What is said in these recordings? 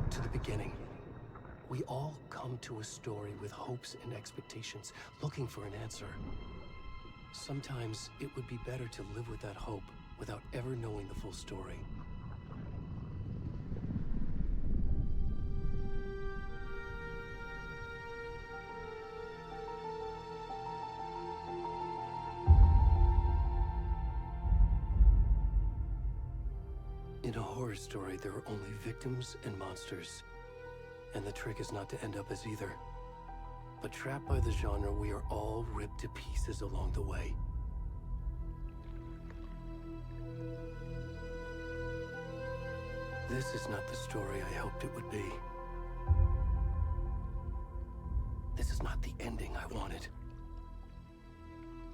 back to the beginning. We all come to a story with hopes and expectations, looking for an answer. Sometimes it would be better to live with that hope without ever knowing the full story. In a horror story, there are only victims and monsters. And the trick is not to end up as either. But trapped by the genre, we are all ripped to pieces along the way. This is not the story I hoped it would be. This is not the ending I wanted.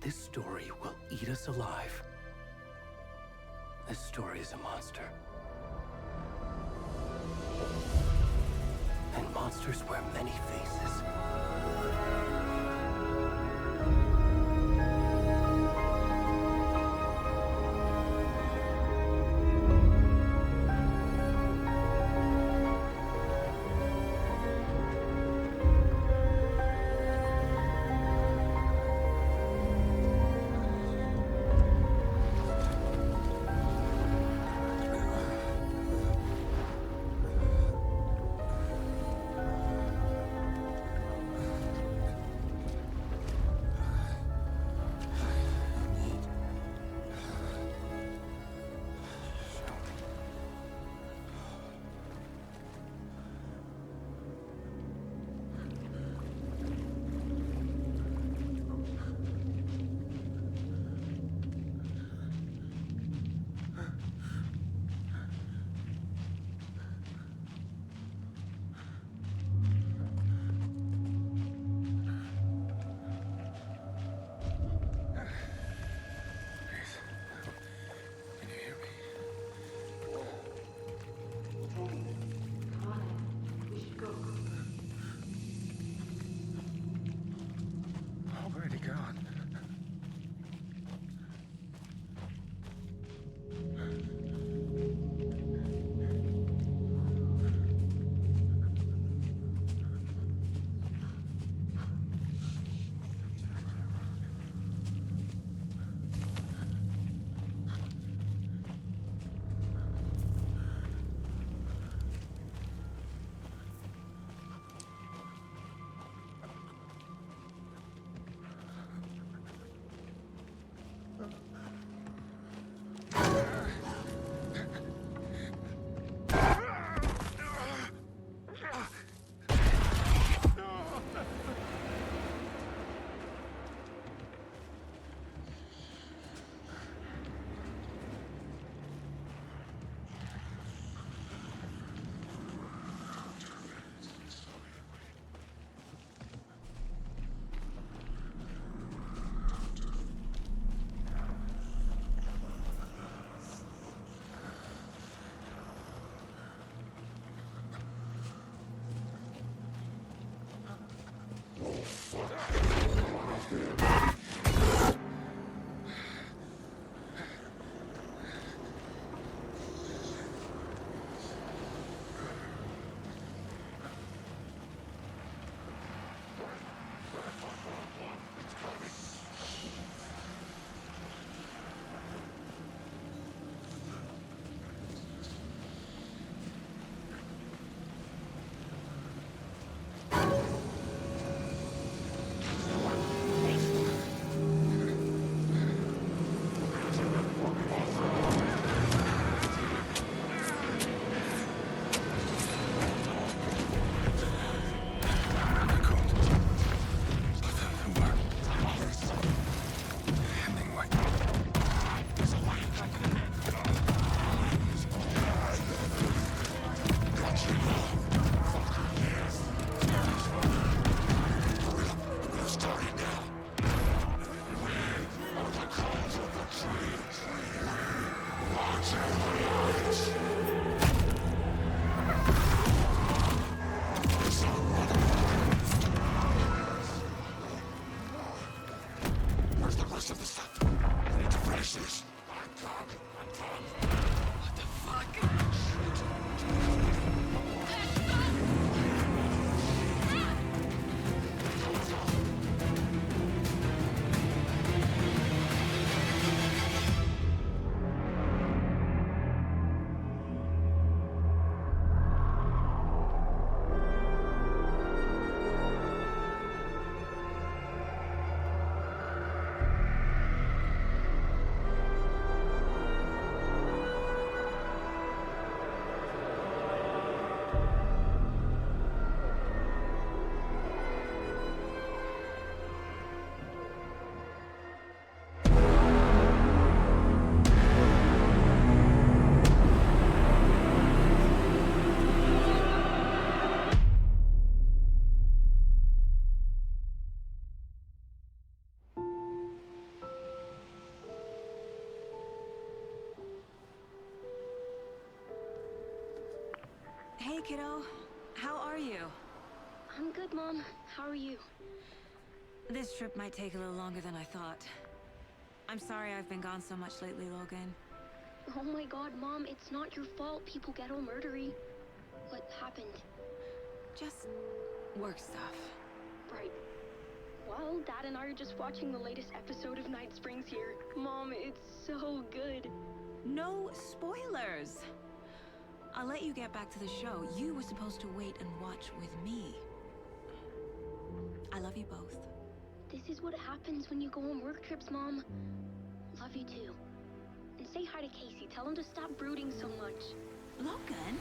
This story will eat us alive. This story is a monster. And monsters wear many faces. Hey, kiddo. How are you? I'm good, Mom. How are you? This trip might take a little longer than I thought. I'm sorry I've been gone so much lately, Logan. Oh my god, Mom, it's not your fault people get all murdery. What happened? Just work stuff. Right. Well, Dad and I are just watching the latest episode of Night Springs here. Mom, it's so good. No spoilers! I'll let you get back to the show. You were supposed to wait and watch with me. I love you both. This is what happens when you go on work trips, Mom. Love you too. And say hi to Casey. Tell him to stop brooding so much. Logan?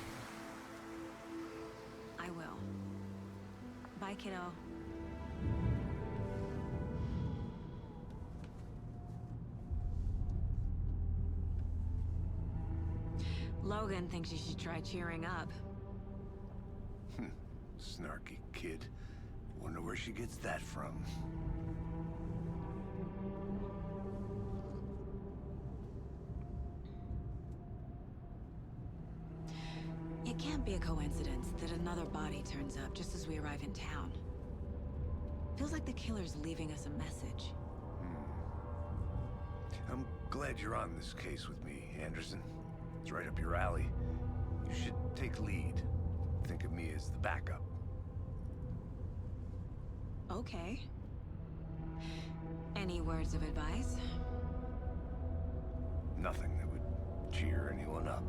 I will. Bye, kiddo. Logan thinks you should try cheering up. Snarky kid. Wonder where she gets that from. It can't be a coincidence that another body turns up just as we arrive in town. Feels like the killer's leaving us a message. I'm glad you're on this case with me, Anderson. It's right up your alley. You should take lead. Think of me as the backup. Okay. Any words of advice? Nothing that would cheer anyone up.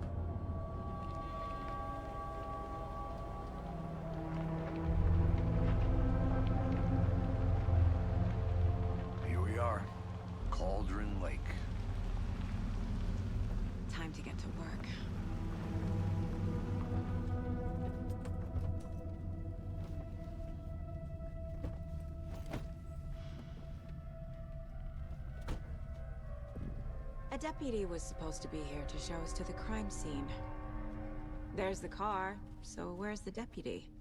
Here we are. Cauldron Lake. Time to get to work. A deputy was supposed to be here to show us to the crime scene. There's the car, so where's the deputy?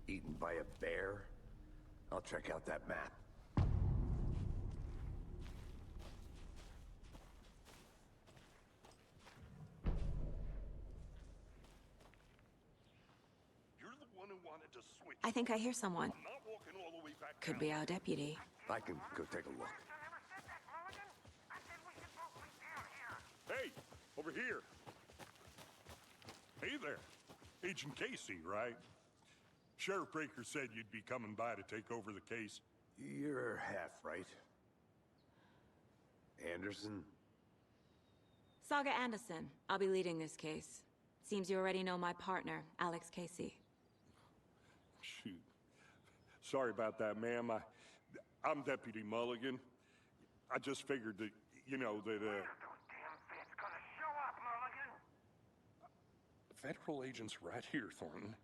Eaten by a bear? I'll check out that map. You're the one who wanted to switch. I think I hear someone. I'm not walking all the way back Could down. be our deputy. I can go take a look. Hey, over here. Hey there. Agent Casey, right? Sheriff Breaker said you'd be coming by to take over the case. You're half right. Anderson? Saga Anderson. I'll be leading this case. Seems you already know my partner, Alex Casey. Shoot. Sorry about that, ma'am. I'm Deputy Mulligan. I just figured that, you know, that, Federal agent's right here, Thornton.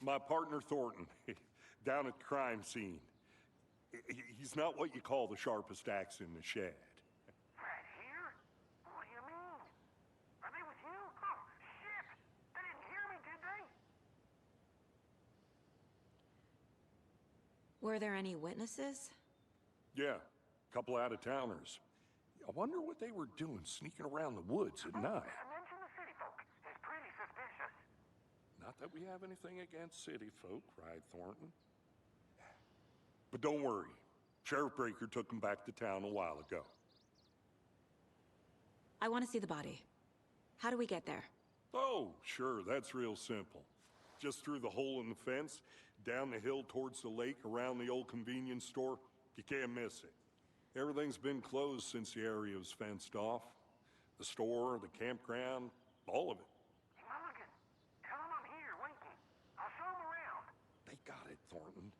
My partner, Thornton, down at the crime scene. He's not what you call the sharpest axe in the shed. Right here? What do you mean? Are they with you? Oh, shit! They didn't hear me, did they? Were there any witnesses? Yeah, a couple out-of-towners. I wonder what they were doing sneaking around the woods at night. Mention the city folk. It's pretty suspicious. Not that we have anything against city folk, cried Thornton. But don't worry. Sheriff Breaker took them back to town a while ago. I want to see the body. How do we get there? Oh, sure, that's real simple. Just through the hole in the fence, down the hill towards the lake, around the old convenience store. You can't miss it. Everything's been closed since the area was fenced off. The store, the campground, all of it. Mulligan, tell them I'm here, waiting. I'll show them around. They got it, Thornton.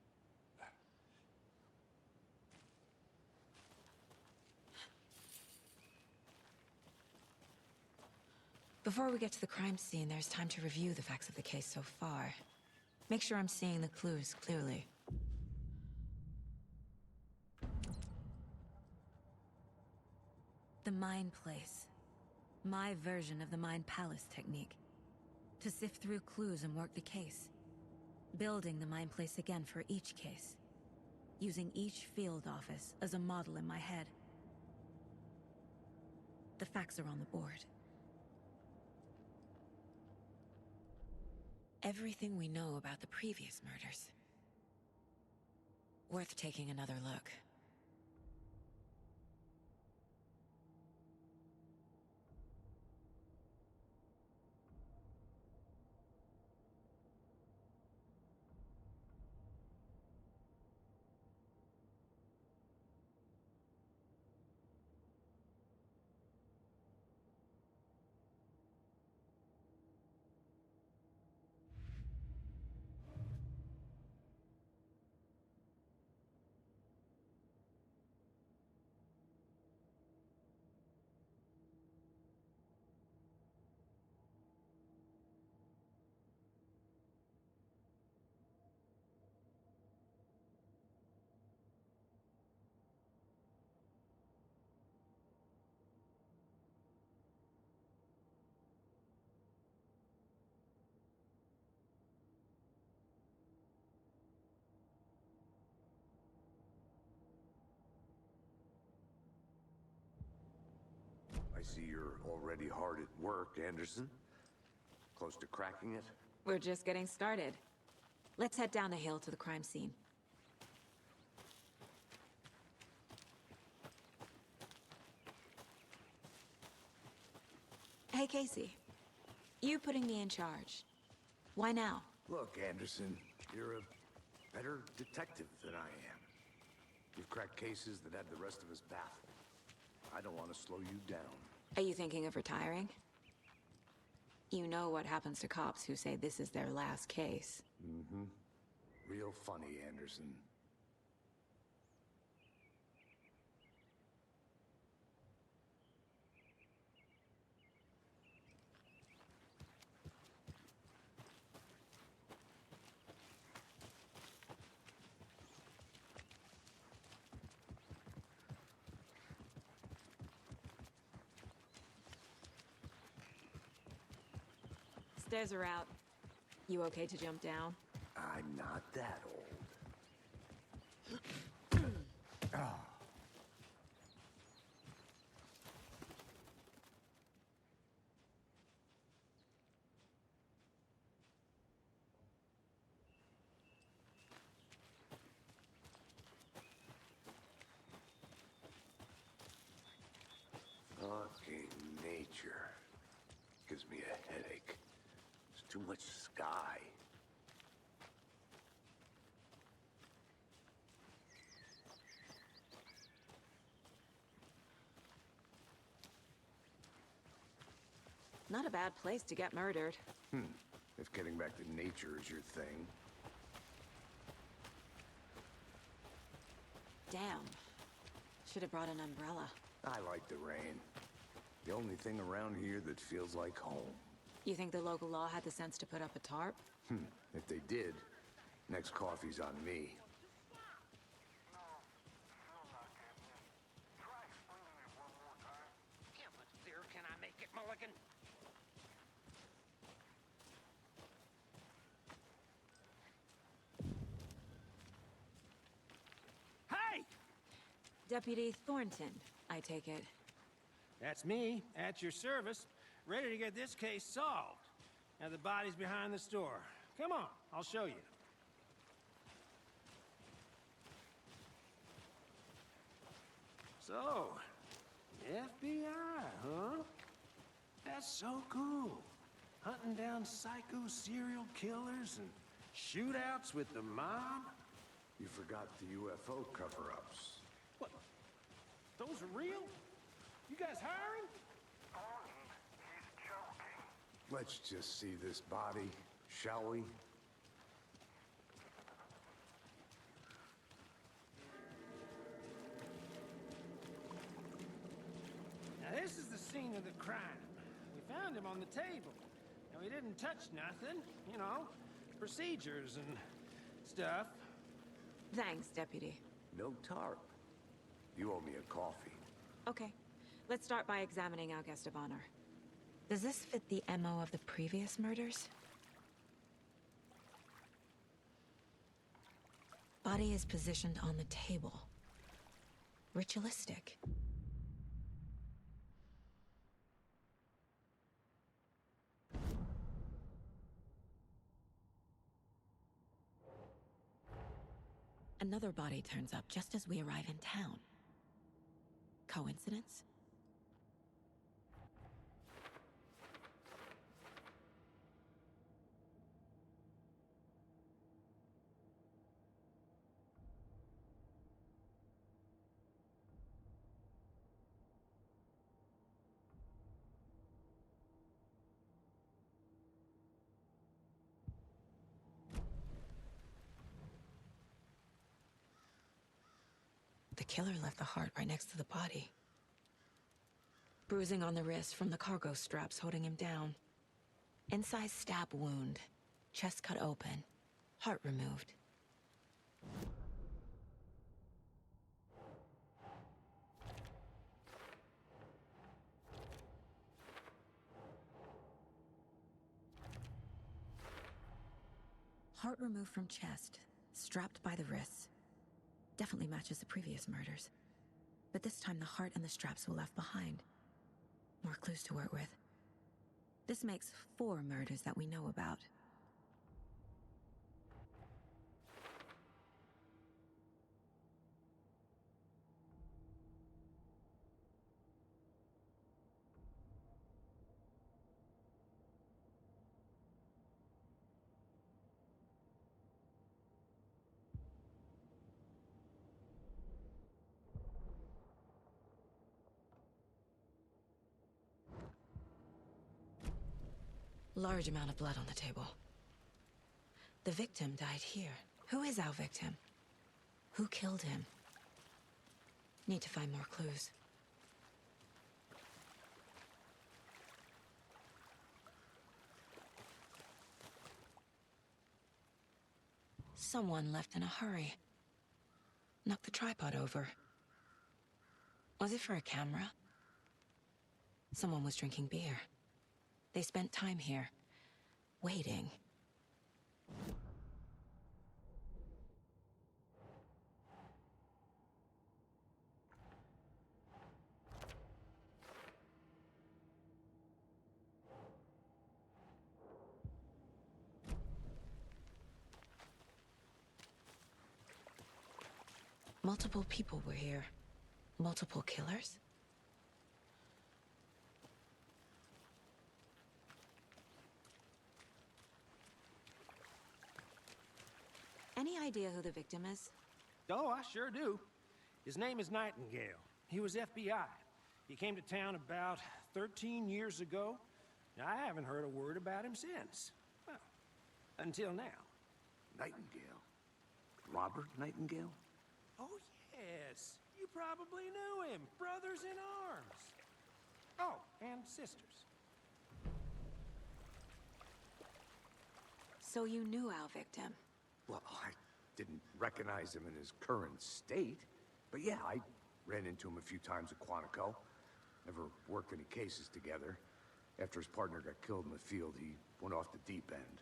Before we get to the crime scene, there's time to review the facts of the case so far. Make sure I'm seeing the clues clearly. The Mind Place. My version of the Mind Palace technique. To sift through clues and work the case. Building the Mind Place again for each case. Using each field office as a model in my head. The facts are on the board. everything we know about the previous murders. Worth taking another look. I see you're already hard at work, Anderson. Close to cracking it? We're just getting started. Let's head down the hill to the crime scene. Hey, Casey. You putting me in charge. Why now? Look, Anderson, you're a better detective than I am. You've cracked cases that had the rest of us baffled. I don't want to slow you down. Are you thinking of retiring? You know what happens to cops who say this is their last case. Mm-hmm. Real funny, Anderson. Stairs are out. You okay to jump down? I'm not that old. Ah. Fucking nature. Gives me a headache. There's too much sky. Not a bad place to get murdered. If getting back to nature is your thing. Damn. Should have brought an umbrella. I like the rain. The only thing around here that feels like home. You think the local law had the sense to put up a tarp? If they did, next coffee's on me. No, still not getting it. Try explaining it one more time. Yeah, but there can I make it, Mulligan? Hey! Deputy Thornton, I take it. That's me, at your service, ready to get this case solved. Now the body's behind the store. Come on, I'll show you. So, FBI, huh? That's so cool. Hunting down psycho serial killers and shootouts with the mob. You forgot the UFO cover-ups. What? Those are real? You guys hiring? Thornton, he's joking. Let's just see this body, shall we? Now this is the scene of the crime. We found him on the table. Now he didn't touch nothing, you know, procedures and stuff. Thanks, Deputy. No tarp. You owe me a coffee. Okay. Let's start by examining our guest of honor. Does this fit the MO of the previous murders? Body is positioned on the table. Ritualistic. Another body turns up just as we arrive in town. Coincidence? The killer left the heart right next to the body. Bruising on the wrist from the cargo straps holding him down. Inside stab wound. Chest cut open. Heart removed. Heart removed from chest. Strapped by the wrists. Definitely matches the previous murders. But this time the heart and the straps were left behind. More clues to work with. This makes 4 murders that we know about. Large amount of blood on the table. The victim died here. Who is our victim? Who killed him? Need to find more clues. Someone left in a hurry. Knocked the tripod over. Was it for a camera? Someone was drinking beer. They spent time here, waiting. Multiple people were here. Multiple killers? Any idea who the victim is? Oh, I sure do. His name is Nightingale. He was FBI. He came to town about 13 years ago. I haven't heard a word about him since. Well, until now. Nightingale? Robert Nightingale? Oh, yes. You probably knew him. Brothers in arms. Oh, and sisters. So you knew our victim? Well, I didn't recognize him in his current state. But yeah, I ran into him a few times at Quantico. Never worked any cases together. After his partner got killed in the field, he went off the deep end.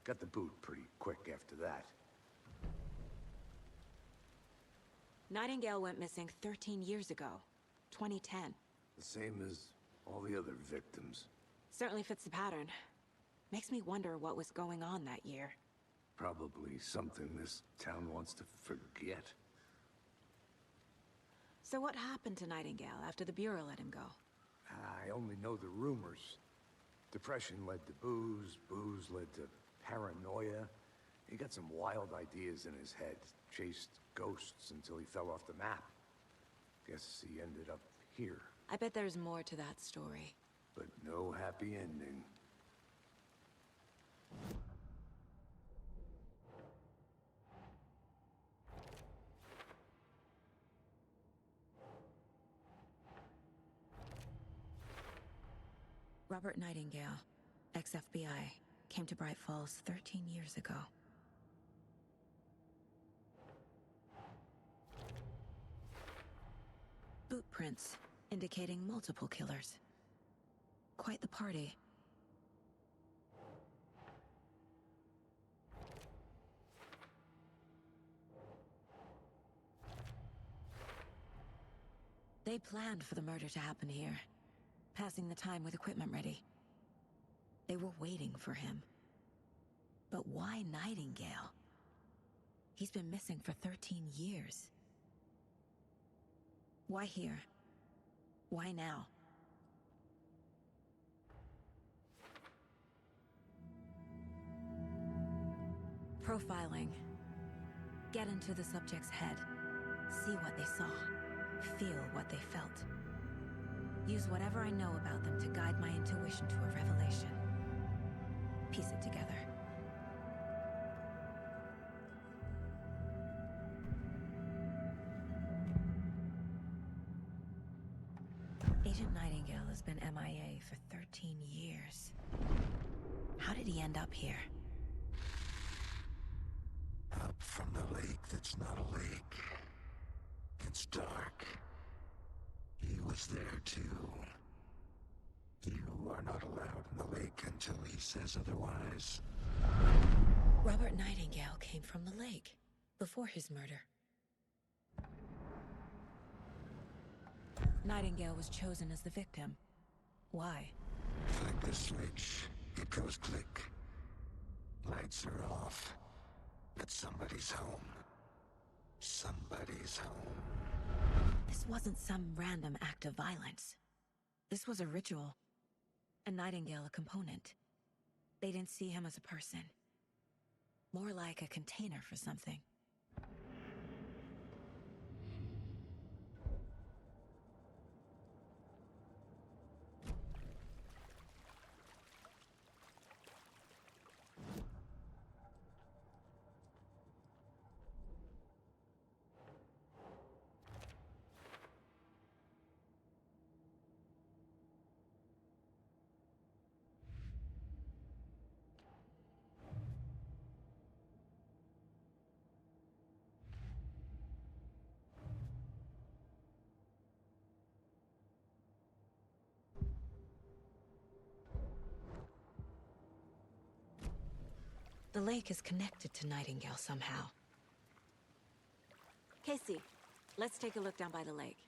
Got the boot pretty quick after that. Nightingale went missing 13 years ago. 2010. The same as all the other victims. Certainly fits the pattern. Makes me wonder what was going on that year. Probably something this town wants to forget. So what happened to Nightingale after the Bureau let him go? I only know the rumors. Depression led to booze, booze led to paranoia. He got some wild ideas in his head, chased ghosts until he fell off the map. Guess he ended up here, I bet there's more to that story. but no happy ending. Robert Nightingale, ex-FBI, came to Bright Falls 13 years ago. Boot prints indicating multiple killers. Quite the party. They planned for the murder to happen here, passing the time with equipment ready. They were waiting for him. But why Nightingale? He's been missing for 13 years. Why here? Why now? Profiling. Get into the subject's head. See what they saw. Feel what they felt. Use whatever I know about them to guide my intuition to a revelation. Piece it together. Agent Nightingale has been MIA for 13 years. How did he end up here? Up from the lake that's not a lake. It's dark. He was there too. You are not allowed in the lake until he says otherwise. Robert Nightingale came from the lake before his murder. Nightingale was chosen as the victim. Why? Flick the switch. It goes click. Lights are off. But somebody's home. Somebody's home. This wasn't some random act of violence. This was a ritual. A Nightingale a component. They didn't see him as a person. More like a container for something. The lake is connected to Nightingale somehow. Casey, let's take a look down by the lake.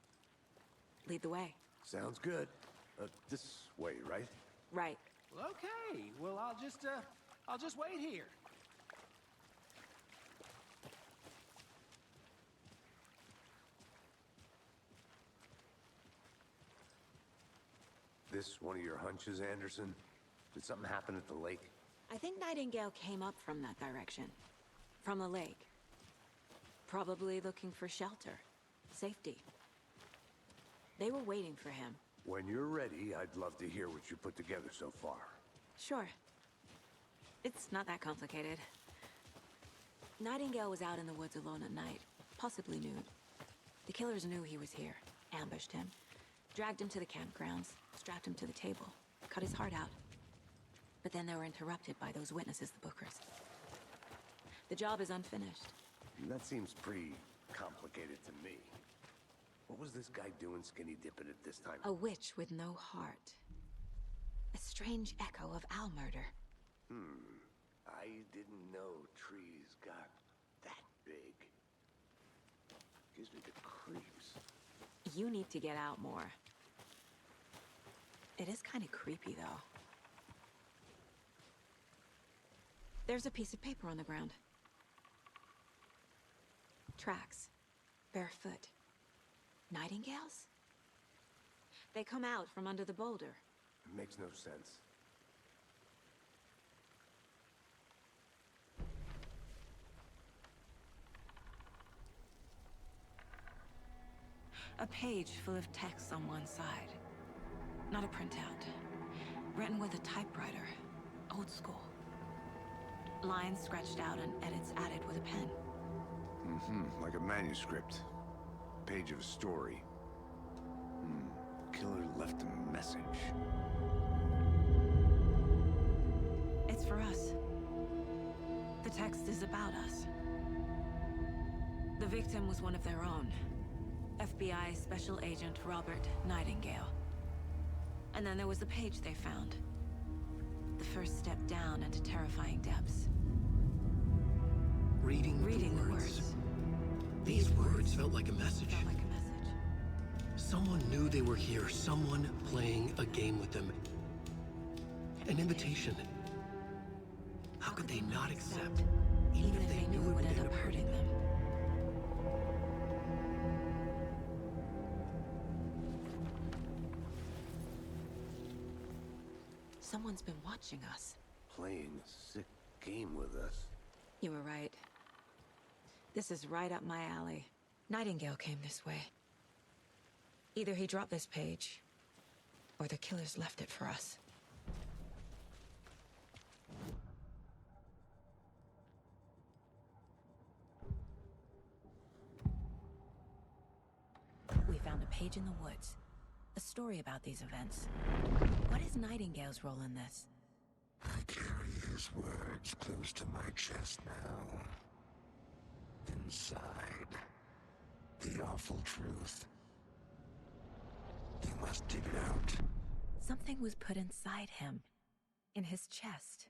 Lead the way. Sounds good. This way, right? Right. Well, okay. Well, I'll just wait here. This one of your hunches, Anderson? Did something happen at the lake? I think Nightingale came up from that direction. From the lake. Probably looking for shelter. Safety. They were waiting for him. When you're ready, I'd love to hear what you put together so far. Sure. It's not that complicated. Nightingale was out in the woods alone at night, possibly nude. The killers knew he was here, ambushed him, dragged him to the campgrounds, strapped him to the table, cut his heart out. But then they were interrupted by those witnesses, the Bookers. The job is unfinished. That seems pretty complicated to me. What was this guy doing skinny dipping at this time? A witch with no heart. A strange echo of Al murder. I didn't know trees got that big. Gives me the creeps. You need to get out more. It is kind of creepy, though. There's a piece of paper on the ground. Tracks. Barefoot. Nightingales? They come out from under the boulder. It makes no sense. A page full of text on one side. Not a printout. Written with a typewriter. Old school. Lines scratched out and edits added with a pen. Like a manuscript. Page of a story. Killer left a message. It's for us. The text is about us. The victim was one of their own. FBI Special Agent Robert Nightingale. And then there was the page they found. The first step down into terrifying depths. Reading the words. These words felt like a message. Felt like a message. Someone knew they were here, someone playing a game with them. An invitation. How could they not accept? even if they knew it would end up hurting them. Someone's been watching us. Playing a sick game with us. You were right. This is right up my alley. Nightingale came this way. Either he dropped this page, or the killers left it for us. We found a page in the woods. A story about these events. What is Nightingale's role in this? I carry his words close to my chest now. Inside, the awful truth. You must dig it out. Something was put inside him. In his chest.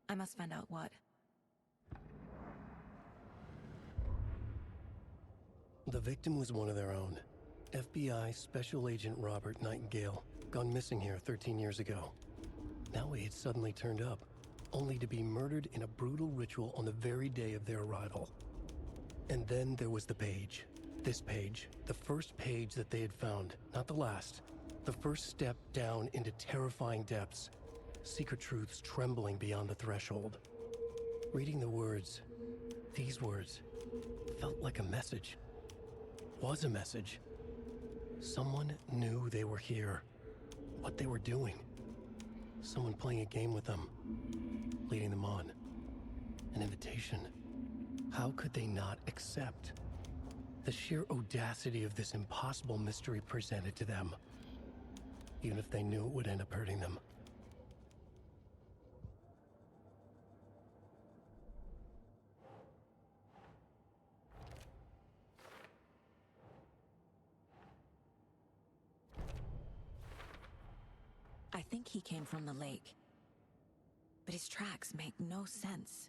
I must find out what. The victim was one of their own. FBI Special Agent Robert Nightingale, gone missing here 13 years ago. Now he had suddenly turned up, only to be murdered in a brutal ritual on the very day of their arrival. And then there was the page. This page, the first page that they had found, not the last. The first step down into terrifying depths, secret truths trembling beyond the threshold. Reading the words, these words, felt like a message. Was a message. Someone knew they were here, what they were doing. Someone playing a game with them, leading them on. An invitation. How could they not accept? The sheer audacity of this impossible mystery presented to them, even if they knew it would end up hurting them. I think he came from the lake. But his tracks make no sense.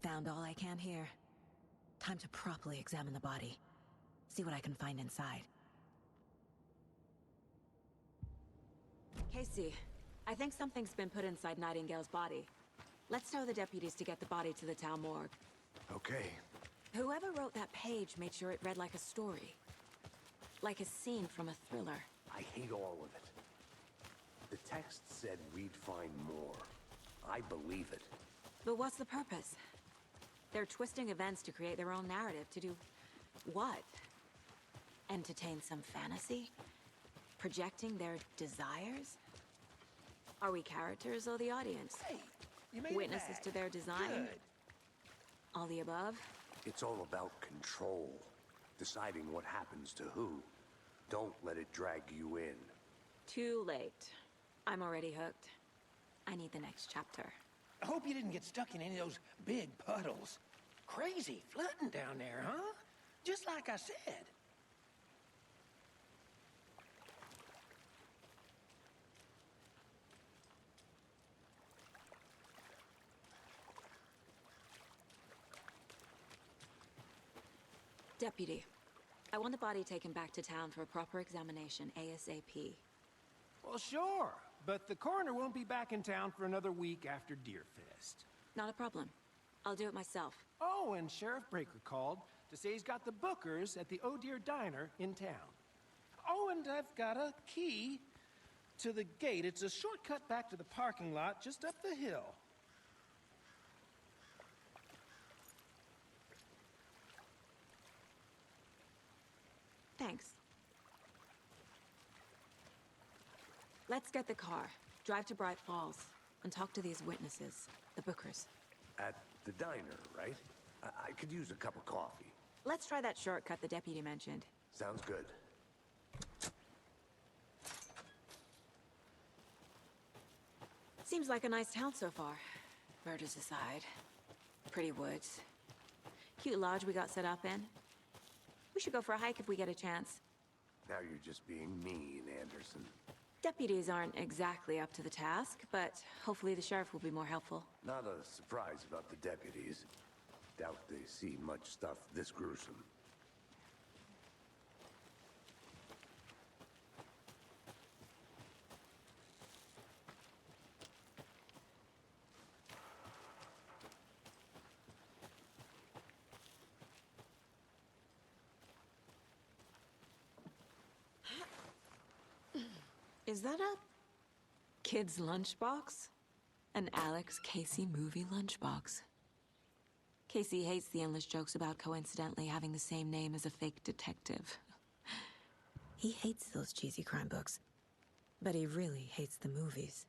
Found all I can here. Time to properly examine the body. See what I can find inside. Casey, I think something's been put inside Nightingale's body. Let's tell the deputies to get the body to the town morgue. Okay. Whoever wrote that page made sure it read like a story. Like a scene from a thriller. I hate all of it. The text said we'd find more. I believe it. But what's the purpose? They're twisting events to create their own narrative. To do what? Entertain some fantasy? Projecting their desires? Are we characters or the audience? Hey, you made Witnesses it back. to their design? Good. All the above? It's all about control. Deciding what happens to who. Don't let it drag you in. Too late. I'm already hooked. I need the next chapter. I hope you didn't get stuck in any of those big puddles. Crazy flooding down there, huh? Just like I said. Deputy, I want the body taken back to town for a proper examination ASAP. Well, sure. But the coroner won't be back in town for another week after Deerfest. Not a problem. I'll do it myself. Oh, and Sheriff Breaker called to say he's got the bookers at the Oh Dear Diner in town. Oh, and I've got a key to the gate. It's a shortcut back to the parking lot just up the hill. Thanks. Let's get the car, drive to Bright Falls, and talk to these witnesses, the bookers. At the diner, right? I could use a cup of coffee. Let's try that shortcut the deputy mentioned. Sounds good. Seems like a nice town so far. Murders aside. Pretty woods. Cute lodge we got set up in. We should go for a hike if we get a chance. Now you're just being mean, Anderson. Deputies aren't exactly up to the task, but hopefully the sheriff will be more helpful. Not a surprise about the deputies. Doubt they see much stuff this gruesome. Is that a kid's lunchbox? An Alex Casey movie lunchbox. Casey hates the endless jokes about coincidentally having the same name as a fake detective. He hates those cheesy crime books, but he really hates the movies.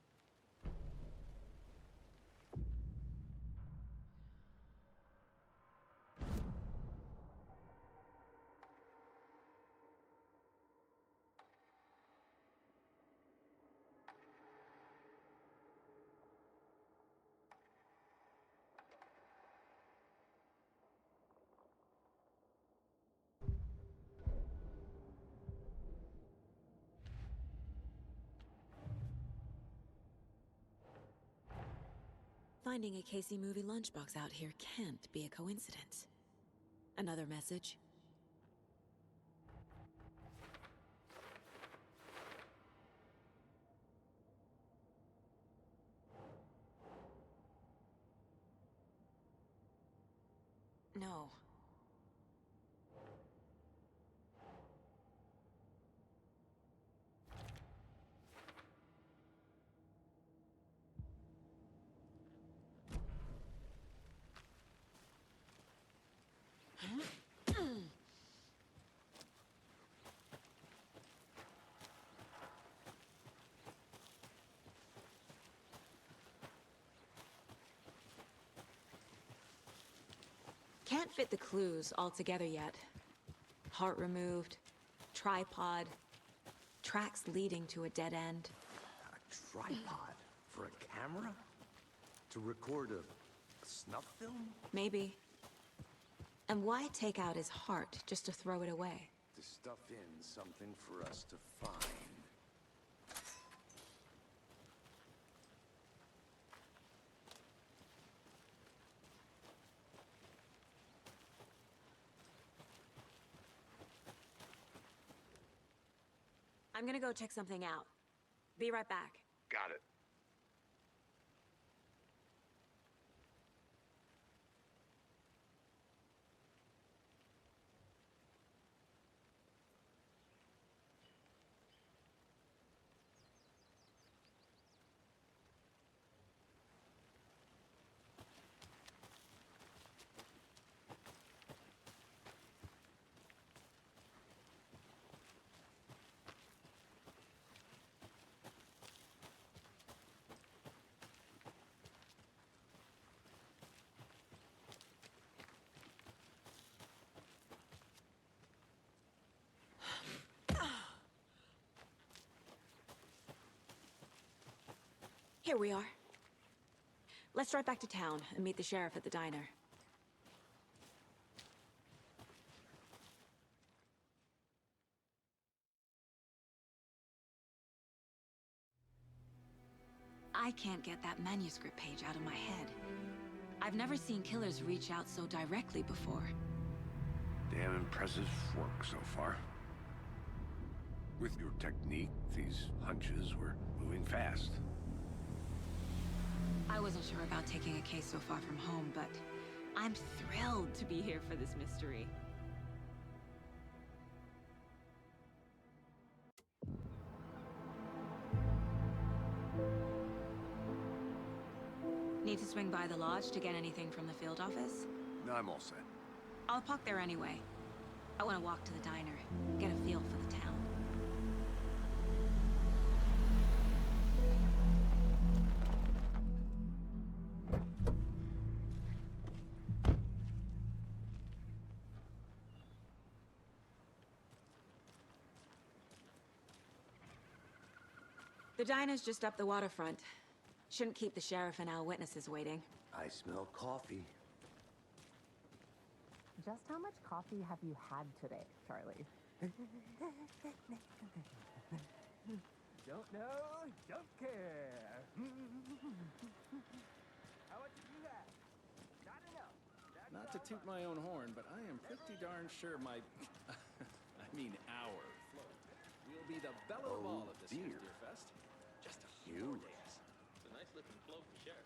Finding a Casey movie lunchbox out here can't be a coincidence. Another message? No. Can't fit the clues all together yet. Heart removed, tripod, tracks leading to a dead end. A tripod? For a camera? To record a snuff film? Maybe. And why take out his heart just to throw it away? To stuff in something for us to find. I'm gonna go check something out. Be right back. Got it. Here we are. Let's drive back to town and meet the sheriff at the diner. I can't get that manuscript page out of my head. I've never seen killers reach out so directly before. Damn impressive work so far. With your technique, these hunches were moving fast. I wasn't sure about taking a case so far from home, but I'm thrilled to be here for this mystery. Need to swing by the lodge to get anything from the field office? No, I'm all set. I'll park there anyway. I want to walk to the diner, get a feel for the town. The diner's just up the waterfront. Shouldn't keep the sheriff and our witnesses waiting. I smell coffee. Just how much coffee have you had today, Charlie? Don't know, don't care. How much you got? Not enough. Not to toot my own horn, but I am pretty darn sure my... I mean our float will be the belle of all at this year's Deer Fest. Just a few more days. It's a nice looking float for sure.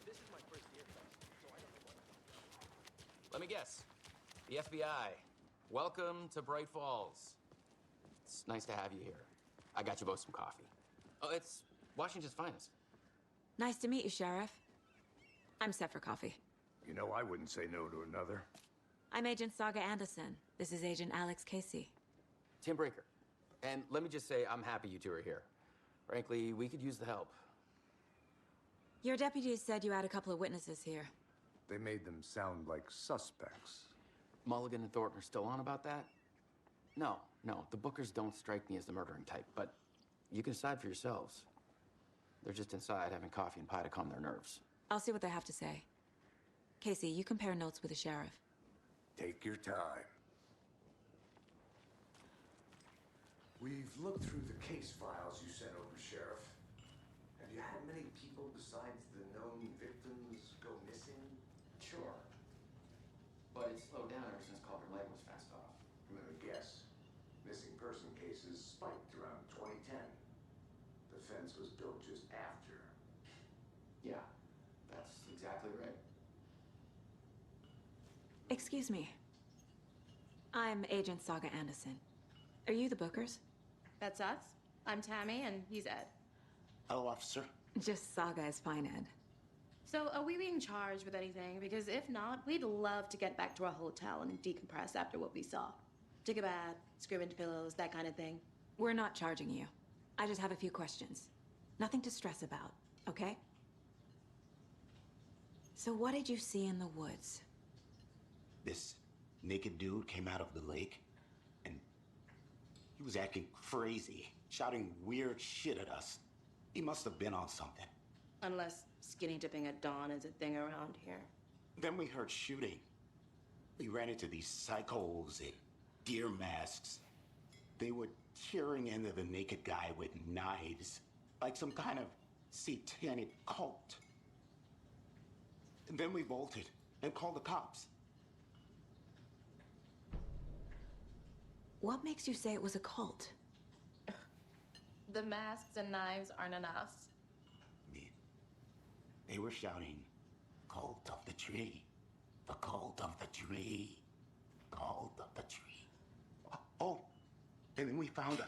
This is my first Deer Fest, so I don't know what. Let me guess. The FBI. Welcome to Bright Falls. It's nice to have you here. I got you both some coffee. Oh, it's Washington's finest. Nice to meet you, Sheriff. I'm set for coffee. You know, I wouldn't say no to another. I'm Agent Saga Anderson. This is Agent Alex Casey. Tim Breaker. And let me just say, I'm happy you two are here. Frankly, we could use the help. Your deputies said you had a couple of witnesses here. They made them sound like suspects. Mulligan and Thornton are still on about that? No, the Bookers don't strike me as the murdering type, but you can decide for yourselves. They're just inside having coffee and pie to calm their nerves. I'll see what they have to say. Casey, you compare notes with the sheriff. Take your time. We've looked through the case files you sent over, Sheriff. Have you had many people besides the known victims go missing? Sure. But it's slowed down ever since Calder Lake was fenced off. Let me guess. Missing person cases spiked around 2010. The fence was built just after. Yeah, that's exactly right. Excuse me. I'm Agent Saga Anderson. Are you the Bookers? That's us. I'm Tammy, and he's Ed. Hello, officer. Just Saga is fine, Ed. So, are we being charged with anything? Because if not, we'd love to get back to our hotel and decompress after what we saw. Take a bath, scream into pillows, that kind of thing. We're not charging you. I just have a few questions. Nothing to stress about, okay? So what did you see in the woods? This naked dude came out of the lake, and he was acting crazy, shouting weird shit at us. He must have been on something. Unless skinny dipping at dawn is a thing around here. Then we heard shooting. We ran into these psychos in deer masks. They were tearing into the naked guy with knives, like some kind of satanic cult. And then we bolted and called the cops. What makes you say it was a cult? The masks and knives aren't enough. They were shouting, "Cult of the tree, the cult of the tree, cult of the tree." Oh, and then we found it.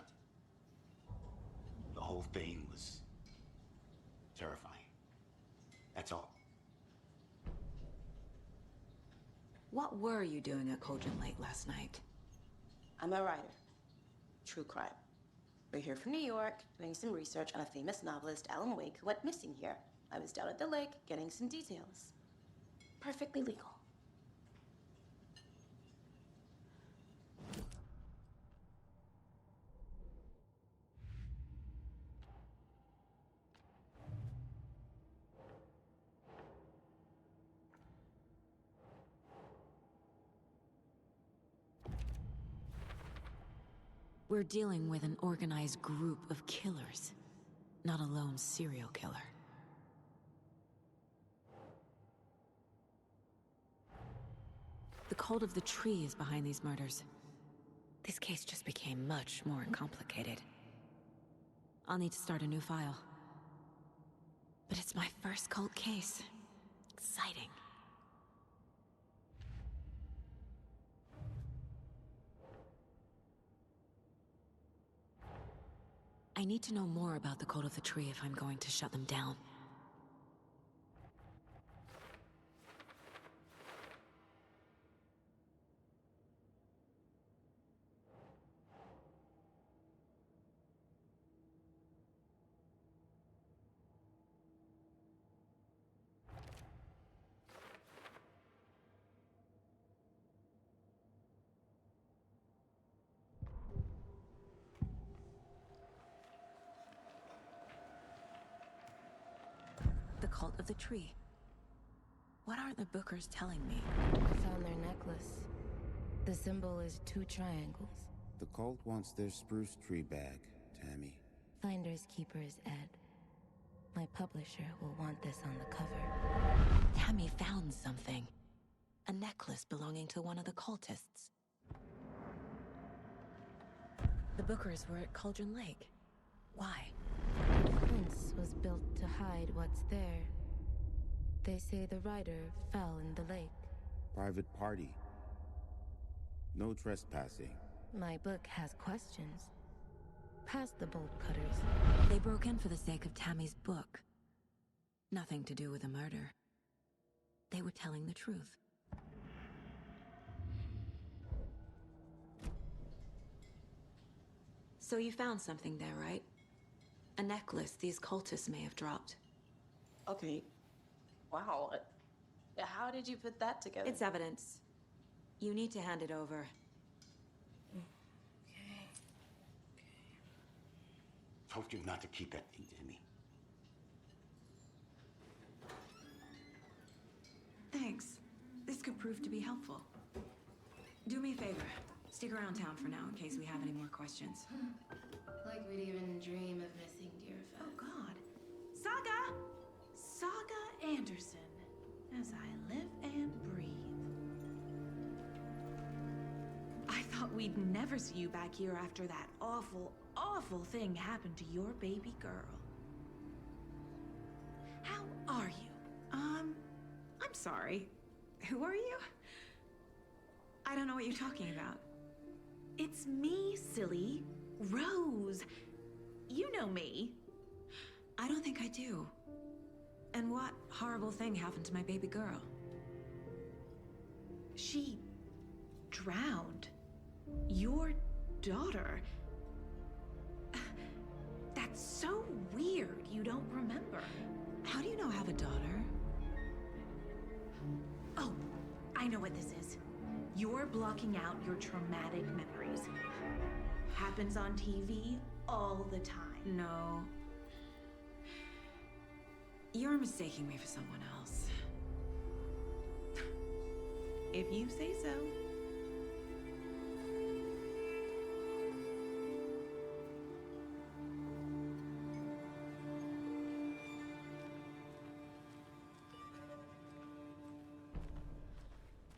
The whole thing was terrifying. That's all. What were you doing at Cogent Lake last night? I'm a writer. True crime. We're here from New York, doing some research on a famous novelist, Alan Wake, who went missing here. I was down at the lake, getting some details. Perfectly legal. We're dealing with an organized group of killers, not a lone serial killer. The cult of the tree is behind these murders. This case just became much more complicated. I'll need to start a new file. But it's my first cult case. Exciting. I need to know more about the cult of the tree if I'm going to shut them down. The cult of the tree. What aren't the Bookers telling me? I found their necklace. The symbol is 2 triangles. The cult wants their spruce tree back, Tammy. Finders Keepers, Ed. My publisher will want this on the cover. Tammy found something. A necklace belonging to one of the cultists. The Bookers were at Cauldron Lake. Why? The fence was built to hide what's there. They say the rider fell in the lake. Private party. No trespassing. My book has questions. Past the bolt cutters. They broke in for the sake of Tammy's book. Nothing to do with a murder. They were telling the truth. So you found something there, right? A necklace these cultists may have dropped. Okay. Wow. How did you put that together? It's evidence. You need to hand it over. Told you not to keep that thing to me. Thanks. This could prove to be helpful. Do me a favor. Stick around town for now in case we have any more questions. Like we'd even dream of missing Deerfest. Oh, God. Saga! Saga Anderson. As I live and breathe. I thought we'd never see you back here after that awful, awful thing happened to your baby girl. How are you? I'm sorry. Who are you? I don't know what you're talking about. It's me, silly. Rose. You know me. I don't think I do. And what horrible thing happened to my baby girl? She drowned. Your daughter. That's so weird you don't remember. How do you know I have a daughter? Oh, I know what this is. You're blocking out your traumatic memories. Happens on TV all the time. No. You're mistaking me for someone else. If you say so.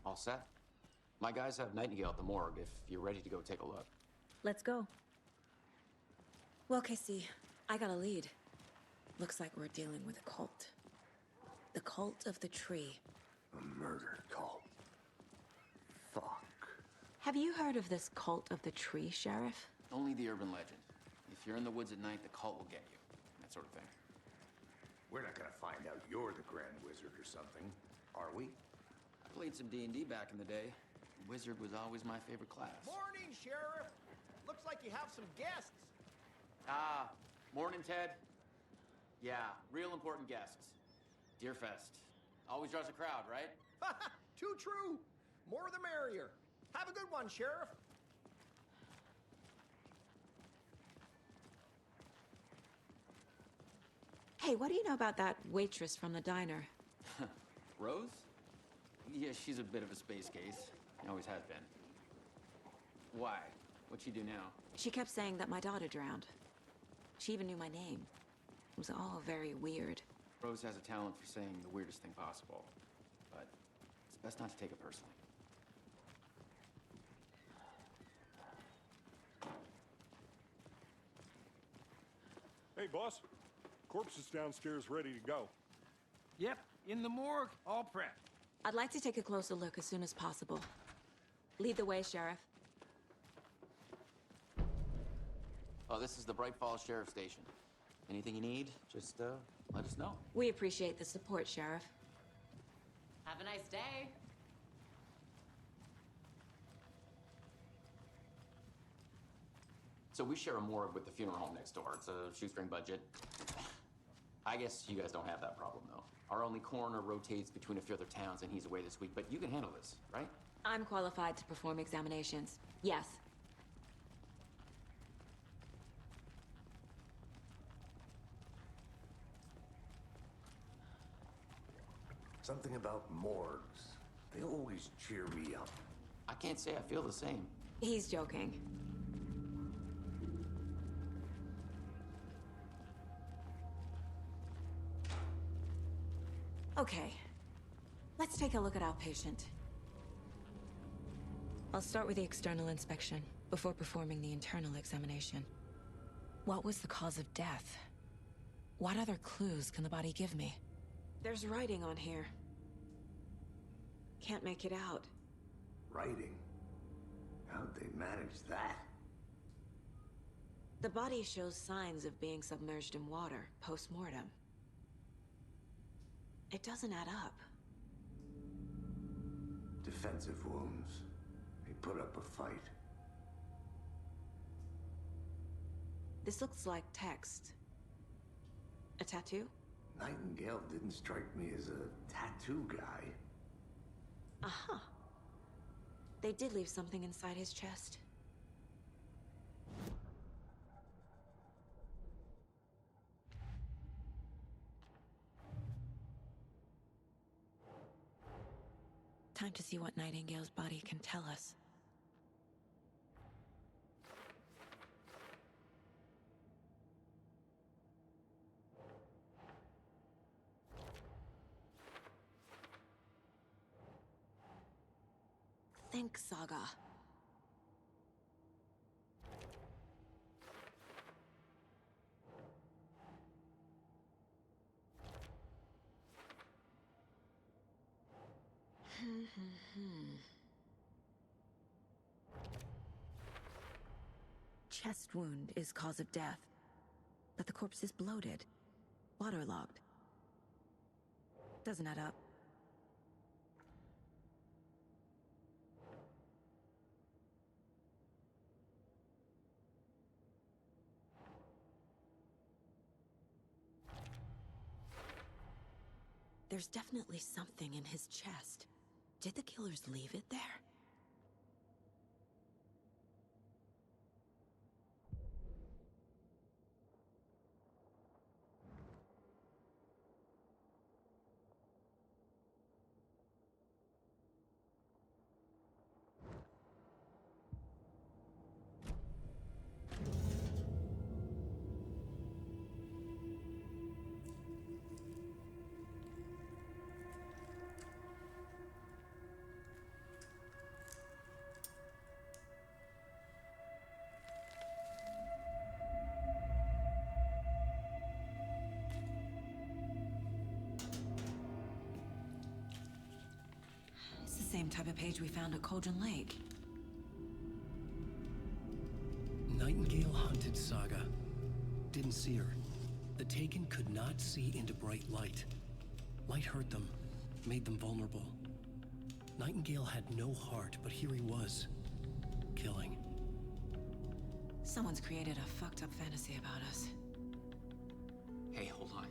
All set? My guys have Nightingale at the morgue if you're ready to go take a look. Let's go. Well, Casey, I got a lead. Looks like we're dealing with a cult. The cult of the tree. A murder cult. Fuck. Have you heard of this cult of the tree, Sheriff? Only the urban legend. If you're in the woods at night, the cult will get you. That sort of thing. We're not gonna find out you're the Grand Wizard or something, are we? I played some D&D back in the day. Wizard was always my favorite class. Morning, Sheriff. Looks like you have some guests. Ah, morning, Ted. Yeah, real important guests. Deerfest. Always draws a crowd, right? Too true. More the merrier. Have a good one, Sheriff. Hey, what do you know about that waitress from the diner? Rose? Yeah, she's a bit of a space case. Always has been. Why? What'd she do now? She kept saying that my daughter drowned. She even knew my name. It was all very weird. Rose has a talent for saying the weirdest thing possible. But it's best not to take it personally. Hey, boss. Corpse is downstairs ready to go. Yep, in the morgue, all prepped. I'd like to take a closer look as soon as possible. Lead the way, Sheriff. Oh, this is the Bright Falls Sheriff Station. Anything you need, just let us know. We appreciate the support, Sheriff. Have a nice day. So we share a morgue with the funeral home next door. It's a shoestring budget. I guess you guys don't have that problem, though. Our only coroner rotates between a few other towns, and he's away this week, but you can handle this, right? I'm qualified to perform examinations. Yes. Something about morgues. They always cheer me up. I can't say I feel the same. He's joking. Okay. Let's take a look at our patient. I'll start with the external inspection before performing the internal examination. What was the cause of death? What other clues can the body give me? There's writing on here. Can't make it out. Writing? How'd they manage that? The body shows signs of being submerged in water post-mortem. It doesn't add up. Defensive wounds. They put up a fight. This looks like text. A tattoo? Nightingale didn't strike me as a tattoo guy. Uh-huh. They did leave something inside his chest. Time to see what Nightingale's body can tell us. Think, Saga. Chest wound is cause of death, but the corpse is bloated, waterlogged. Doesn't add up. There's definitely something in his chest. Did the killers leave it there? Same type of page we found at Cauldron Lake. Nightingale hunted Saga. Didn't see her. The Taken could not see into bright light. Light hurt them, made them vulnerable. Nightingale had no heart, but here he was, killing. Someone's created a fucked up fantasy about us. Hey, hold on.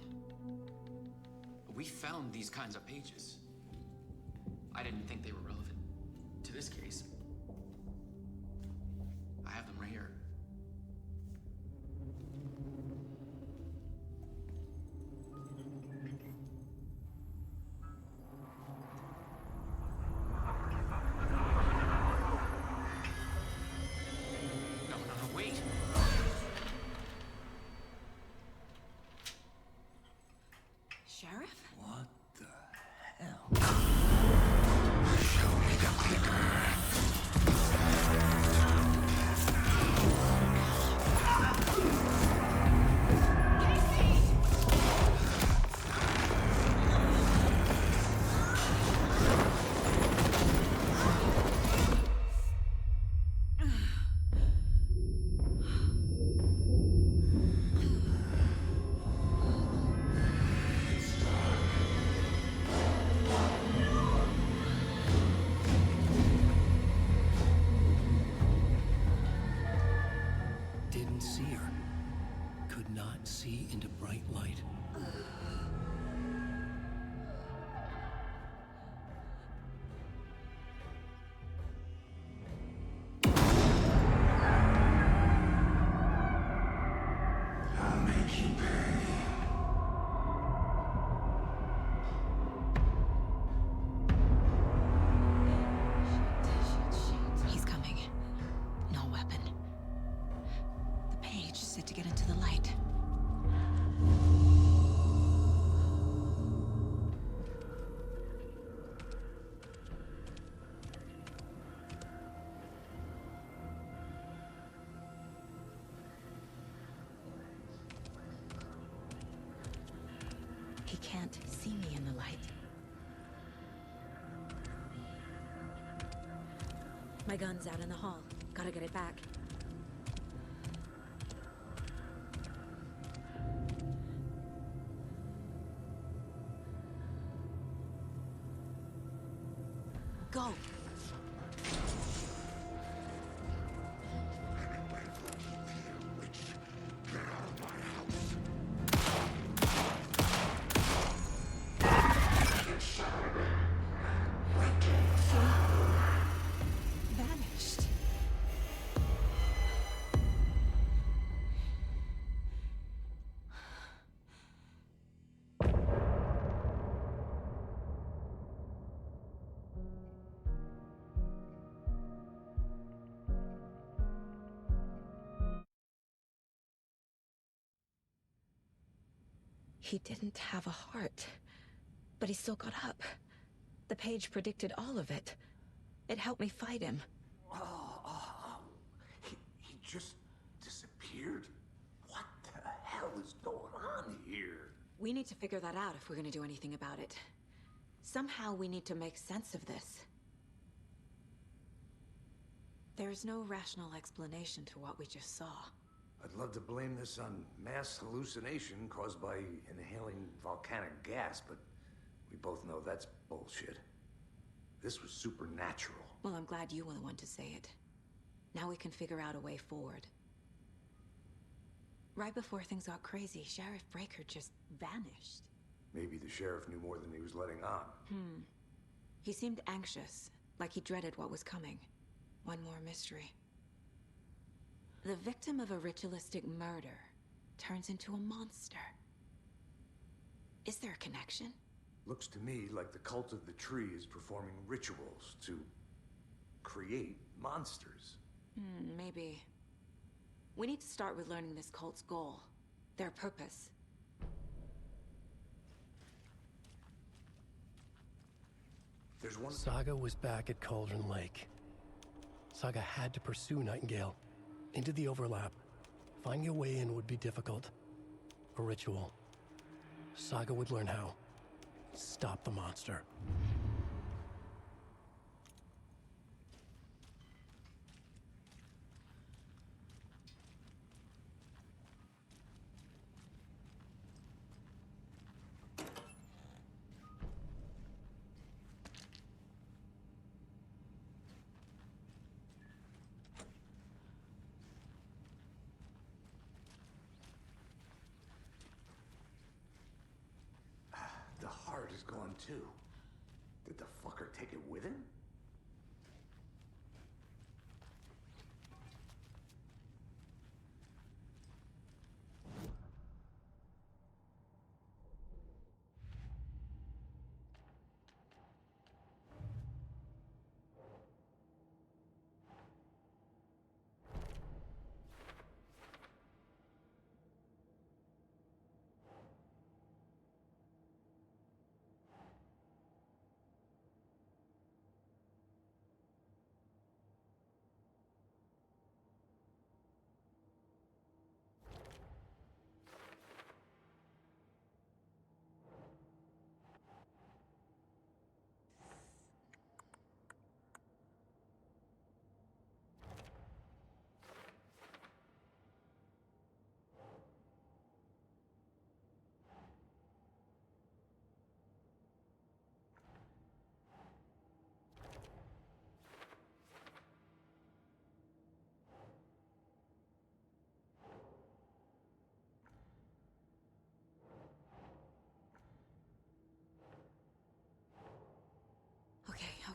We found these kinds of pages. I didn't think they were relevant to this case. I have them right here. No, wait. Sheriff? What the hell? Show me the clicker. Didn't see her. Could not see into bright light. I'll make you pay. He's coming. No weapon. The page said to get into the light. He can't see me in the light. My gun's out in the hall. Gotta get it back. Go! Vanished. He didn't have a heart, but he still got up. The page predicted all of it. It helped me fight him. He just disappeared? What the hell is going on here? We need to figure that out if we're gonna do anything about it. Somehow we need to make sense of this. There's no rational explanation to what we just saw. I'd love to blame this on mass hallucination caused by inhaling volcanic gas, but we both know that's bullshit. This was supernatural. Well, I'm glad you were the one to say it. Now we can figure out a way forward. Right before things got crazy, Sheriff Breaker just vanished. Maybe the sheriff knew more than he was letting on. He seemed anxious, like he dreaded what was coming. One more mystery. The victim of a ritualistic murder turns into a monster. Is there a connection? Looks to me like the cult of the tree is performing rituals to create monsters. Maybe. We need to start with learning this cult's goal, their purpose. There's one. Saga was back at Cauldron Lake. Saga had to pursue Nightingale into the overlap. Finding a way in would be difficult. A ritual. Saga would learn how. Stop the monster. The heart is gone too. Did the fucker take it with him?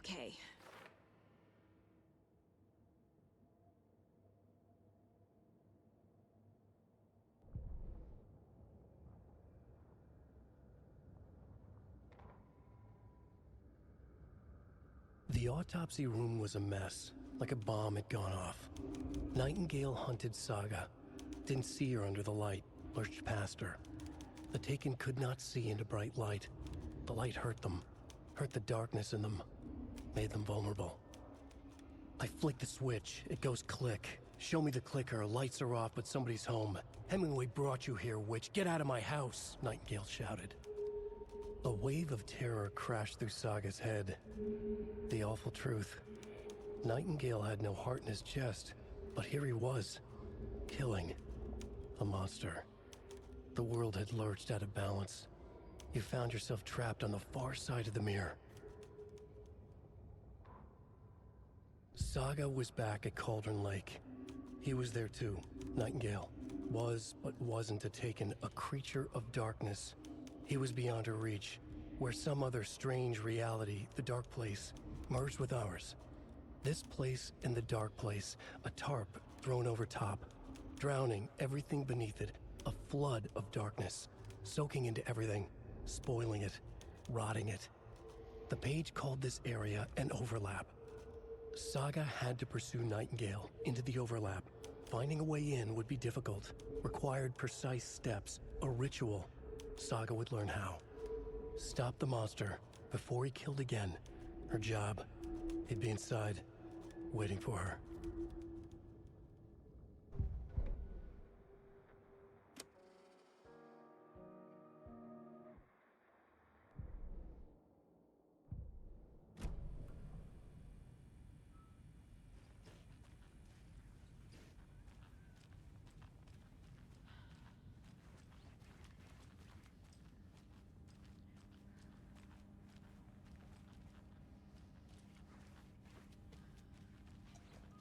Okay. The autopsy room was a mess, like a bomb had gone off. Nightingale hunted Saga. Didn't see her under the light, lurched past her. The Taken could not see into bright light. The light hurt them, hurt the darkness in them, made them vulnerable. I flick the switch, it goes click. Show me the clicker, lights are off, but somebody's home. Hemingway brought you here, witch. Get out of my house, Nightingale shouted. A wave of terror crashed through Saga's head. The awful truth. Nightingale had no heart in his chest, but here he was, killing a monster. The world had lurched out of balance. You found yourself trapped on the far side of the mirror. Saga was back at Cauldron Lake. He was there too. Nightingale was, but wasn't a Taken, a creature of darkness. He was beyond her reach, where some other strange reality, the dark place, merged with ours. This place and the dark place, a tarp thrown over top, drowning everything beneath it, a flood of darkness, soaking into everything, spoiling it, rotting it. The page called this area an overlap. Saga had to pursue Nightingale into the overlap. Finding a way in would be difficult, required precise steps, a ritual. Saga would learn how. Stop the monster before he killed again. Her job, he'd be inside, waiting for her.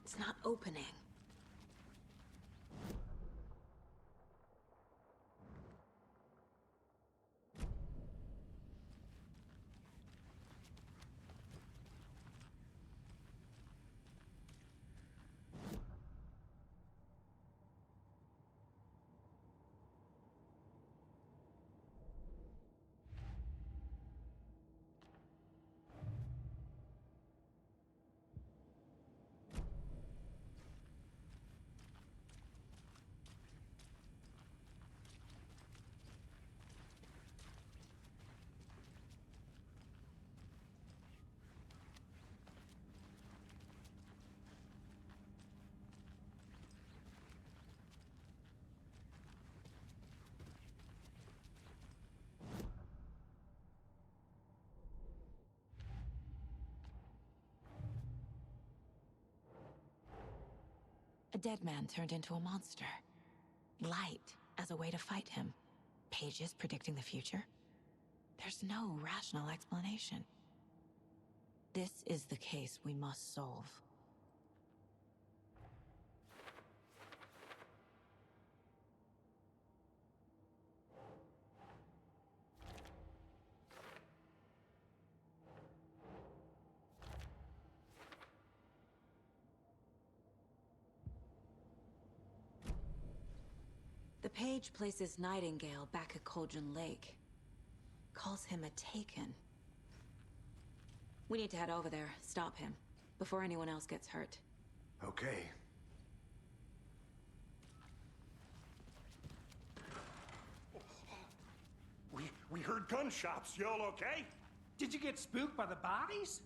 It's not opening. A dead man turned into a monster. Light as a way to fight him. Pages predicting the future? There's no rational explanation. This is the case we must solve. The page places Nightingale back at Cauldron Lake. Calls him a Taken. We need to head over there, stop him, before anyone else gets hurt. Okay. We heard gunshots. Y'all okay? Did you get spooked by the bodies?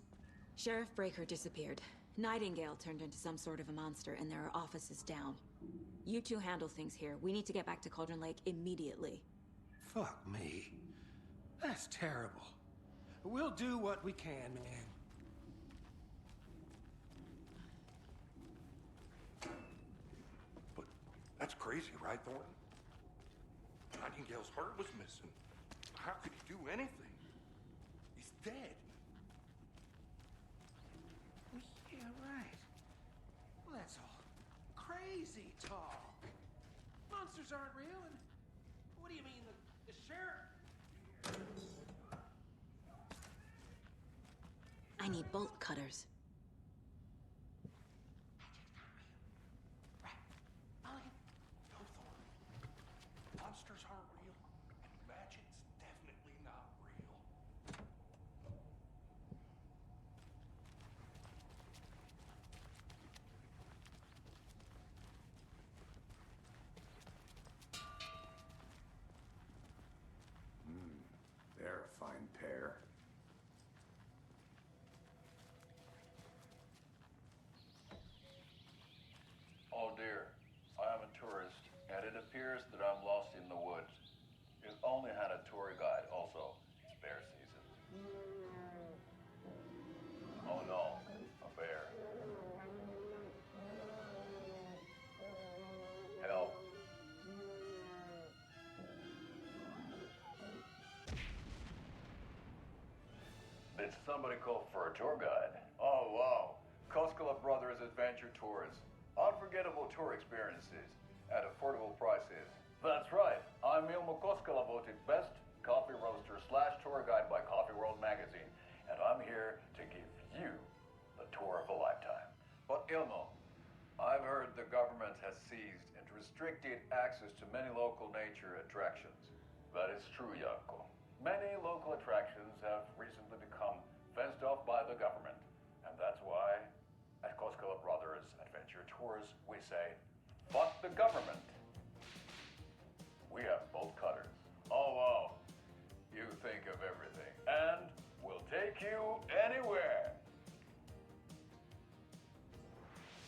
Sheriff Breaker disappeared. Nightingale turned into some sort of a monster, and there are offices down. You two handle things here. We need to get back to Cauldron Lake immediately. Fuck me. That's terrible. We'll do what we can, man. But that's crazy, right, Thornton? Nightingale's heart was missing. How could he do anything? He's dead. Yeah, right. Well, that's all crazy talk. Monsters aren't real, and what do you mean, the sheriff? I need bolt cutters. Monsters aren't real, and magic's definitely not real. They're a fine pair. Oh dear, I am a tourist, and it appears that I'm lost in the woods. If only had a tour guide also. Spare Did somebody call for a tour guide? Oh, wow. Koskela Brothers Adventure Tours. Unforgettable tour experiences at affordable prices. That's right. I'm Ilmo Koskela, voted best coffee roaster / tour guide by Coffee World magazine. And I'm here to give you the tour of a lifetime. But Ilmo, I've heard the government has seized and restricted access to many local nature attractions. That is true, Janko. Many local attractions have recently become fenced off by the government. And that's why, at Koskela Brothers Adventure Tours, we say, fuck the government. We have bolt cutters. Oh, wow. You think of everything. And we'll take you anywhere.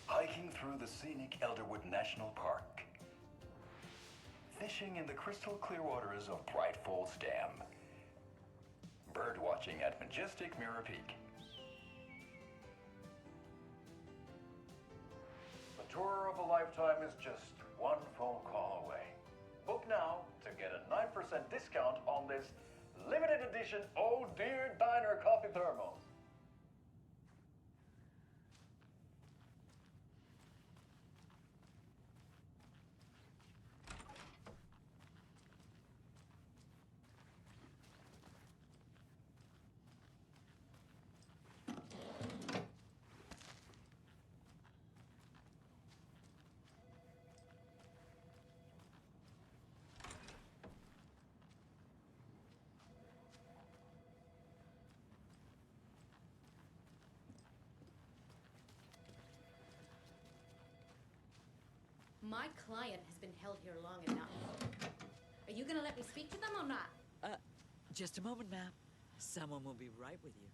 Hiking through the scenic Elderwood National Park. Fishing in the crystal clear waters of Bright Falls Dam. Bird watching at majestic Mirror Peak. The tour of a lifetime is just one phone call away. Book now to get a 9% discount on this limited edition Oh Dear Diner coffee thermos. My client has been held here long enough. Are you gonna let me speak to them or not? Just a moment, ma'am. Someone will be right with you.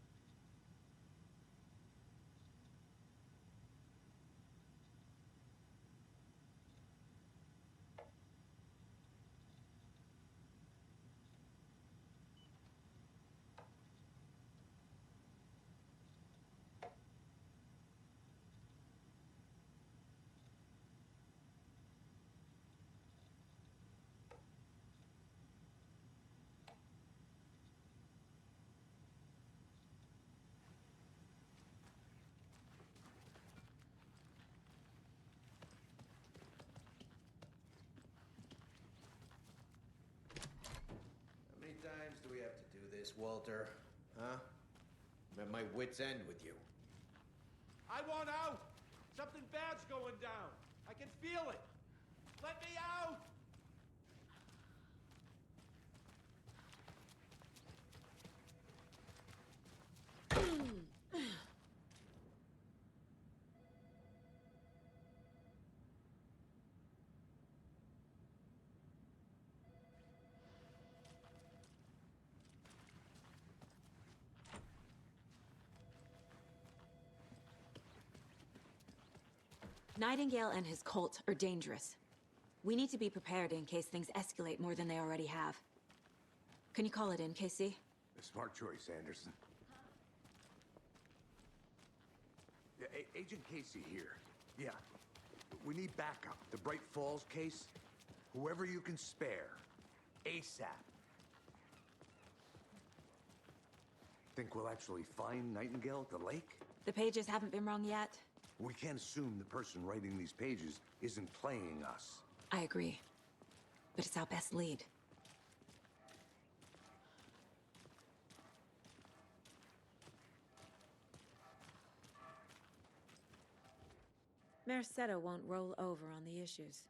Times do we have to do this, Walter? Huh? I'm at my wit's end with you. I want out! Something bad's going down. I can feel it. Let me out! Nightingale and his cult are dangerous. We need to be prepared in case things escalate more than they already have. Can you call it in, Casey? A smart choice, Anderson. Yeah, Agent Casey here. Yeah. We need backup. The Bright Falls case. Whoever you can spare. ASAP. Think we'll actually find Nightingale at the lake? The pages haven't been wrong yet. We can't assume the person writing these pages isn't playing us. I agree. But it's our best lead. Mercado won't roll over on the issues.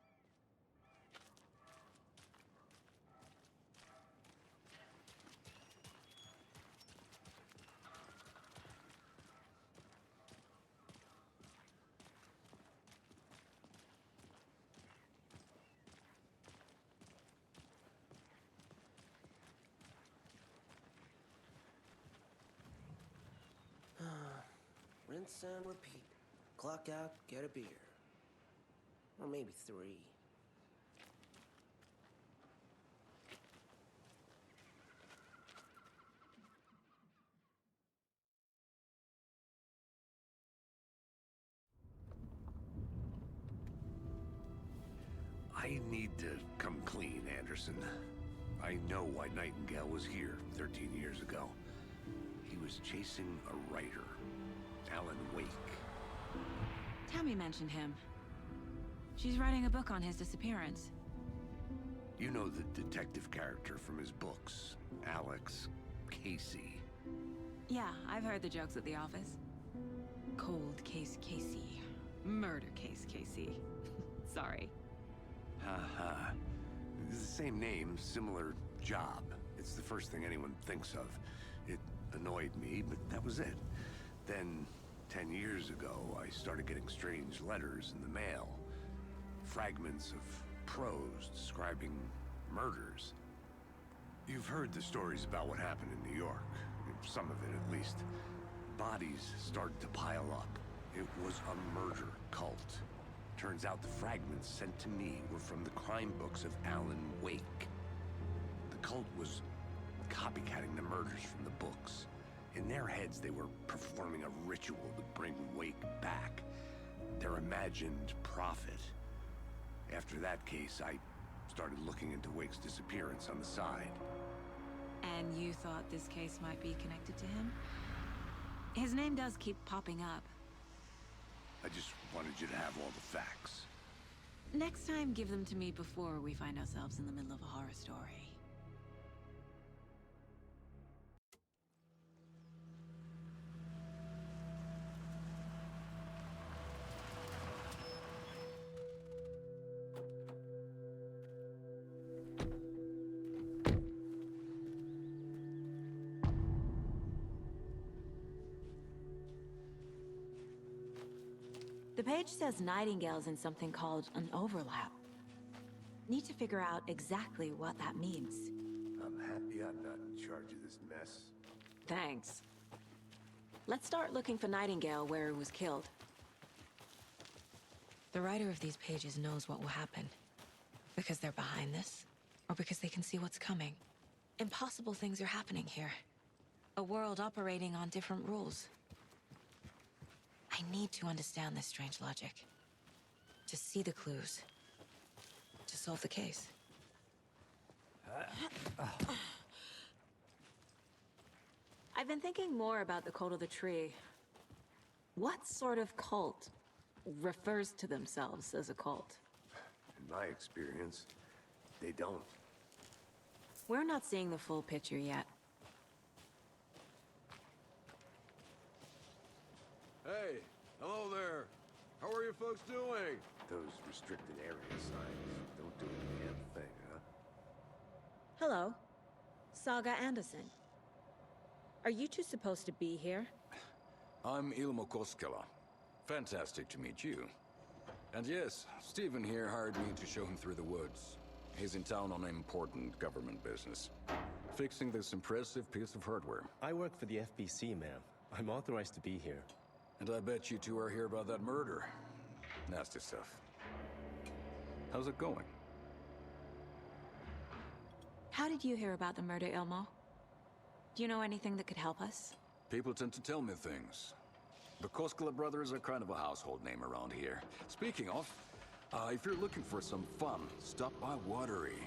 Rinse and repeat. Clock out, get a beer. Or maybe 3. I need to come clean, Anderson. I know why Nightingale was here 13 years ago. He was chasing a writer, Alan Wake. Tammy mentioned him. She's writing a book on his disappearance. You know the detective character from his books, Alex Casey. Yeah, I've heard the jokes at the office. Cold case Casey. Murder case Casey. Sorry. Haha. It's the same name, similar job. It's the first thing anyone thinks of. It annoyed me, but that was it. Then, 10 years ago, I started getting strange letters in the mail. Fragments of prose describing murders. You've heard the stories about what happened in New York. Some of it, at least. Bodies started to pile up. It was a murder cult. Turns out the fragments sent to me were from the crime books of Alan Wake. The cult was copycatting the murders from the books. In their heads, they were performing a ritual to bring Wake back. Their imagined prophet. After that case, I started looking into Wake's disappearance on the side. And you thought this case might be connected to him? His name does keep popping up. I just wanted you to have all the facts. Next time, give them to me before we find ourselves in the middle of a horror story. The page says Nightingale's in something called an overlap. Need to figure out exactly what that means. I'm happy I'm not in charge of this mess. Thanks. Let's start looking for Nightingale where he was killed. The writer of these pages knows what will happen. Because they're behind this, or because they can see what's coming. Impossible things are happening here. A world operating on different rules. I need to understand this strange logic. To see the clues. To solve the case. I've been thinking more about the cult of the tree. What sort of cult refers to themselves as a cult? In my experience, they don't. We're not seeing the full picture yet. Hey, hello there. How are you folks doing? Those restricted area signs don't do a damn thing, huh? Hello. Saga Anderson. Are you two supposed to be here? I'm Ilmo Koskela. Fantastic to meet you. And yes, Stephen here hired me to show him through the woods. He's in town on important government business. Fixing this impressive piece of hardware. I work for the FBC, ma'am. I'm authorized to be here. And I bet you two are here about that murder. Nasty stuff. How's it going? How did you hear about the murder, Ilmo? Do you know anything that could help us? People tend to tell me things. The Koskela brothers are kind of a household name around here. Speaking of, if you're looking for some fun, stop by Watery.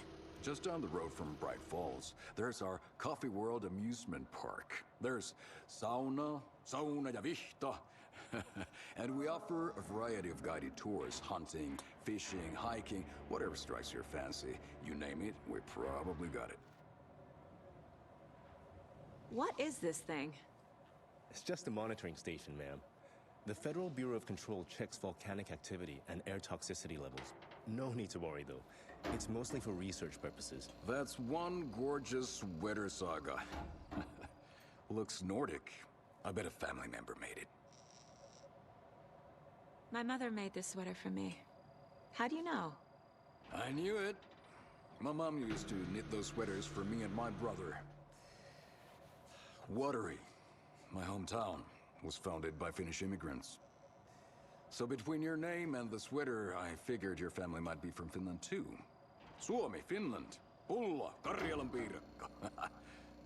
Just down the road from Bright Falls, there's our Coffee World amusement park. There's sauna ja vihta. And we offer a variety of guided tours, hunting, fishing, hiking, whatever strikes your fancy. You name it, we probably got it. What is this thing? It's just a monitoring station, ma'am. The Federal Bureau of Control checks volcanic activity and air toxicity levels. No need to worry, though. It's mostly for research purposes. That's one gorgeous sweater, Saga. Looks Nordic. I bet a family member made it. My mother made this sweater for me. How do you know? I knew it. My mom used to knit those sweaters for me and my brother. Watery, my hometown, was founded by Finnish immigrants. So between your name and the sweater, I figured your family might be from Finland too. Suomi, Finland. Pulla, Karjalan piirakka.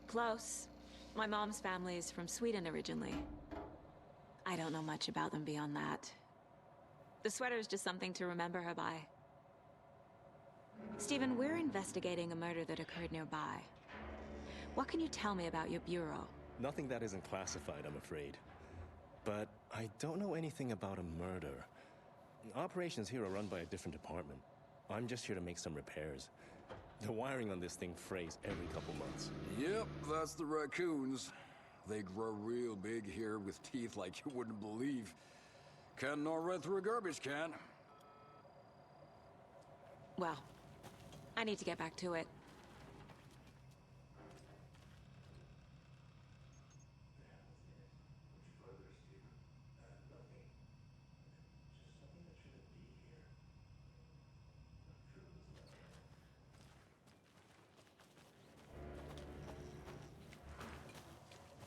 Close. My mom's family is from Sweden originally. I don't know much about them beyond that. The sweater is just something to remember her by. Stephen, we're investigating a murder that occurred nearby. What can you tell me about your bureau? Nothing that isn't classified, I'm afraid. But I don't know anything about a murder. Operations here are run by a different department. I'm just here to make some repairs. The wiring on this thing frays every couple months. Yep, that's the raccoons. They grow real big here with teeth like you wouldn't believe. Can't gnaw right through a garbage can. Well, I need to get back to it.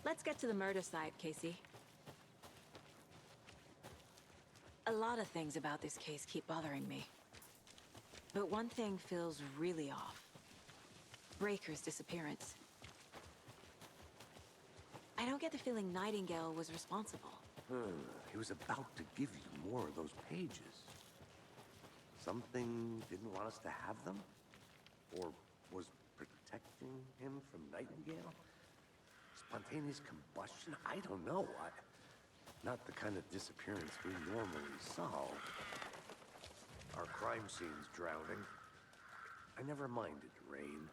Let's get to the murder site, Casey. A lot of things about this case keep bothering me. But one thing feels really off. Breaker's disappearance. I don't get the feeling Nightingale was responsible. He was about to give you more of those pages. Something didn't want us to have them? Or was protecting him from Nightingale? Spontaneous combustion? I don't know. Not the kind of disappearance we normally solve. Our crime scene's drowning. I never minded rain.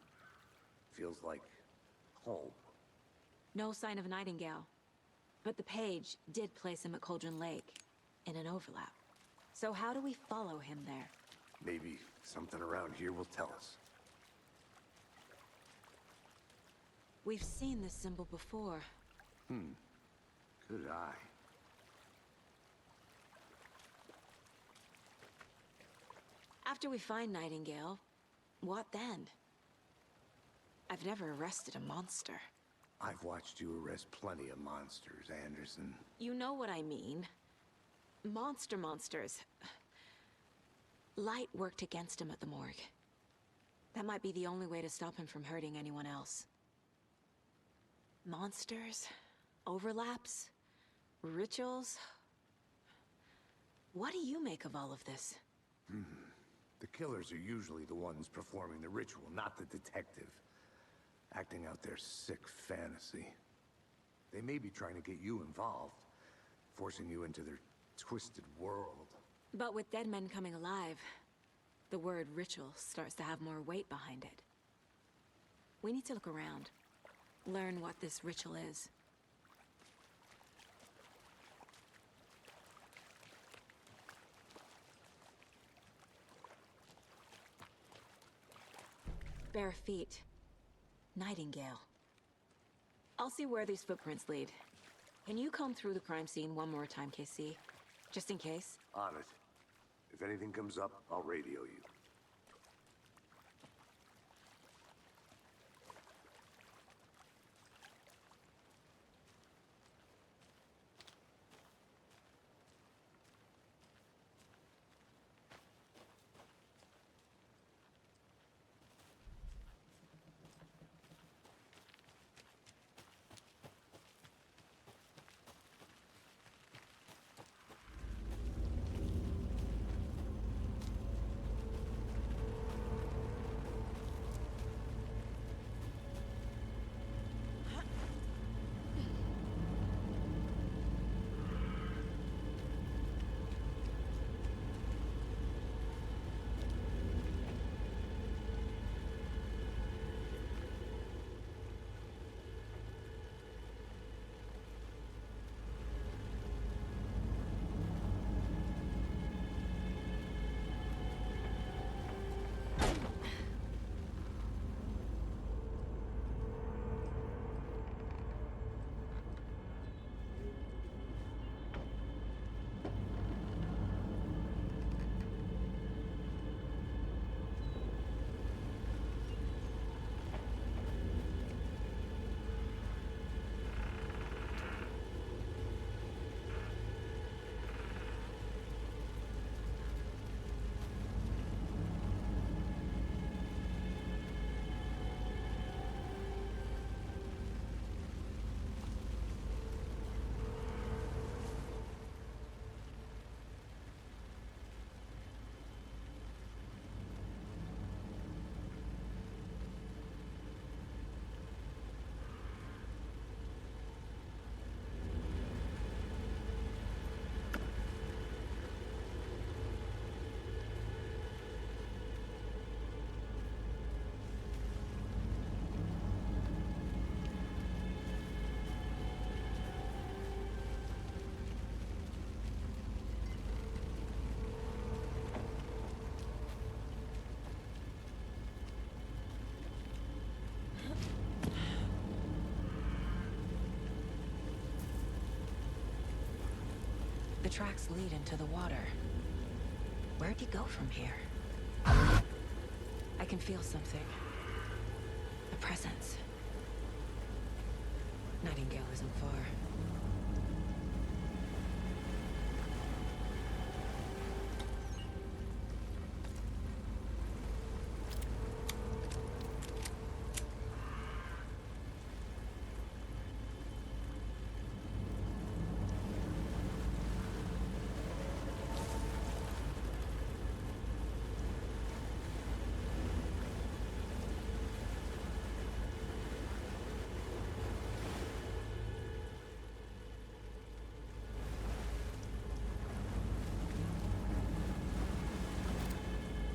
Feels like home. No sign of Nightingale. But the page did place him at Cauldron Lake, in an overlap. So how do we follow him there? Maybe something around here will tell us. We've seen this symbol before. Good eye. After we find Nightingale, what then? I've never arrested a monster. I've watched you arrest plenty of monsters, Anderson. You know what I mean. Monsters. Light worked against him at the morgue. That might be the only way to stop him from hurting anyone else. Monsters? Overlaps? Rituals? What do you make of all of this? The killers are usually the ones performing the ritual, not the detective. Acting out their sick fantasy. They may be trying to get you involved, forcing you into their twisted world. But with dead men coming alive, the word ritual starts to have more weight behind it. We need to look around, learn what this ritual is. Bare feet. Nightingale. I'll see where these footprints lead. Can you comb through the crime scene one more time, KC? Just in case? On it. If anything comes up, I'll radio you. tracks lead into the water. Where'd he go from here? I can feel something. A presence. Nightingale isn't far.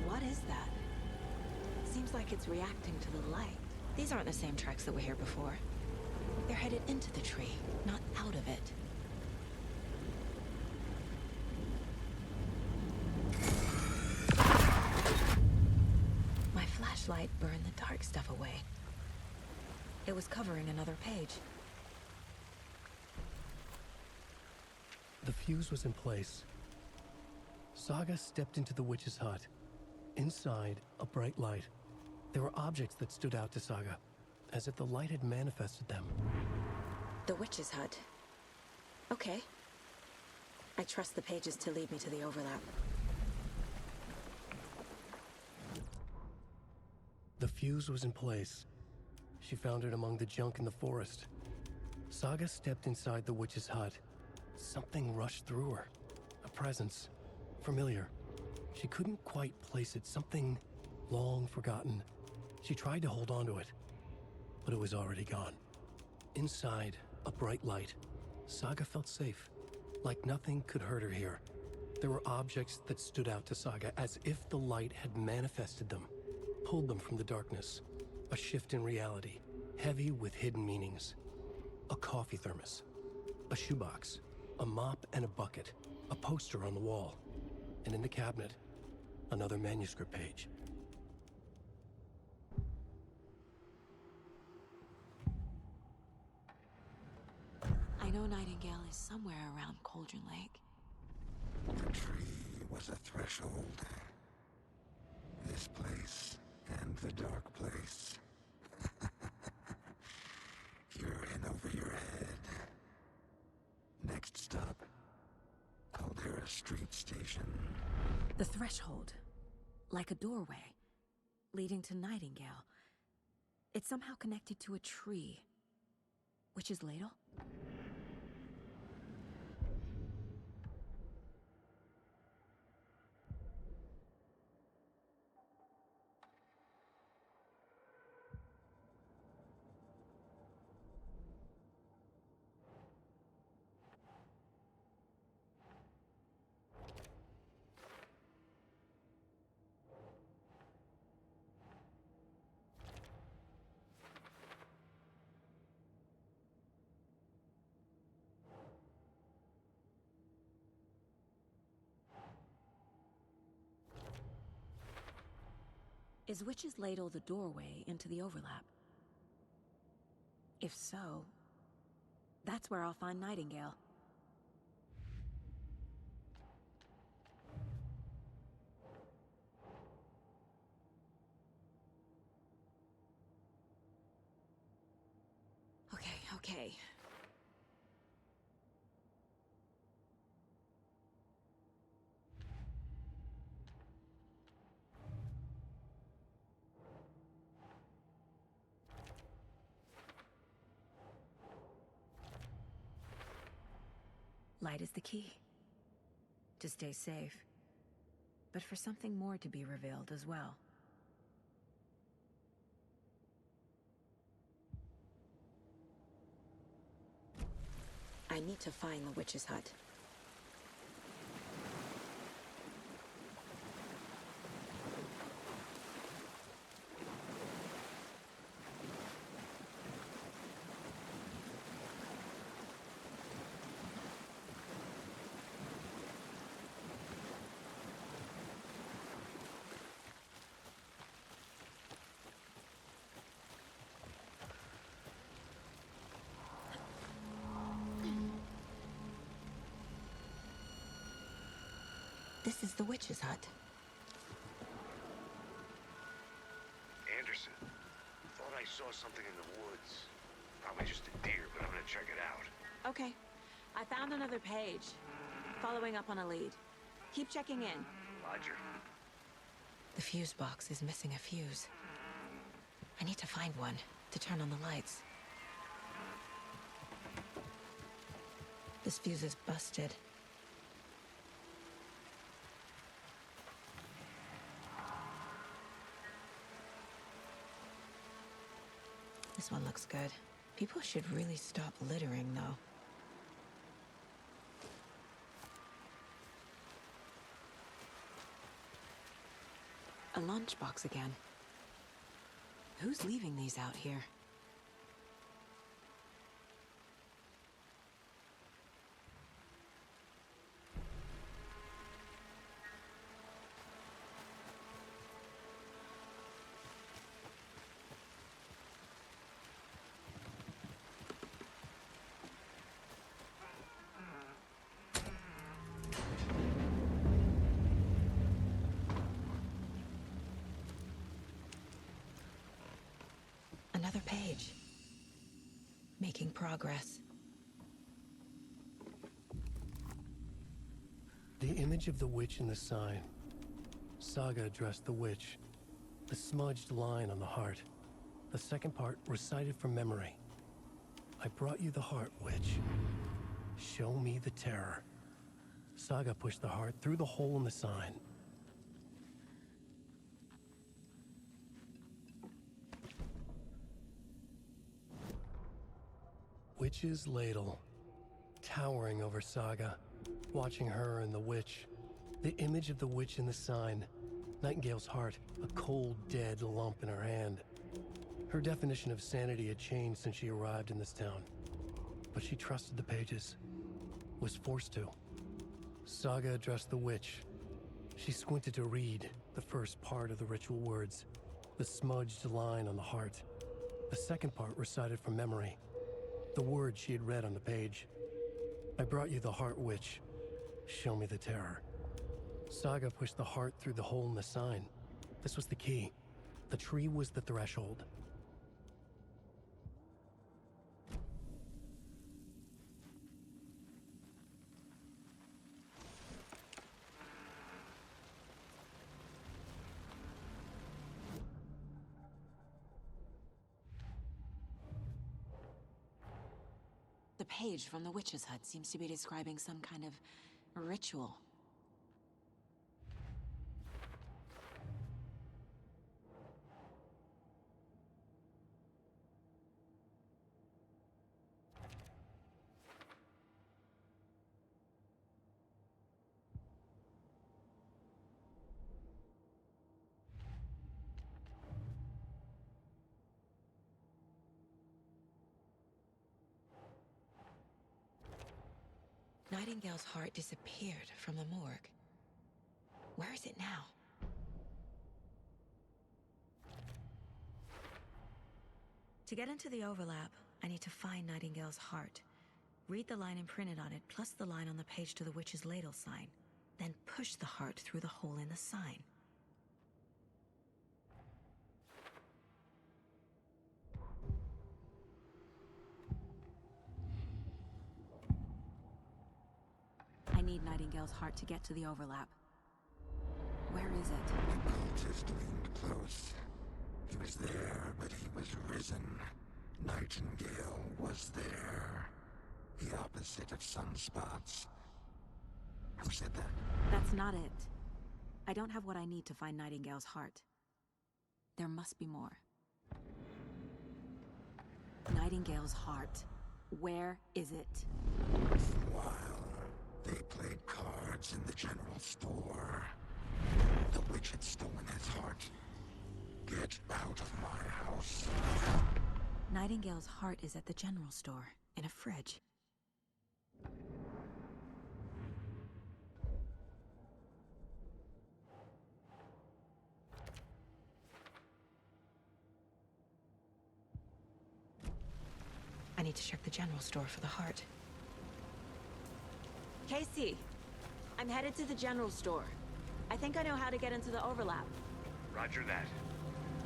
What is that? Seems like it's reacting to the light. These aren't the same tracks that were here before. They're headed into the tree, not out of it. My flashlight burned the dark stuff away. It was covering another page. The fuse was in place. Saga stepped into the witch's hut. Inside, a bright light. There were objects that stood out to Saga, as if the light had manifested them. The witch's hut. Okay. I trust the pages to lead me to the overlap. The fuse was in place. She found it among the junk in the forest. Saga stepped inside the witch's hut. Something rushed through her. A presence. Familiar. She couldn't quite place it. Something long forgotten. She tried to hold on to it, but it was already gone. Inside, a bright light. Saga felt safe, like nothing could hurt her here. There were objects that stood out to Saga as if the light had manifested them, pulled them from the darkness. A shift in reality, heavy with hidden meanings. A coffee thermos, a shoebox, a mop and a bucket, a poster on the wall, and in the cabinet, another manuscript page. I know Nightingale is somewhere around Cauldron Lake. The tree was a threshold. This place and the dark place. You're in over your head. Next stop, Caldera Street Station. The threshold. Like a doorway. Leading to Nightingale. It's somehow connected to a tree. Witch's ladle? Is Witch's Ladle the doorway into the overlap? If so, that's where I'll find Nightingale. Okay. Light is the key. To stay safe. But for something more to be revealed as well. I need to find the witch's hut. This is the witch's hut. Anderson. Thought I saw something in the woods. Probably just a deer, but I'm gonna check it out. Okay. I found another page. Following up on a lead. Keep checking in. Roger. The fuse box is missing a fuse. I need to find one to turn on the lights. This fuse is busted. This one looks good. People should really stop littering, though. A lunchbox again. Who's leaving these out here? Another page. Making progress. The image of the witch in the sign. Saga addressed the witch. The smudged line on the heart. The second part recited from memory. I brought you the heart, witch. Show me the terror. Saga pushed the heart through the hole in the sign. Witch's ladle, towering over Saga, watching her and the witch. The image of the witch in the sign. Nightingale's heart, a cold, dead lump in her hand. Her definition of sanity had changed since she arrived in this town. But she trusted the pages. Was forced to. Saga addressed the witch. She squinted to read the first part of the ritual words. The smudged line on the heart. The second part recited from memory. The words she had read on the page. I brought you the heart, witch. Show me the terror. Saga pushed the heart through the hole in the sign. This was the key. The tree was the threshold. The page from the witch's hut seems to be describing some kind of ritual. Nightingale's heart disappeared from the morgue. Where is it now? To get into the overlap, I need to find Nightingale's heart. Read the line imprinted on it, plus the line on the page to the witch's ladle sign. Then push the heart through the hole in the sign. I need Nightingale's heart to get to the overlap. Where is it? The cultist leaned close. He was there, but he was risen. Nightingale was there. The opposite of sunspots. Who said that? That's not it. I don't have what I need to find Nightingale's heart. There must be more. Nightingale's heart. Where is it? For a while, they played cards in the general store. The witch had stolen his heart. Get out of my house. Nightingale's heart is at the general store, in a fridge. I need to check the general store for the heart. Casey, I'm headed to the general store. I think I know how to get into the overlap. Roger that.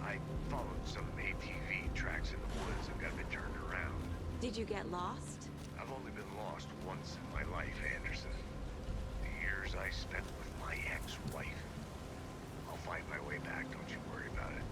I followed some ATV tracks in the woods and got a bit turned around. Did you get lost? I've only been lost once in my life, Anderson. The years I spent with my ex-wife. I'll find my way back, don't you worry about it.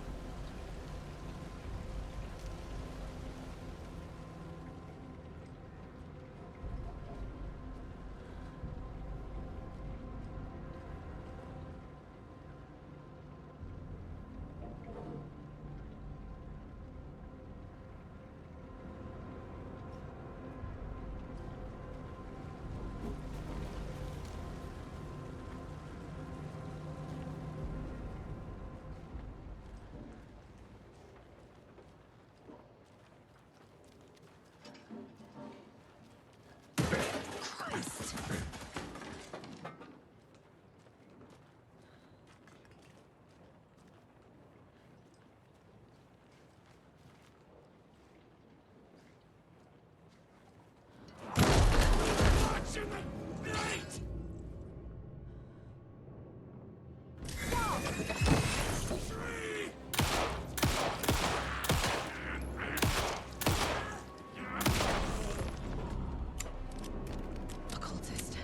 Occultist.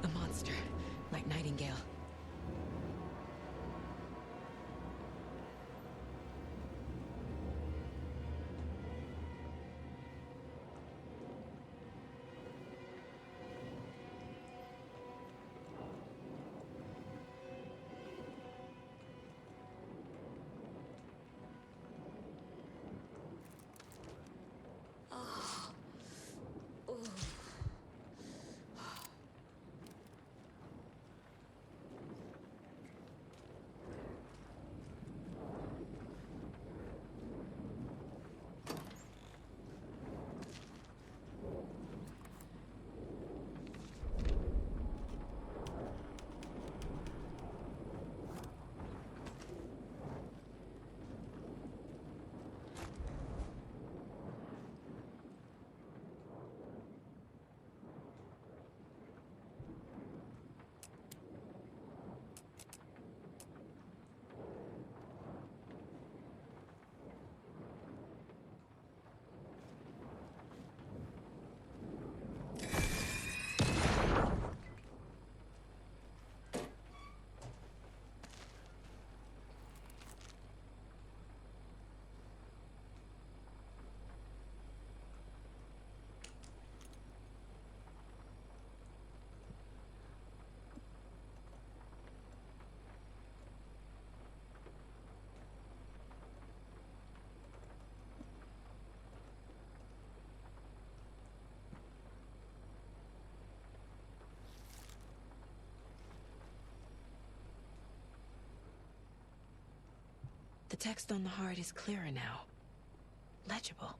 A monster. Like Nightingale. The text on the heart is clearer now. Legible.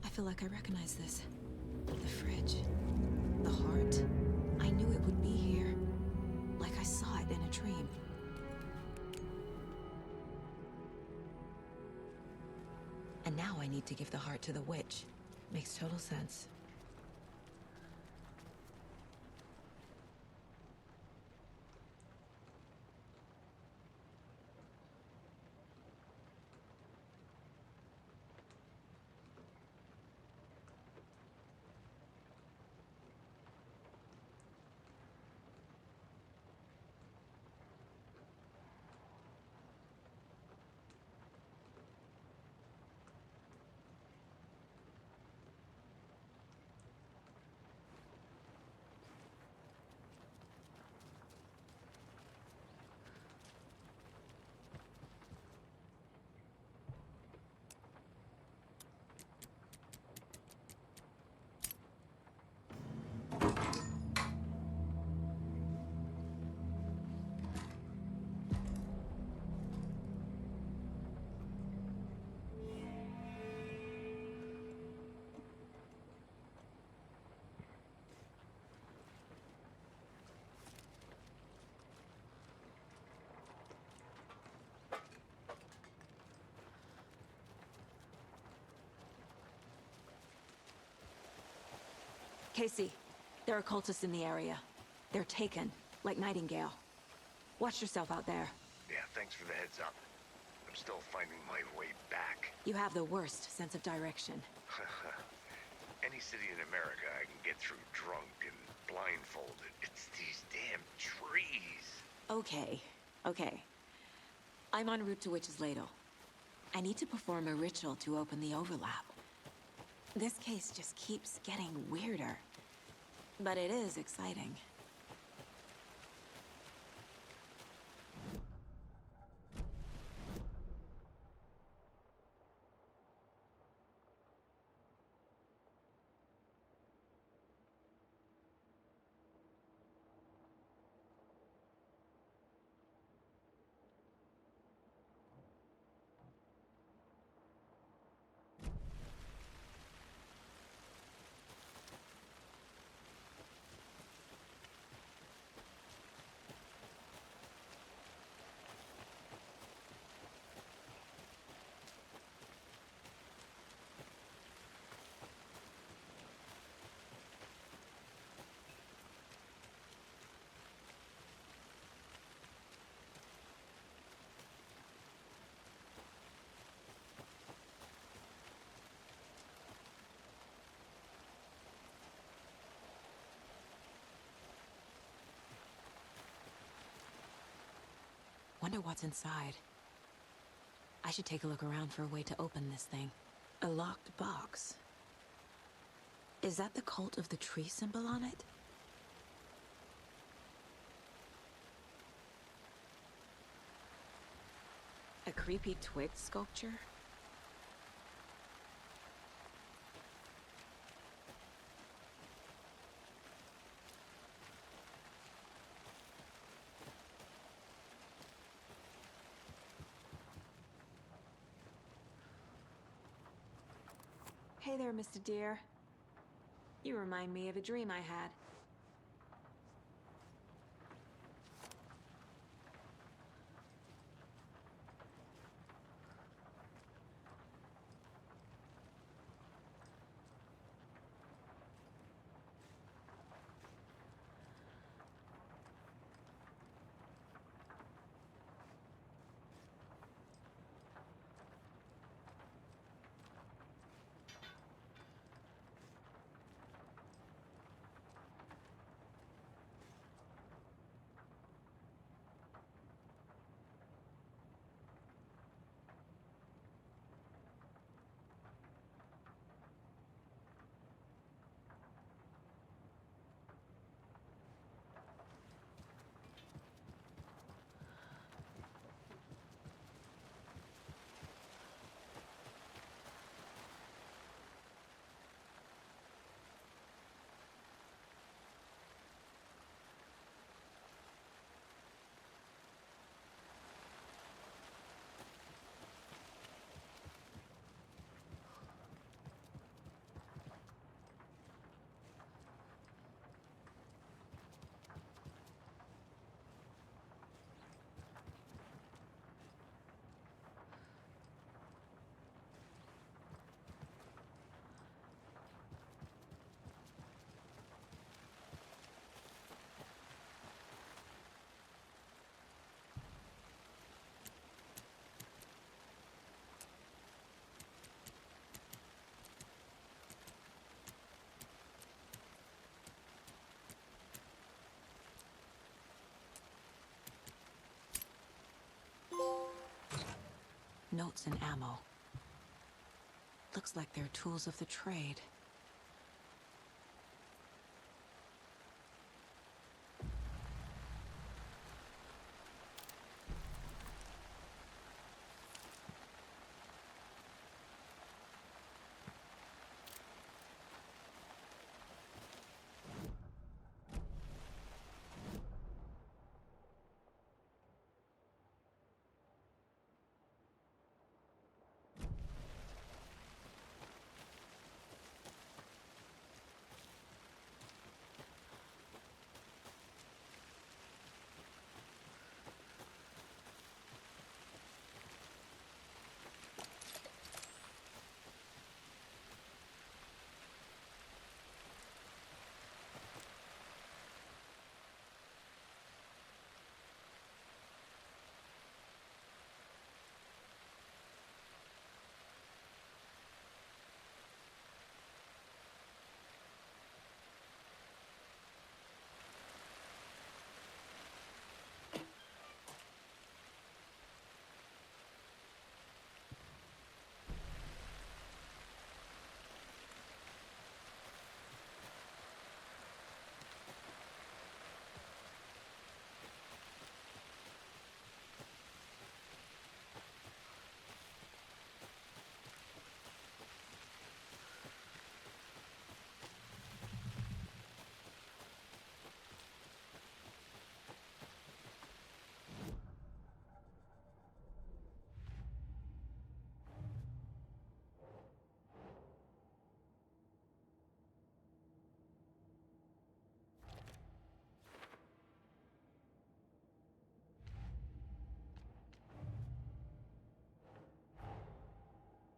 I feel like I recognize this. The fridge. The heart. I knew it would be here. Like I saw it in a dream. And now I need to give the heart to the witch. Makes total sense. Casey, there are cultists in the area. They're taken. like Nightingale. Watch yourself out there. Yeah, thanks for the heads up. I'm still finding my way back. You have the worst sense of direction. Any city in America I can get through drunk and blindfolded. It's these damn trees. Okay. I'm en route to Witch's Ladle. I need to perform a ritual to open the overlap. This case just keeps getting weirder. But it is exciting. Wonder what's inside. I should take a look around for a way to open this thing. A locked box. Is that the cult of the tree symbol on it? A creepy twig sculpture? Hey there, Mr. Deer. You remind me of a dream I had. Notes and ammo. Looks like they're tools of the trade.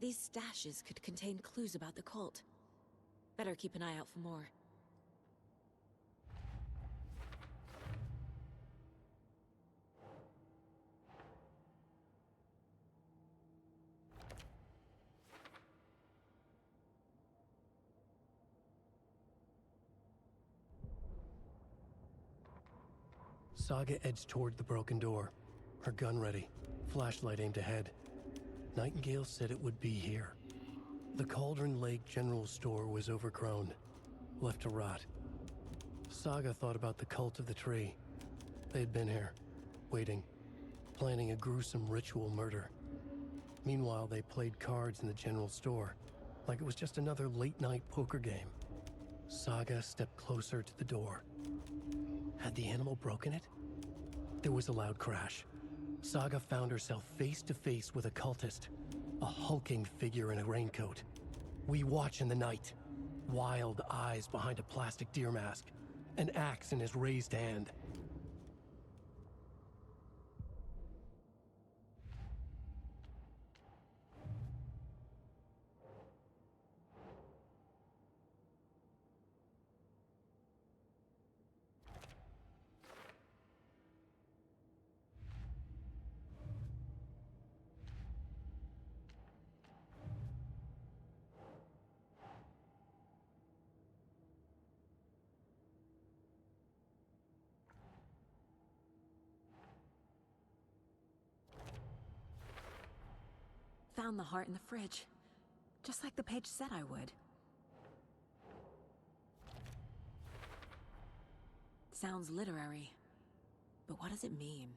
These stashes could contain clues about the cult. Better keep an eye out for more. Saga edged toward the broken door, her gun ready, flashlight aimed ahead. Nightingale said it would be here. The Cauldron Lake General Store was overgrown, left to rot. Saga thought about the cult of the tree. They had been here, waiting, planning a gruesome ritual murder. Meanwhile, they played cards in the general store, like it was just another late-night poker game. Saga stepped closer to the door. Had the animal broken it? There was a loud crash. Saga found herself face to face with a cultist, a hulking figure in a raincoat. We watch in the night, wild eyes behind a plastic deer mask, an axe in his raised hand. Found the heart in the fridge, just like the page said I would. Sounds literary, but what does it mean?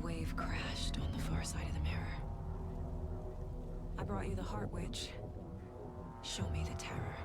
Wave crashed on the far side of the mirror. I brought you the Heart Witch. Show me the terror.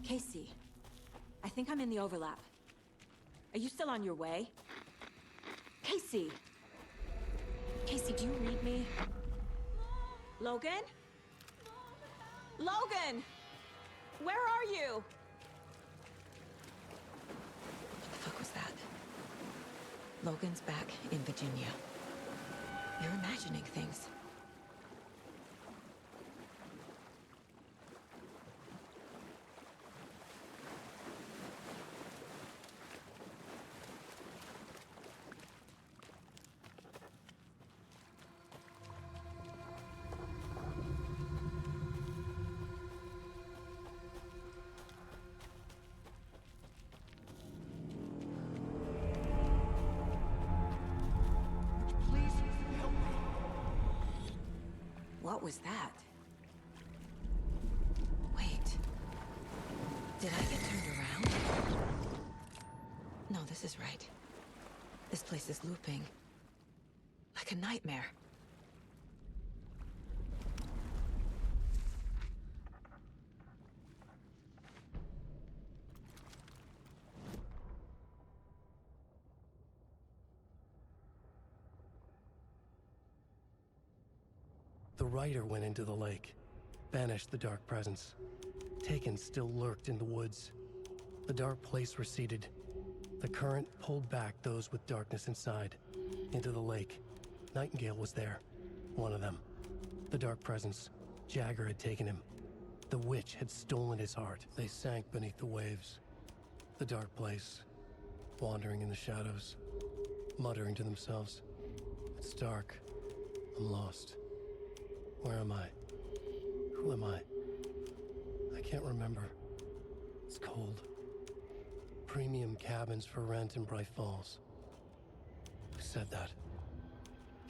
Casey, I think I'm in the overlap. Are you still on your way? Casey! Casey, do you read me? Logan? Logan! Where are you? What the fuck was that? Logan's back in Virginia. You're imagining things. What was that? Wait. Did I get turned around? No, this is right. This place is looping. Like a nightmare. The rider went into the lake, banished the dark presence. Taken still lurked in the woods. The dark place receded. The current pulled back those with darkness inside, into the lake. Nightingale was there, one of them. The dark presence, Jagger had taken him. The witch had stolen his heart. They sank beneath the waves. The dark place, wandering in the shadows, muttering to themselves. It's dark. I'm lost. Where am I? Who am I? I can't remember. It's cold. Premium cabins for rent in Bright Falls. Who said that?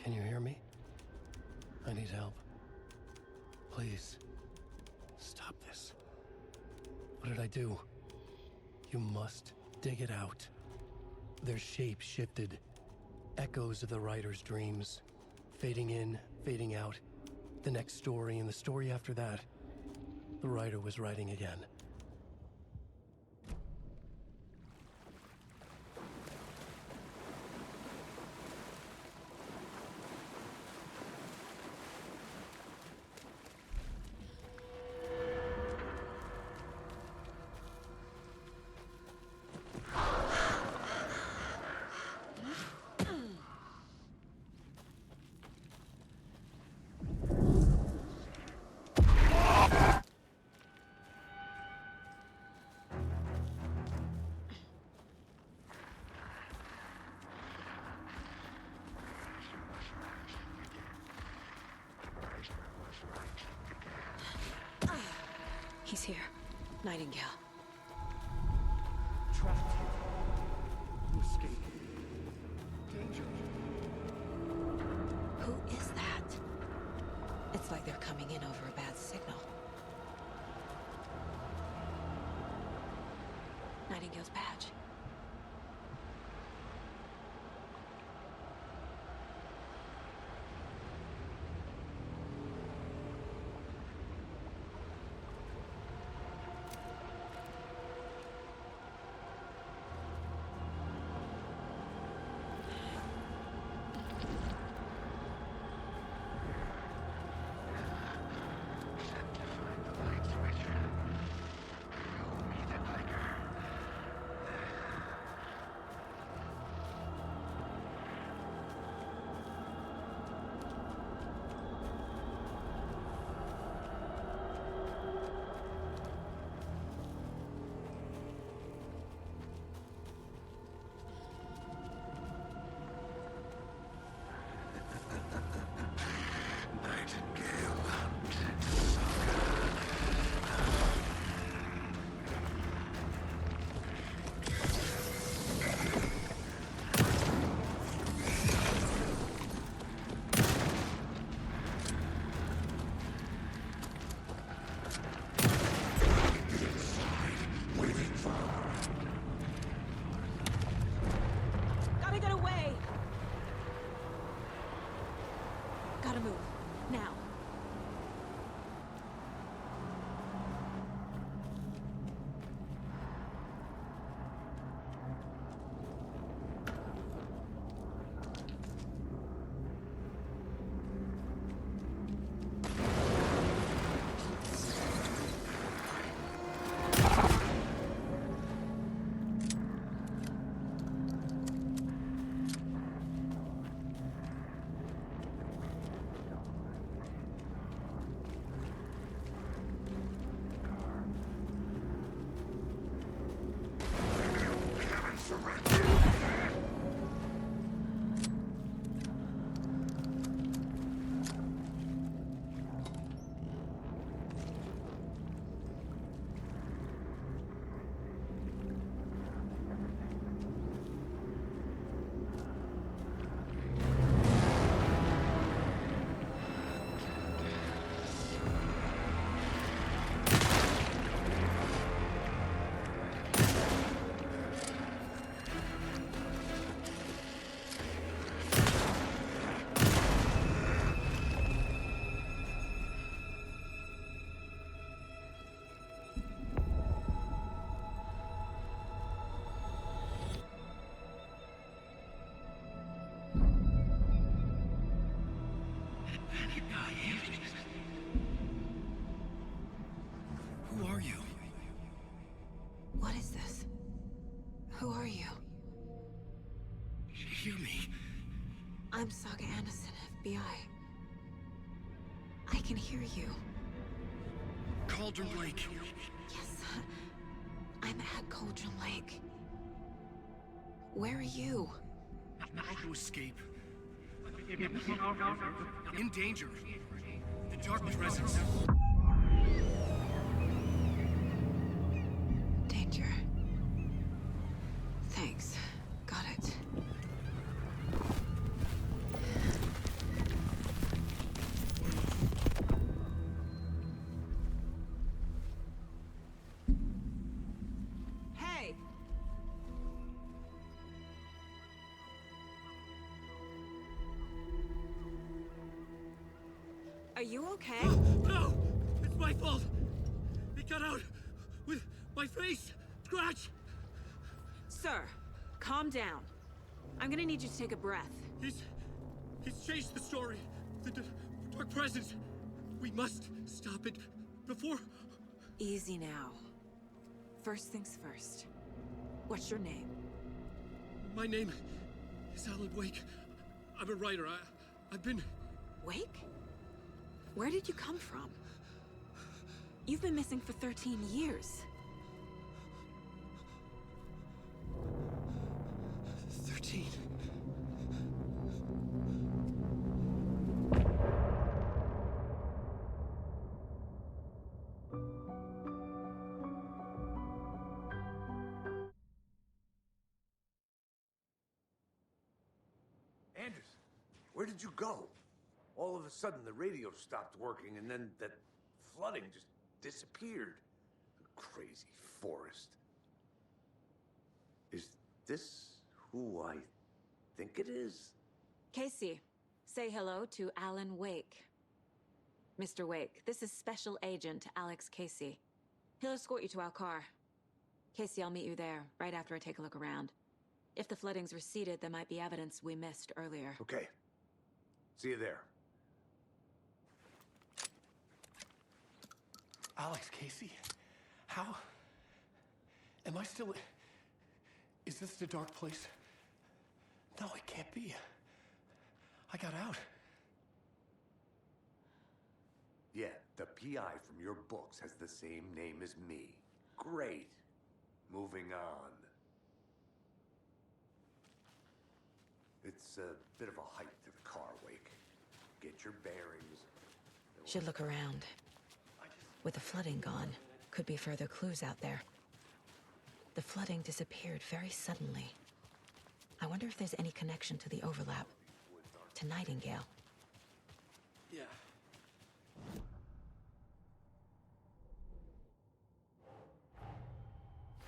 Can you hear me? I need help. Please. Stop this. What did I do? You must dig it out. Their shape shifted. Echoes of the writer's dreams. Fading in, fading out. The next story and the story after that. The writer was writing again. He's here. Nightingale. Trapped here. To escape. Danger. Who is that? It's like they're coming in over a bad signal. Nightingale's badge. hear me? I'm Saga Anderson, FBI. I can hear you. Cauldron Lake. Yes, I'm at Cauldron Lake. Where are you? About to escape. In danger. The Dark Presence. Danger. Thanks. Got it. Hey! Are you okay? No! It's my fault! It got out with my face! Scratch! Sir, calm down. I'm gonna need you to take a breath. He's changed the story. The Dark Presence. We must stop it before... Easy now. First things first. What's your name? My name is Alan Wake. I'm a writer. I've been... Wake? Where did you come from? You've been missing for 13 years. 13. Anderson, where did you go? All of a sudden, the radio stopped working, and then that flooding just disappeared. Crazy forest. Is this who I think it is? Casey, say hello to Alan Wake. Mr. Wake, this is Special Agent Alex Casey. He'll escort you to our car. Casey, I'll meet you there, right after I take a look around. If the flooding's receded, there might be evidence we missed earlier. Okay. See you there. Alex Casey? How? Am I still... Is this the dark place? No, it can't be. I got out. Yeah, the PI from your books has the same name as me. Great. Moving on. It's a bit of a hike to the car, Wake. Get your bearings. Should look around. With the flooding gone, could be further clues out there. The flooding disappeared very suddenly. I wonder if there's any connection to the overlap. To Nightingale. Yeah.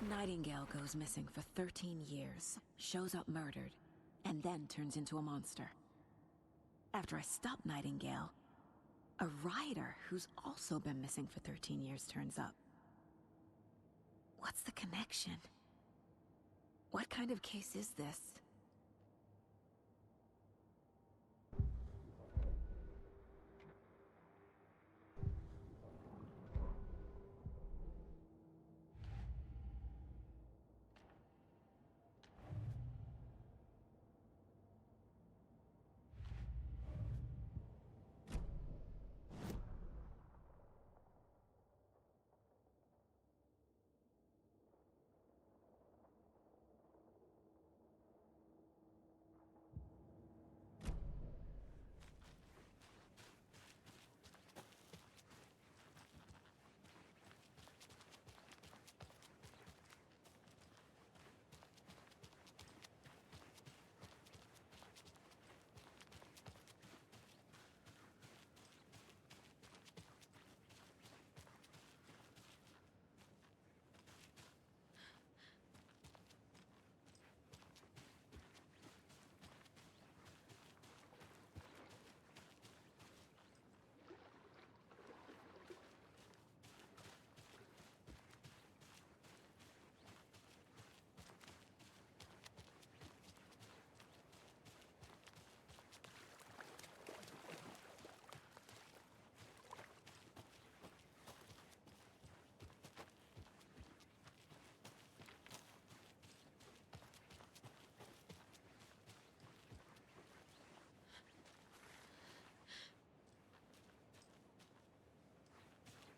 Nightingale goes missing for 13 years, shows up murdered, and then turns into a monster. After I stop Nightingale, a rider who's also been missing for 13 years turns up. What's the connection? What kind of case is this?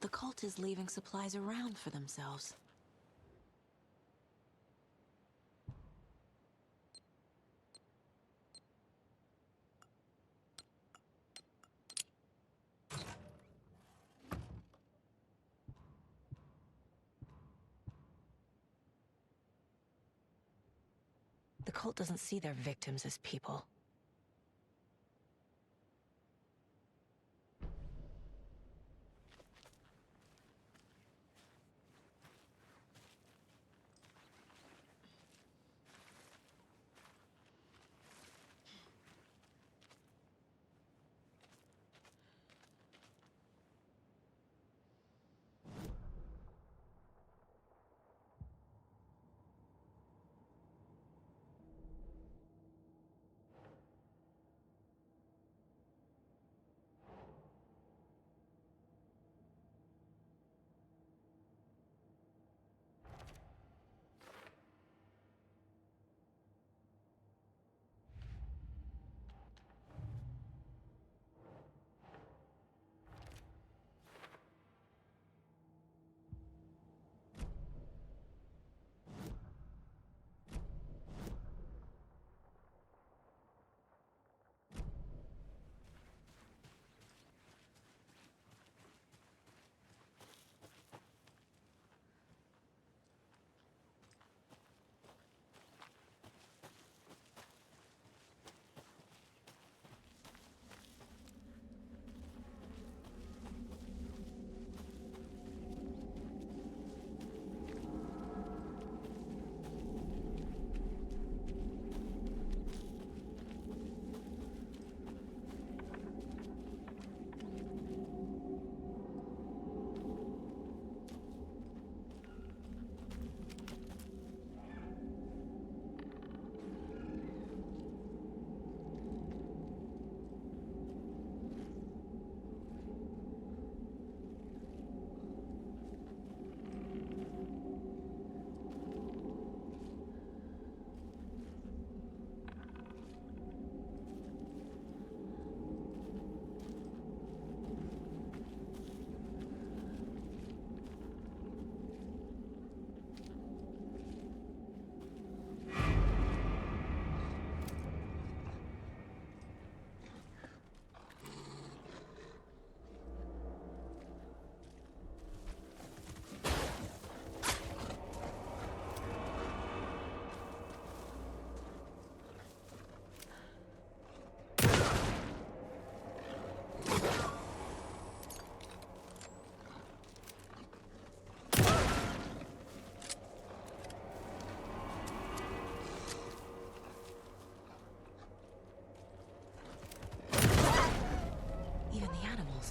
The cult is leaving supplies around for themselves. The cult doesn't see their victims as people.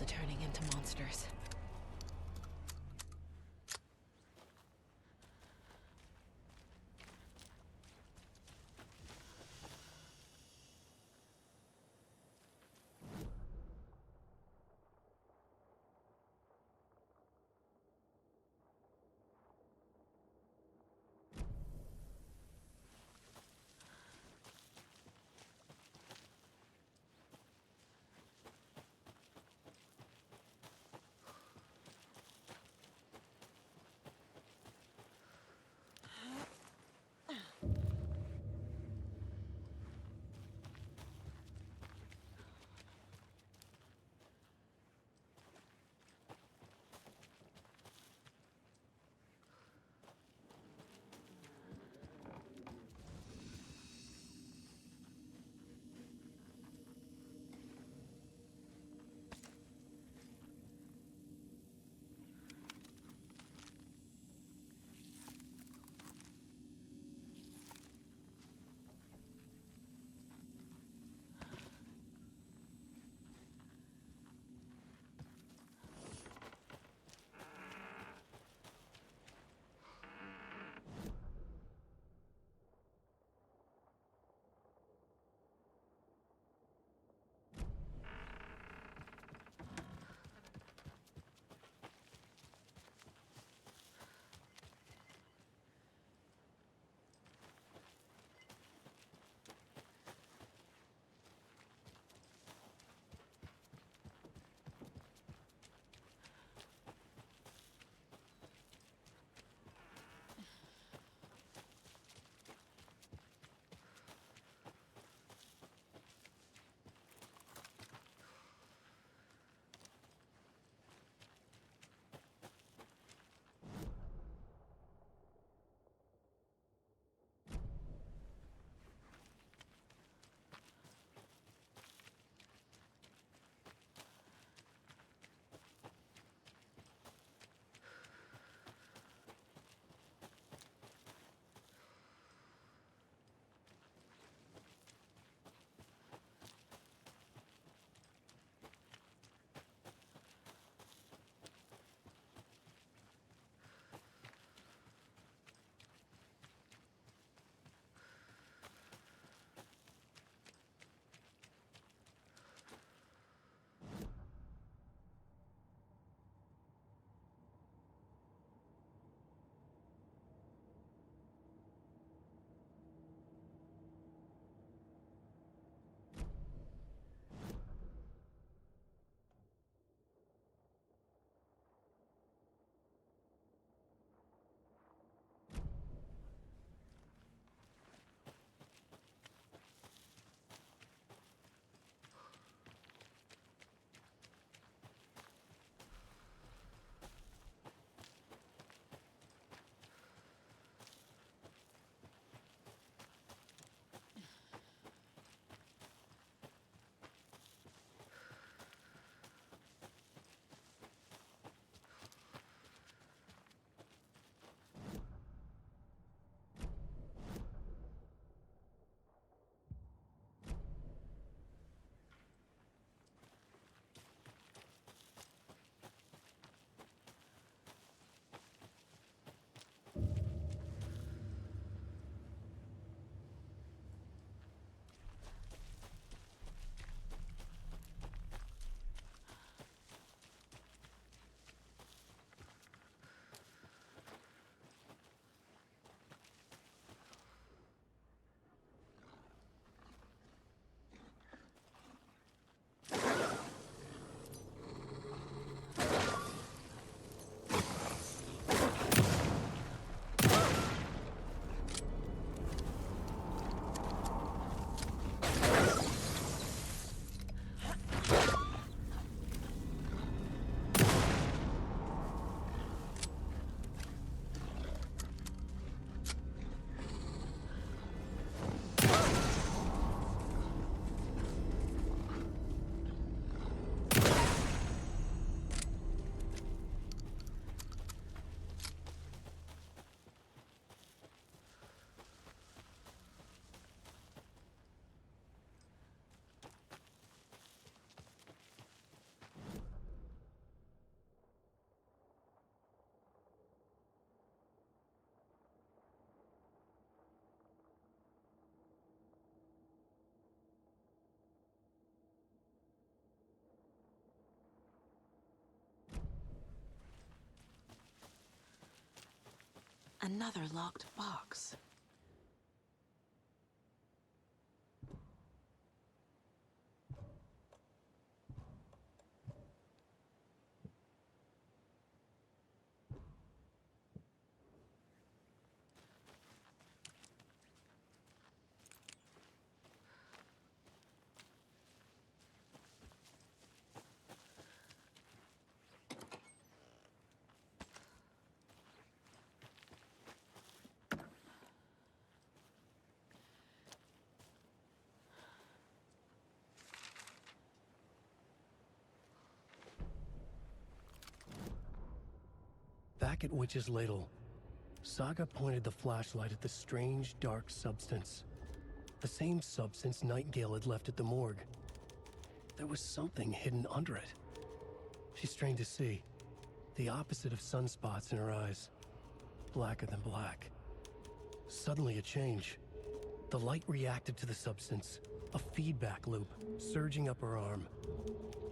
Are turning into monsters. Another locked box. Back at Witch's Ladle, Saga pointed the flashlight at the strange, dark substance. The same substance Nightingale had left at the morgue. There was something hidden under it. She strained to see. The opposite of sunspots in her eyes. Blacker than black. Suddenly a change. The light reacted to the substance. A feedback loop, surging up her arm.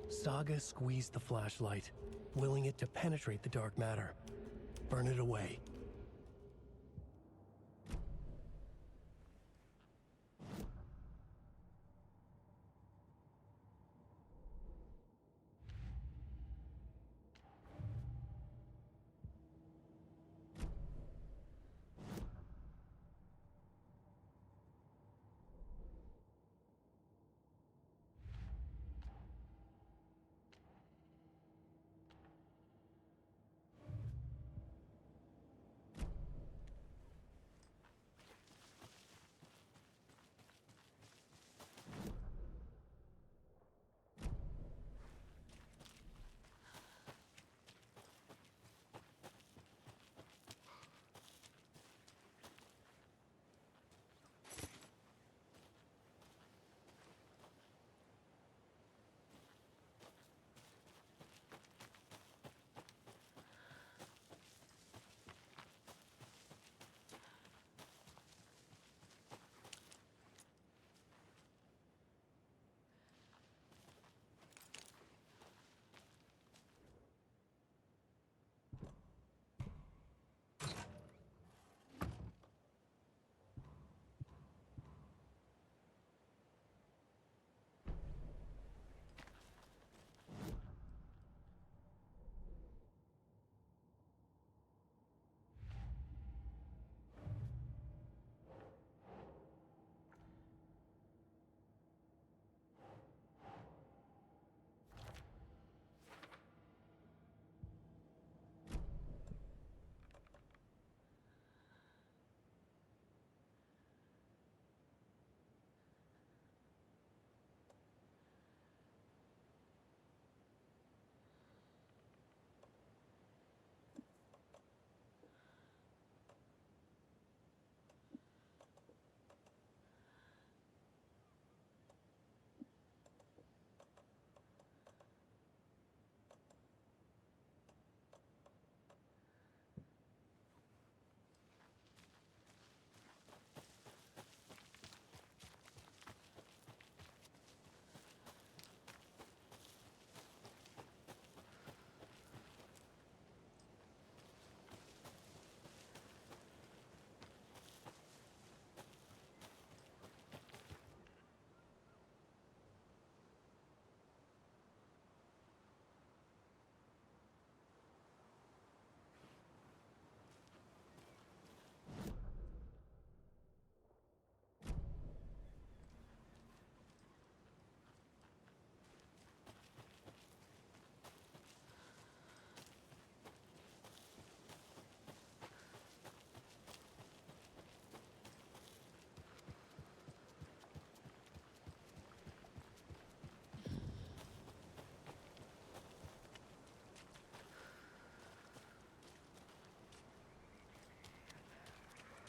Saga squeezed the flashlight, willing it to penetrate the dark matter. Burn it away.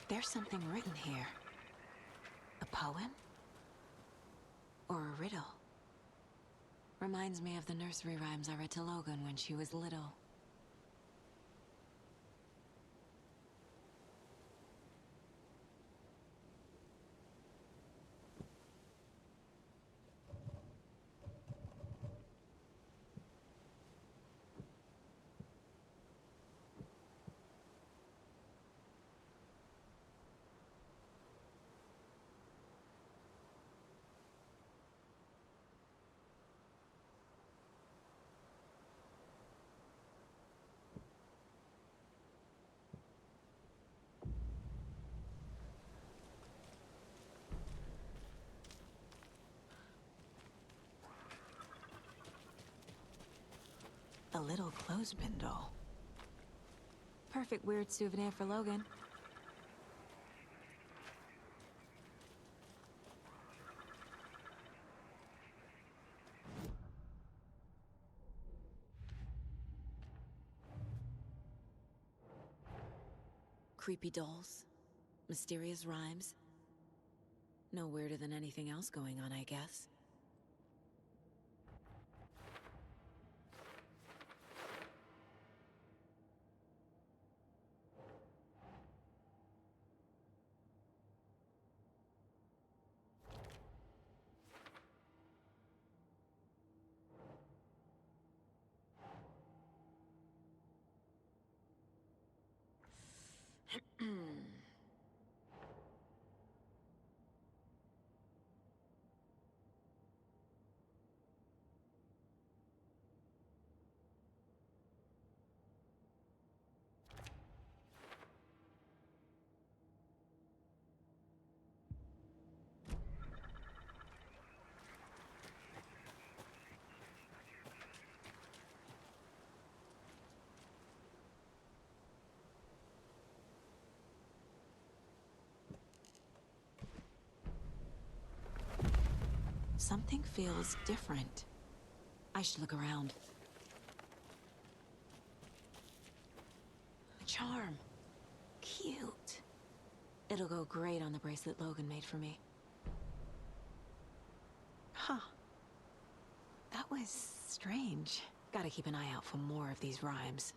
There's something written here. A poem? Or a riddle? Reminds me of the nursery rhymes I read to Logan when she was little. A little clothespin doll. Perfect weird souvenir for Logan. Creepy dolls. Mysterious rhymes. No weirder than anything else going on, I guess. Something feels different. I should look around. A charm. Cute. It'll go great on the bracelet Logan made for me. Huh. That was strange. Gotta keep an eye out for more of these rhymes.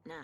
Nah.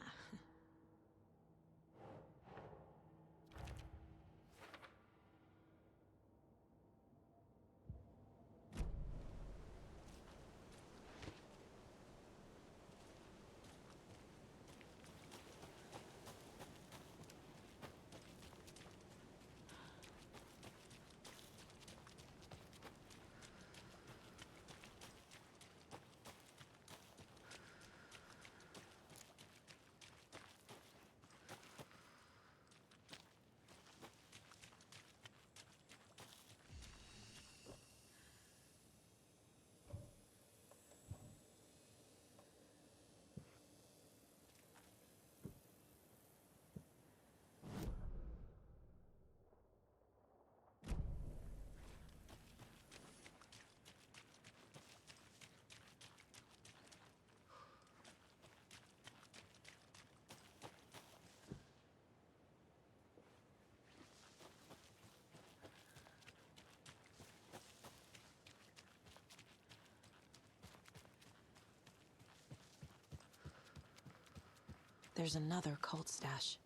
There's another cult stash.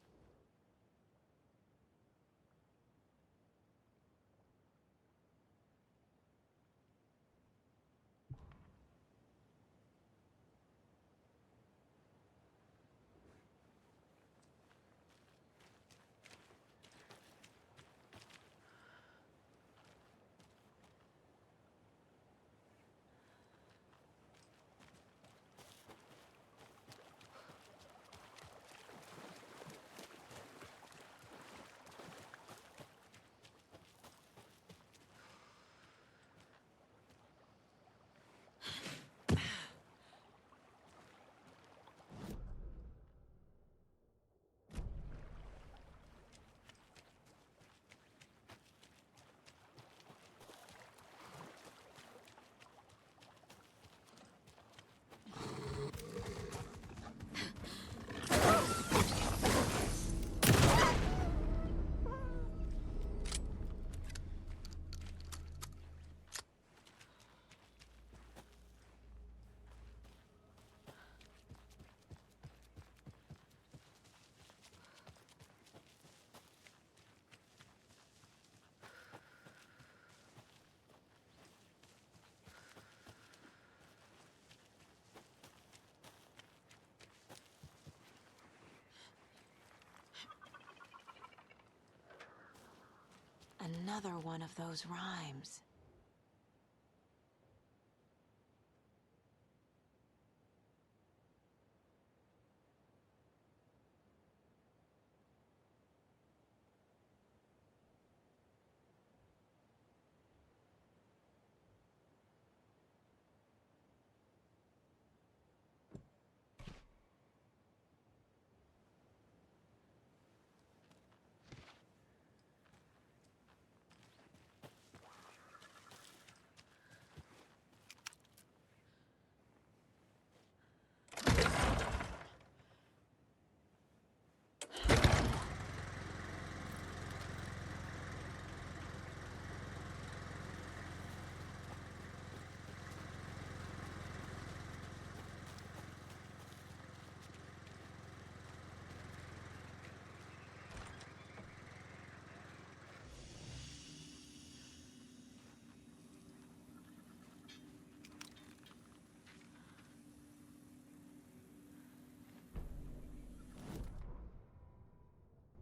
Another one of those rhymes.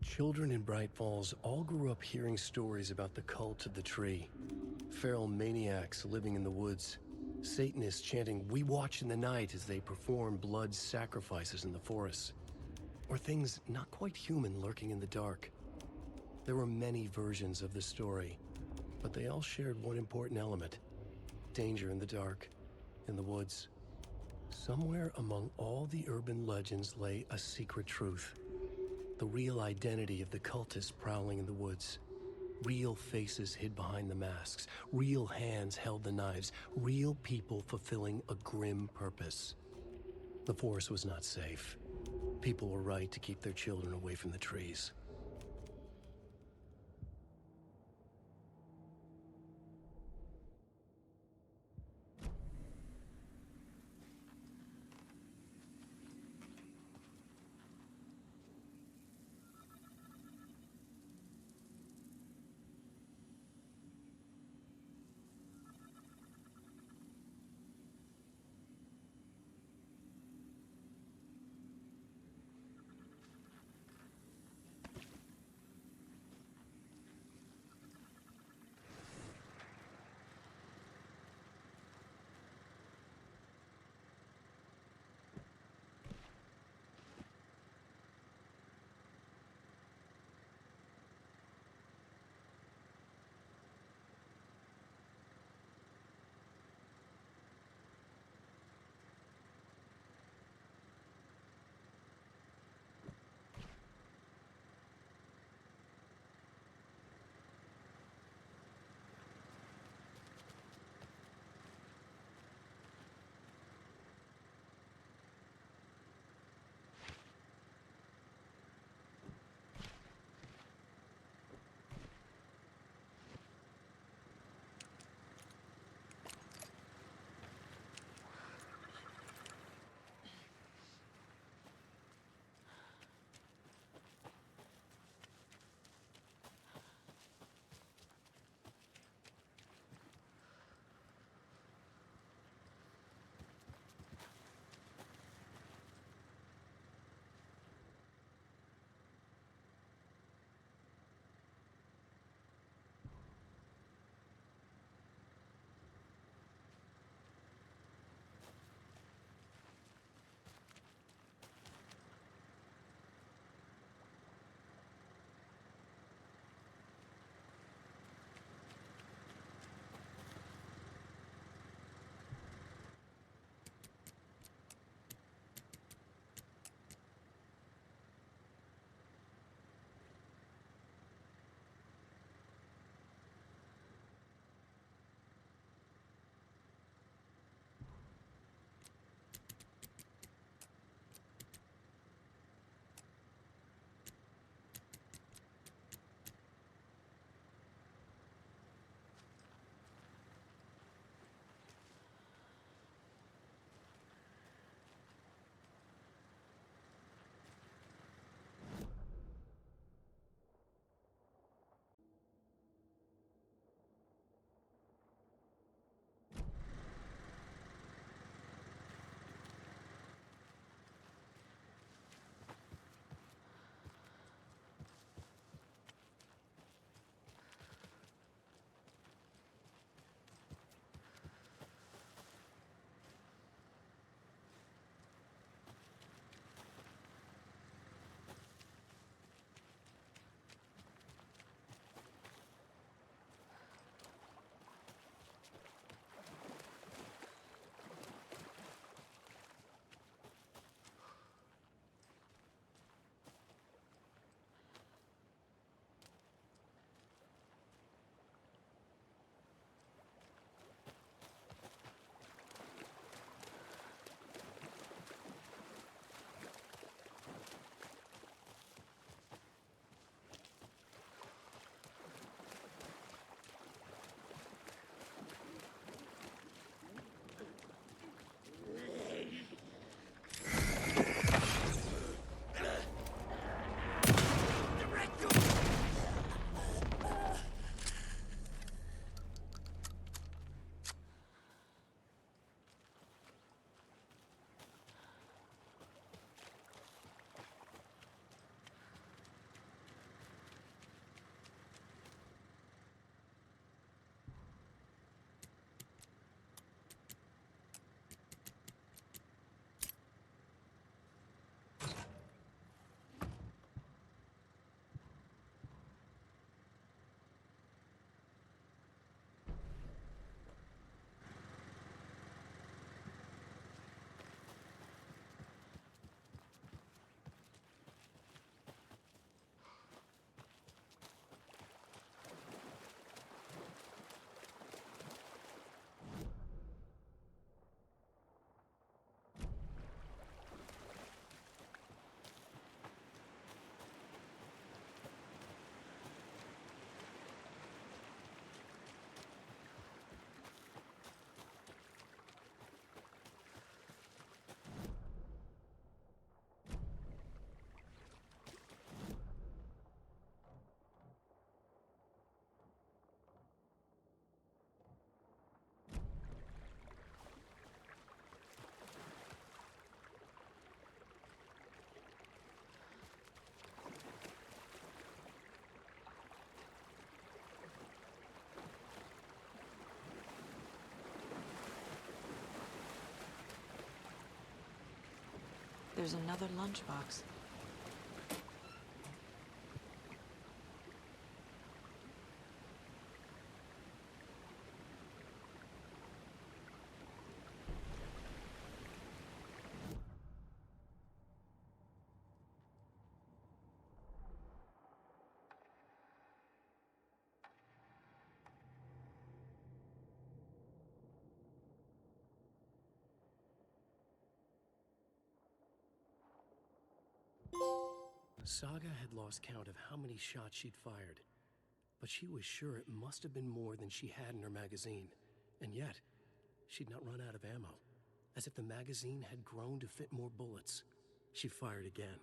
Children in Bright Falls all grew up hearing stories about the cult of the tree. Feral maniacs living in the woods. Satanists chanting, "We watch in the night," as they perform blood sacrifices in the forests. Or things not quite human lurking in the dark. There were many versions of the story, but they all shared one important element: danger in the dark, in the woods. Somewhere among all the urban legends lay a secret truth. The real identity of the cultists prowling in the woods. Real faces hid behind the masks. Real hands held the knives. Real people fulfilling a grim purpose. The forest was not safe. People were right to keep their children away from the trees. There's another lunchbox. Saga had lost count of how many shots she'd fired, but she was sure it must have been more than she had in her magazine. And yet, she'd not run out of ammo. As if the magazine had grown to fit more bullets, she fired again.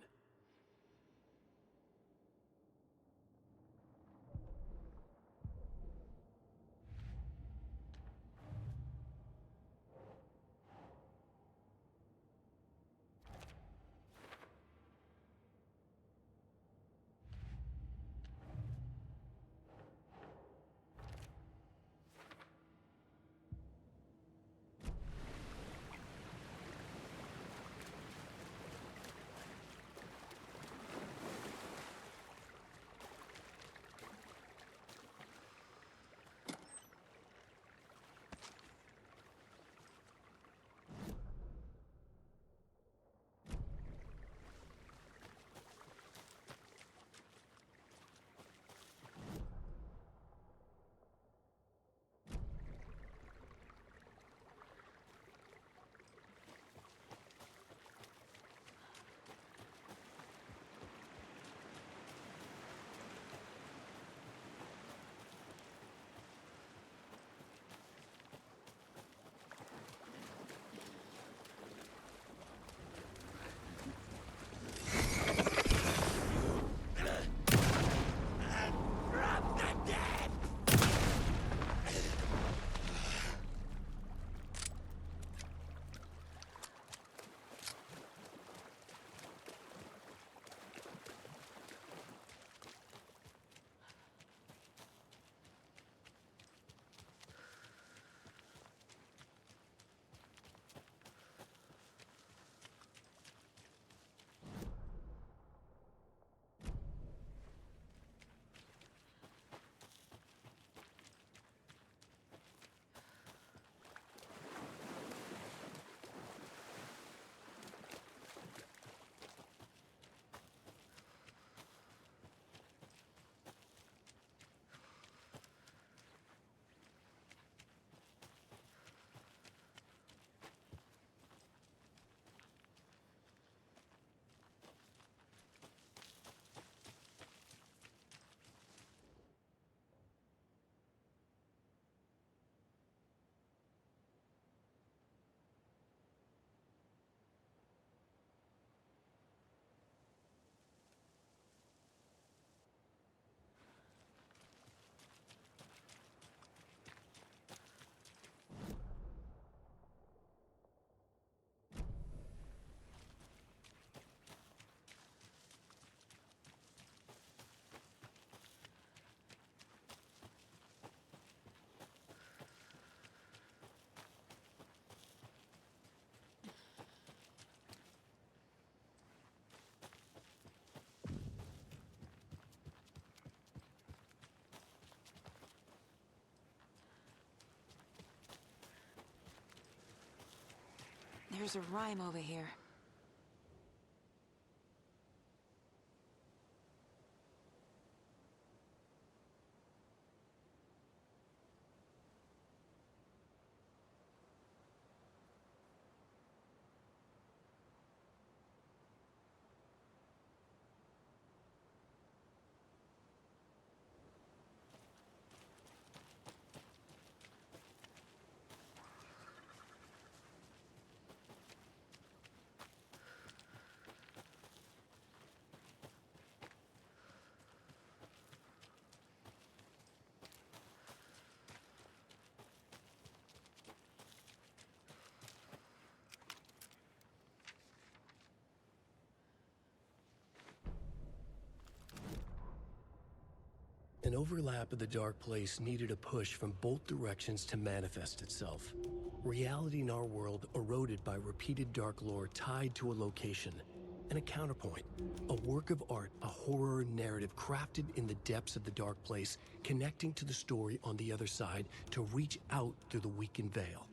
There's a rhyme over here. An overlap of the dark place needed a push from both directions to manifest itself. Reality in our world eroded by repeated dark lore tied to a location, and a counterpoint, a work of art, a horror narrative crafted in the depths of the dark place, connecting to the story on the other side to reach out through the weakened veil.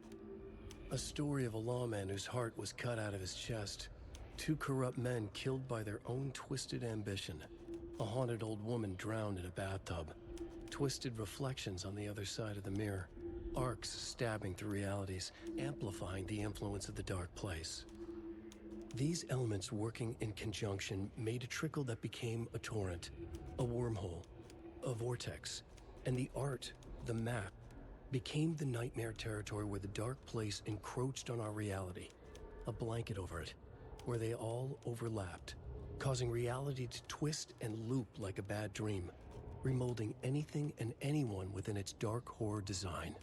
A story of a lawman whose heart was cut out of his chest, two corrupt men killed by their own twisted ambition, a haunted old woman drowned in a bathtub, twisted reflections on the other side of the mirror, arcs stabbing through realities, amplifying the influence of the dark place. These elements working in conjunction made a trickle that became a torrent, a wormhole, a vortex, and the art, the map, became the nightmare territory where the dark place encroached on our reality, a blanket over it, where they all overlapped, causing reality to twist and loop like a bad dream, remolding anything and anyone within its dark horror design.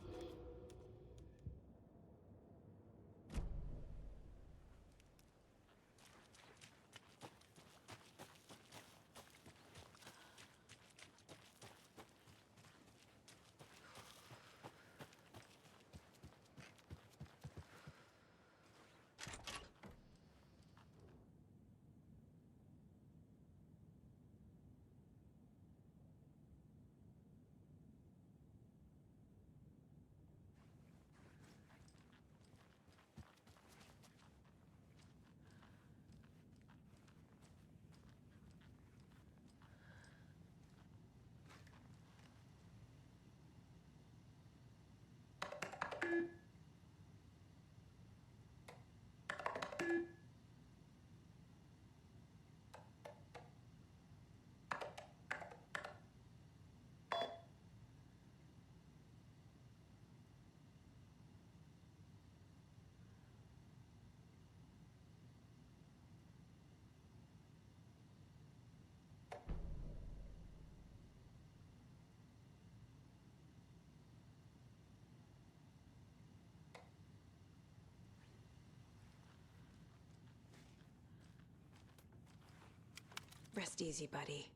Rest easy, buddy.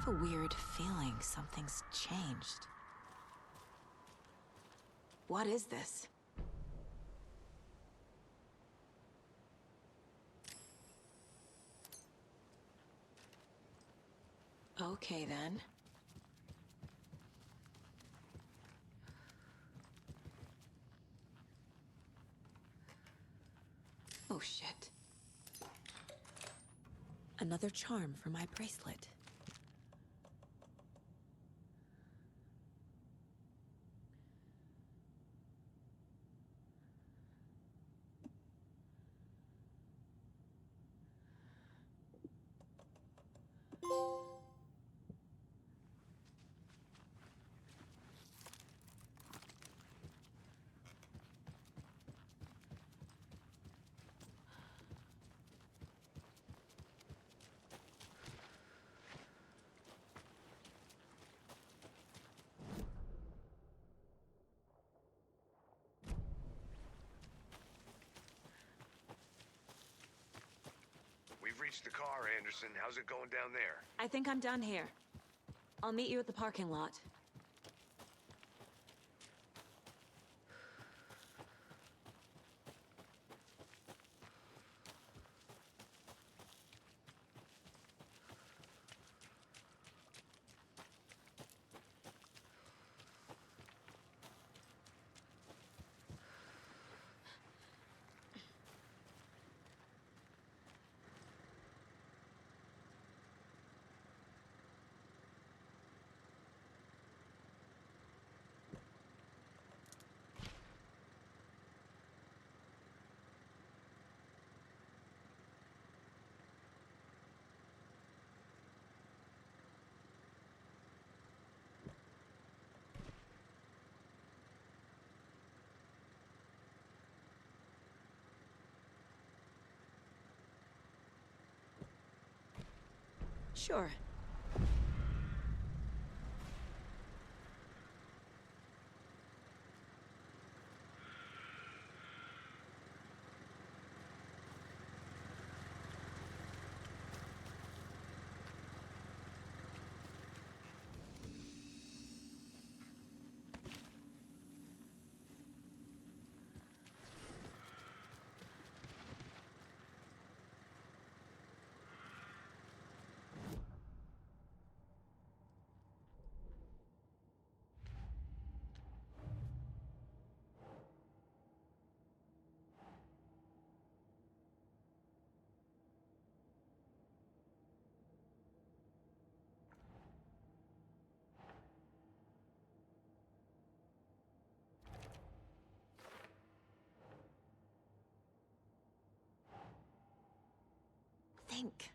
have a weird feeling something's changed. What is this? Okay, then. Oh, shit. Another charm for my bracelet. We've reached the car, Anderson. How's it going down there? I think I'm done here. I'll meet you at the parking lot. Sure. Think.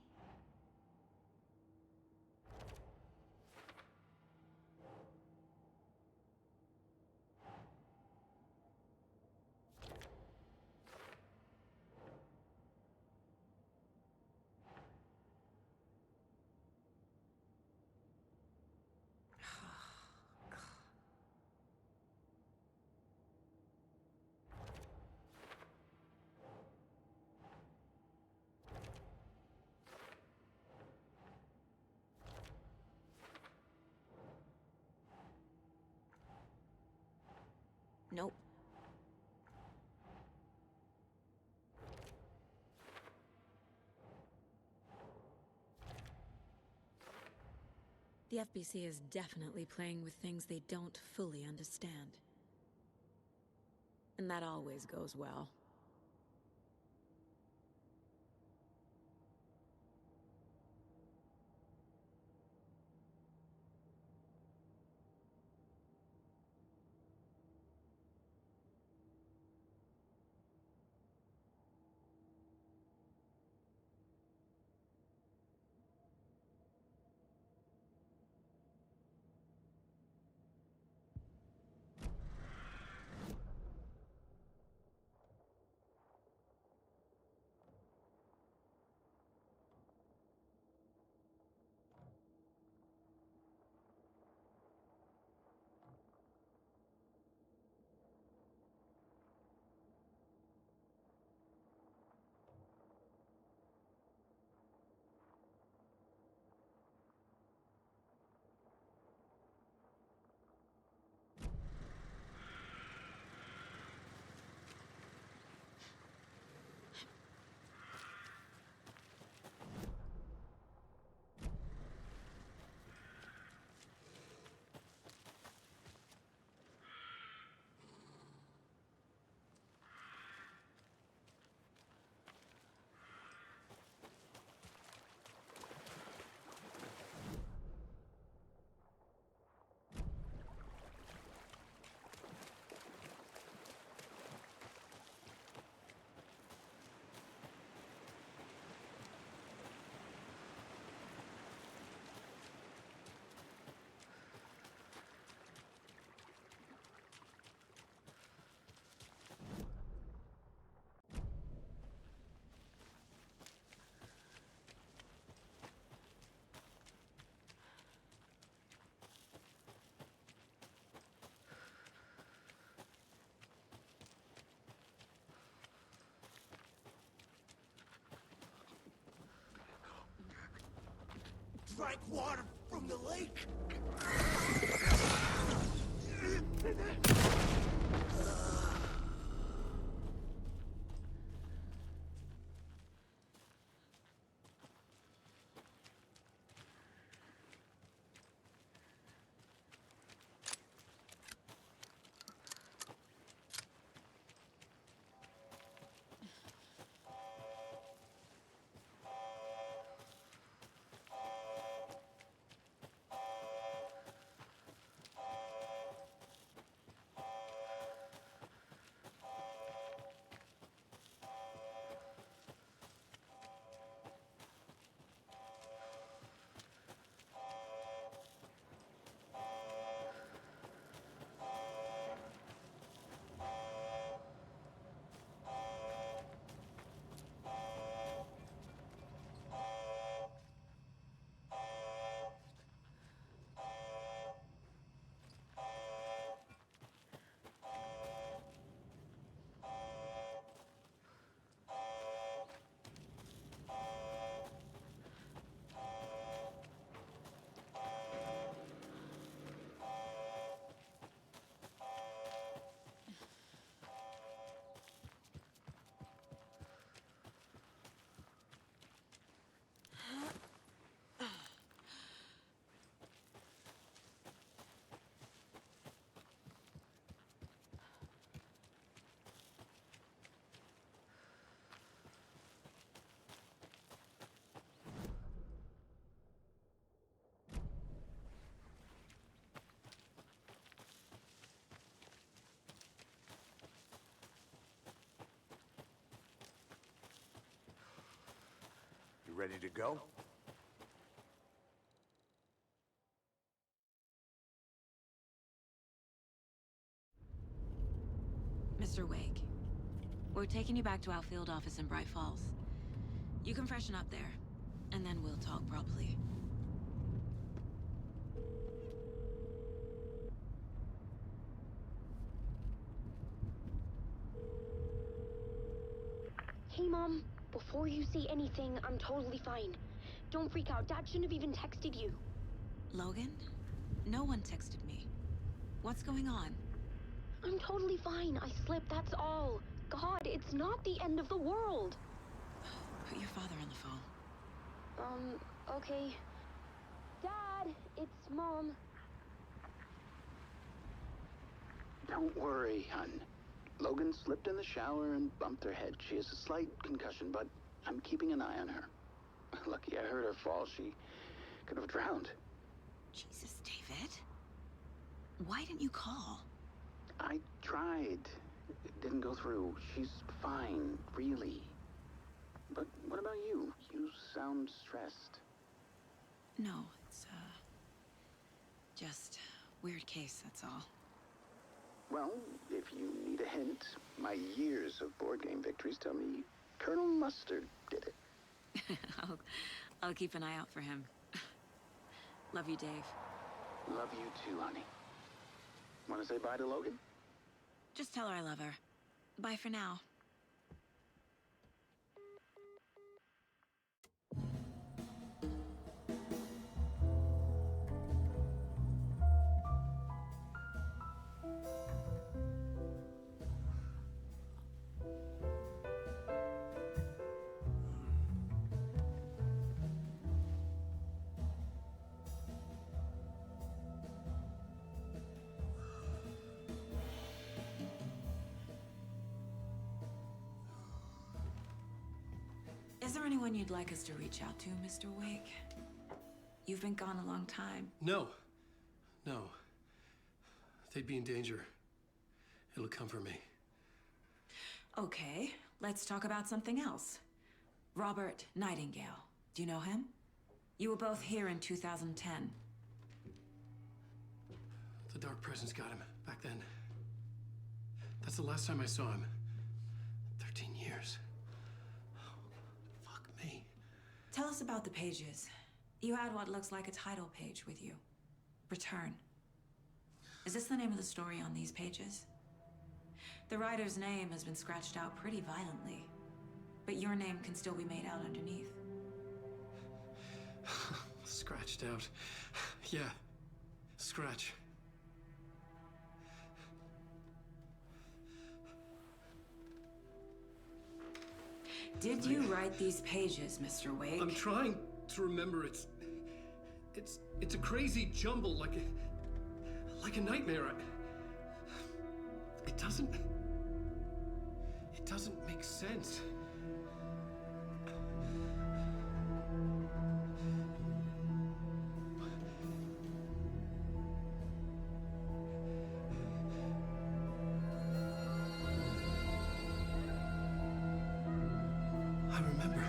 Nope. The FBC is definitely playing with things they don't fully understand. And that always goes well. drank water from the lake. You ready to go? Mr. Wake, we're taking you back to our field office in Bright Falls. You can freshen up there, and then we'll talk properly. Hey, Mom. Before you say anything, I'm totally fine. Don't freak out. Dad shouldn't have even texted you. Logan? No one texted me. What's going on? I'm totally fine. I slipped, that's all. God, it's not the end of the world. Put your father on the phone. Okay. Dad, it's Mom. Don't worry, hon. Logan slipped in the shower and bumped her head. She has a slight concussion, but I'm keeping an eye on her. Lucky I heard her fall. She could have drowned. Jesus, David. Why didn't you call? I tried. It didn't go through. She's fine, really. But what about you? You sound stressed. No, it's, just weird case, that's all. Well, if you need a hint, my years of board game victories tell me Colonel Mustard did it. I'll keep an eye out for him. Love you, Dave. Love you too, honey. Want to say bye to Logan? Just tell her I love her. Bye for now. Is there anyone you'd like us to reach out to, Mr. Wake? You've been gone a long time. No. They'd be in danger. It'll come for me. Okay, let's talk about something else. Robert Nightingale. Do you know him? You were both here in 2010. The Dark Presence got him back then. That's the last time I saw him. 13 years. Fuck me. Tell us about the pages. You had what looks like a title page with you. Return. Is this the name of the story on these pages? The writer's name has been scratched out pretty violently, but your name can still be made out underneath. Scratched out. Yeah. Scratch. Did you write these pages, Mr. Wake? I'm trying to remember. It's a crazy jumble, like a nightmare. It doesn't make sense. I remember.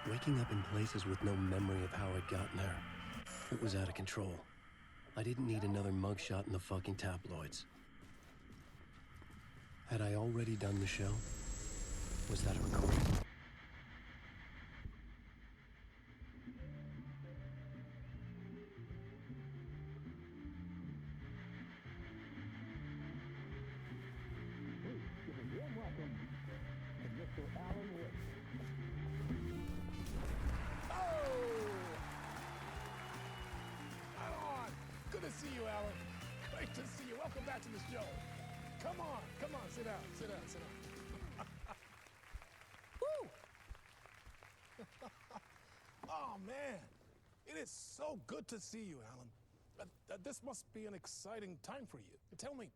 Waking up in places with no memory of how I'd gotten there. It was out of control. I didn't need another mugshot in the fucking tabloids. Had I already done the show? Was that a recording? So good to see you, Alan. This must be an exciting time for you. Tell me,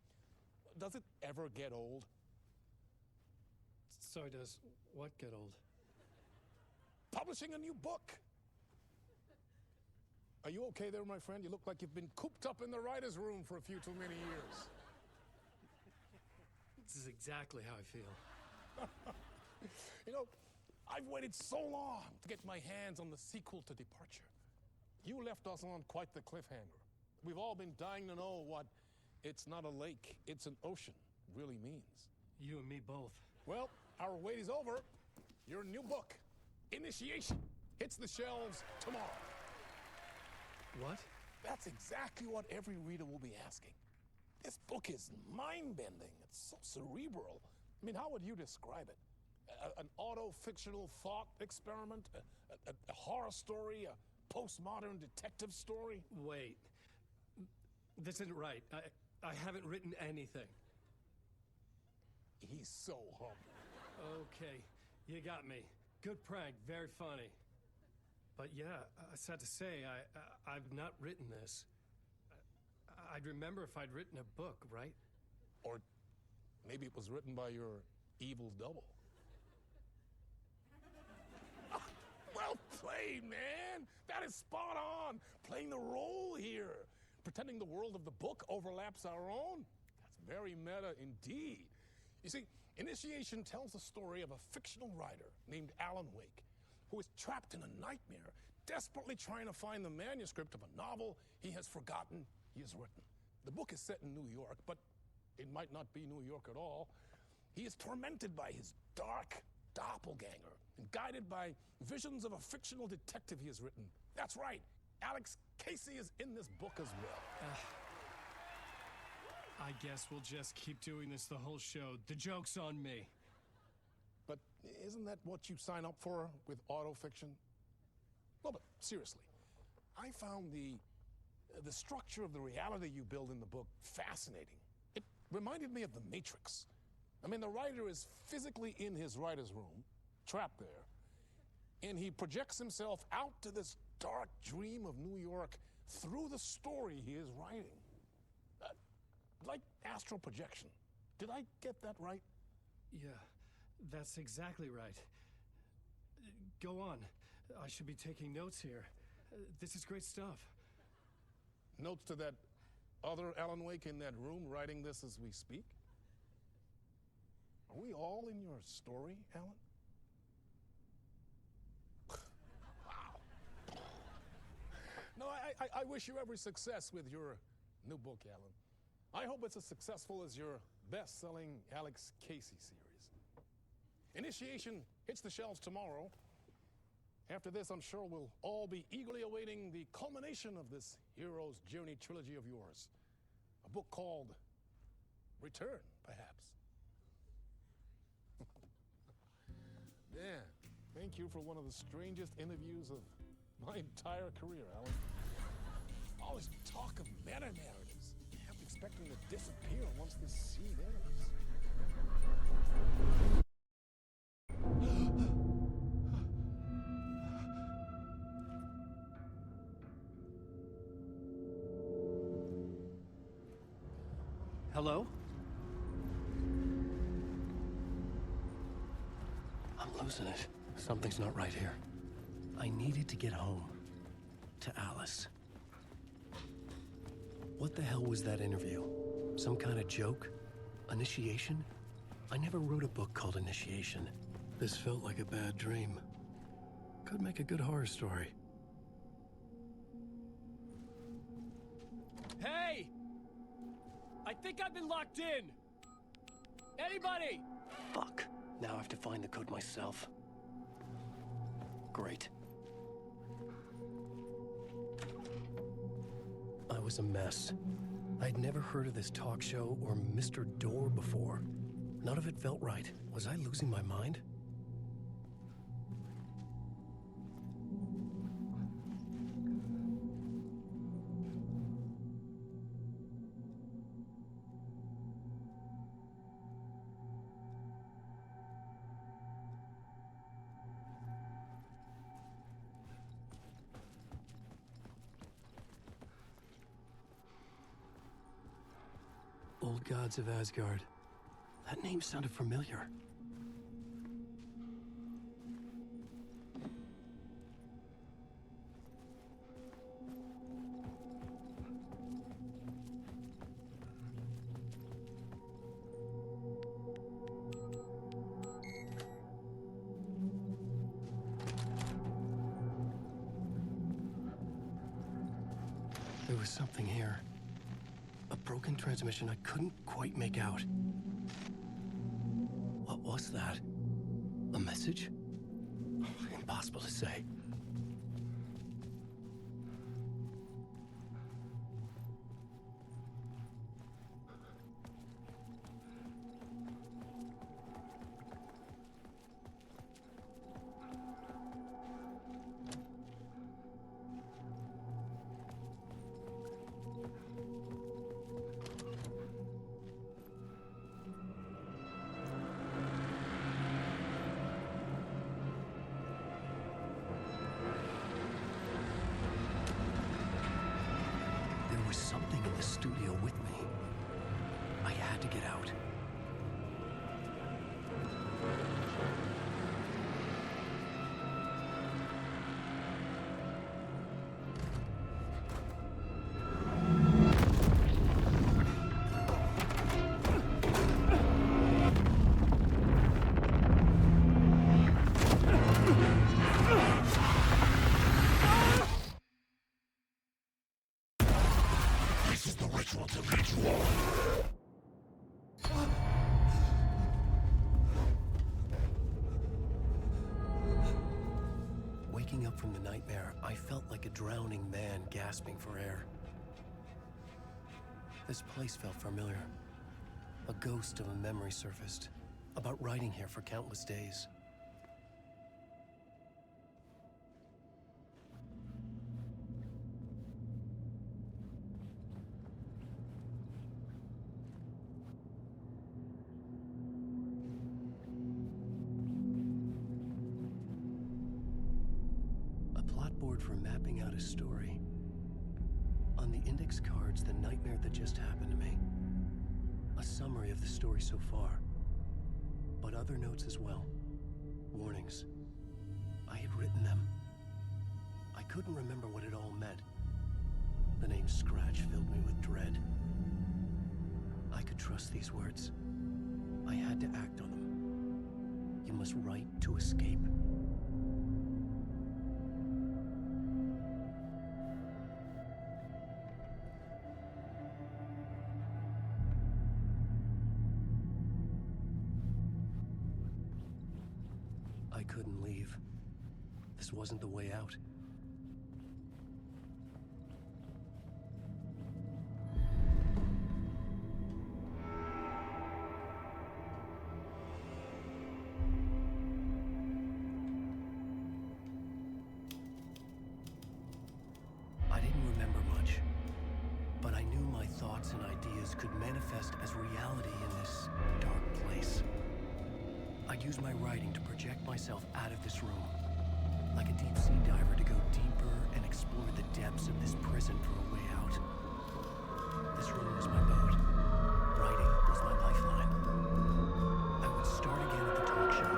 does it ever get old? Sorry, does what get old? Publishing a new book. Are you okay there, my friend? You look like you've been cooped up in the writer's room for a few too many years. This is exactly how I feel. You know, I've waited so long to get my hands on the sequel to Departure. You left us on quite the cliffhanger. We've all been dying to know what "it's not a lake, it's an ocean" really means. You and me both. Well, our wait is over. Your new book, Initiation, hits the shelves tomorrow. What? That's exactly what every reader will be asking. This book is mind-bending. It's so cerebral. I mean, how would you describe it? An auto-fictional thought experiment? A horror story? A postmodern detective story? Wait. This isn't right. I haven't written anything. He's so humble. Okay, you got me. Good prank, very funny. But yeah, sad to say, I've not written this. I'd remember if I'd written a book, right? Or maybe it was written by your evil double. Well played, man! That is spot on! Playing the role here. Pretending the world of the book overlaps our own. That's very meta indeed. You see, Initiation tells the story of a fictional writer named Alan Wake, who is trapped in a nightmare, desperately trying to find the manuscript of a novel he has forgotten he has written. The book is set in New York, but it might not be New York at all. He is tormented by his dark doppelganger and guided by visions of a fictional detective he has written. That's right, Alex Casey is in this book as well. I guess we'll just keep doing this the whole show. The joke's on me. But isn't that what you sign up for with autofiction? No, but seriously, I found the structure of the reality you build in the book fascinating. It reminded me of The Matrix. I mean, the writer is physically in his writer's room, trapped there, and he projects himself out to this dark dream of New York through the story he is writing. Like astral projection. Did I get that right? Yeah, that's exactly right. Go on. I should be taking notes here. This is great stuff. Notes to that other Alan Wake in that room writing this as we speak? Are we all in your story, Alan? Wow. No, I wish you every success with your new book, Alan. I hope it's as successful as your best-selling Alex Casey series. Initiation hits the shelves tomorrow. After this, I'm sure we'll all be eagerly awaiting the culmination of this hero's journey trilogy of yours. A book called Return, perhaps. Yeah, thank you for one of the strangest interviews of my entire career, Alan. All this talk of meta-narratives. I'm expecting to disappear once this scene ends. Hello? I'm losing it. Something's not right here. I needed to get home. To Alice. What the hell was that interview? Some kind of joke? Initiation? I never wrote a book called Initiation. This felt like a bad dream. Could make a good horror story. Hey! I think I've been locked in! Anybody? Fuck. Now I have to find the code myself. Great. I was a mess. I'd never heard of this talk show or Mr. Door before. None of it felt right. Was I losing my mind? Old Gods of Asgard. That name sounded familiar. There was something here. A broken transmission I couldn't quite make out. What was that? A message? Impossible to say. There was something in the studio with me. I had to get out. This is the ritual to lead you all. Waking up from the nightmare, I felt like a drowning man gasping for air. This place felt familiar. A ghost of a memory surfaced, about riding here for countless days. board for mapping out a story. On the index cards, the nightmare that just happened to me. A summary of the story so far. But other notes as well. Warnings. I had written them. I couldn't remember what it all meant. The name Scratch filled me with dread. I could trust these words. I had to act on them. You must write to escape. I couldn't leave. This wasn't the way out. I didn't remember much, but I knew my thoughts and ideas could manifest as reality in this dark place. I'd use my writing to project myself out of this room, like a deep-sea diver to go deeper and explore the depths of this prison for a way out. This room was my boat. Writing was my lifeline. I would start again at the talk show.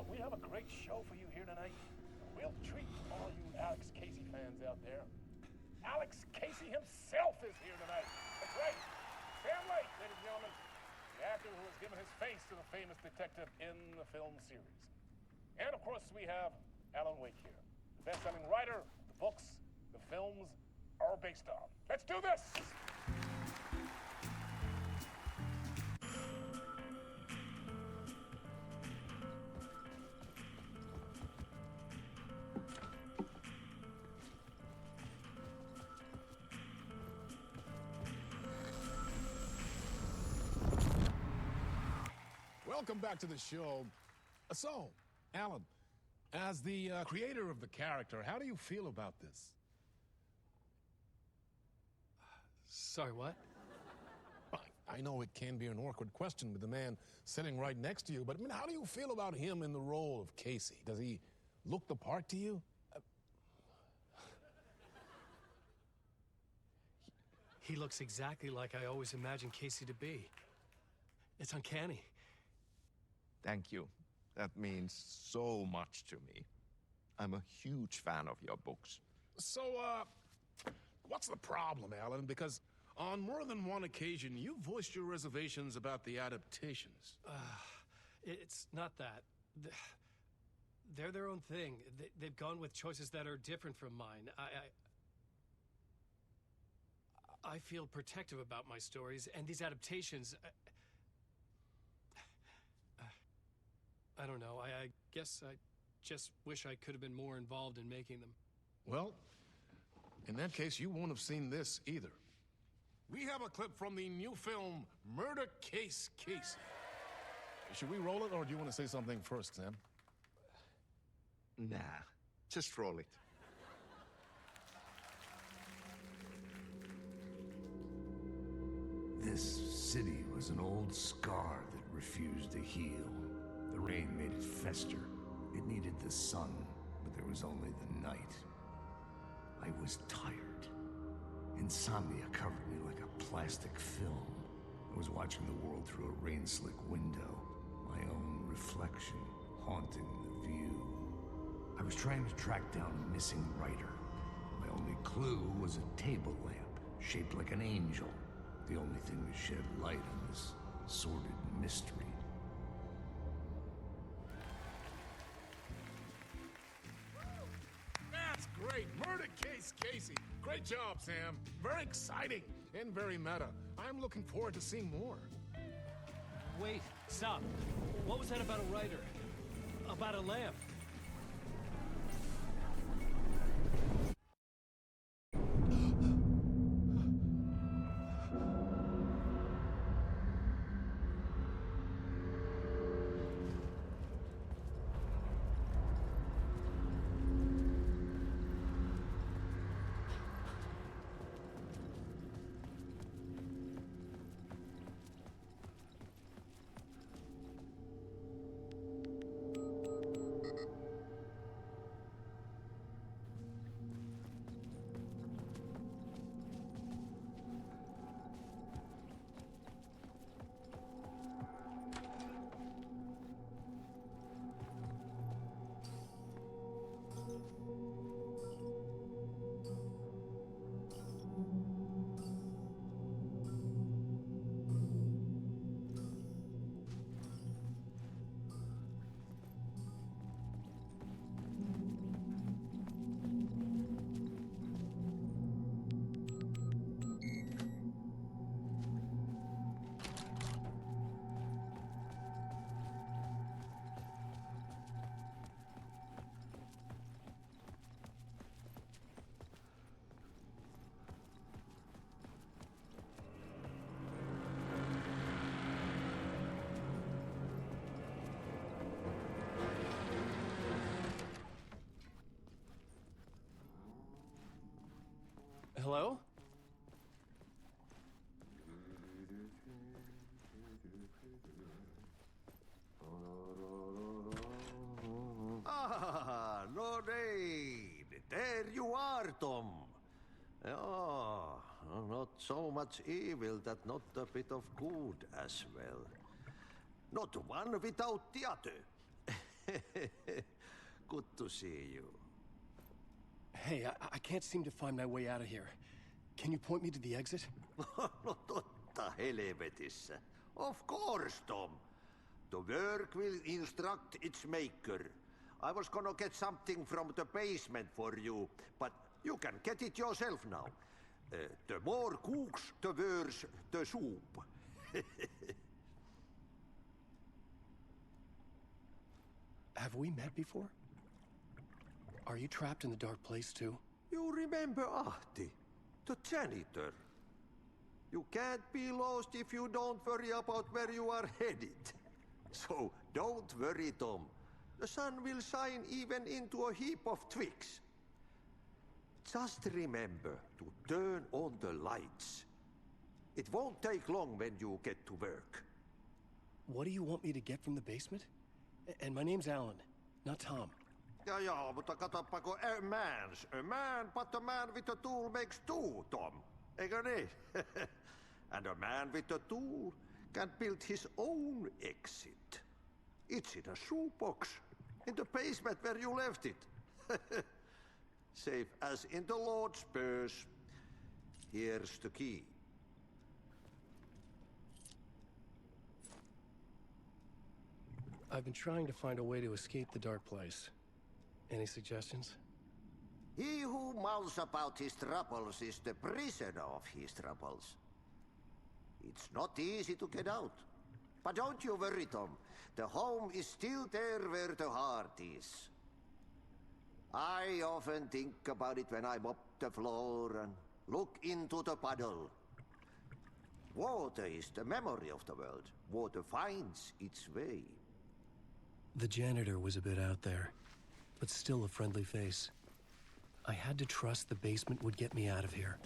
We have a great show for you here tonight. We'll treat all you Alex Casey fans out there. Alex Casey himself is here tonight. That's right. Sam Lake, ladies and gentlemen. The actor who has given his face to the famous detective in the film series. And of course, we have Alan Wake here. The best-selling writer, the books, the films are based on. Let's do this! Welcome back to the show. So, Alan, as the creator of the character, how do you feel about this? Sorry, what? I know it can be an awkward question with the man sitting right next to you, but I mean, how do you feel about him in the role of Casey? Does he look the part to you? He looks exactly like I always imagined Casey to be. It's uncanny. Thank you. That means so much to me. I'm a huge fan of your books. So, what's the problem, Alan? Because on more than one occasion, you voiced your reservations about the adaptations. It's not that. They're their own thing. They've gone with choices that are different from mine. I feel protective about my stories, and these adaptations... I don't know. I guess I just wish I could have been more involved in making them. Well, in that case, you won't have seen this either. We have a clip from the new film, Murder Case Casey. Should we roll it, or do you want to say something first, Sam? Nah, just roll it. This city was an old scar that refused to heal. The rain made it fester. It needed the sun, but there was only the night. I was tired. Insomnia covered me like a plastic film. I was watching the world through a rain-slick window, my own reflection haunting the view. I was trying to track down a missing writer. My only clue was a table lamp, shaped like an angel. The only thing to shed light on this sordid mystery. That's great! Murder Case Casey! Great job, Sam. Very exciting and very meta. I'm looking forward to seeing more. Wait, stop. What was that about a writer? About a lamp? so much evil that not a bit of good as well. Not one without the other. Good to see you. Hey, I can't seem to find my way out of here. Can you point me to the exit? No totta helvetissä. Of course, Tom. The work will instruct its maker. I was gonna get something from the basement for you, but you can get it yourself now. The more cooks, the worse the soup. Have we met before? Are you trapped in the dark place too? You remember Ahti, the janitor. You can't be lost if you don't worry about where you are headed. So don't worry, Tom. The sun will shine even into a heap of twigs. Just remember to turn on the lights. It won't take long when you get to work. What do you want me to get from the basement? And my name's Alan, not Tom. Ja, mutta katsoppa, a man, but a man with a tool makes two, Tom. Eikö niin? And a man with a tool can build his own exit. It's in a shoebox, in the basement where you left it. Safe as in the Lord's purse. Here's the key. I've been trying to find a way to escape the dark place. Any suggestions? He who mouths about his troubles is the prisoner of his troubles. It's not easy to get out. But don't you worry, Tom. The home is still there where the heart is. I often think about it when I mop the floor and look into the puddle. Water is the memory of the world. Water finds its way. The janitor was a bit out there, but still a friendly face. I had to trust the basement would get me out of here.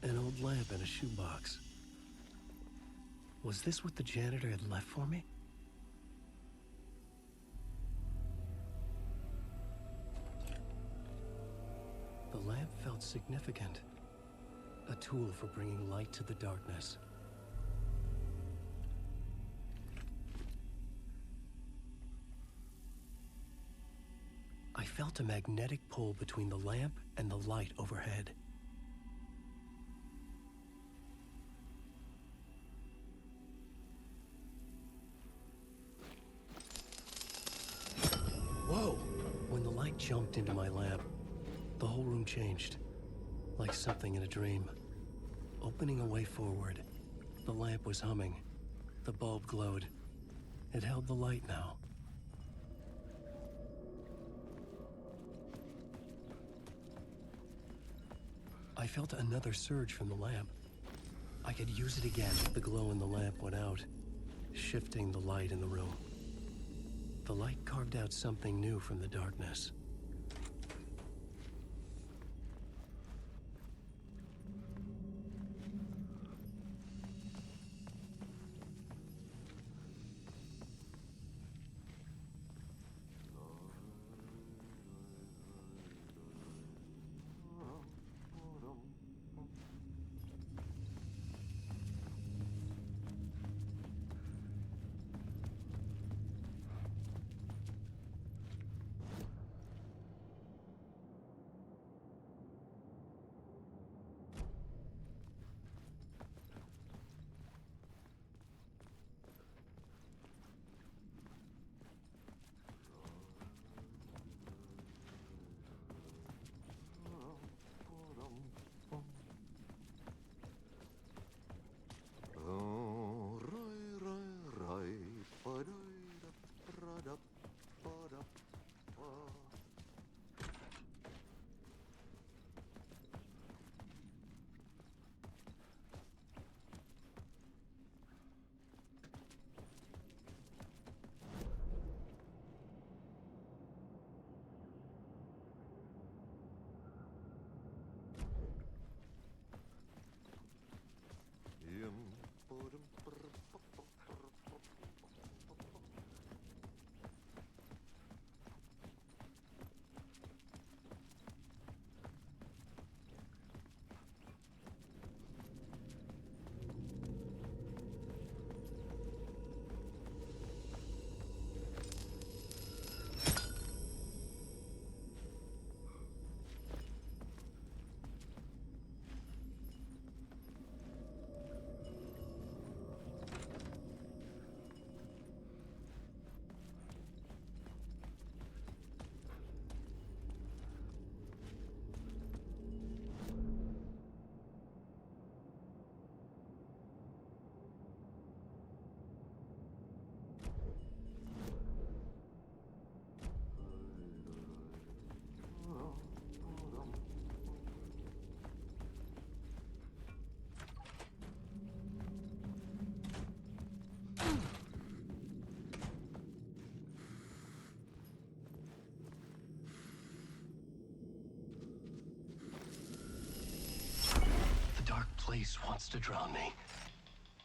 An old lamp in a shoebox. Was this what the janitor had left for me? The lamp felt significant. A tool for bringing light to the darkness. I felt a magnetic pull between the lamp and the light overhead. Whoa! When the light jumped into my lamp, the whole room changed, like something in a dream. Opening a way forward, the lamp was humming. The bulb glowed. It held the light now. I felt another surge from the lamp. I could use it again. The glow in the lamp went out, shifting the light in the room. The light carved out something new from the darkness. beast wants to drown me.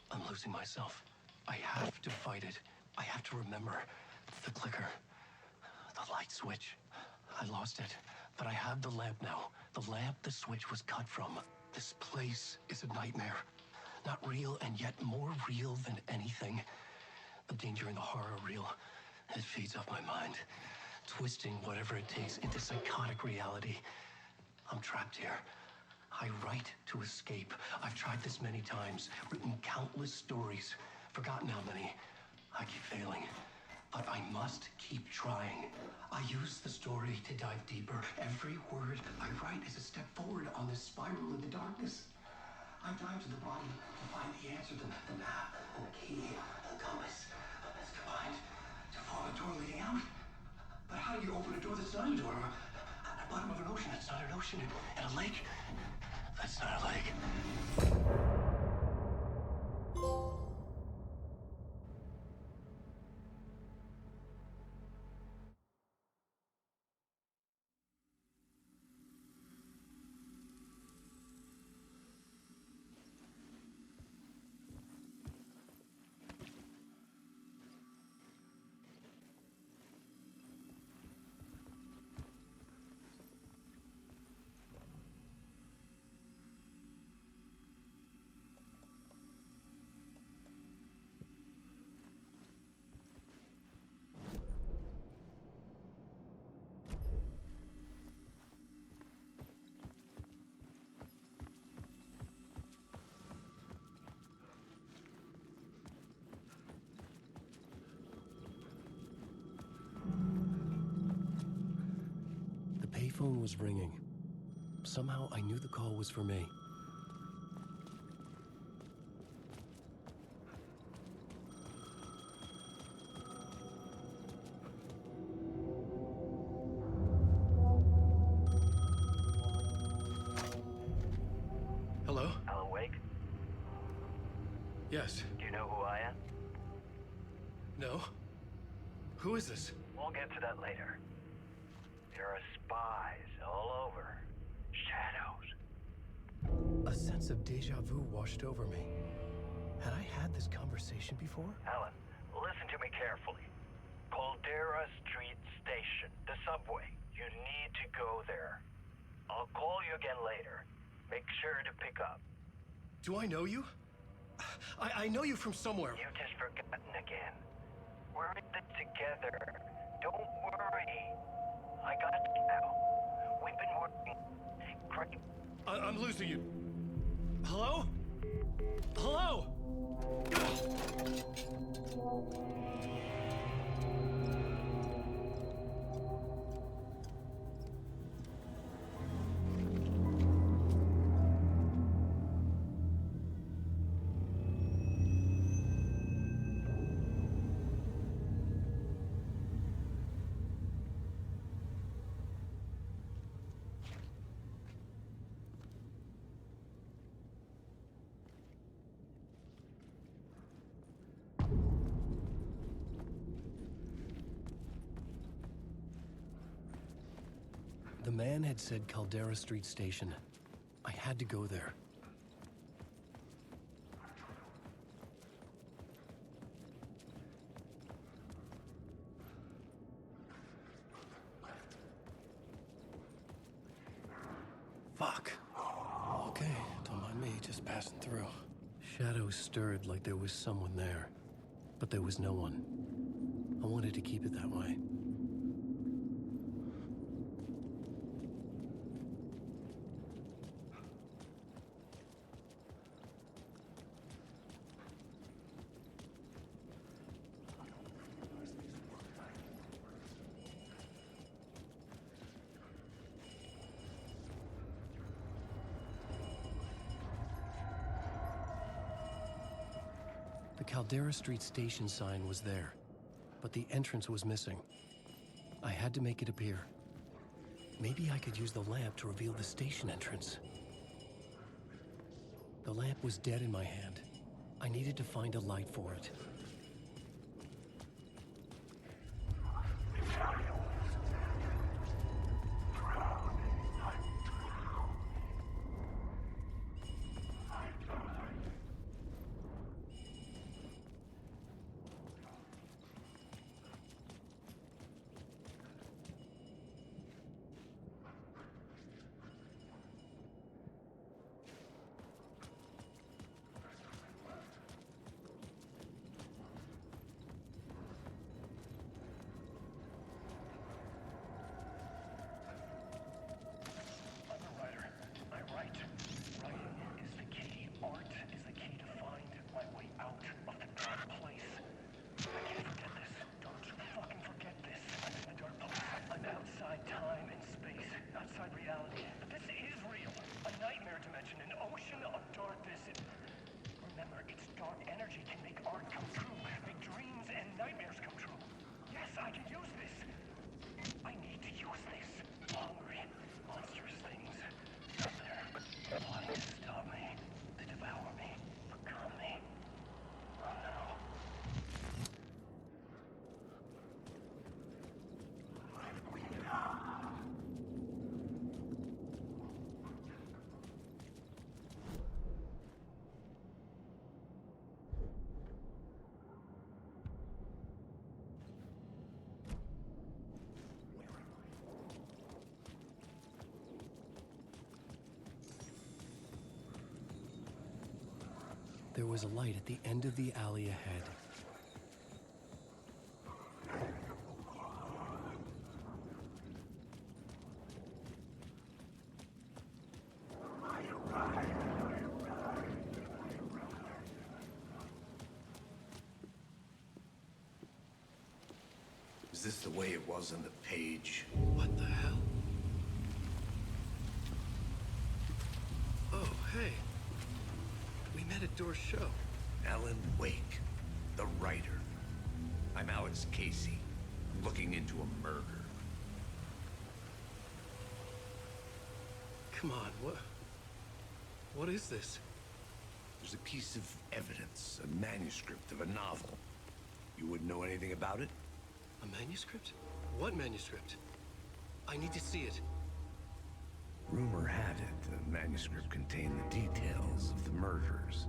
I'm losing myself. I have to fight it. I have to remember the clicker, the light switch. I lost it, but I have the lamp now. The lamp the switch was cut from. This place is a nightmare. Not real, and yet more real than anything. The danger and the horror are real. It feeds off my mind, twisting whatever it takes into psychotic reality. I'm trapped here. I write to escape. I've tried this many times, written countless stories, forgotten how many. I keep failing, but I must keep trying. I use the story to dive deeper. Every word I write is a step forward on this spiral in the darkness. I dive to the bottom to find the answer, the map, and the key, the compass. It's combined to form a door leading out. But how do you open a door that's not a door? At the bottom of an ocean, that's not an ocean. And a lake, that's not a lake. The payphone was ringing. Somehow I knew the call was for me. Hello? Alan Wake? Yes. Do you know who I am? No? Who is this? We'll get to that later. There are spies all over. Shadows. A sense of deja vu washed over me. Had I had this conversation before? Alan, listen to me carefully. Caldera Street Station, the subway. You need to go there. I'll call you again later. Make sure to pick up. Do I know you? I know you from somewhere. You've just forgotten again. We're in this together. Don't worry. I got you now. We've been working great. I'm losing you. Hello? Hello? The man had said Caldera Street Station. I had to go there. Fuck. Okay, don't mind me, just passing through. Shadows stirred like there was someone there, but there was no one. I wanted to keep it that way. The Caldera Street Station sign was there, but the entrance was missing. I had to make it appear. Maybe I could use the lamp to reveal the station entrance. The lamp was dead in my hand. I needed to find a light for it. dark energy can make art come true, make dreams and nightmares come true. Yes, I can use this. I need to use this. Hungry, monstrous things out there, wanting to stop me, to devour me, become me. Oh no. There was a light at the end of the alley ahead. Is this the way it was on the page? What the hell? Oh, hey. We met at Door's show. Alan Wake, the writer. I'm Alex Casey, looking into a murder. Come on, what is this? There's a piece of evidence, a manuscript of a novel. You wouldn't know anything about it? A manuscript? What manuscript? I need to see it. Rumor had it the manuscript contained the details of the murders.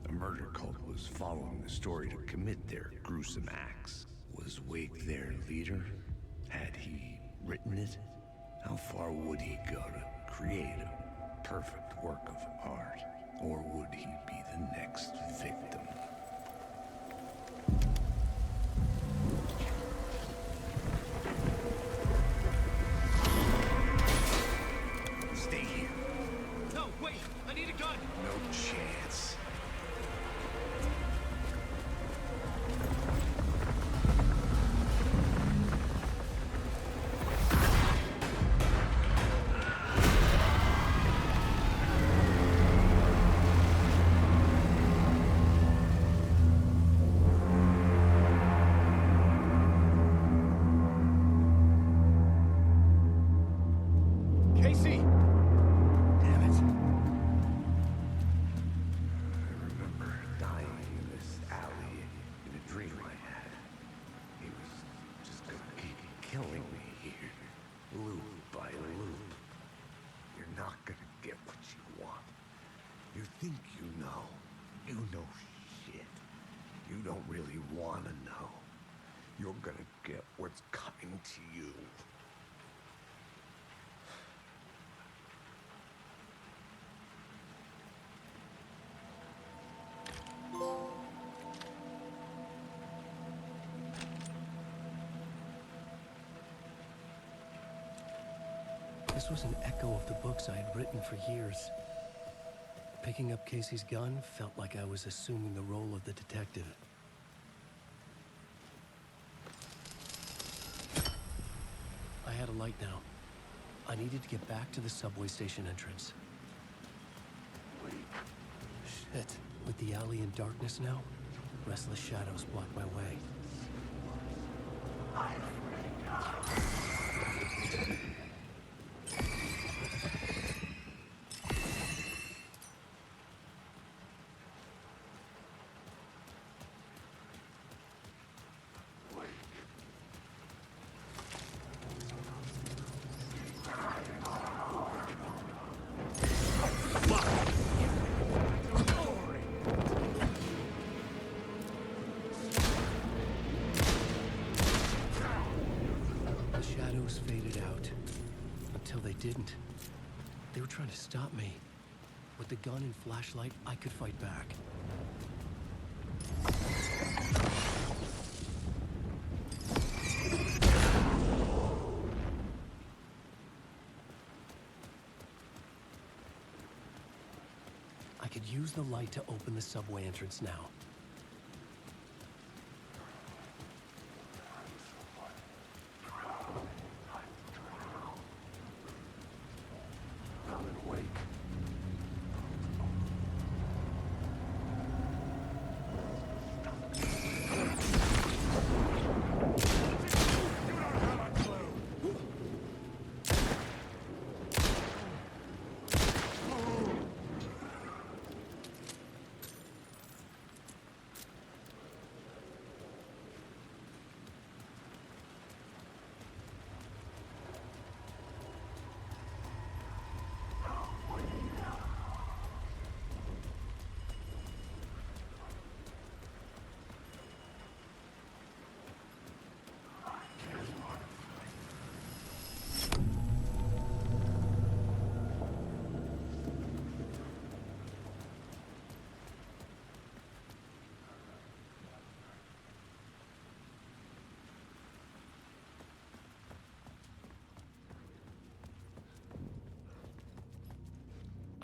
A murder cult was following the story to commit their gruesome acts. Was Wake their leader? Had he written it? How far would he go to create a perfect work of art? Or would he be the next victim? Stay here. No, wait! I need a gun! No chance. Casey! Damn it. I remember dying in this alley in a dream I had. He was just gonna keep killing me here, loop by loop. You're not gonna get what you want. You think you know. You know shit. You don't really wanna know. You're gonna get what's coming to you. This was an echo of the books I had written for years. Picking up Casey's gun felt like I was assuming the role of the detective. I had a light now. I needed to get back to the subway station entrance. Shit. With the alley in darkness now, restless shadows block my way. The shadows faded out until they didn't. They were trying to stop me. With the gun and flashlight, I could fight back. I could use the light to open the subway entrance now.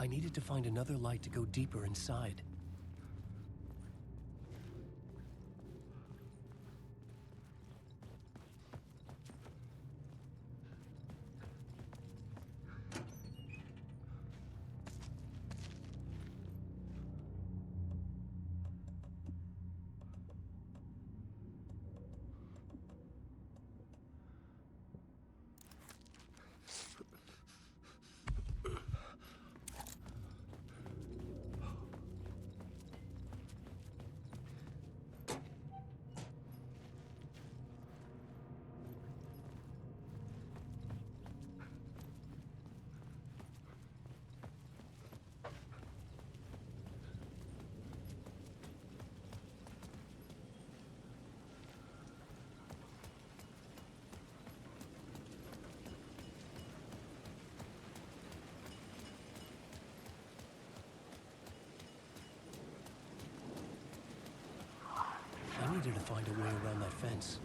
I needed to find another light to go deeper inside. I needed to find a way around that fence.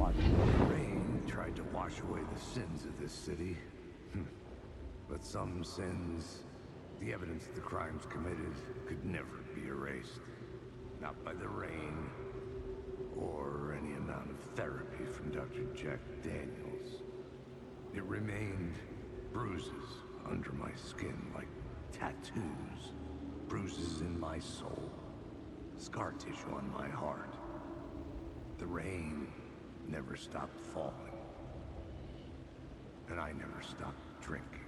The rain tried to wash away the sins of this city. But some sins, the evidence of the crimes committed, could never be erased. Not by the rain, or any amount of therapy from Dr. Jack Daniels. It remained bruises under my skin, like tattoos. Bruises in my soul. Scar tissue on my heart. The rain never stopped falling. And I never stopped drinking.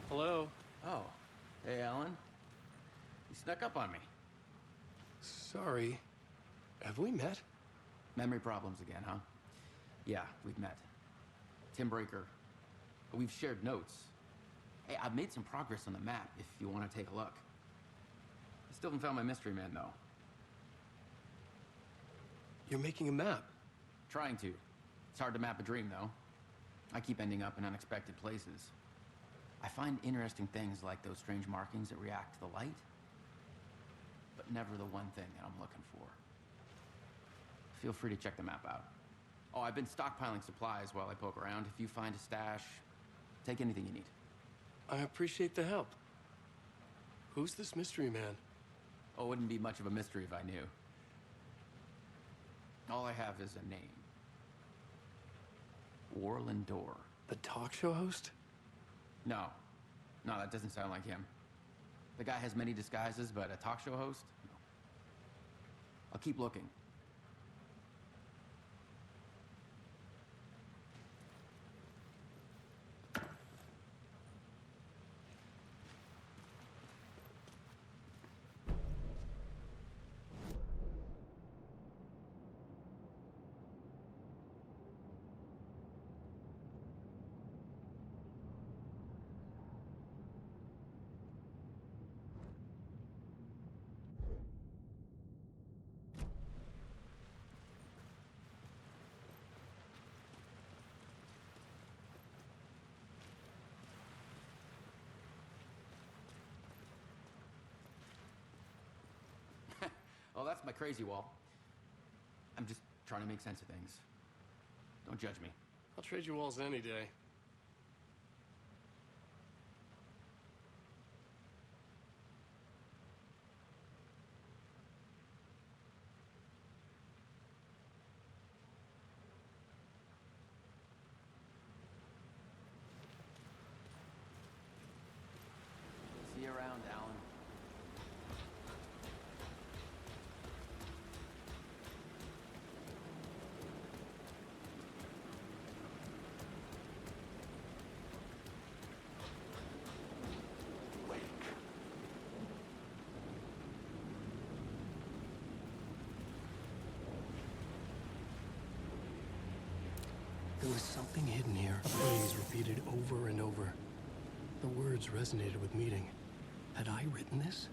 Hello? Oh. Hey, Alan. You snuck up on me. Sorry. Have we met? Memory problems again, huh? Yeah, we've met. Tim Breaker. We've shared notes. Hey, I've made some progress on the map if you want to take a look. I still haven't found my mystery man, though. You're making a map? Trying to. It's hard to map a dream, though. I keep ending up in unexpected places. I find interesting things like those strange markings that react to the light, but never the one thing that I'm looking for. Feel free to check the map out. Oh, I've been stockpiling supplies while I poke around. If you find a stash, take anything you need. I appreciate the help. Who's this mystery man? Oh, it wouldn't be much of a mystery if I knew. All I have is a name. Warland Dorr. The talk show host? No. No, that doesn't sound like him. The guy has many disguises, but a talk show host? No. I'll keep looking. Oh, that's my crazy wall. I'm just trying to make sense of things. Don't judge me. I'll trade you walls any day. See you around, Alan. There was something hidden here, phrase repeated over and over. The words resonated with meaning. Had I written this?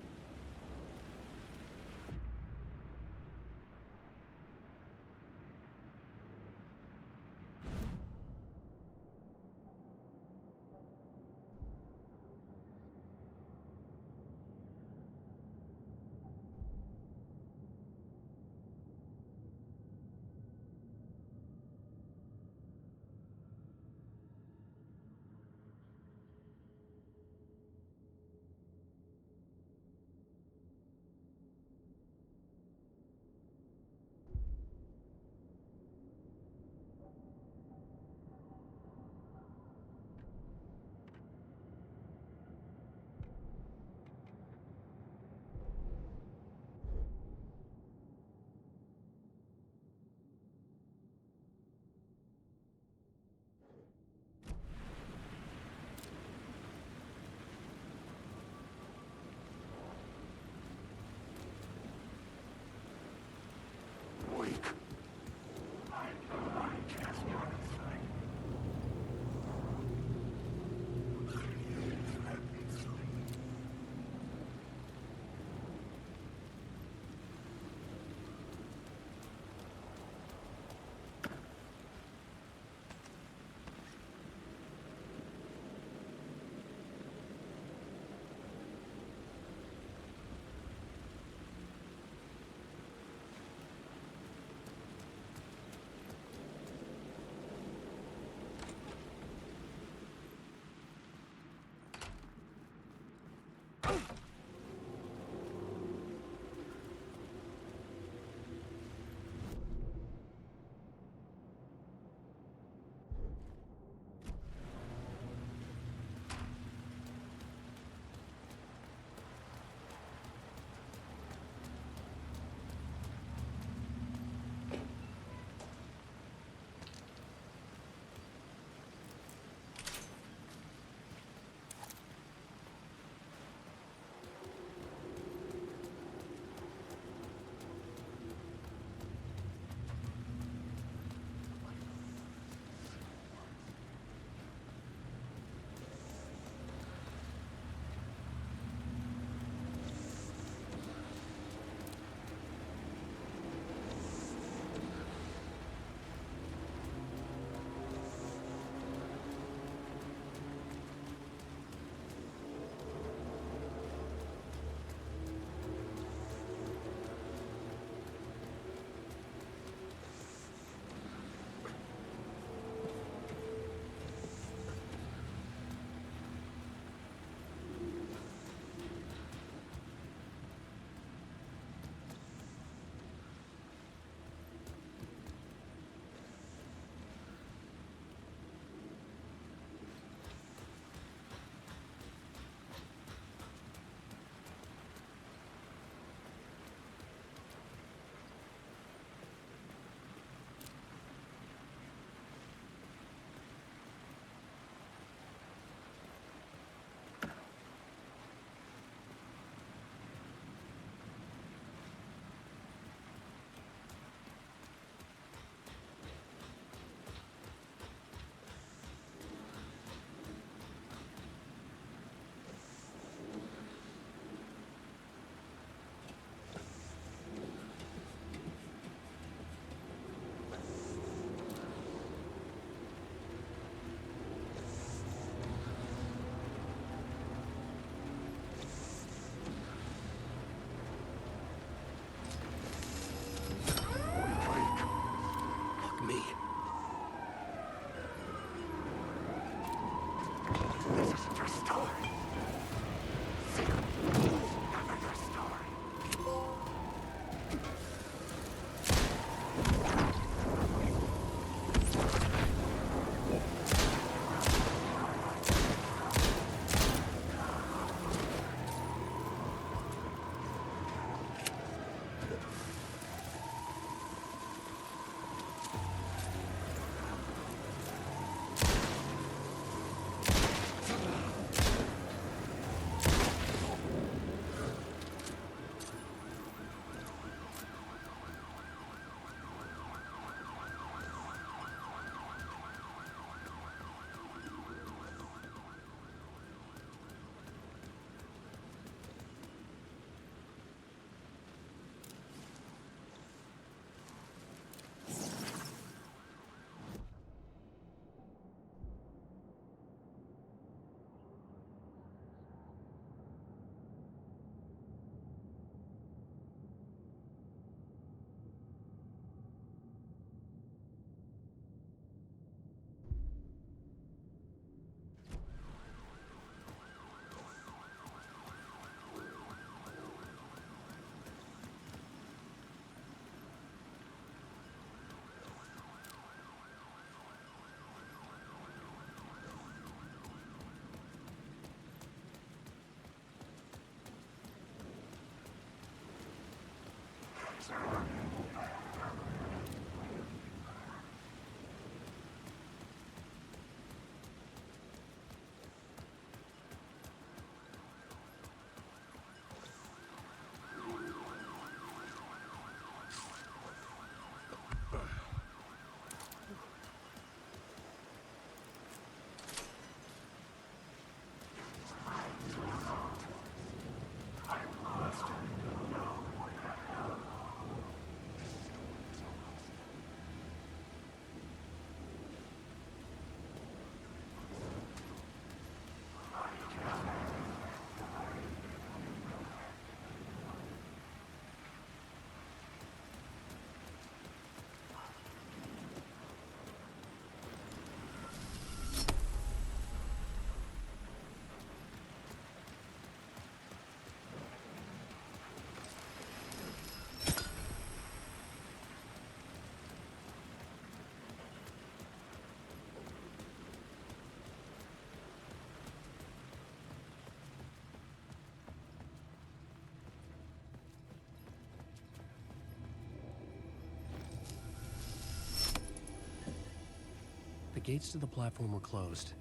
The gates to the platform were closed.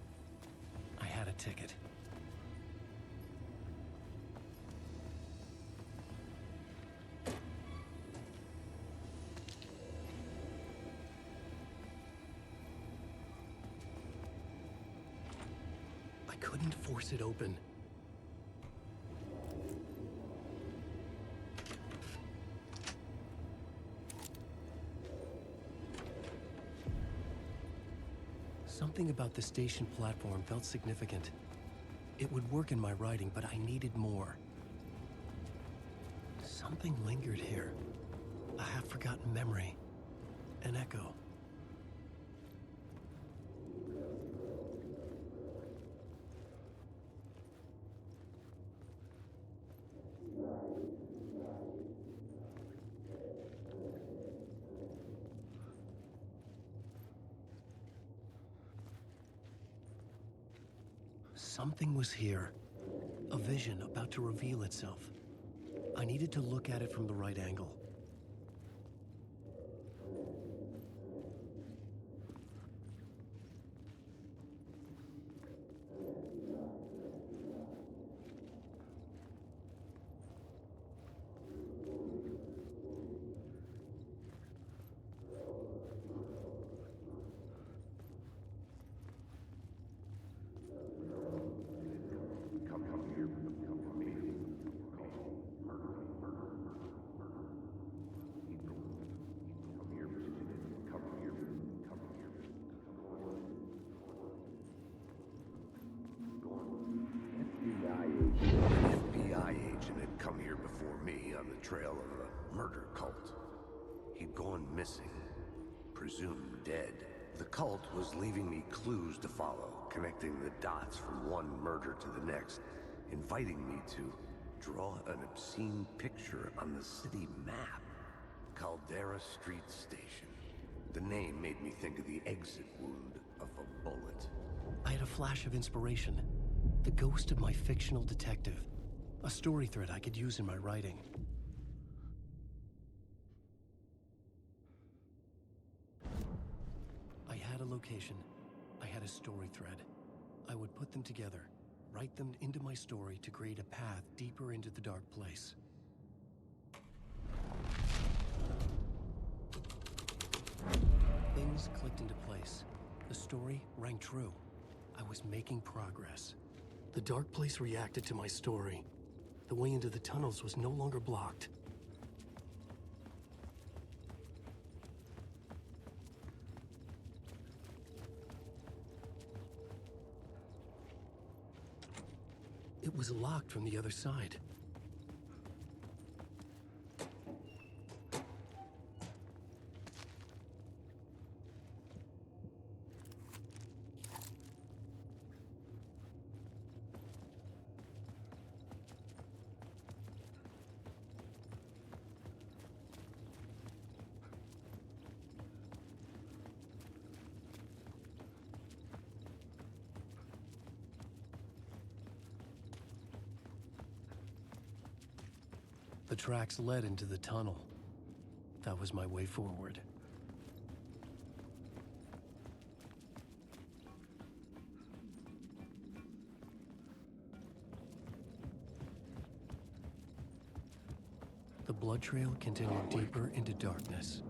I had a ticket. I couldn't force it open. Something about the station platform felt significant. It would work in my writing, but I needed more. Something lingered here. A half-forgotten memory. An echo. Something was here. A vision about to reveal itself. I needed to look at it from the right angle. FBI agent had come here before me on the trail of a murder cult. He'd gone missing, presumed dead. The cult was leaving me clues to follow, connecting the dots from one murder to the next, inviting me to draw an obscene picture on the city map. Caldera Street Station. The name made me think of the exit wound of a bullet. I had a flash of inspiration. The ghost of my fictional detective. A story thread I could use in my writing. I had a location. I had a story thread. I would put them together, write them into my story to create a path deeper into the dark place. Things clicked into place. The story rang true. I was making progress. The dark place reacted to my story. The way into the tunnels was no longer blocked. It was locked from the other side. The tracks led into the tunnel. That was my way forward. The blood trail continued deeper into darkness.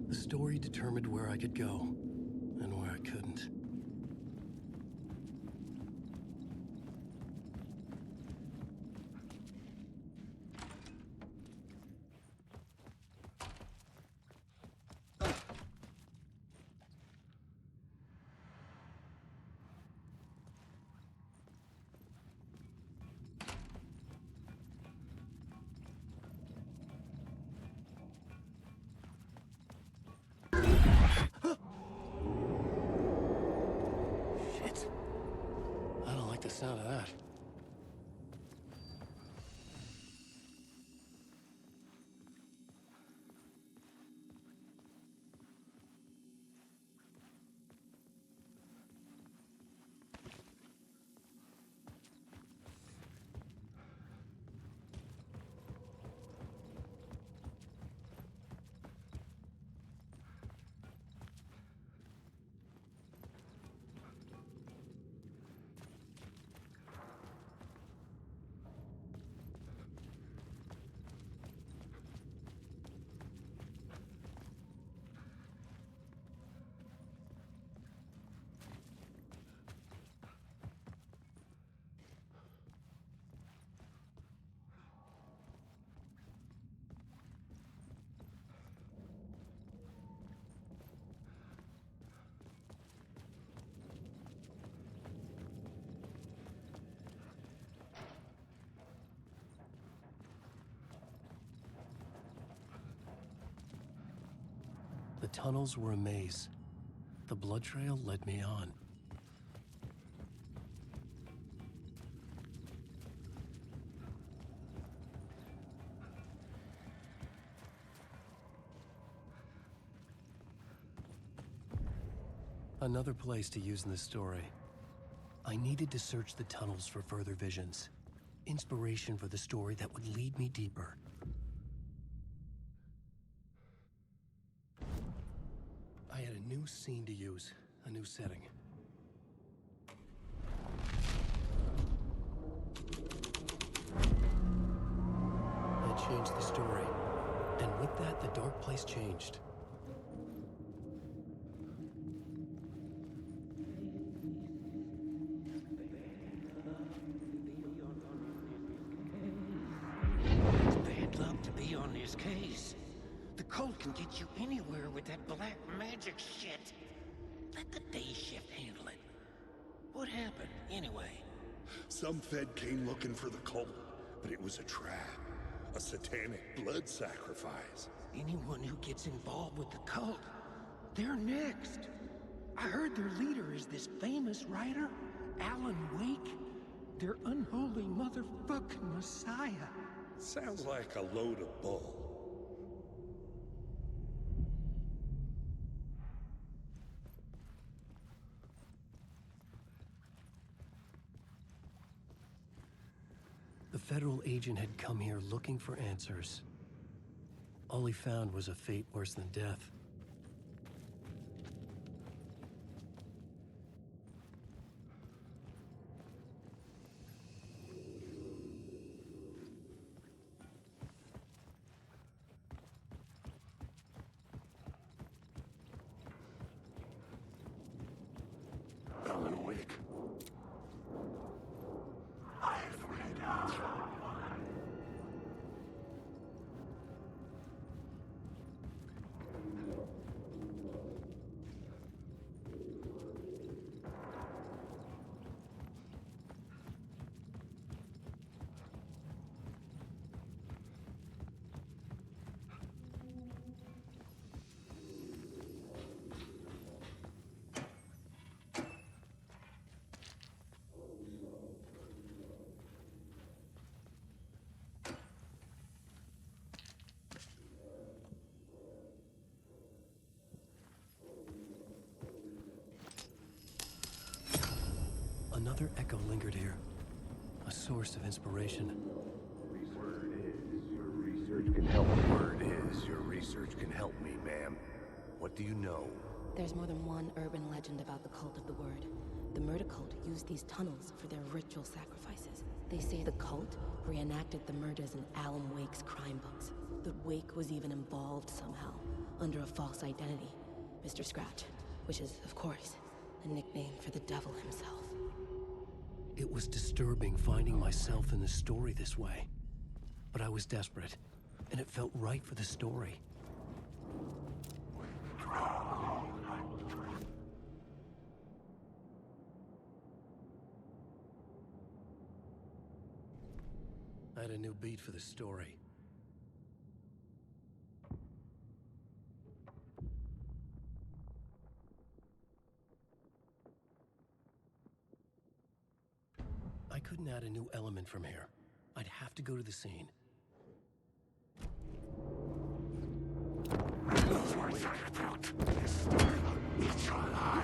The story determined where I could go and where I couldn't. Shit. I don't like the sound of that. The tunnels were a maze. The blood trail led me on. Another place to use in this story. I needed to search the tunnels for further visions. Inspiration for the story that would lead me deeper. I had a new scene to use, a new setting. I changed the story, and with that, the dark place changed. Bad luck to be on this case. The cult can get you anywhere with that black magic shit. Let the day shift handle it. What happened, anyway? Some Fed came looking for the cult, but it was a trap. A satanic blood sacrifice. Anyone who gets involved with the cult, they're next. I heard their leader is this famous writer, Alan Wake. Their unholy motherfucking messiah. Sounds like a load of bull. The federal agent had come here looking for answers. All he found was a fate worse than death. Alan Wake. I've read out. Another echo lingered here, a source of inspiration. Word is, your research can help. Word is, your research can help me, ma'am. What do you know? There's more than one urban legend about the Cult of the Word. The murder cult used these tunnels for their ritual sacrifices. They say the cult reenacted the murders in Alan Wake's crime books. That Wake was even involved somehow, under a false identity, Mr. Scratch, which is, of course, a nickname for the devil himself. It was disturbing finding myself in the story this way. But I was desperate, and it felt right for the story. I had a new beat for the story. I couldn't add a new element from here. I'd have to go to the scene. It's alive.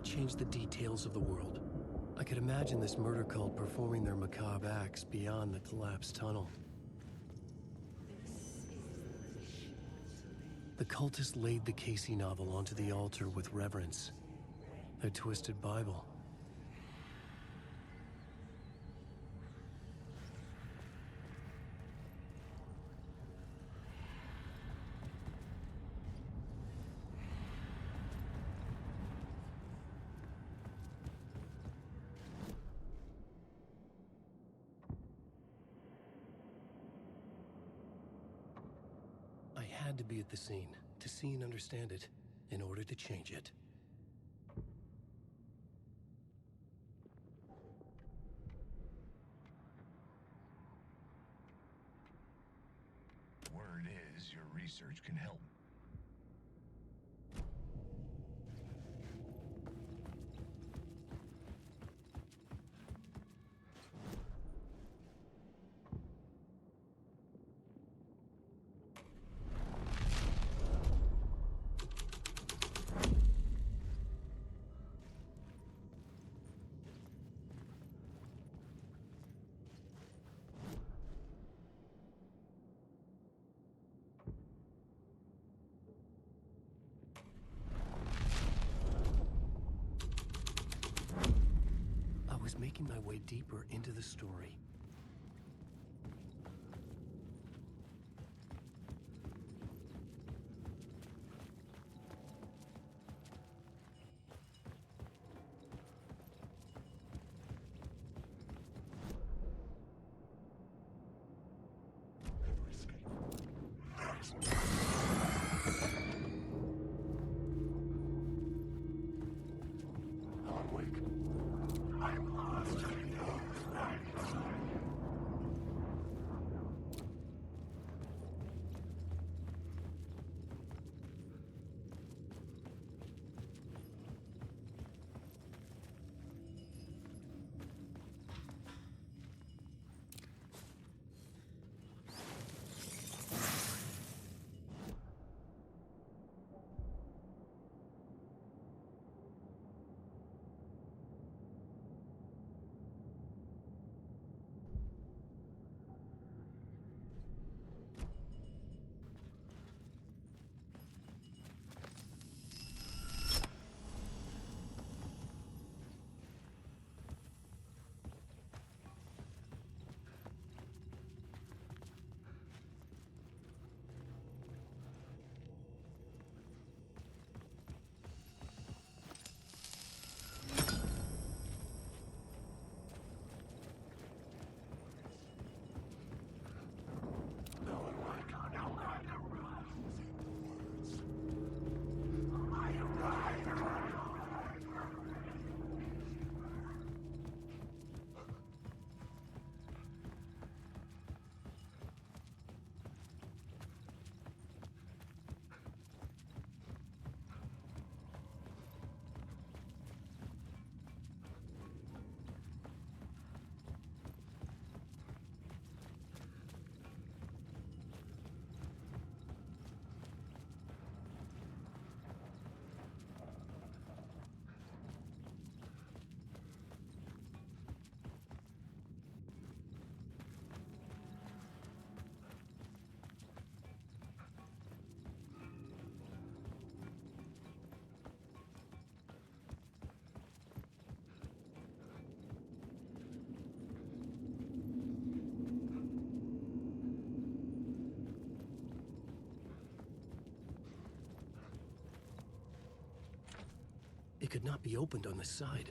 change the details of the world. I could imagine this murder cult performing their macabre acts beyond the collapsed tunnel. The cultists laid the Casey novel onto the altar with reverence. Their twisted Bible. I had to be at the scene, to see and understand it, in order to change it. Word is, your research can help. I was making my way deeper into the story. It could not be opened on the side.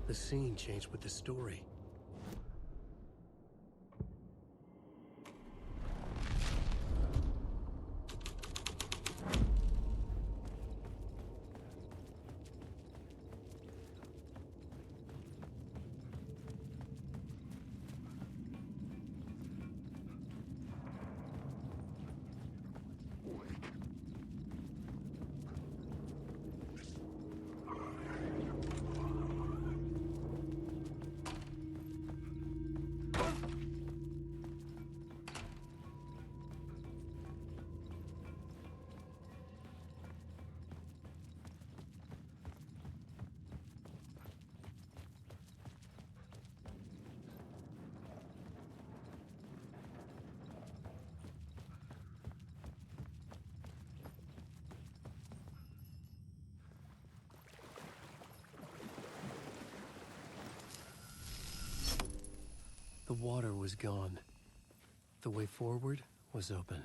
The scene changed with the story. The water was gone. The way forward was open.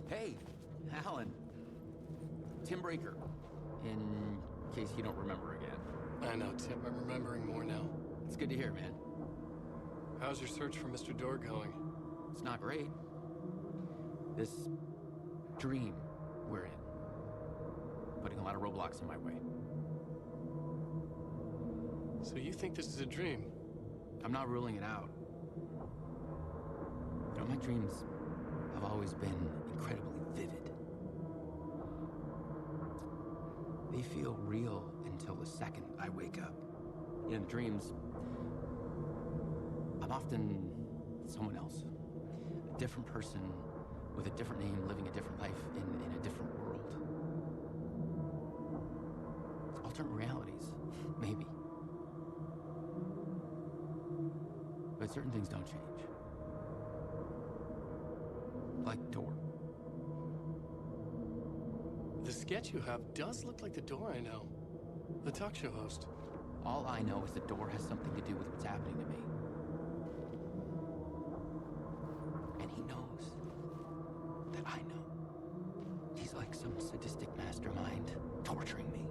Hey, Alan. Tim Breaker. In case you don't remember again. I know, Tim. I'm remembering more now. It's good to hear, man. How's your search for Mr. Door going? It's not great. This dream we're in, putting a lot of roadblocks in my way. So you think this is a dream? I'm not ruling it out. You know, my dreams have always been incredibly vivid. They feel real until the second I wake up. In dreams, I'm often someone else. A different person with a different name, living a different life in a different world. Alternate realities, maybe. But certain things don't change. Like Door. The sketch you have does look like the Door I know. The talk show host. All I know is the Door has something to do with what's happening to me. And he knows that I know. He's like some sadistic mastermind torturing me.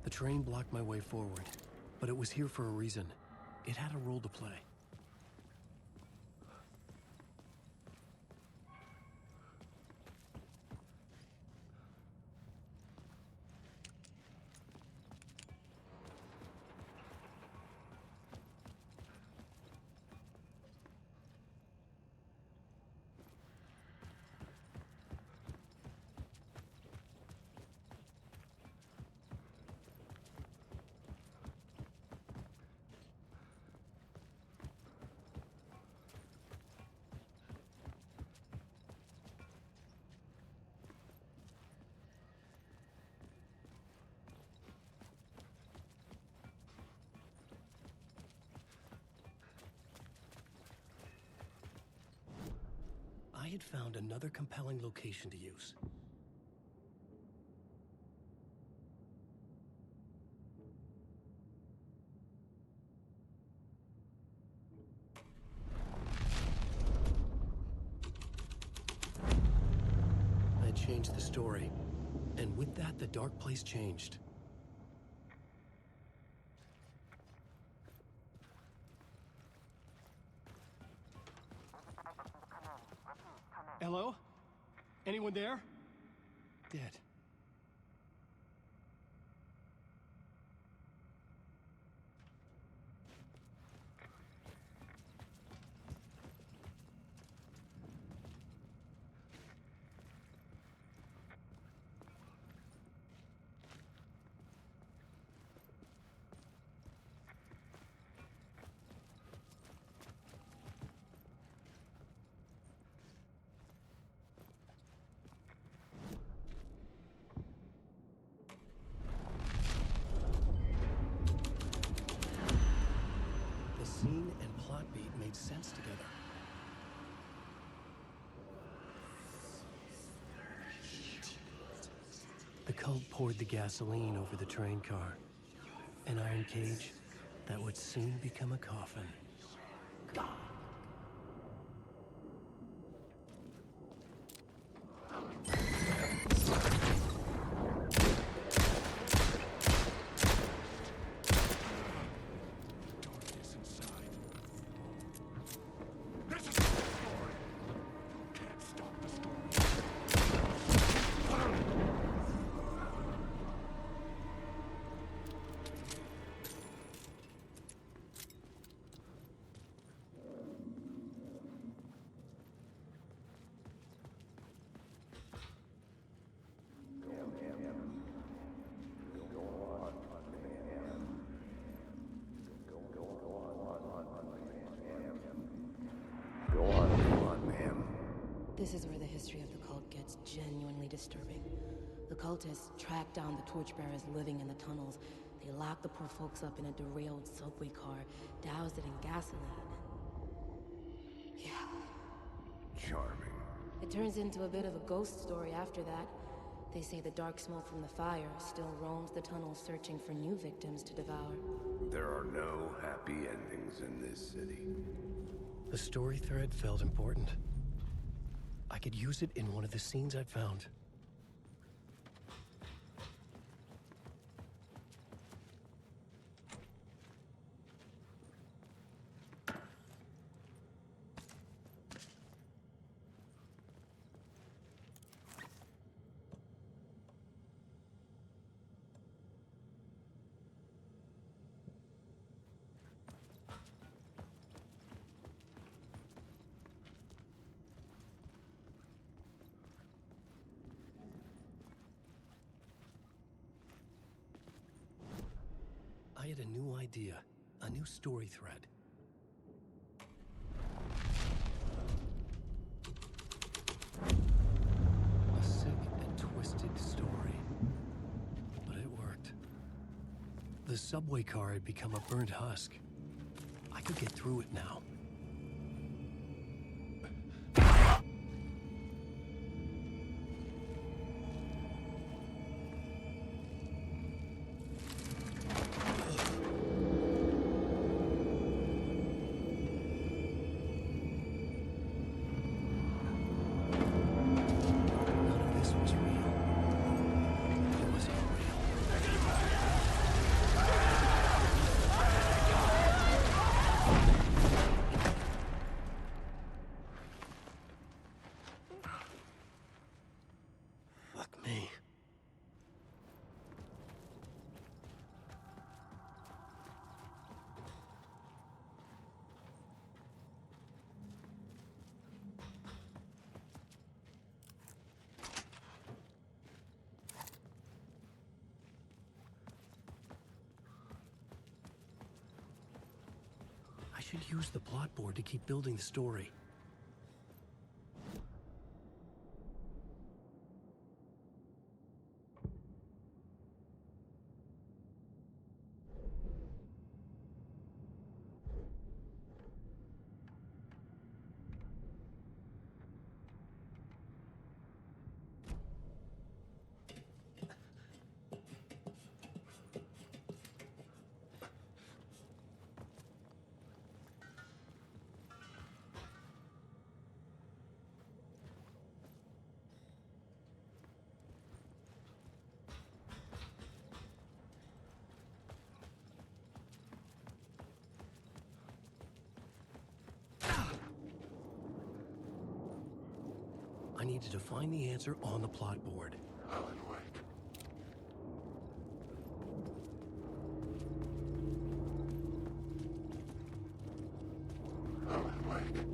The train blocked my way forward, but it was here for a reason. It had a role to play. I had found another compelling location to use. I had changed the story, and with that, the dark place changed. Hello? Anyone there? Dead. Scene and plot beat made sense together. The cult poured the gasoline over the train car. An iron cage that would soon become a coffin. This is where the history of the cult gets genuinely disturbing. The cultists tracked down the torchbearers living in the tunnels. They locked the poor folks up in a derailed subway car, doused it in gasoline. Yeah. Charming. It turns into a bit of a ghost story after that. They say the dark smoke from the fire still roams the tunnels searching for new victims to devour. There are no happy endings in this city. The story thread felt important. I could use it in one of the scenes I'd found. I had a new idea, a new story thread. A sick and twisted story. But it worked. The subway car had become a burnt husk. I could get through it now. should use the plot board to keep building the story. I needed to find the answer on the plot board. Alan Wake. Alan Wake.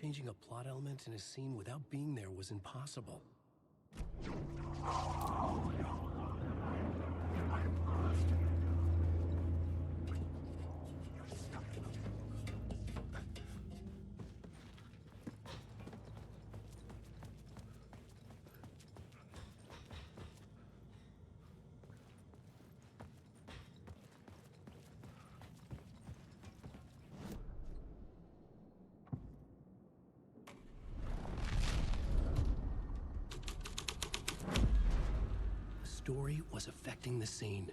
Changing a plot element in a scene without being there was impossible. The story was affecting the scene.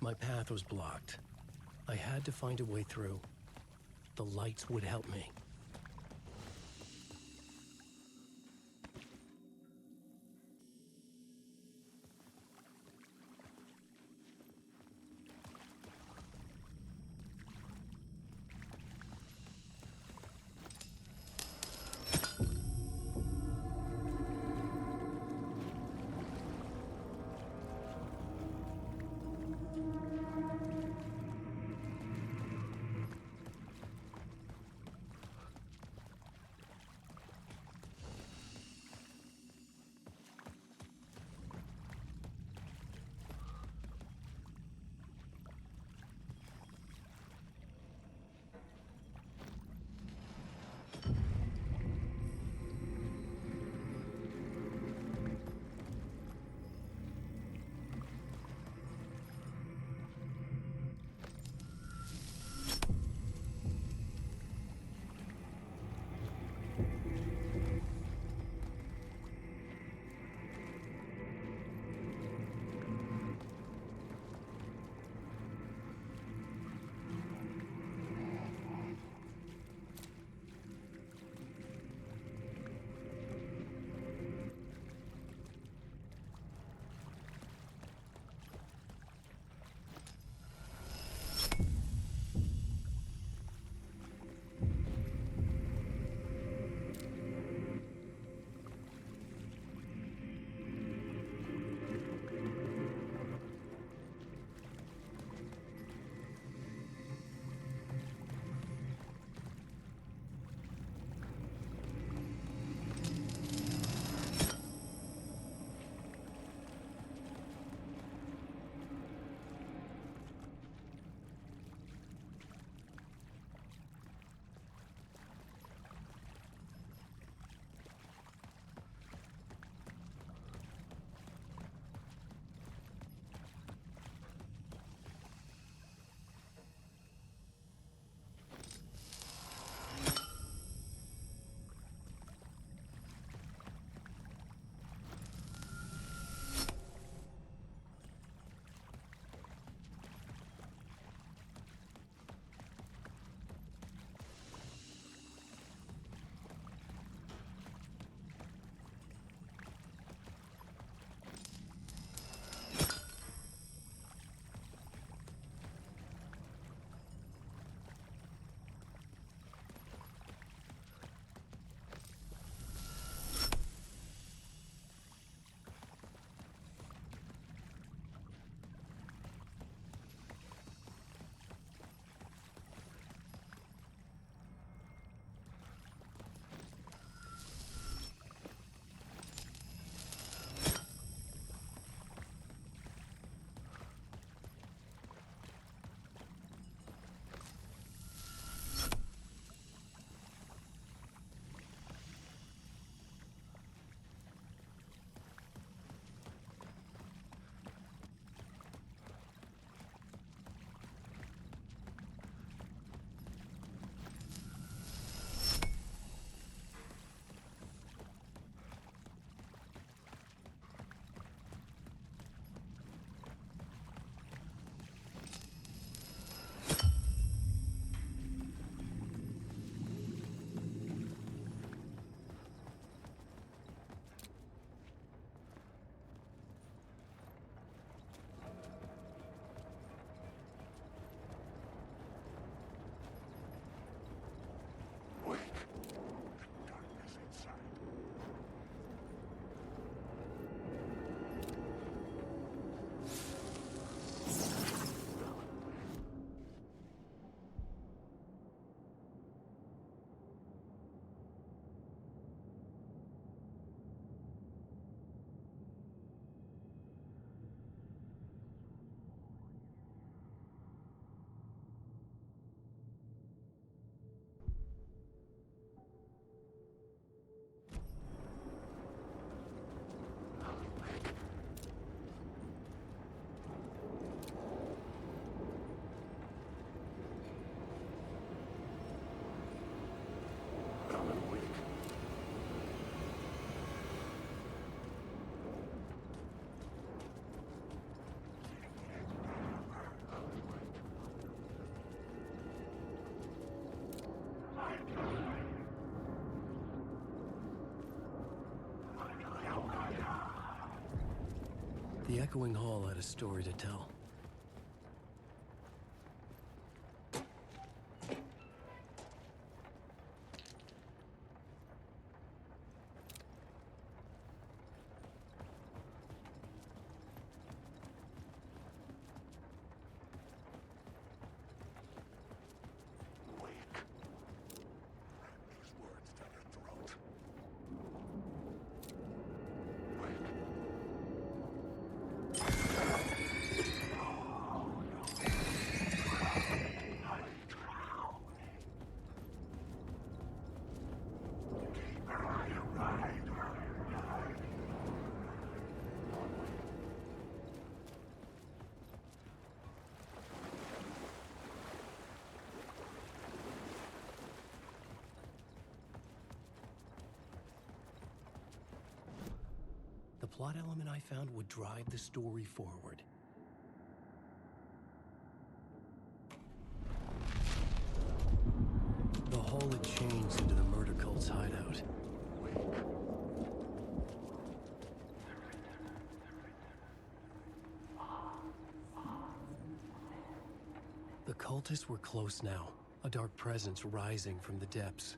My path was blocked. I had to find a way through. The lights would help me. The echoing hall had a story to tell. The plot element I found would drive the story forward. The hall had changed into the murder cult's hideout. The cultists were close now, a dark presence rising from the depths.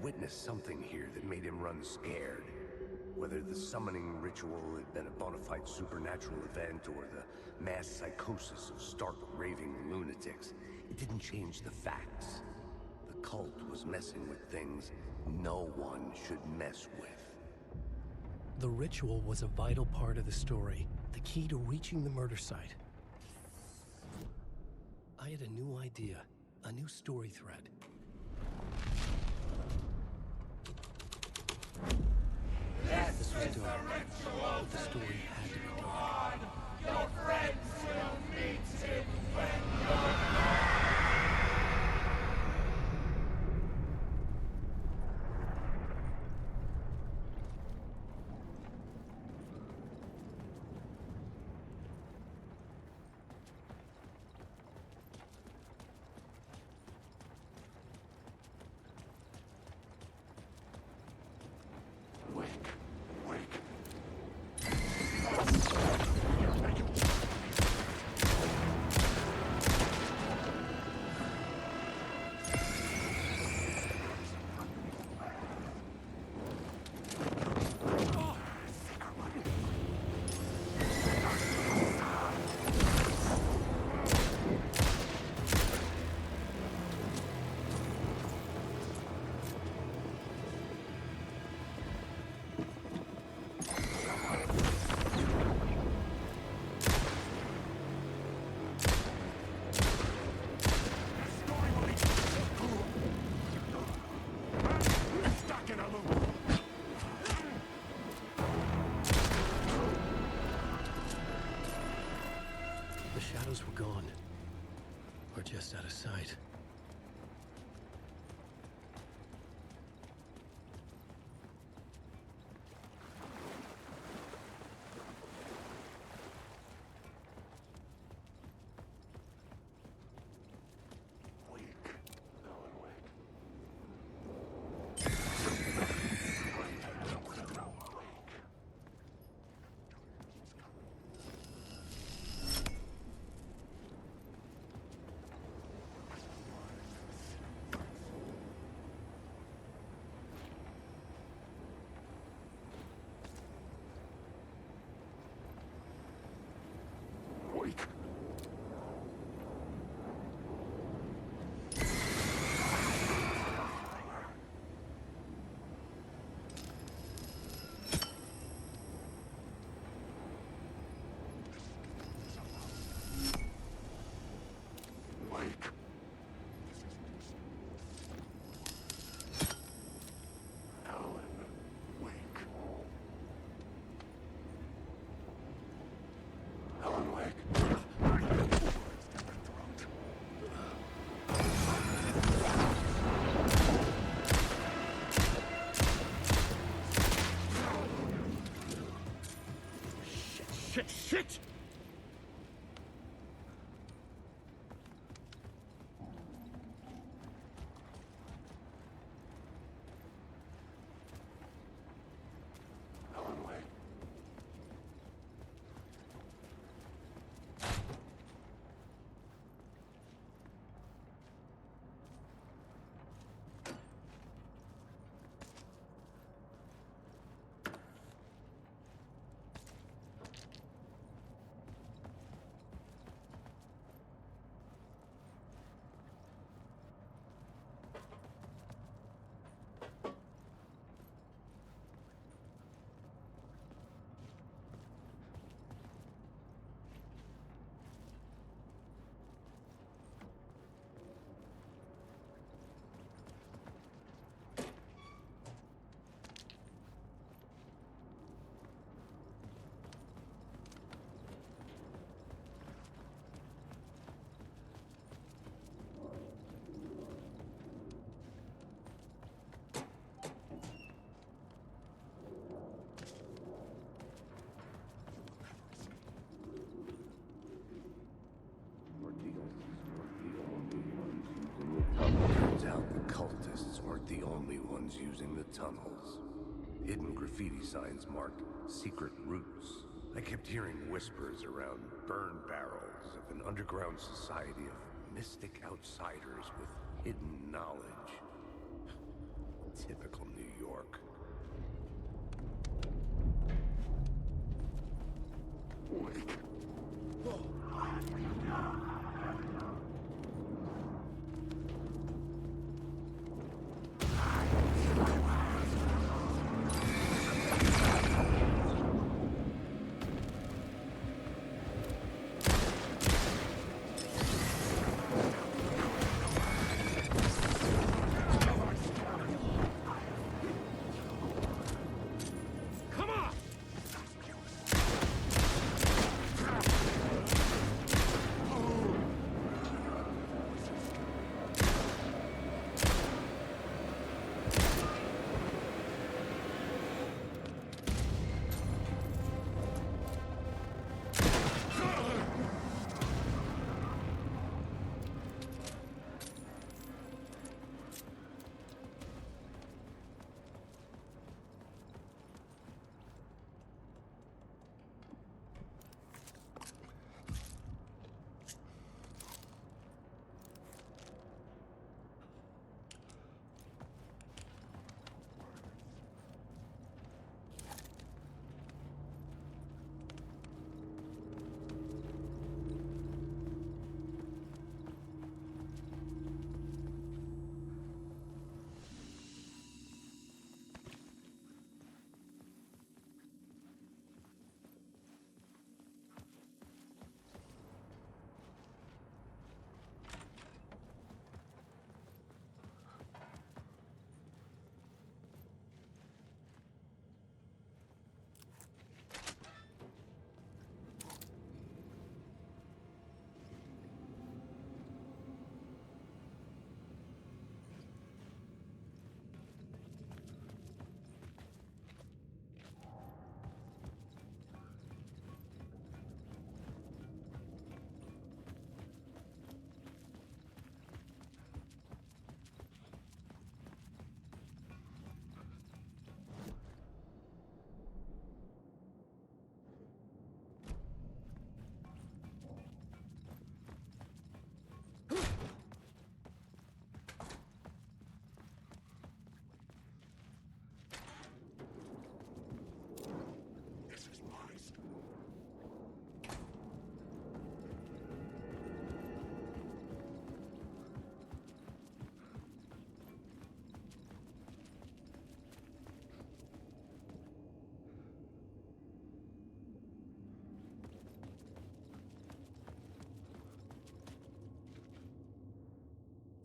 witnessed something here that made him run scared. Whether the summoning ritual had been a bona fide supernatural event or the mass psychosis of stark raving lunatics, it didn't change the facts. The cult was messing with things no one should mess with. The ritual was a vital part of the story, the key to reaching the murder site. I had a new idea, A new story thread. This was dark, but the story had to be dark. Your friends will meet him when you're The shadows were gone. Or just out of sight. Shit! Turns out the cultists weren't the only ones using the tunnels. Hidden graffiti signs marked secret routes. I kept hearing whispers around burn barrels of an underground society of mystic outsiders with hidden knowledge. Typical New York.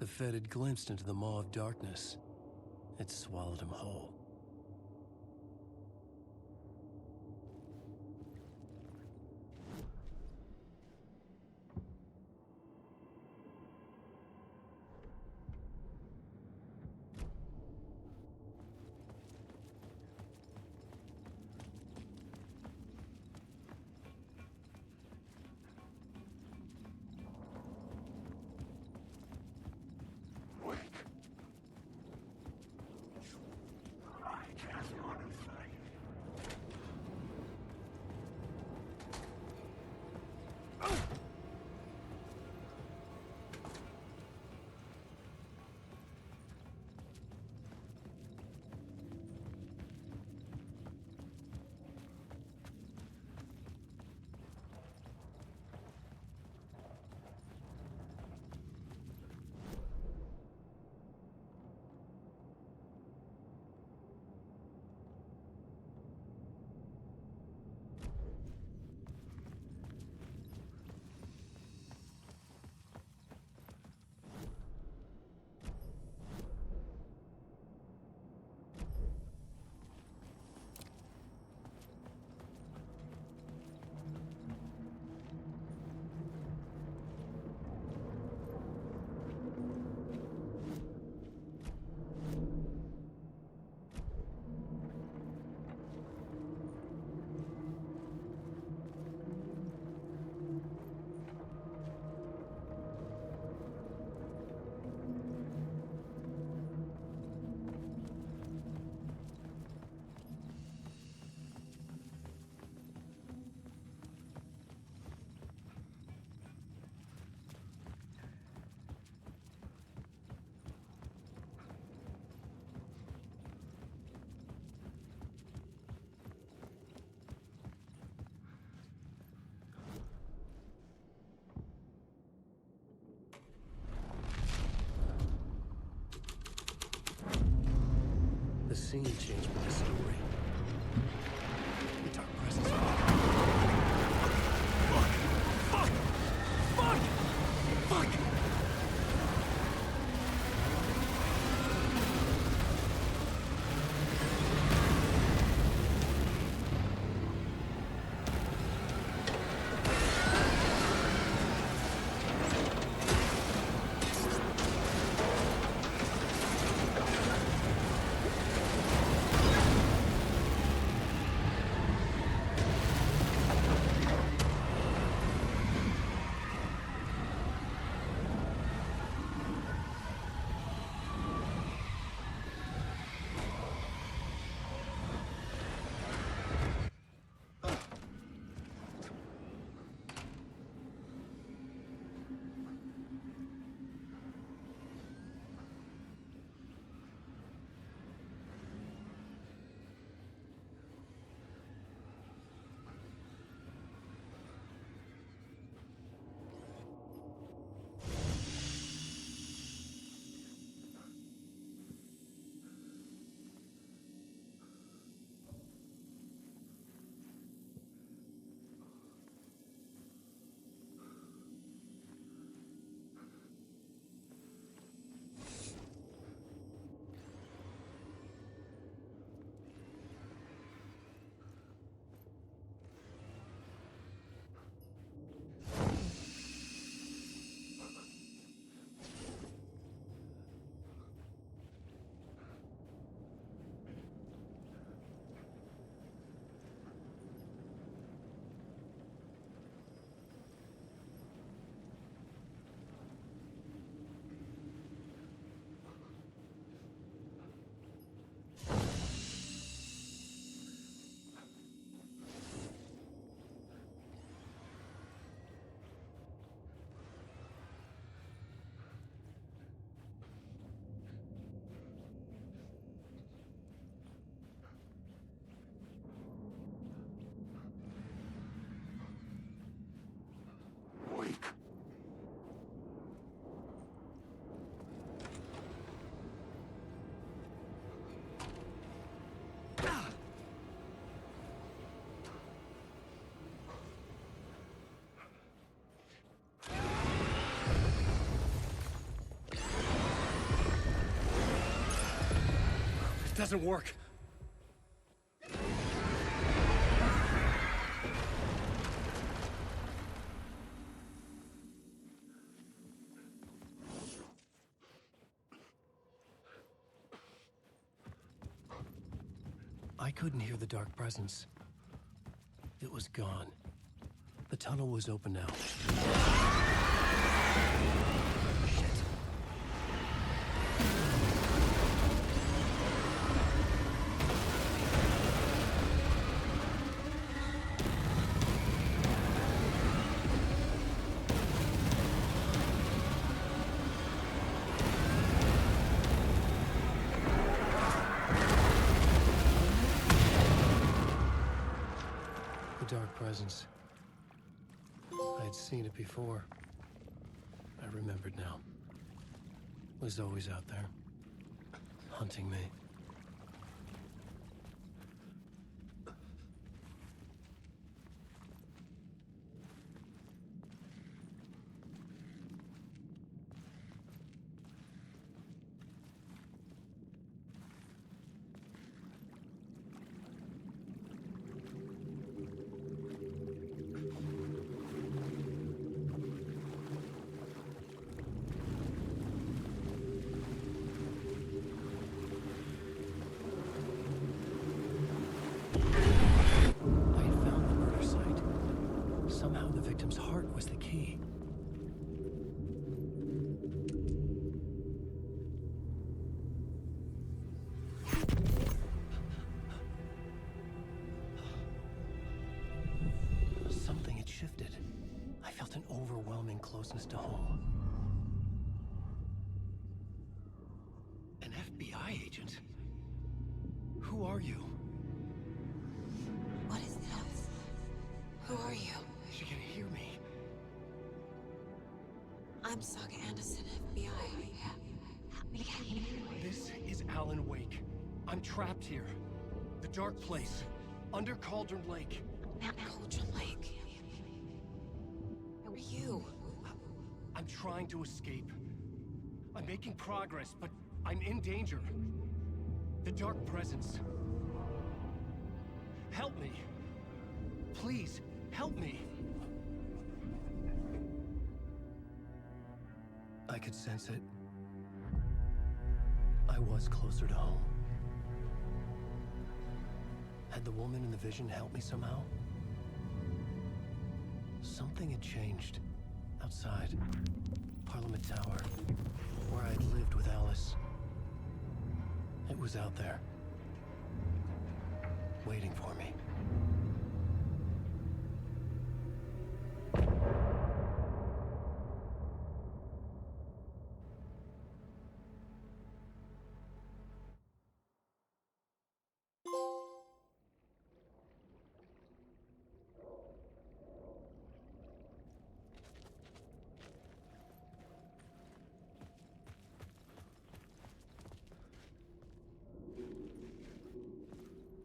The Fed had glimpsed into the maw of darkness. It swallowed him whole. The scene changed with the story. The dark presence. Fuck! doesn't work. I couldn't hear the dark presence. It was gone. The tunnel was open now. Shit. The dark presence. I'd seen it before. I remembered now. It was always out there, hunting me. Somehow the victim's heart was the key. Something had shifted. I felt an overwhelming closeness to home. An FBI agent? Who are you? What is this? Who are you? She can hear me. I'm Saga Anderson, FBI. This is Alan Wake. I'm trapped here. The dark place. Under Cauldron Lake. Cauldron Lake. Who are you? I'm trying to escape. I'm making progress, but I'm in danger. The dark presence. Help me. Please, help me. I could sense it. I was closer to home. Had the woman in the vision helped me somehow? Something had changed. Outside. Parliament Tower. Where I'd lived with Alice. It was out there. Waiting for me.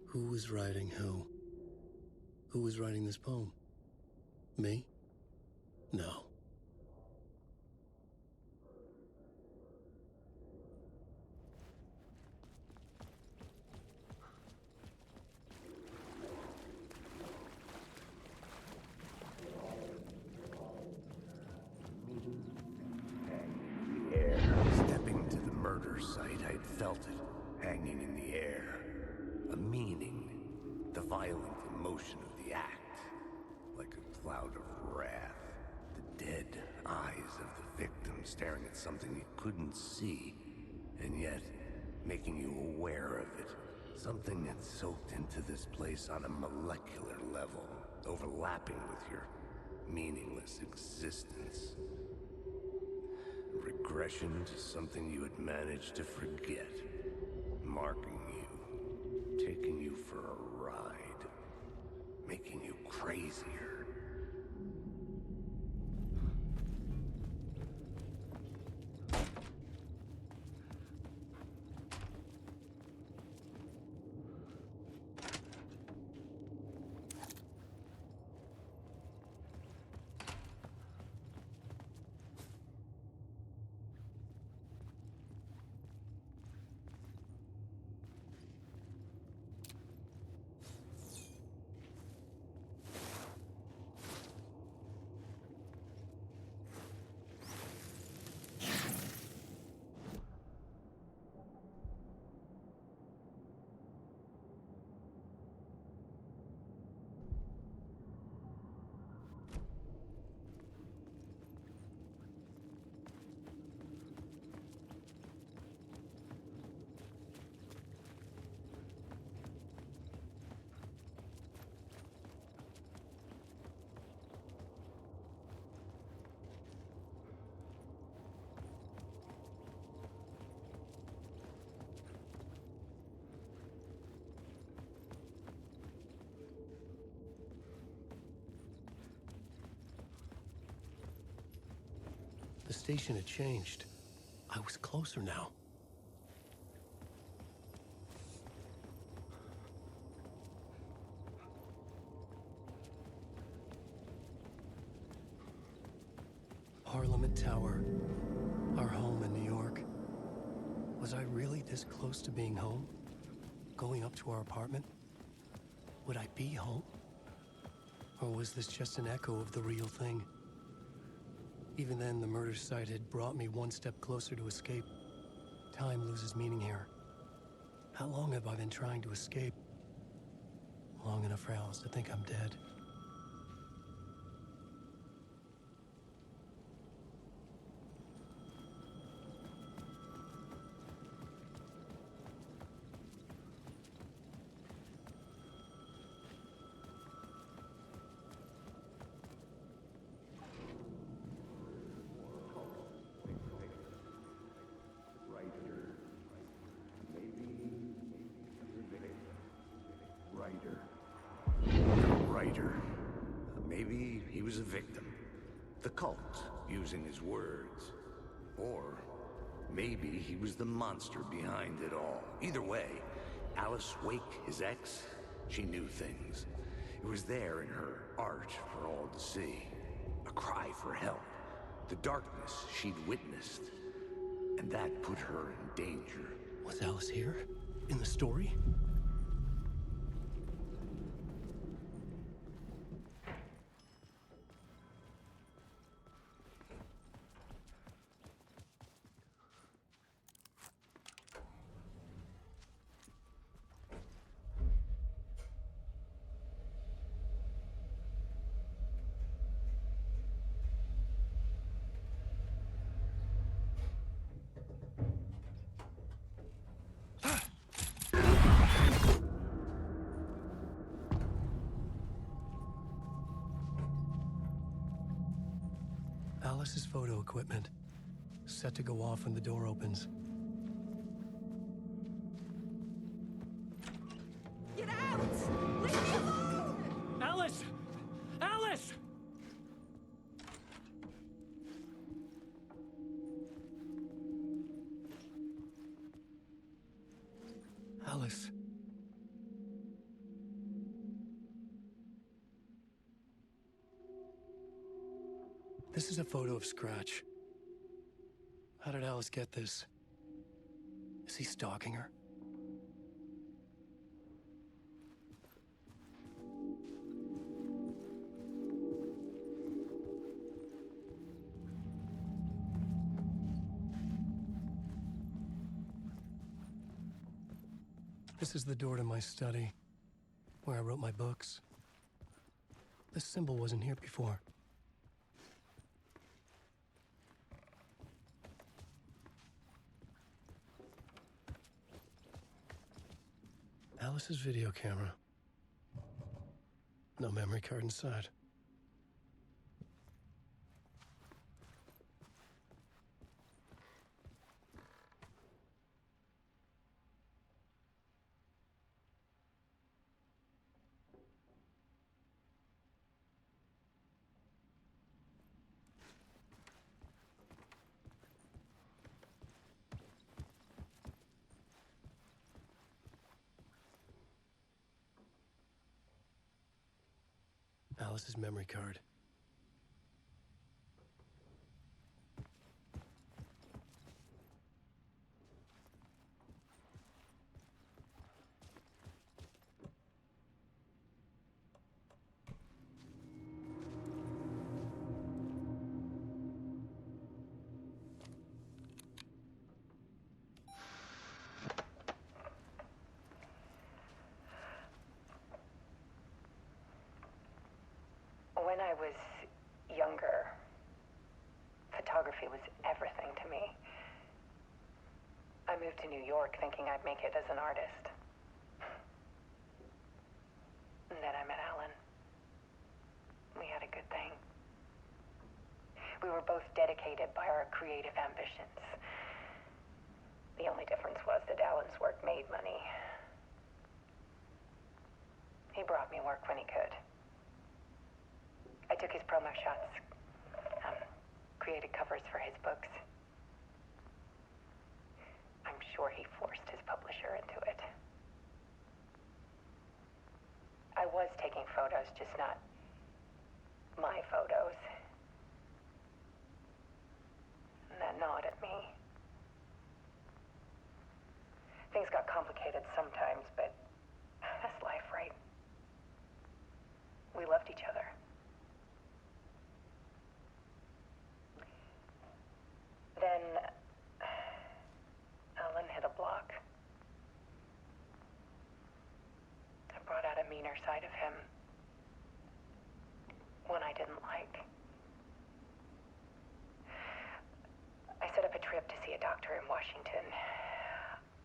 Who was writing who? Who was writing this poem? Me? No. Stepping to the murder site, I'd felt it, hanging in the air. A meaning, the violent emotion of the act, like a cloud of wrath. The dead eyes of the victim staring at something you couldn't see, and yet making you aware of it. Something that's soaked into this place on a molecular level, overlapping with your meaningless existence. Regression to something you had managed to forget, marking you, taking you for a ride, making you crazier. The station had changed. I was closer now. Parliament Tower. Our home in New York. Was I really this close to being home? Going up to our apartment? Would I be home? Or was this just an echo of the real thing? Even then, the murder site had brought me one step closer to escape. Time loses meaning here. How long have I been trying to escape? Long enough for Alice to think I'm dead. Maybe he was a victim. The cult, using his words. Or maybe he was the monster behind it all. Either way, Alice Wake, his ex, she knew things. It was there in her art for all to see. A cry for help. The darkness she'd witnessed. And that put her in danger. Was Alice here? In the story? Alice's photo equipment, set to go off when the door opens. Get out! Leave me alone! Alice! Alice! Alice. This is a photo of Scratch. How did Alice get this? Is he stalking her? This is the door to my study, where I wrote my books. This symbol wasn't here before. Alice's video camera. No memory card inside. Alice's memory card. When I was younger, photography was everything to me. I moved to New York thinking I'd make it as an artist. And then I met Alan. We had a good thing. We were both dedicated by our creative ambitions. The only difference was that Alan's work made money. He brought me work when he could. I took his promo shots. created covers for his books. I'm sure he forced his publisher into it. I was taking photos, just not my photos. And that gnawed at me. Things got complicated sometimes, but that's life, right? We loved each other. Then Alan hit a block. I brought out a meaner side of him. One I didn't like. I set up a trip to see a doctor in Washington.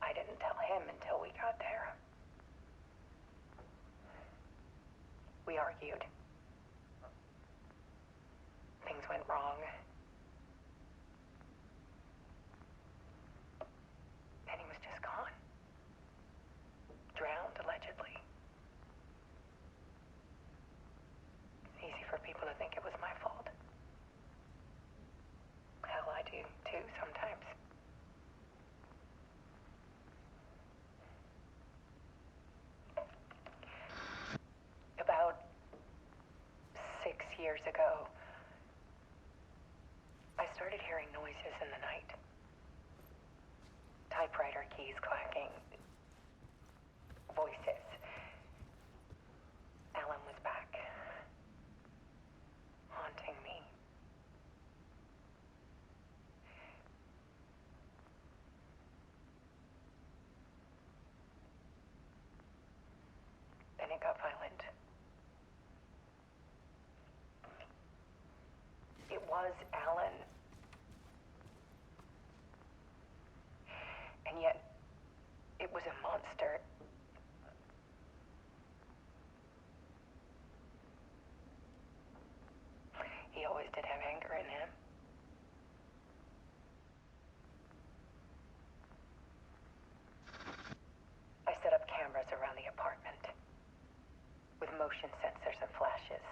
I didn't tell him until we got there. We argued. Things went wrong. And he was just gone. Drowned, allegedly. It's easy for people to think it was my fault. Hell, I do too sometimes. About 6 years ago, I started hearing noises in the night. Typewriter keys clacking. Voices. Alan was back. Haunting me. Then it got violent. It was Alan. And yet, it was a monster. He always did have anger in him. I set up cameras around the apartment with motion sensors and flashes.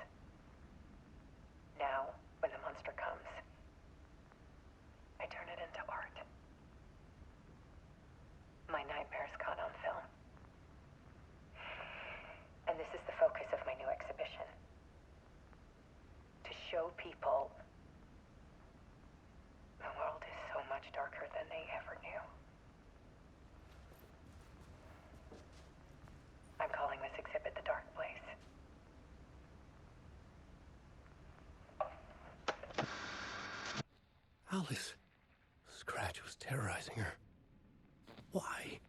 Now, when the monster comes, I turn it into art. My nightmares caught on film. And this is the focus of my new exhibition. To show people the world is so much darker than they ever knew. I'm calling this exhibit The Dark Place. Alice. Scratch was terrorizing her. Why?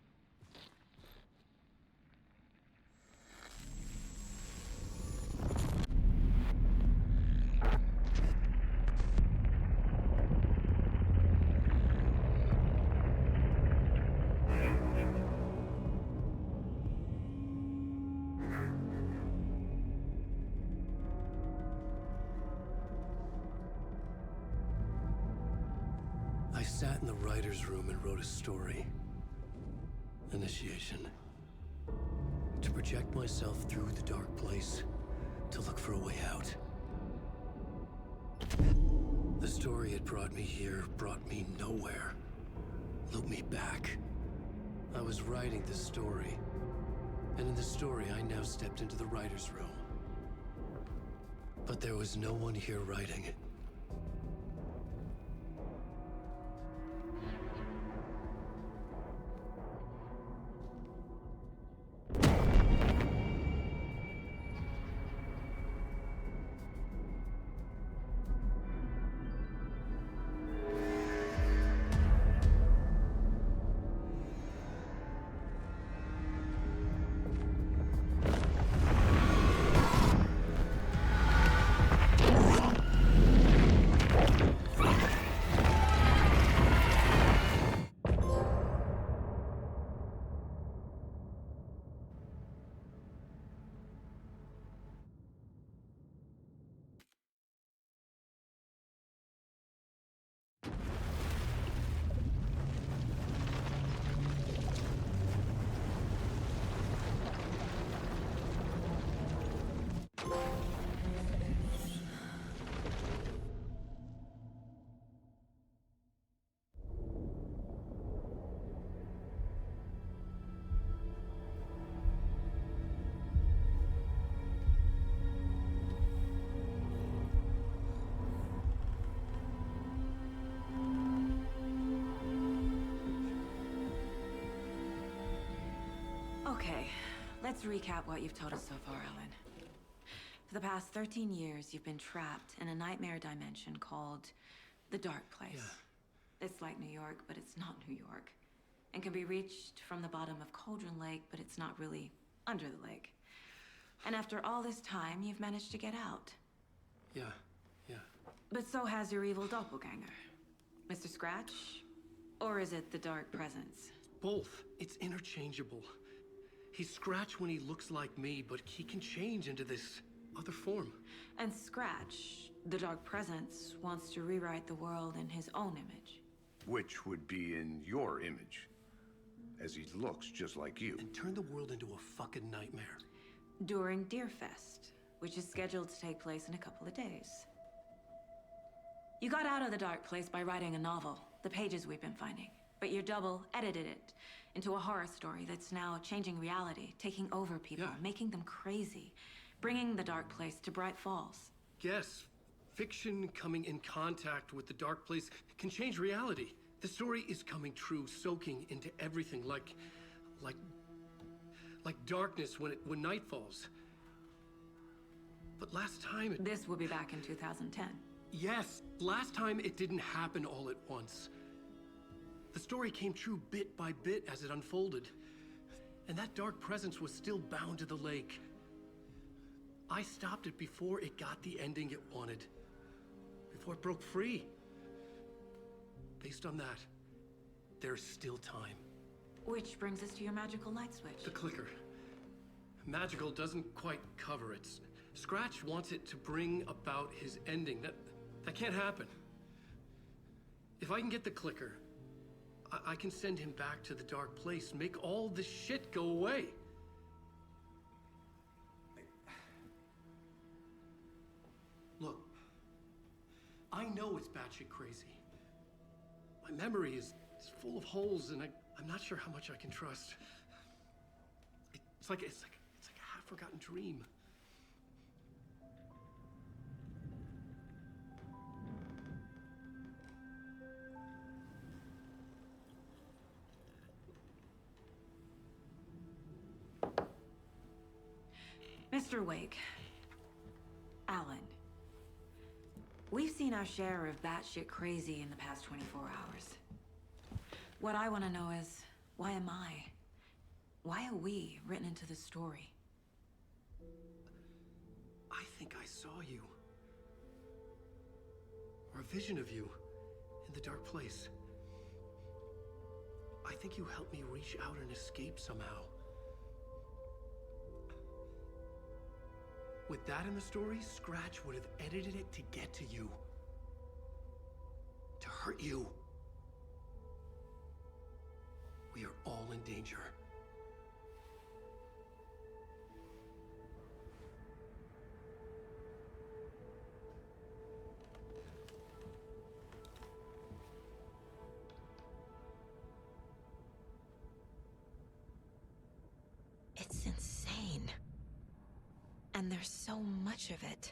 I sat in the writer's room and wrote a story. Initiation. To project myself through the dark place, to look for a way out. The story had brought me here, brought me nowhere. Looped me back. I was writing the story. And in the story, I now stepped into the writer's room. But there was no one here writing it. Okay, let's recap what you've told us so far, Alan. For the past 13 years, you've been trapped in a nightmare dimension called the Dark Place. Yeah. It's like New York, but it's not New York. And can be reached from the bottom of Cauldron Lake, but it's not really under the lake. And after all this time, you've managed to get out. Yeah. But so has your evil doppelganger. Mr. Scratch? Or is it the Dark Presence? Both. It's interchangeable. He's Scratch when he looks like me, but he can change into this other form. And Scratch, the Dark Presence, wants to rewrite the world in his own image. Which would be in your image, as he looks just like you. And turn the world into a fucking nightmare. During Deerfest, which is scheduled to take place in a couple of days. You got out of the Dark Place by writing a novel, the pages we've been finding. But your double edited it into a horror story that's now changing reality, taking over people, making them crazy, bringing the Dark Place to Bright Falls. Yes, fiction coming in contact with the Dark Place can change reality. The story is coming true, soaking into everything like darkness when night falls. But last time This will be back in 2010. Yes, last time it didn't happen all at once. The story came true bit by bit as it unfolded. And that dark presence was still bound to the lake. I stopped it before it got the ending it wanted. Before it broke free. Based on that, there's still time. Which brings us to your magical light switch. The clicker. Magical doesn't quite cover it. Scratch wants it to bring about his ending. That can't happen. If I can get the clicker, I can send him back to the Dark Place, make all this shit go away. Look, I know it's batshit crazy. My memory is full of holes, and I'm not sure how much I can trust. It's like a half-forgotten dream. Mr. Wake. Alan. We've seen our share of batshit crazy in the past 24 hours. What I want to know is, why am I? Why are we written into the story? I think I saw you. Or a vision of you in the Dark Place. I think you helped me reach out and escape somehow. With that in the story, Scratch would have edited it to get to you. To hurt you. We are all in danger. It's insane. And there's so much of it.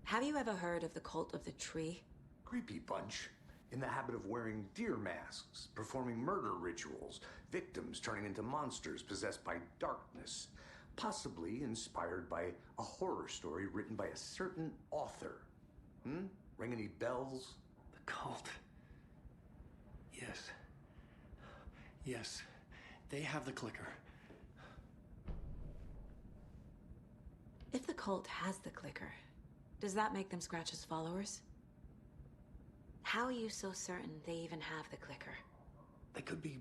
Have you ever heard of the Cult of the Tree? Creepy bunch. In the habit of wearing deer masks, performing murder rituals, victims turning into monsters possessed by darkness, possibly inspired by a horror story written by a certain author. Ring any bells? The cult. Yes. Yes. They have the clicker. If the cult has the clicker, does that make them Scratch's followers? How are you so certain they even have the clicker? They could be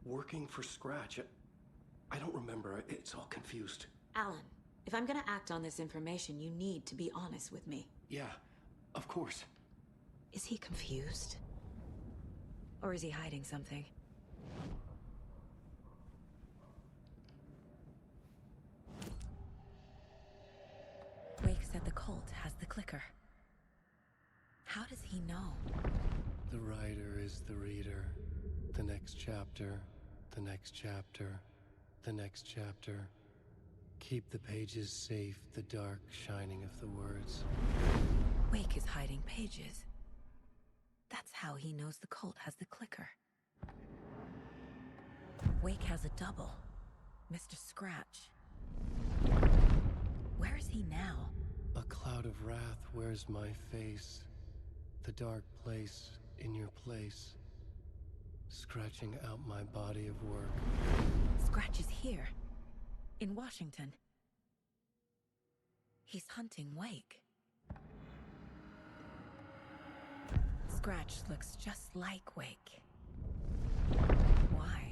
working for Scratch. I don't remember. It's all confused. Alan, if I'm gonna act on this information, you need to be honest with me. Yeah, of course. Is he confused? Or is he hiding something? Wake said the cult has the clicker. How does he know? The writer is the reader. The next chapter, the next chapter, the next chapter. Keep the pages safe, the dark shining of the words. Wake is hiding pages. That's how he knows the cult has the clicker. Wake has a double. Mr. Scratch. Where is he now? A cloud of wrath wears my face. The dark place in your place. Scratching out my body of work. Scratch is here. In Washington. He's hunting Wake. Scratch looks just like Wake. Why?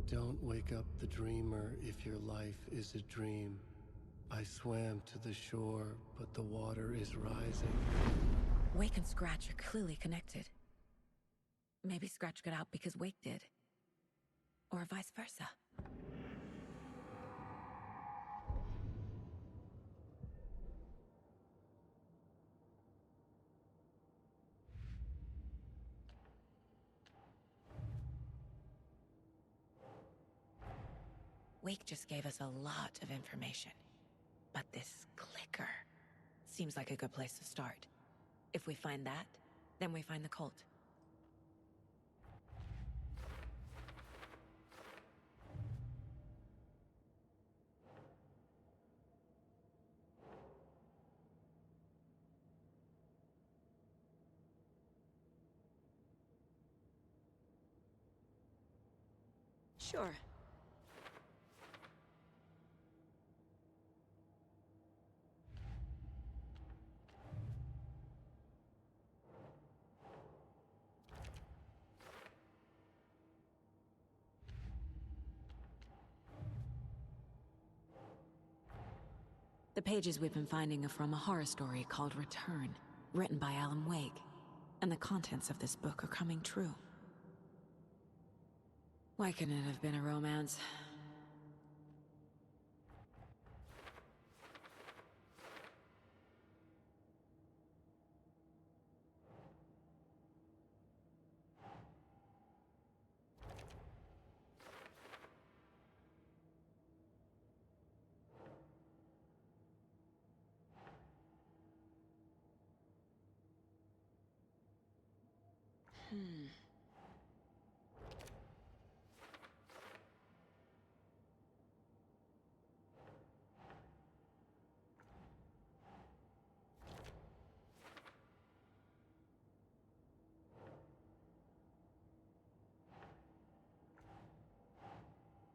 Don't wake up the dreamer if your life is a dream. I swam to the shore, but the water is rising. Wake and Scratch are clearly connected. Maybe Scratch got out because Wake did. Or vice versa. Wake just gave us a lot of information. But this clicker seems like a good place to start. If we find that, then we find the cult. Sure. The pages we've been finding are from a horror story called Return, written by Alan Wake. And the contents of this book are coming true. Why couldn't it have been a romance?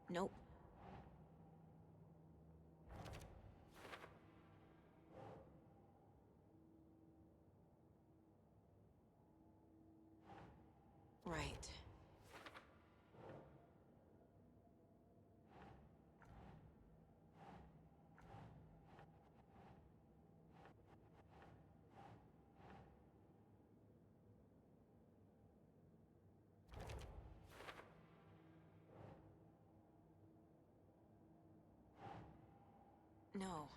Nope. Right. No.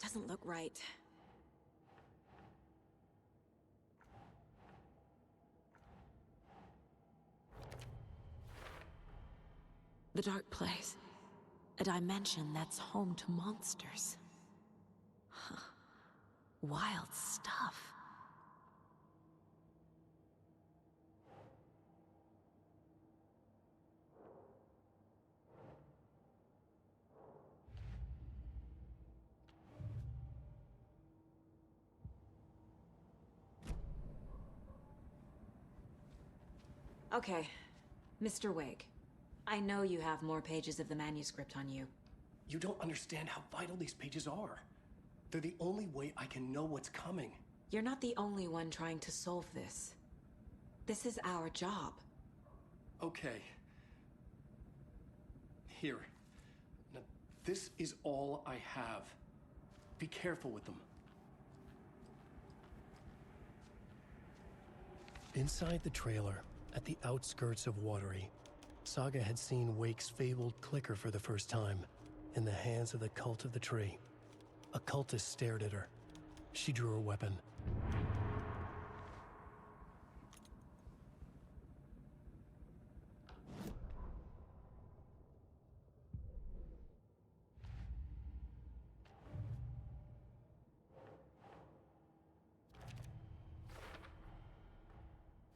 Doesn't look right. The dark place. A dimension that's home to monsters. Huh. Wild stuff. Okay, Mr. Wake. I know you have more pages of the manuscript on you. You don't understand how vital these pages are. They're the only way I can know what's coming. You're not the only one trying to solve this. This is our job. Okay. Here. Now, this is all I have. Be careful with them. Inside the trailer, at the outskirts of Watery, Saga had seen Wake's fabled clicker for the first time, in the hands of the Cult of the Tree. A cultist stared at her. She drew her weapon.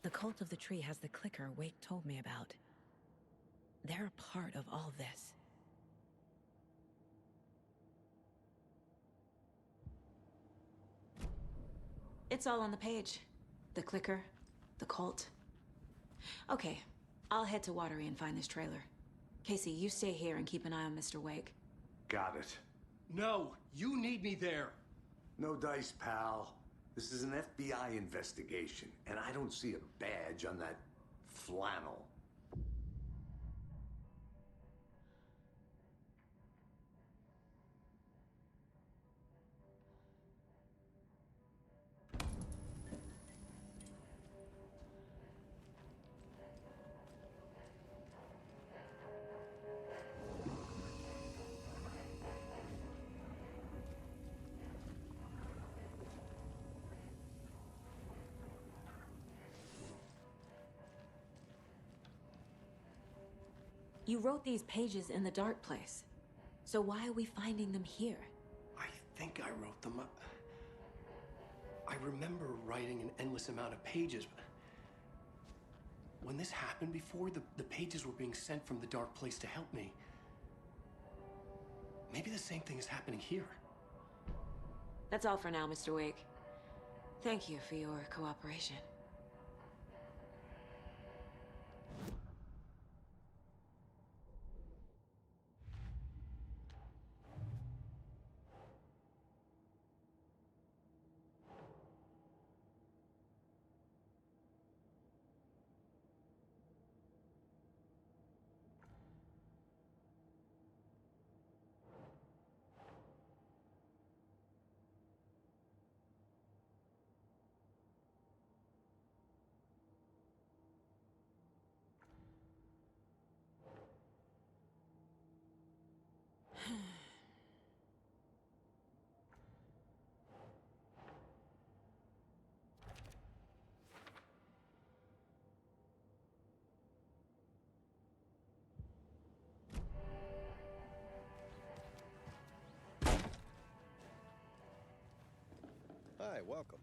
The Cult of the Tree has the clicker Wake told me about. They're a part of all this. It's all on the page. The clicker, the cult. Okay, I'll head to Watery and find this trailer. Casey, you stay here and keep an eye on Mr. Wake. Got it. No, you need me there. No dice, pal. This is an FBI investigation, and I don't see a badge on that flannel. You wrote these pages in the dark place. So why are we finding them here? I think I wrote them up. I remember writing an endless amount of pages, but when this happened before, the pages were being sent from the dark place to help me. Maybe the same thing is happening here. That's all for now, Mr. Wake. Thank you for your cooperation. Hi, welcome.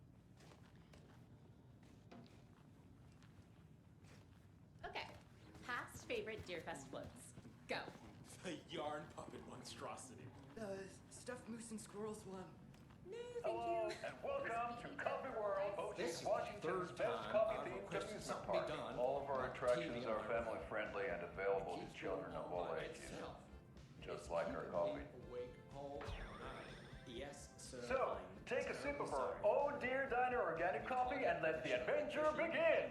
Okay, past favorite Deerfest floats. Go. The yarn puppet monstrosity. Stuffed moose and squirrels one. No, Hello, and welcome to Coffee World, hosting Washington's best coffee-themed amusement park. All of our attractions are family-friendly and available to children of all ages, just like our coffee. Yes, sir. So, take a sip of our Oh Dear Diner organic coffee and let the adventure begin!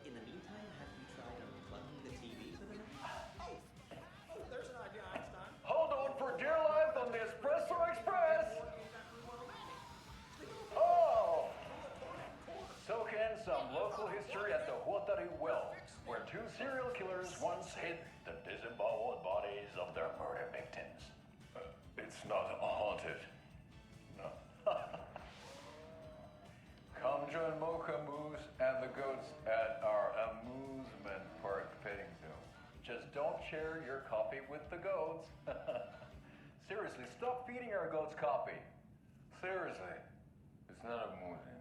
In the meantime, have you tried unplugging the TV for the night? Oh, there's an idea, Einstein. Hold on for dear life on the Espresso Express! Oh! Soak in some local history at the Watery Well, where two serial killers once hid the disemboweled bodies of their murder victims. It's not haunted. No. Come join Mocha Moose and the goats at our amusement park petting zoo. Just don't share your coffee with the goats. Seriously, stop feeding our goats coffee. Seriously, it's not amusing.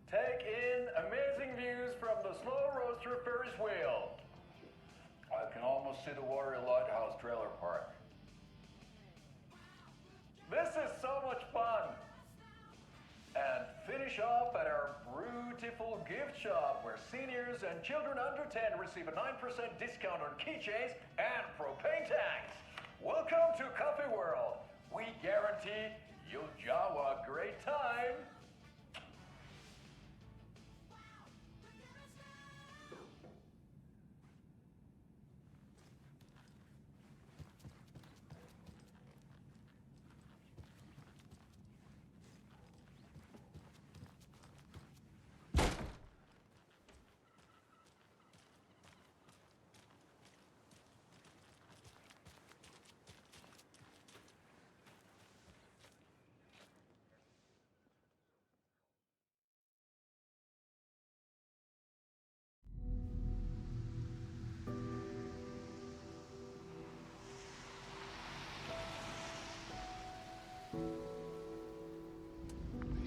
Take in amazing views from the slow roaster Ferris wheel. I can almost see the Watery Lighthouse trailer park. This is so much fun! And finish off at our brewed beautiful gift shop where seniors and children under 10 receive a 9% discount on keychains and propane tanks. Welcome to Coffee World. We guarantee you'll jaw a great time.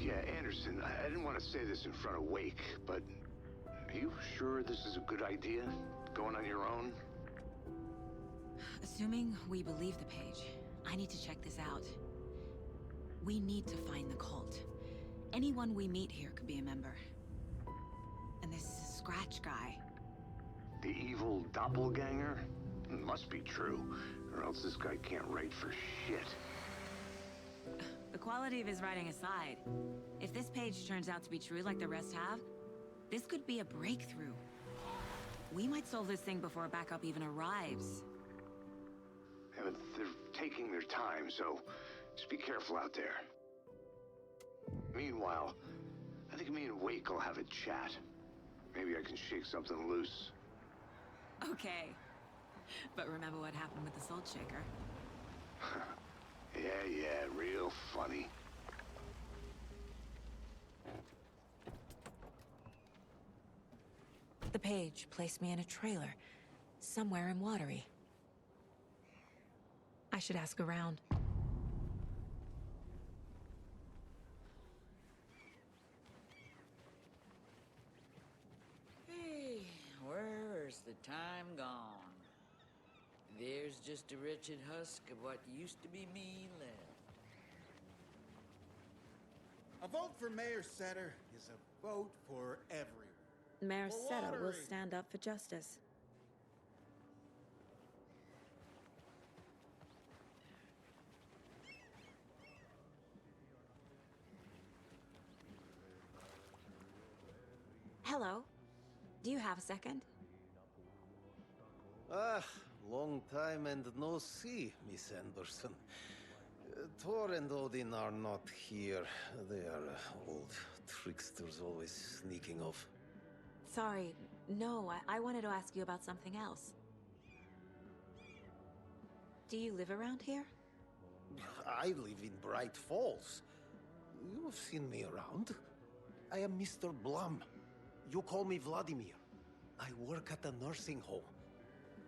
Yeah, Anderson, I didn't want to say this in front of Wake, but are you sure this is a good idea? Going on your own? Assuming we believe the page, I need to check this out. We need to find the cult. Anyone we meet here could be a member. And this Scratch guy. The evil doppelganger? Must be true, or else this guy can't write for shit. The quality of his writing aside, if this page turns out to be true like the rest have, this could be a breakthrough. We might solve this thing before a backup even arrives. Yeah, but they're taking their time, so just be careful out there. Meanwhile, I think me and Wake will have a chat. Maybe I can shake something loose. Okay. But remember what happened with the Salt Shaker? Yeah, real funny. The page placed me in a trailer, somewhere in Watery. I should ask around. Hey, where's the time gone? There's just a wretched husk of what used to be me left. A vote for Mayor Setter is a vote for everyone. Mayor For Seta will Watery. stand up for justice. Hello. Do you have a second? Ah, long time and no see, Miss Anderson. Thor and Odin are not here. They are old tricksters always sneaking off. Sorry. No, I wanted to ask you about something else. Do you live around here? I live in Bright Falls. You've seen me around. I am Mr. Blum. You call me Vladimir. I work at a nursing home.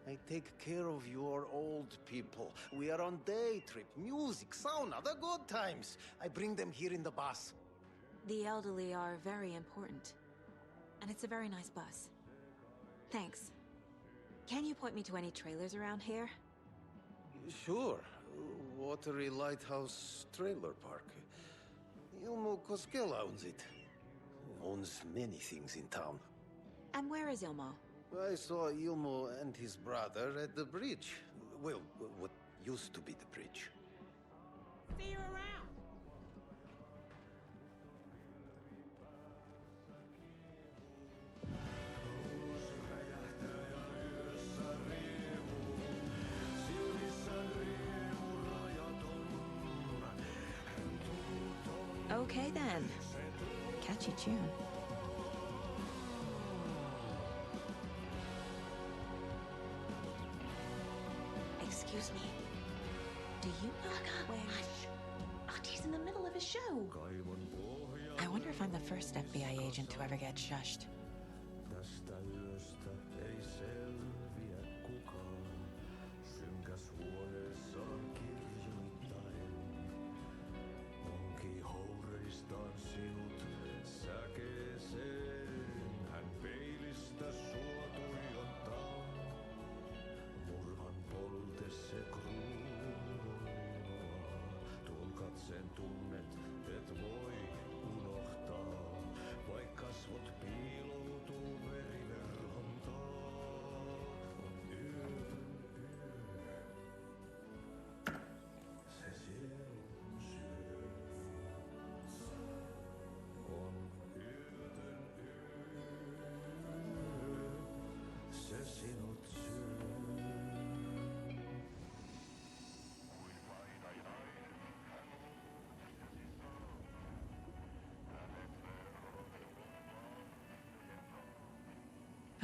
I take care of your old people. We are on day trip, music, sauna, the good times. I bring them here in the bus. The elderly are very important. And it's a very nice bus. Thanks. Can you point me to any trailers around here? Sure. Watery Lighthouse Trailer Park. Ilmo Koskela owns it. Owns many things in town. And where is Ilmo? I saw Ilmo and his brother at the bridge. Well, what used to be the bridge. See you around. Okay then. Catchy tune. Excuse me. Do you know where... Hush! Artie's in the middle of a show. I wonder if I'm the first FBI agent to ever get shushed. Tästä yöstä ei selviä kukaan. Synkäs huoneessaan kirjoittain. Onki houreistaan sinut säkeeseen. Hän peilistä sua tuijottaa. Murhan polte se kruunoaa. Tuon katseen tunnet, et voi unohtaa. Vaik kasvot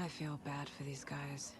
I feel bad for these guys.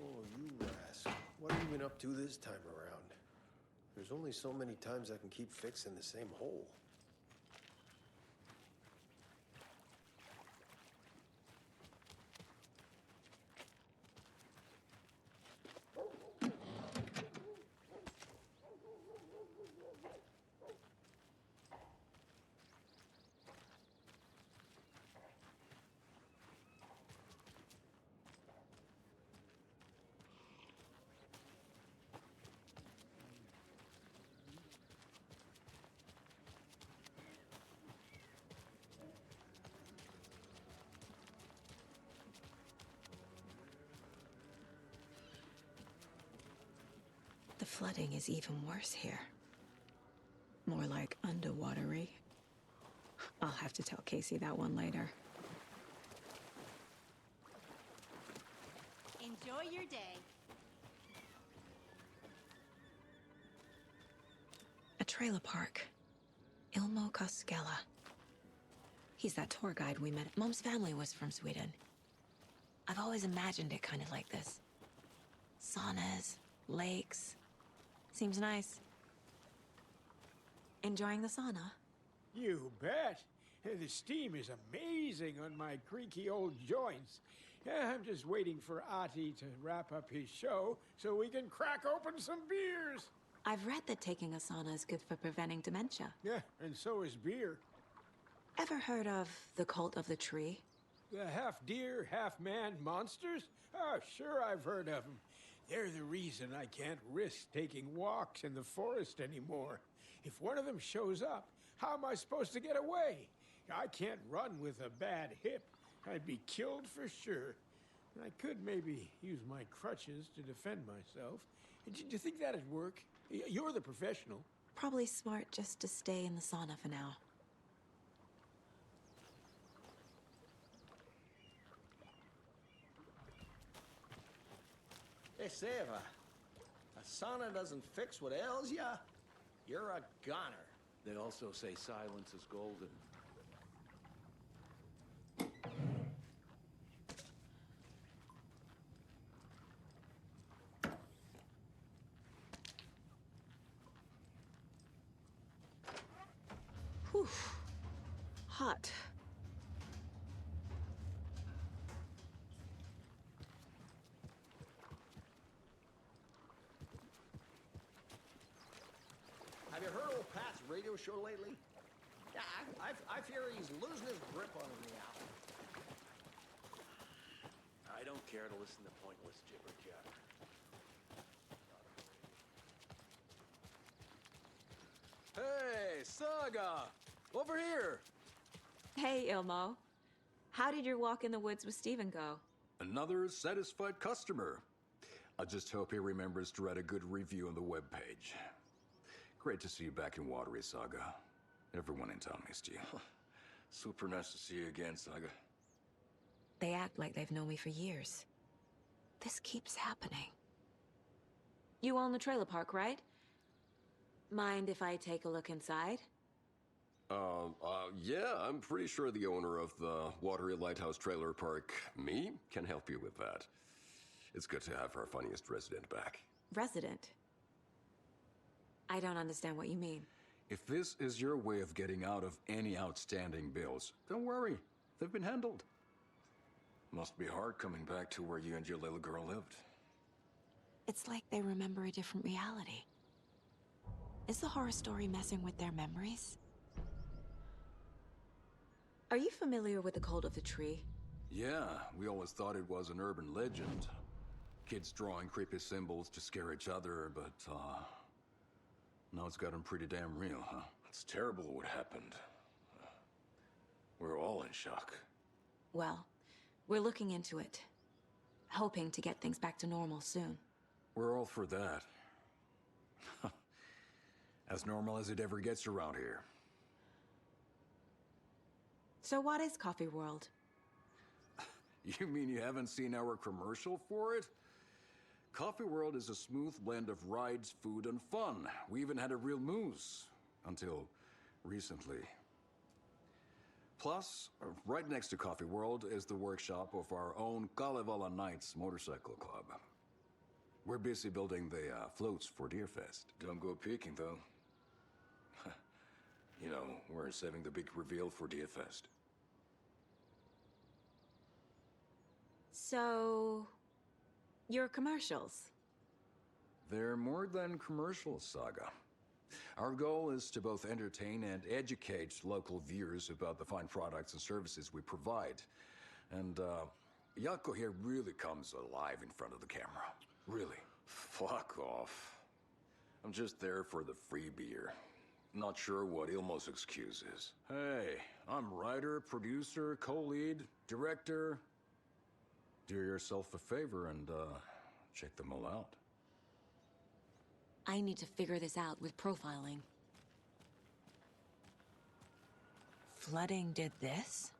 Oh, you rascal. What have you been up to this time around? There's only so many times I can keep fixing the same hole. The flooding is even worse here. More like underwatery. I'll have to tell Casey that one later. Enjoy your day. A trailer park. Ilmo Koskela. He's that tour guide we met. Mom's family was from Sweden. I've always imagined it kind of like this. Saunas, lakes. Seems nice. Enjoying the sauna? You bet. The steam is amazing on my creaky old joints. I'm just waiting for Ati to wrap up his show so we can crack open some beers. I've read that taking a sauna is good for preventing dementia. Yeah, and so is beer. Ever heard of the cult of the tree? The half-deer, half-man monsters? Oh, sure I've heard of them. They're the reason I can't risk taking walks in the forest anymore. If one of them shows up, how am I supposed to get away? I can't run with a bad hip. I'd be killed for sure. I could maybe use my crutches to defend myself. Do you think that'd work? You're the professional. Probably smart just to stay in the sauna for now. Hey, Seva, a sauna doesn't fix what ails ya? You're a goner. They also say silence is golden. Whew. Hot. Have you heard old Pat's radio show lately? Yeah, I fear he's losing his grip on reality. I don't care to listen to pointless jibber jabber. Hey, Saga! Over here! Hey, Ilmo. How did your walk in the woods with Steven go? Another satisfied customer. I just hope he remembers to write a good review on the webpage. Great to see you back in Watery, Saga. Everyone in town missed you. Super nice to see you again, Saga. They act like they've known me for years. This keeps happening. You own the trailer park, right? Mind if I take a look inside? Yeah, I'm pretty sure the owner of the Watery Lighthouse Trailer Park, me, can help you with that. It's good to have our funniest resident back. Resident? I don't understand what you mean. If this is your way of getting out of any outstanding bills, don't worry. They've been handled. Must be hard coming back to where you and your little girl lived. It's like they remember a different reality. Is the horror story messing with their memories? Are you familiar with the cult of the tree? Yeah, we always thought it was an urban legend. Kids drawing creepy symbols to scare each other, but, now it's gotten pretty damn real, huh? It's terrible what happened. We're all in shock. Well, we're looking into it. Hoping to get things back to normal soon. We're all for that. As normal as it ever gets around here. So what is Coffee World? You mean you haven't seen our commercial for it? Coffee World is a smooth blend of rides, food, and fun. We even had a real moose. Until recently. Plus, right next to Coffee World is the workshop of our own Kalevala Knights Motorcycle Club. We're busy building the floats for Deerfest. Don't go peeking, though. You know, we're saving the big reveal for Deerfest. So... your commercials? They're more than commercials, Saga. Our goal is to both entertain and educate local viewers about the fine products and services we provide. And, Yako here really comes alive in front of the camera. Really. Fuck off. I'm just there for the free beer. Not sure what Ilmo's excuse is. Hey, I'm writer, producer, co-lead, director. Do yourself a favor and, check them all out. I need to figure this out with profiling. Flooding did this?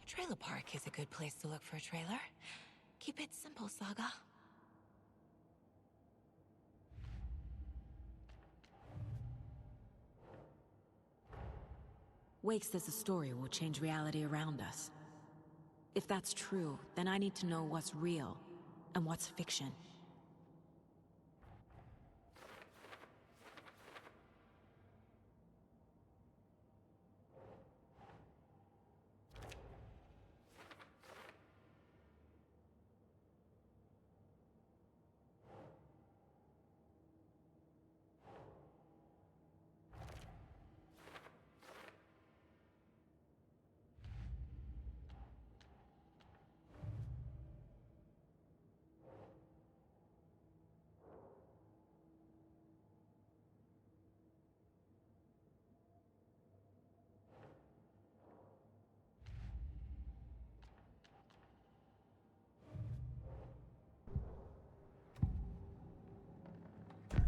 A trailer park is a good place to look for a trailer. Keep it simple, Saga. Wake says the story will change reality around us. If that's true, then I need to know what's real and what's fiction.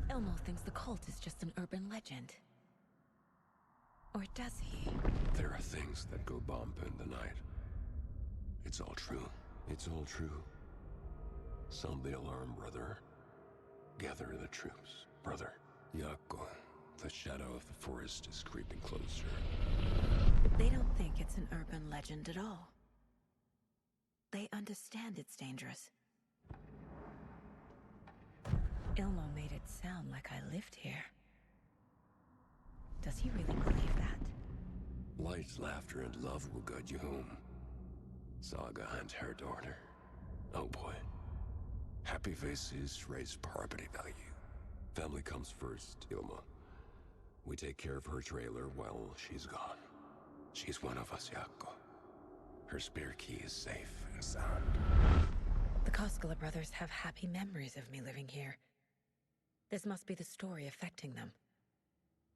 Elmo thinks the cult is just an urban legend. Or does he? There are things that go bump in the night. It's all true. It's all true. Sound the alarm, brother. Gather the troops, brother. Yako, the shadow of the forest is creeping closer. They don't think it's an urban legend at all. They understand it's dangerous. Ilmo made it sound like I lived here. Does he really believe that? Light, laughter, and love will guide you home. Saga and her daughter. Oh boy. Happy faces raise property value. Family comes first, Ilma. We take care of her trailer while she's gone. She's one of us, Yako. Her spare key is safe and sound. The Koskela brothers have happy memories of me living here. This must be the story affecting them.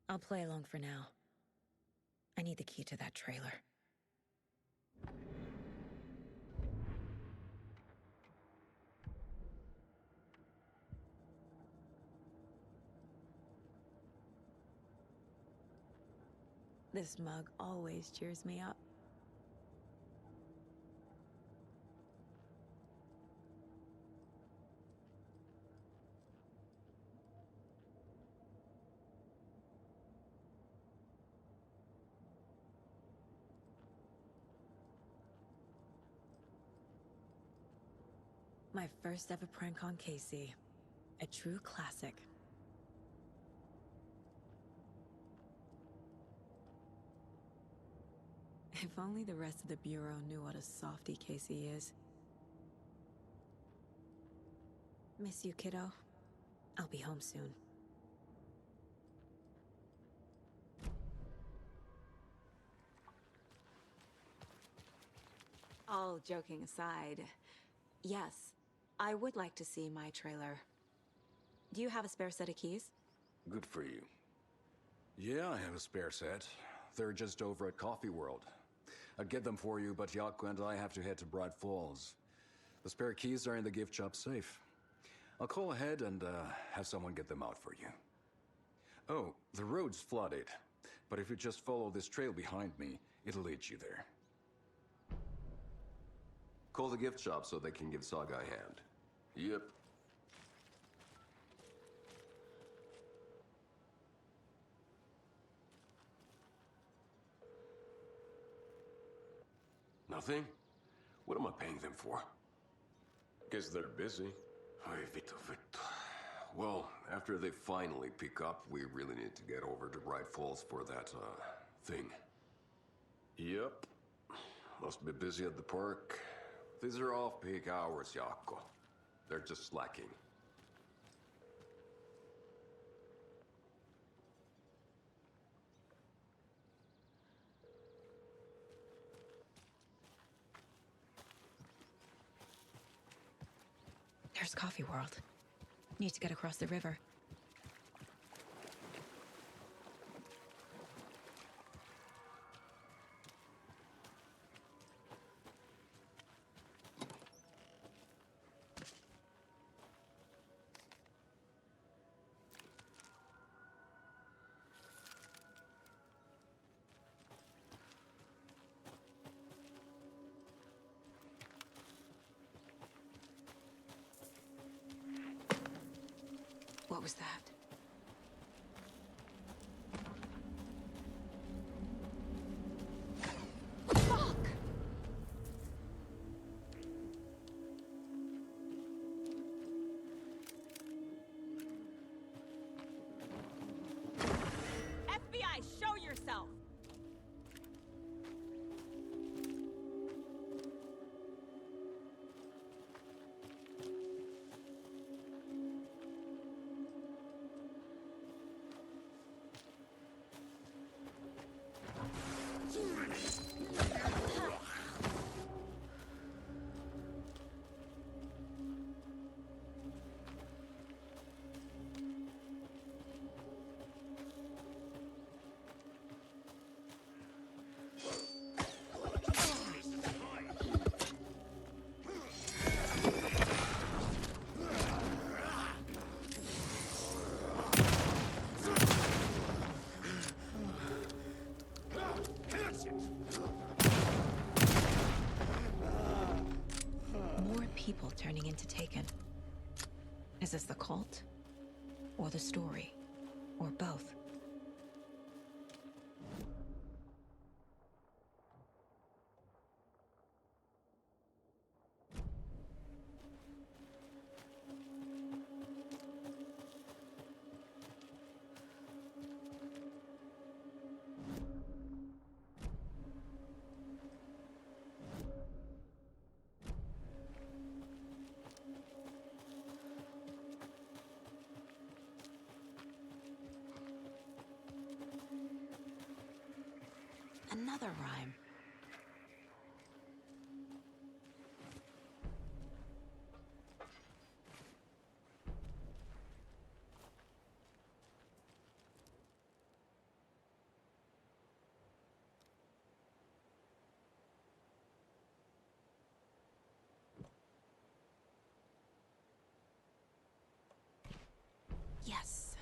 I'll play along for now. I need the key to that trailer. This mug always cheers me up. My first ever prank on Casey. A true classic. If only the rest of the Bureau knew what a softy Casey is. Miss you, kiddo. I'll be home soon. All joking aside, yes, I would like to see my trailer. Do you have a spare set of keys? Good for you. Yeah, I have a spare set. They're just over at Coffee World. I'd get them for you, but Yaku and I have to head to Bright Falls. The spare keys are in the gift shop safe. I'll call ahead and have someone get them out for you. Oh, the road's flooded, but if you just follow this trail behind me, it'll lead you there. Call the gift shop so they can give Saga a hand. Yep. Nothing? What am I paying them for? Guess they're busy. Ay, Vito, Vito. Well, after they finally pick up, we really need to get over to Bright Falls for that, thing. Yep. Must be busy at the park. These are off-peak hours, Jaakko. They're just slacking. There's Coffee World. Need to get across the river. What was that? Fuck! FBI, show yourself! People turning into Taken. Is this the cult? Or the story? Or both? Another rhyme. Yes.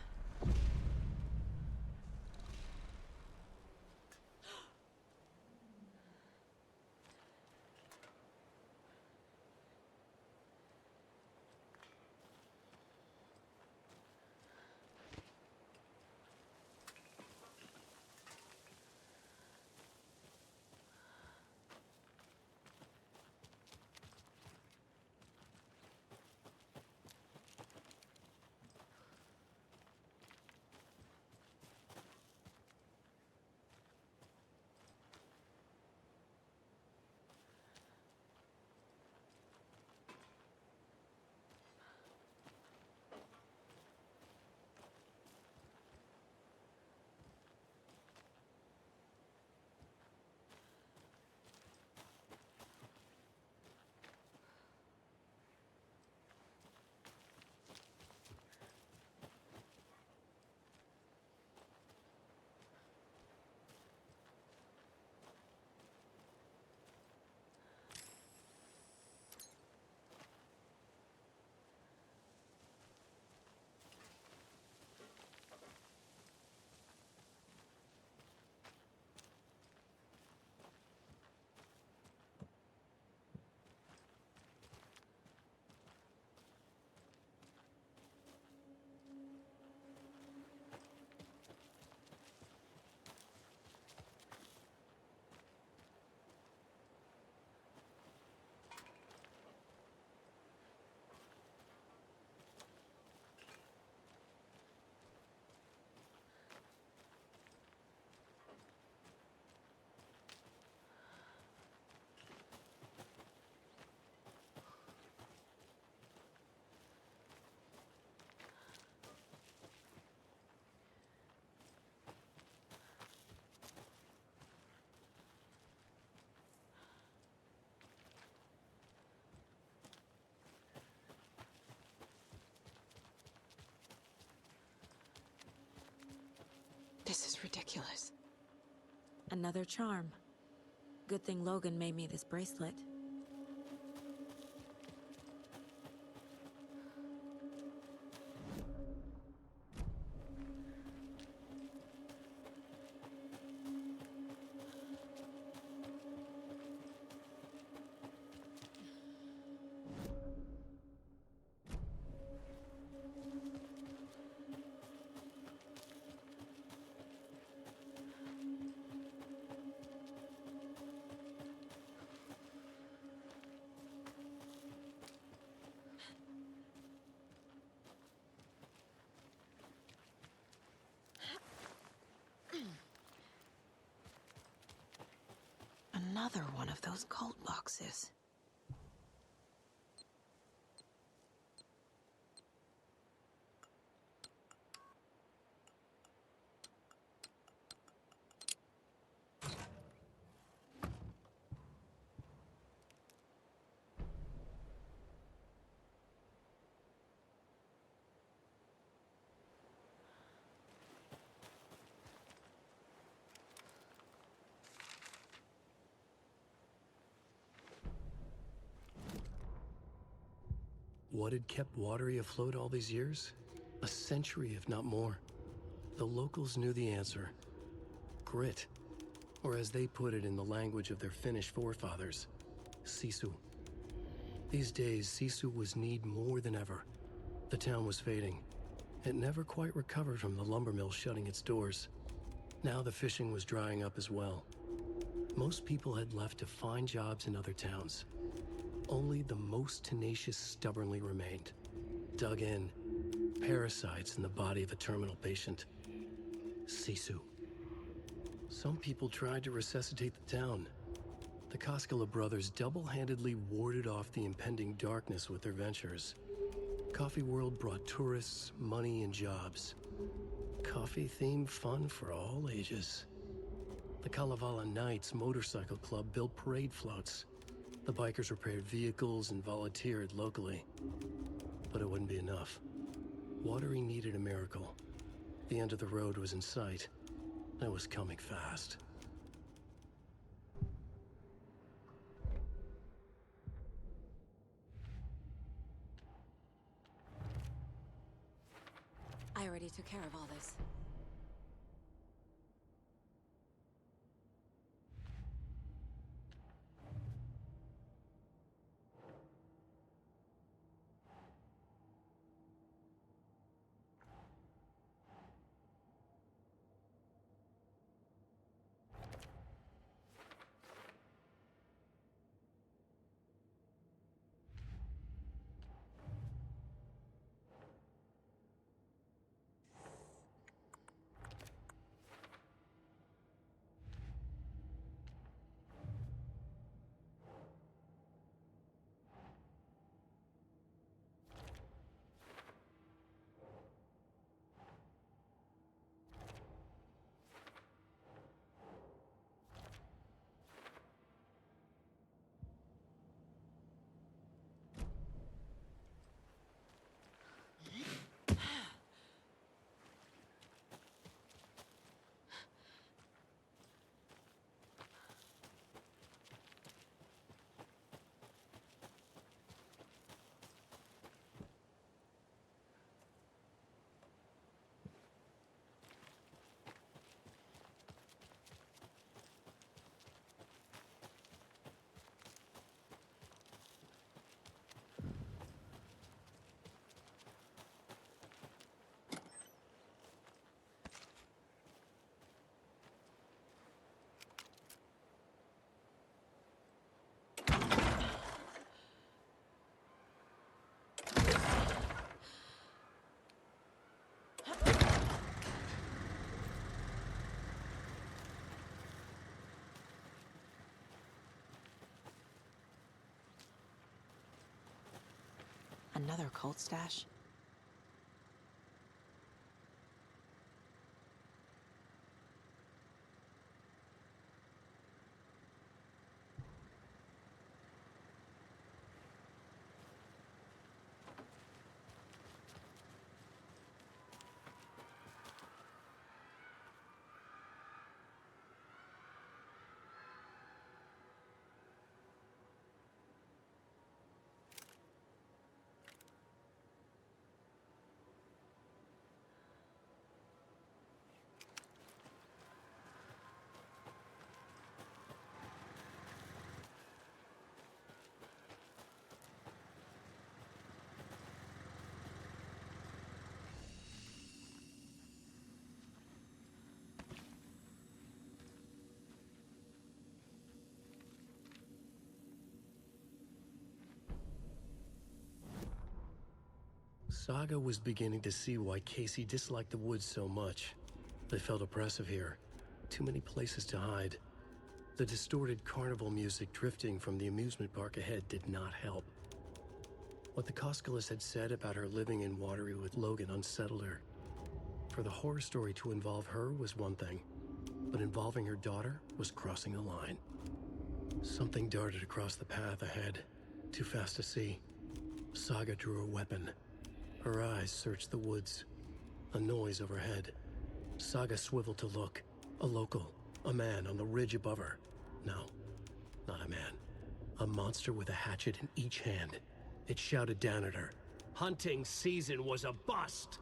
This is ridiculous. Another charm. Good thing Logan made me this bracelet. Another one of those cult boxes. What had kept Watery afloat all these years? A century, if not more. The locals knew the answer. Grit. Or as they put it in the language of their Finnish forefathers, sisu. These days, sisu was needed more than ever. The town was fading. It never quite recovered from the lumber mill shutting its doors. Now the fishing was drying up as well. Most people had left to find jobs in other towns. Only the most tenacious stubbornly remained. Dug in. Parasites in the body of a terminal patient. Sisu. Some people tried to resuscitate the town. The Koskela brothers double-handedly warded off the impending darkness with their ventures. Coffee World brought tourists, money, and jobs. Coffee-themed fun for all ages. The Kalevala Knights Motorcycle Club built parade floats. The bikers repaired vehicles and volunteered locally. But it wouldn't be enough. Watery needed a miracle. The end of the road was in sight, and it was coming fast. I already took care of all this. Another cult stash? Saga was beginning to see why Casey disliked the woods so much. They felt oppressive here. Too many places to hide. The distorted carnival music drifting from the amusement park ahead did not help. What the Koskalis had said about her living in Watery with Logan unsettled her. For the horror story to involve her was one thing, but involving her daughter was crossing a line. Something darted across the path ahead, too fast to see. Saga drew her weapon. Her eyes searched the woods. A noise overhead. Saga swiveled to look. A local. A man on the ridge above her. No, not a man. A monster with a hatchet in each hand. It shouted down at her. Hunting season was a bust!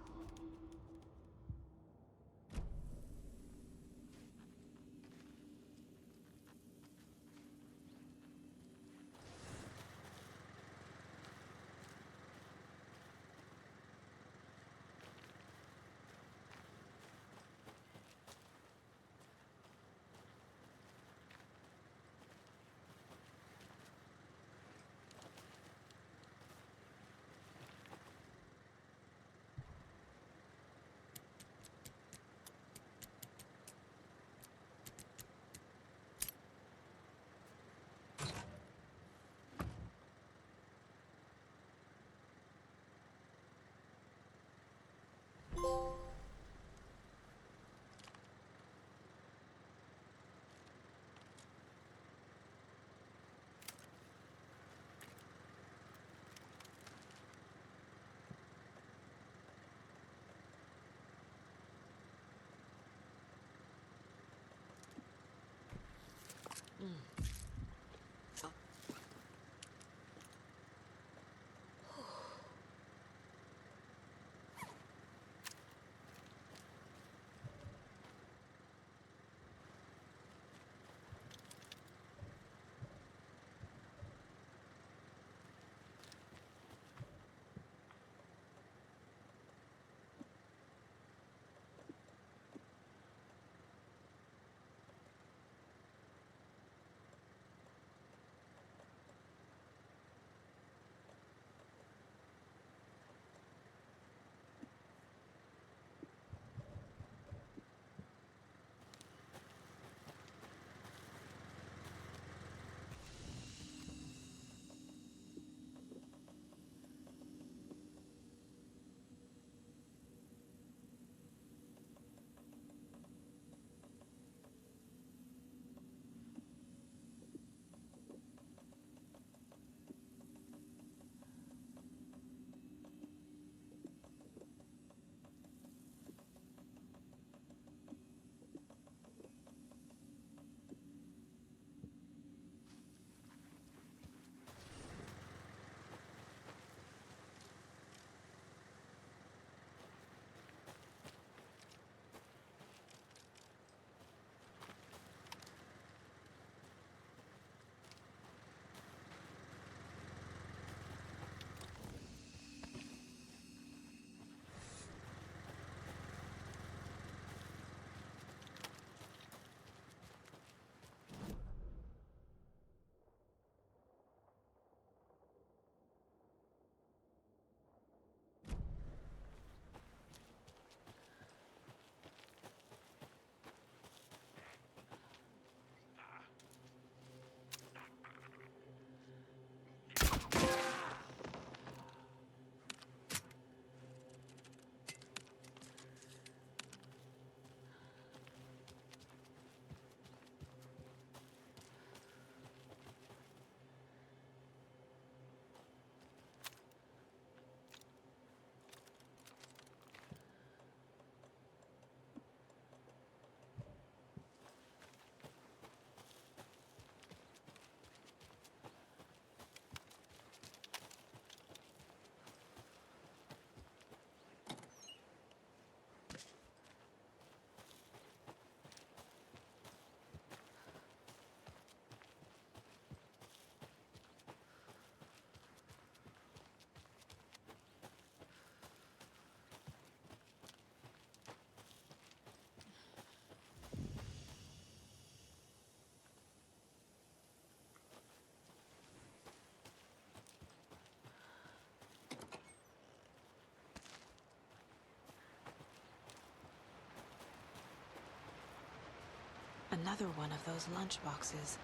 Another one of those lunchboxes.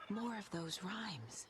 More of those rhymes.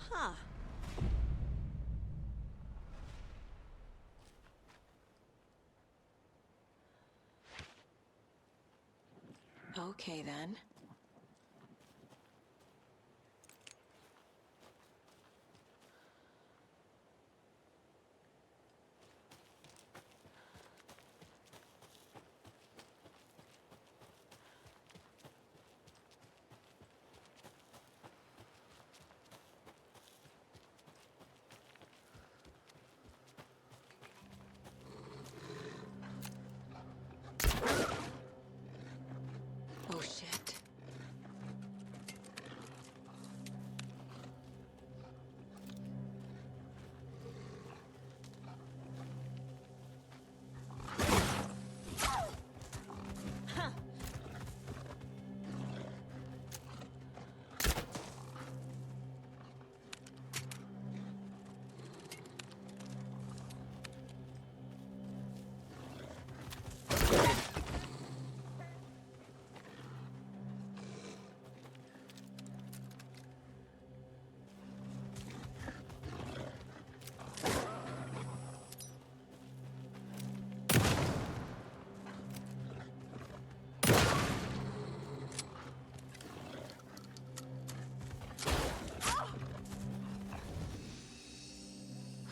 Huh. Okay, then. Oh, shit.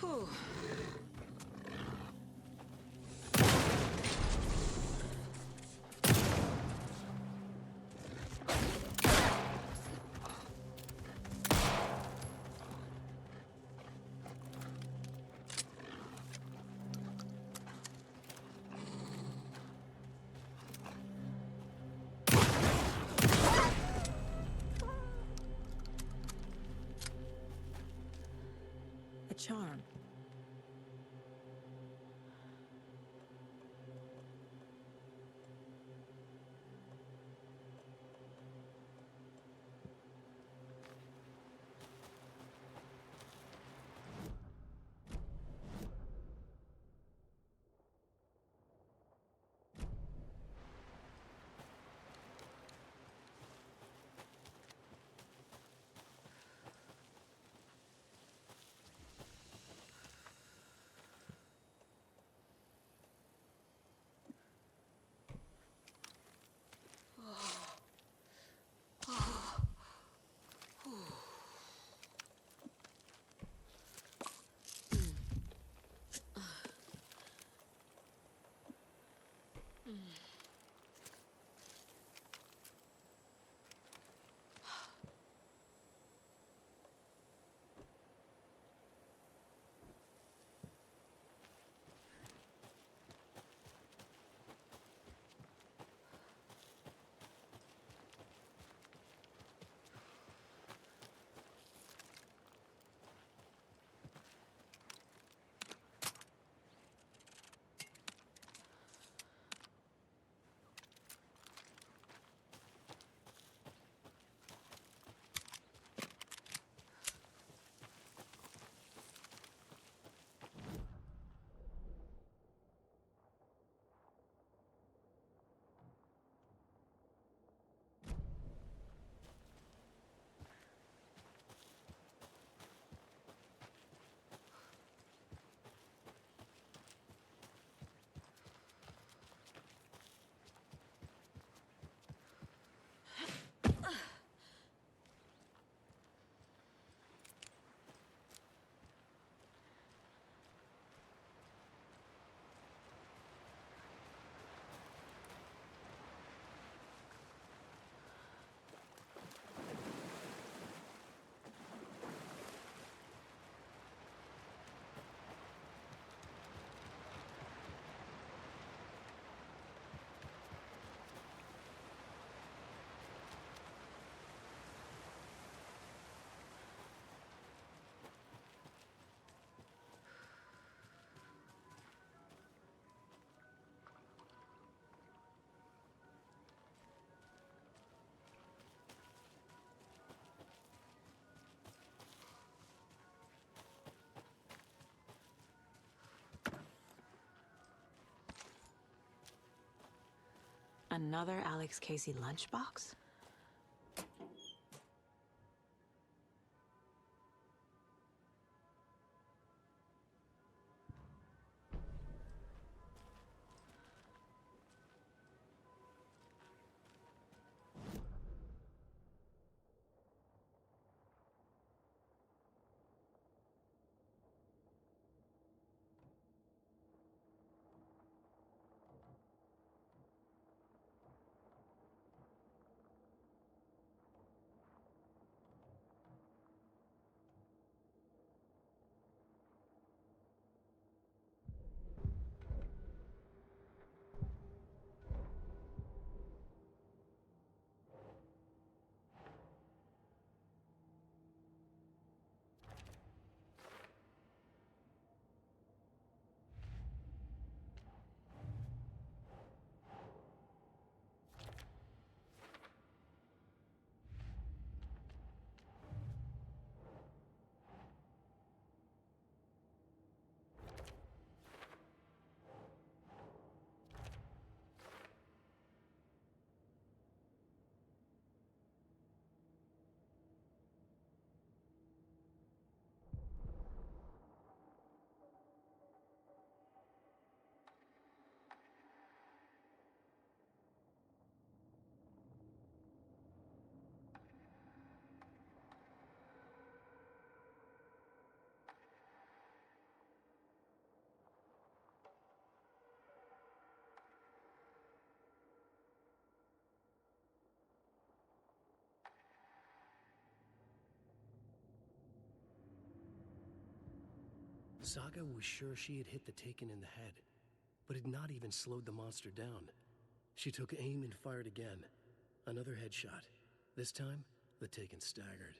Whew. A charm. Another Alex Casey lunchbox? Saga was sure she had hit the Taken in the head, but had not even slowed the monster down. She took aim and fired again. Another headshot. This time, the Taken staggered.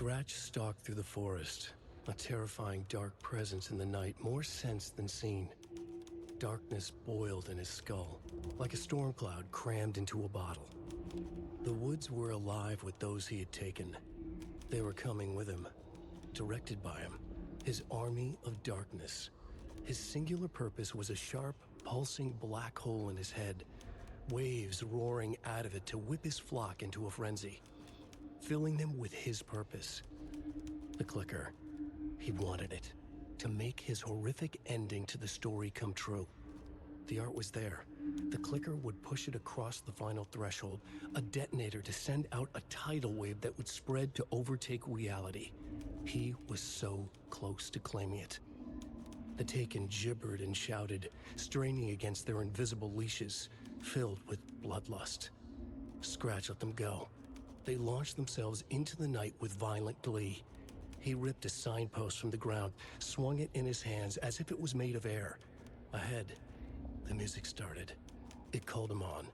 Scratch stalked through the forest, a terrifying dark presence in the night, more sensed than seen. Darkness boiled in his skull, like a storm cloud crammed into a bottle. The woods were alive with those he had taken. They were coming with him, directed by him, his army of darkness. His singular purpose was a sharp, pulsing black hole in his head, waves roaring out of it to whip his flock into a frenzy, filling them with his purpose. The clicker. He wanted it. to make his horrific ending to the story come true. The art was there. The clicker would push it across the final threshold, a detonator to send out a tidal wave that would spread to overtake reality. He was so close to claiming it. The Taken gibbered and shouted, straining against their invisible leashes, filled with bloodlust. Scratch let them go. They launched themselves into the night with violent glee. He ripped a signpost from the ground, swung it in his hands as if it was made of air. Ahead, the music started. It called him on.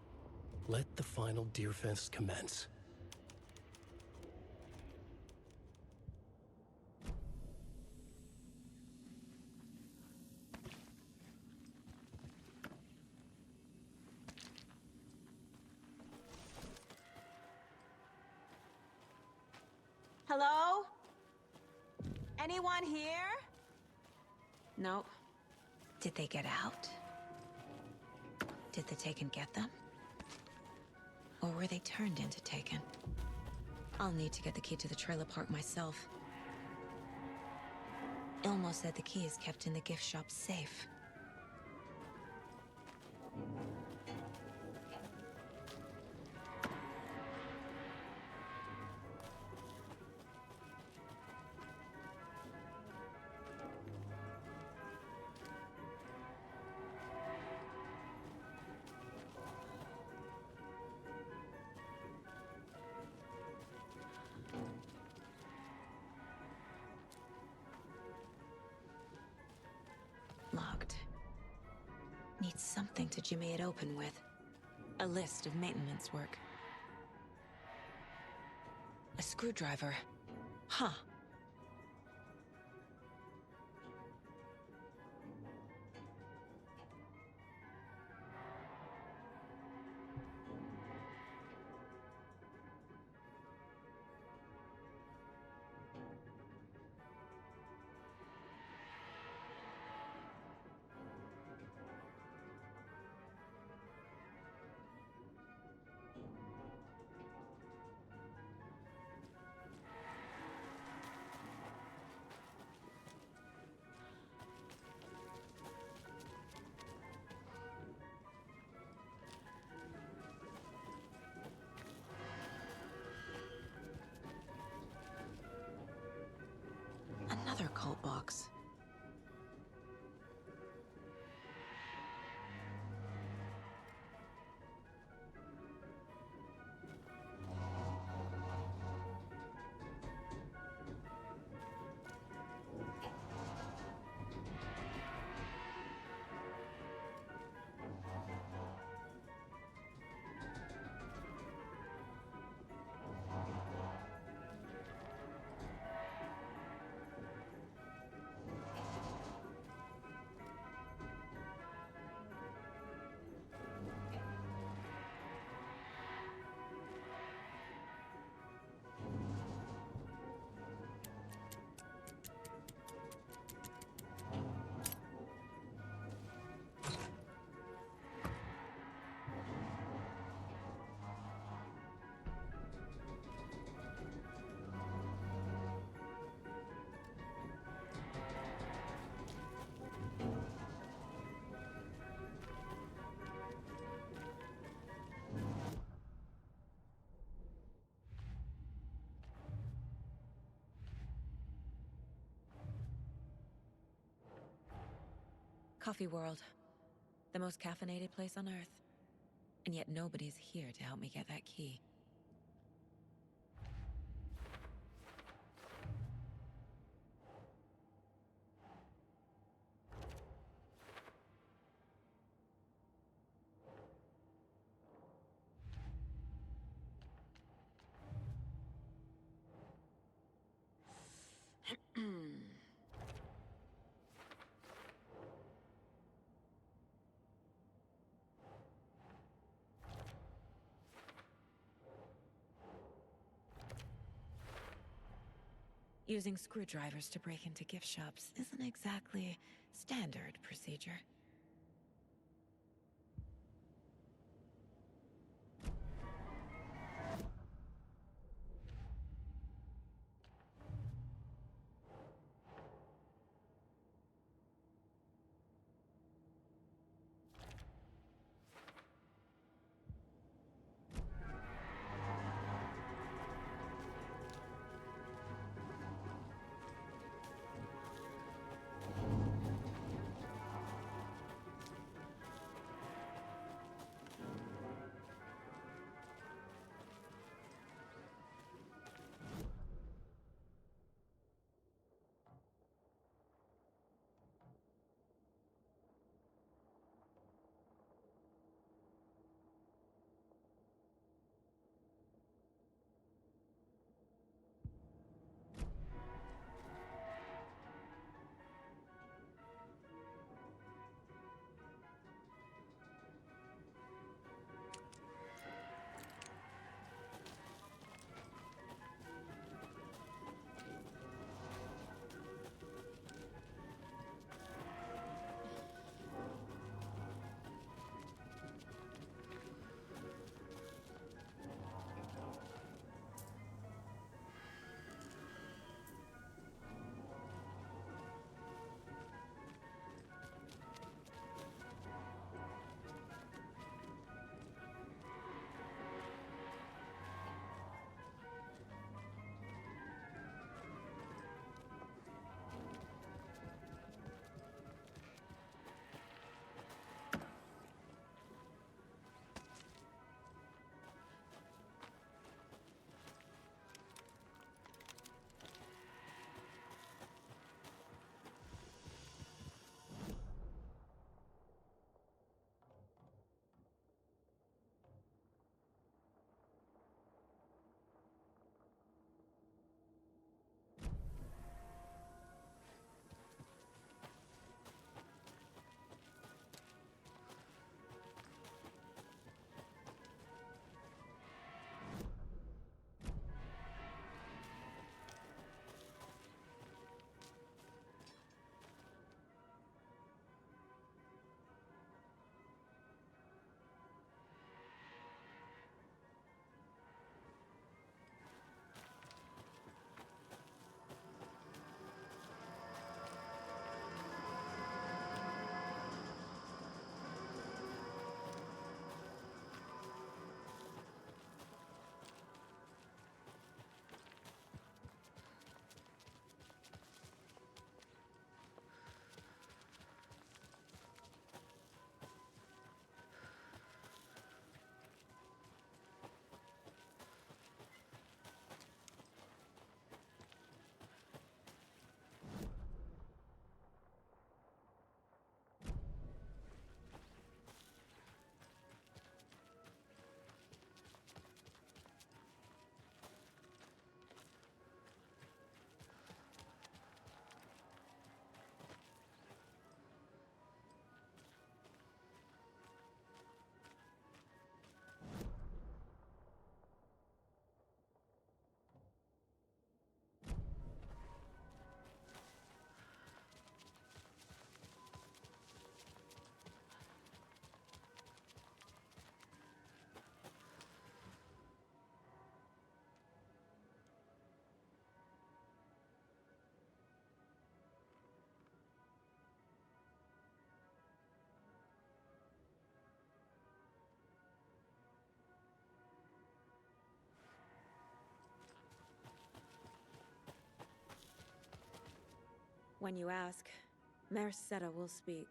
Let the final Deerfest commence. Hello? Anyone here? Nope. Did they get out? Did the Taken get them? Or were they turned into Taken? I'll need to get the key to the trailer park myself. Ilmo said the key is kept in the gift shop safe. Locked. Needs something to jimmy it open with. A list of maintenance work. A screwdriver. Huh. Another cult box. Coffee World. The most caffeinated place on Earth. And yet nobody's here to help me get that key. Using screwdrivers to break into gift shops isn't exactly standard procedure. When you ask, Mayor Seta will speak.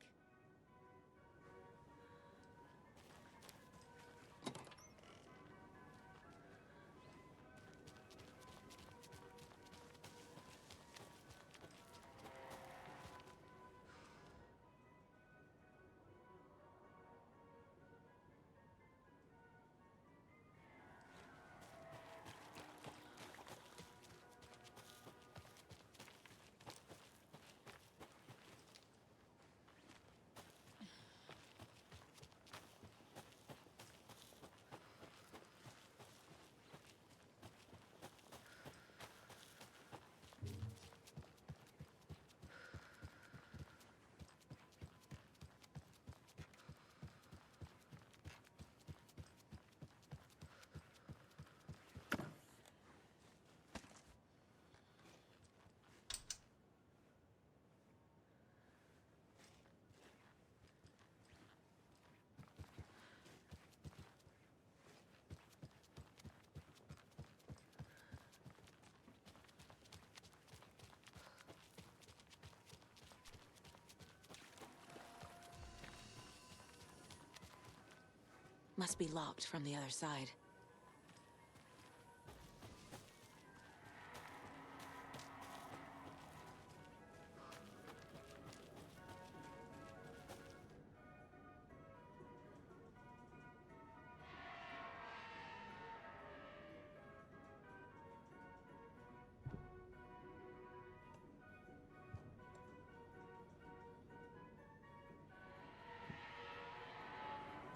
Must be locked from the other side.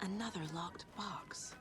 Another locked box.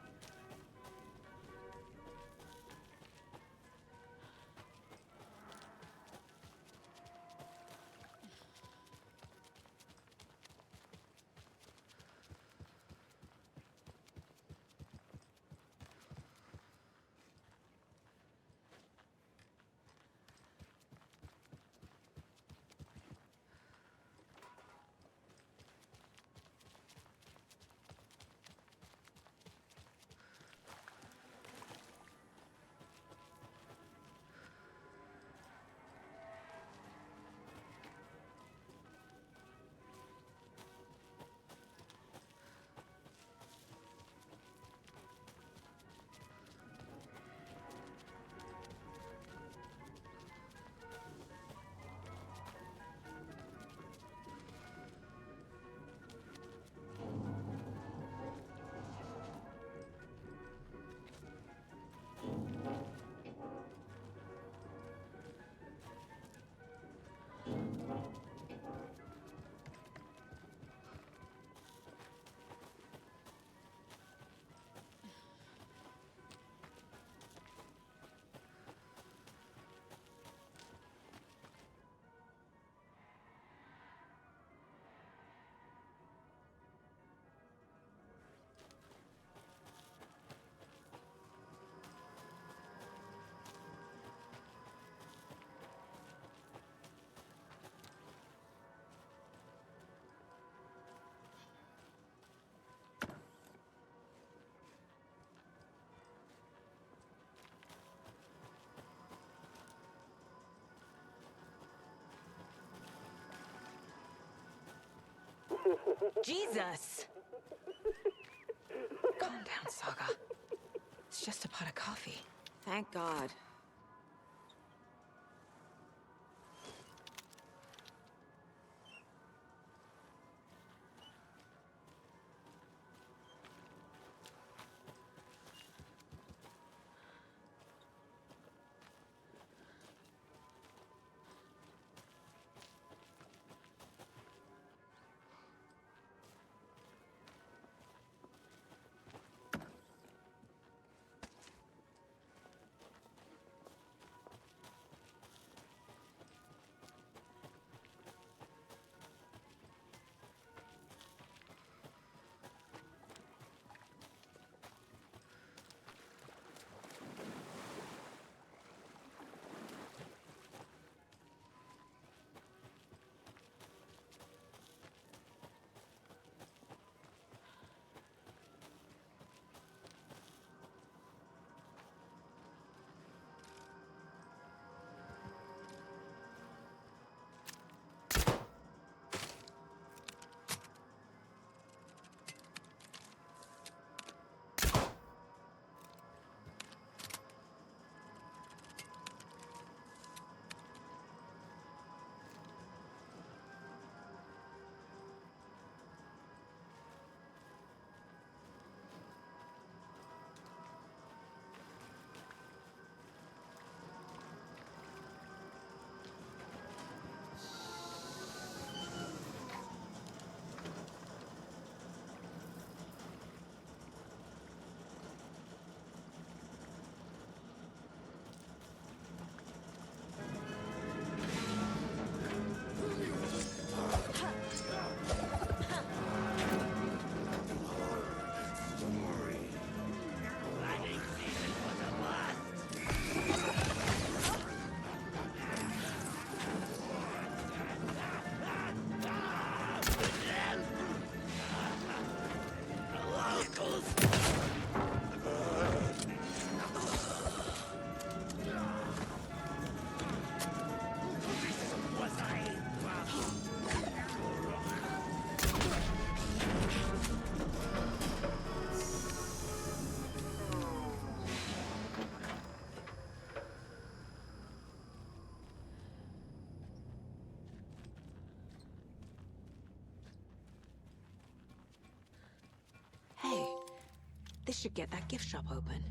Jesus! Calm down, Saga. It's just a pot of coffee. Thank God. This should get that gift shop open.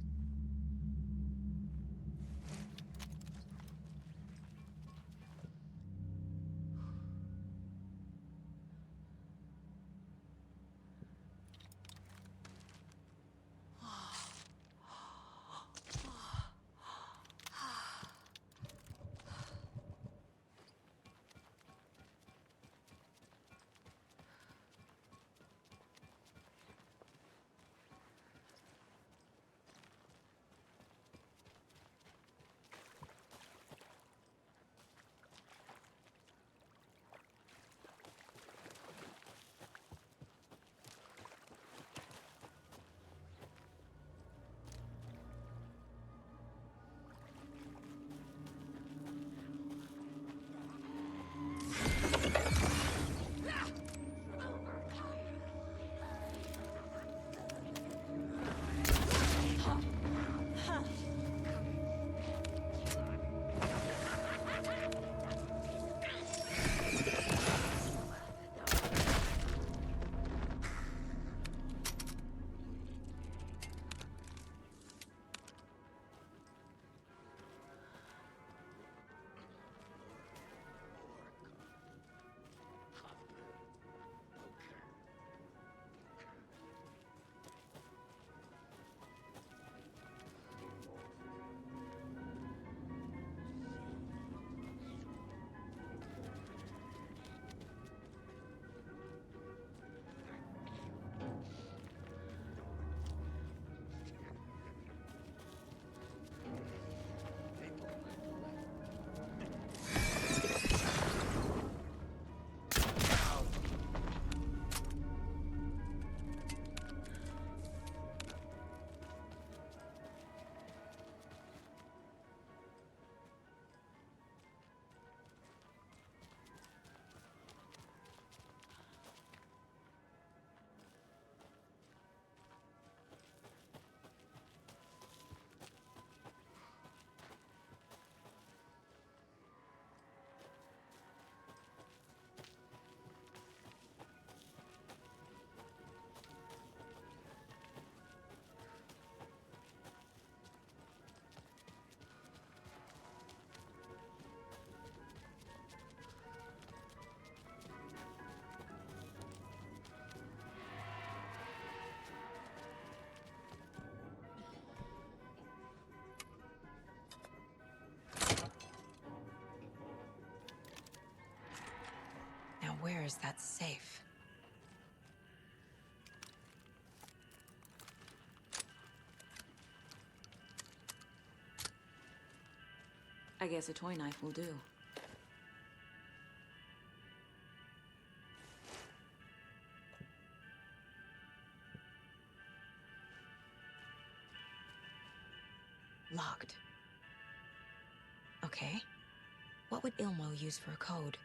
Now where is that safe? I guess a toy knife will do. Locked. Okay. What would Ilmo use for a code?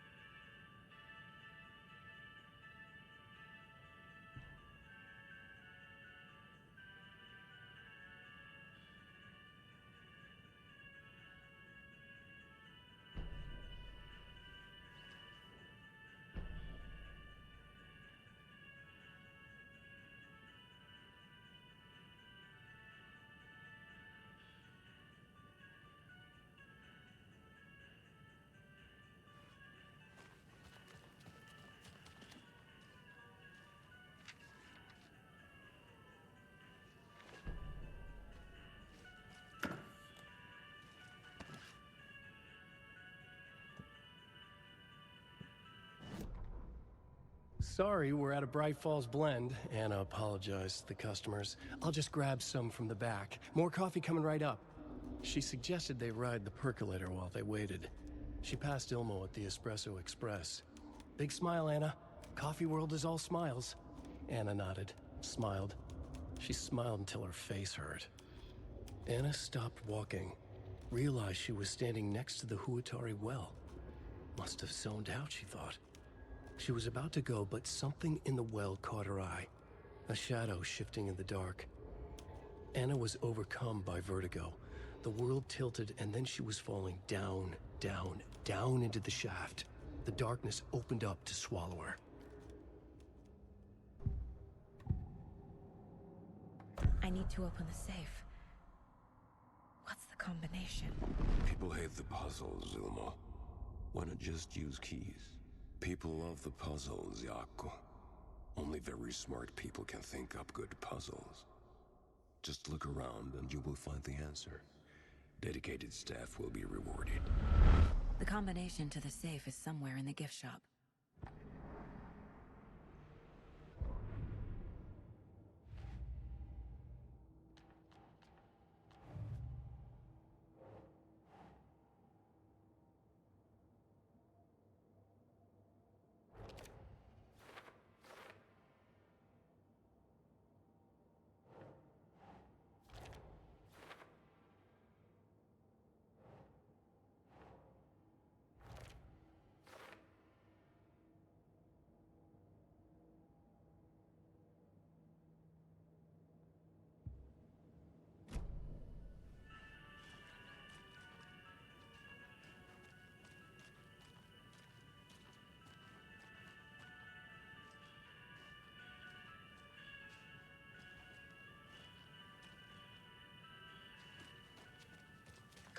Sorry, we're at a Bright Falls blend. Anna apologized to the customers. I'll just grab some from the back. More coffee coming right up. She suggested they ride the percolator while they waited. She passed Ilmo at the Espresso Express. Big smile, Anna. Coffee world is all smiles. Anna nodded, smiled. She smiled until her face hurt. Anna stopped walking, realized she was standing next to the Huatari well. Must have zoned out, she thought. She was about to go, but something in the well caught her eye. A shadow shifting in the dark. Anna was overcome by vertigo. The world tilted, and then she was falling down, down, down into the shaft. The darkness opened up to swallow her. I need to open the safe. What's the combination? People hate the puzzles, Ilmo. Why not just use keys? People love the puzzles, Yaku. Only very smart people can think up good puzzles. Just look around and you will find the answer. Dedicated staff will be rewarded. The combination to the safe is somewhere in the gift shop.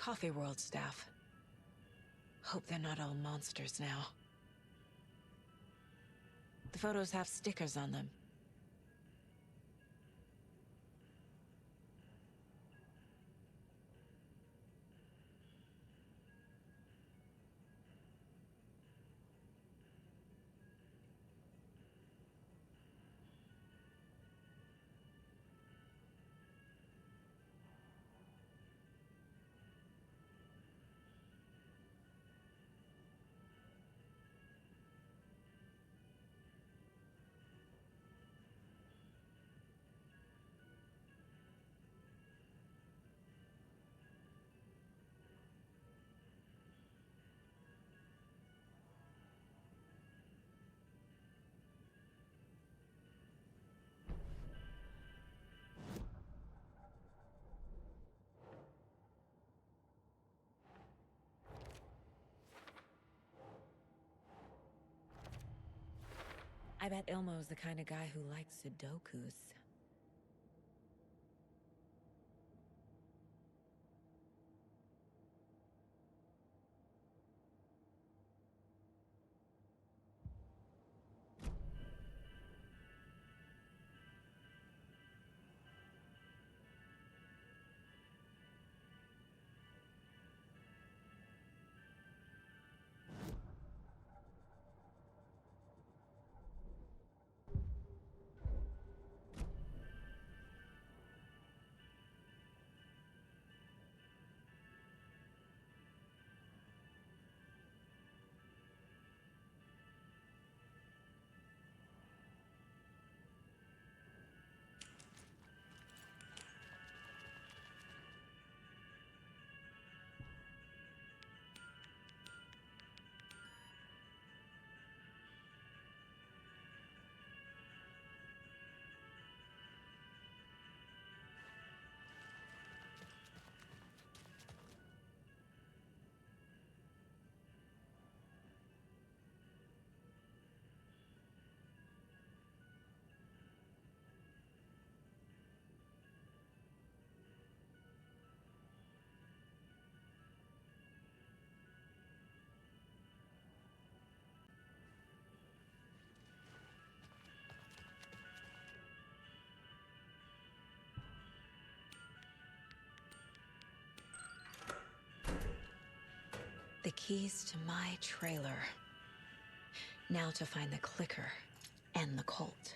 Coffee World staff. Hope they're not all monsters now. The photos have stickers on them. I bet Ilmo's the kind of guy who likes Sudokus. The keys to my trailer. Now to find the clicker and the Colt.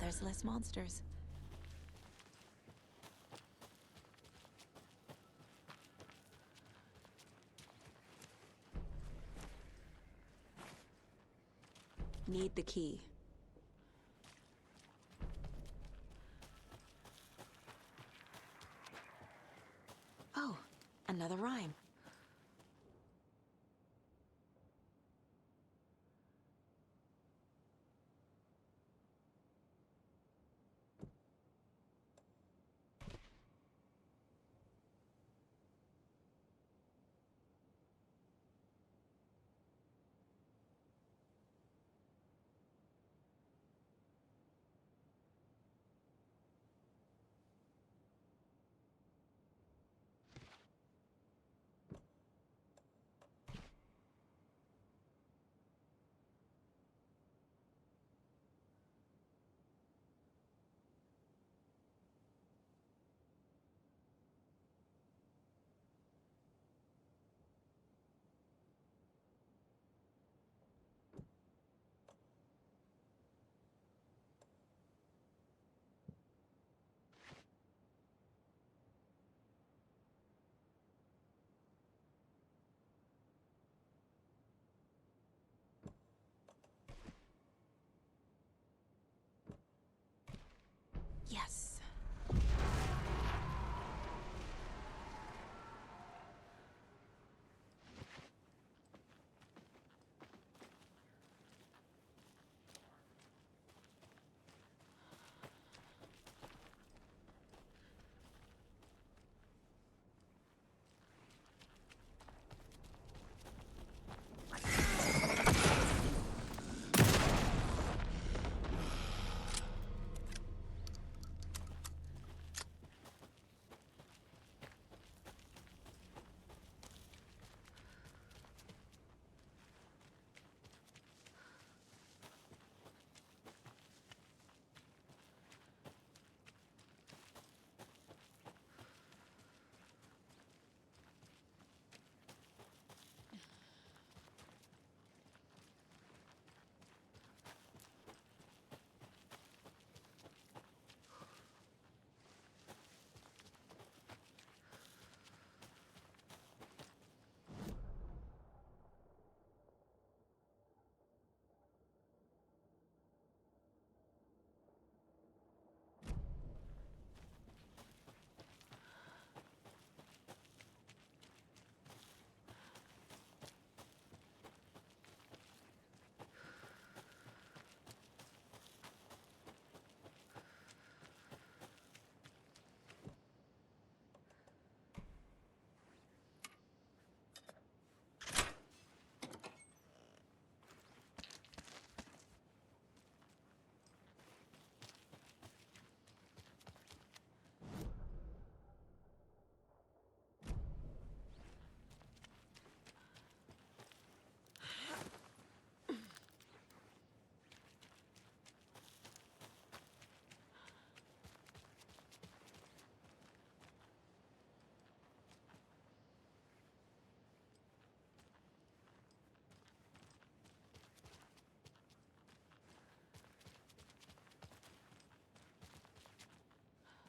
there's less monsters. Need the key. Oh, another rhyme. Yes.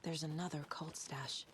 There's another cult stash.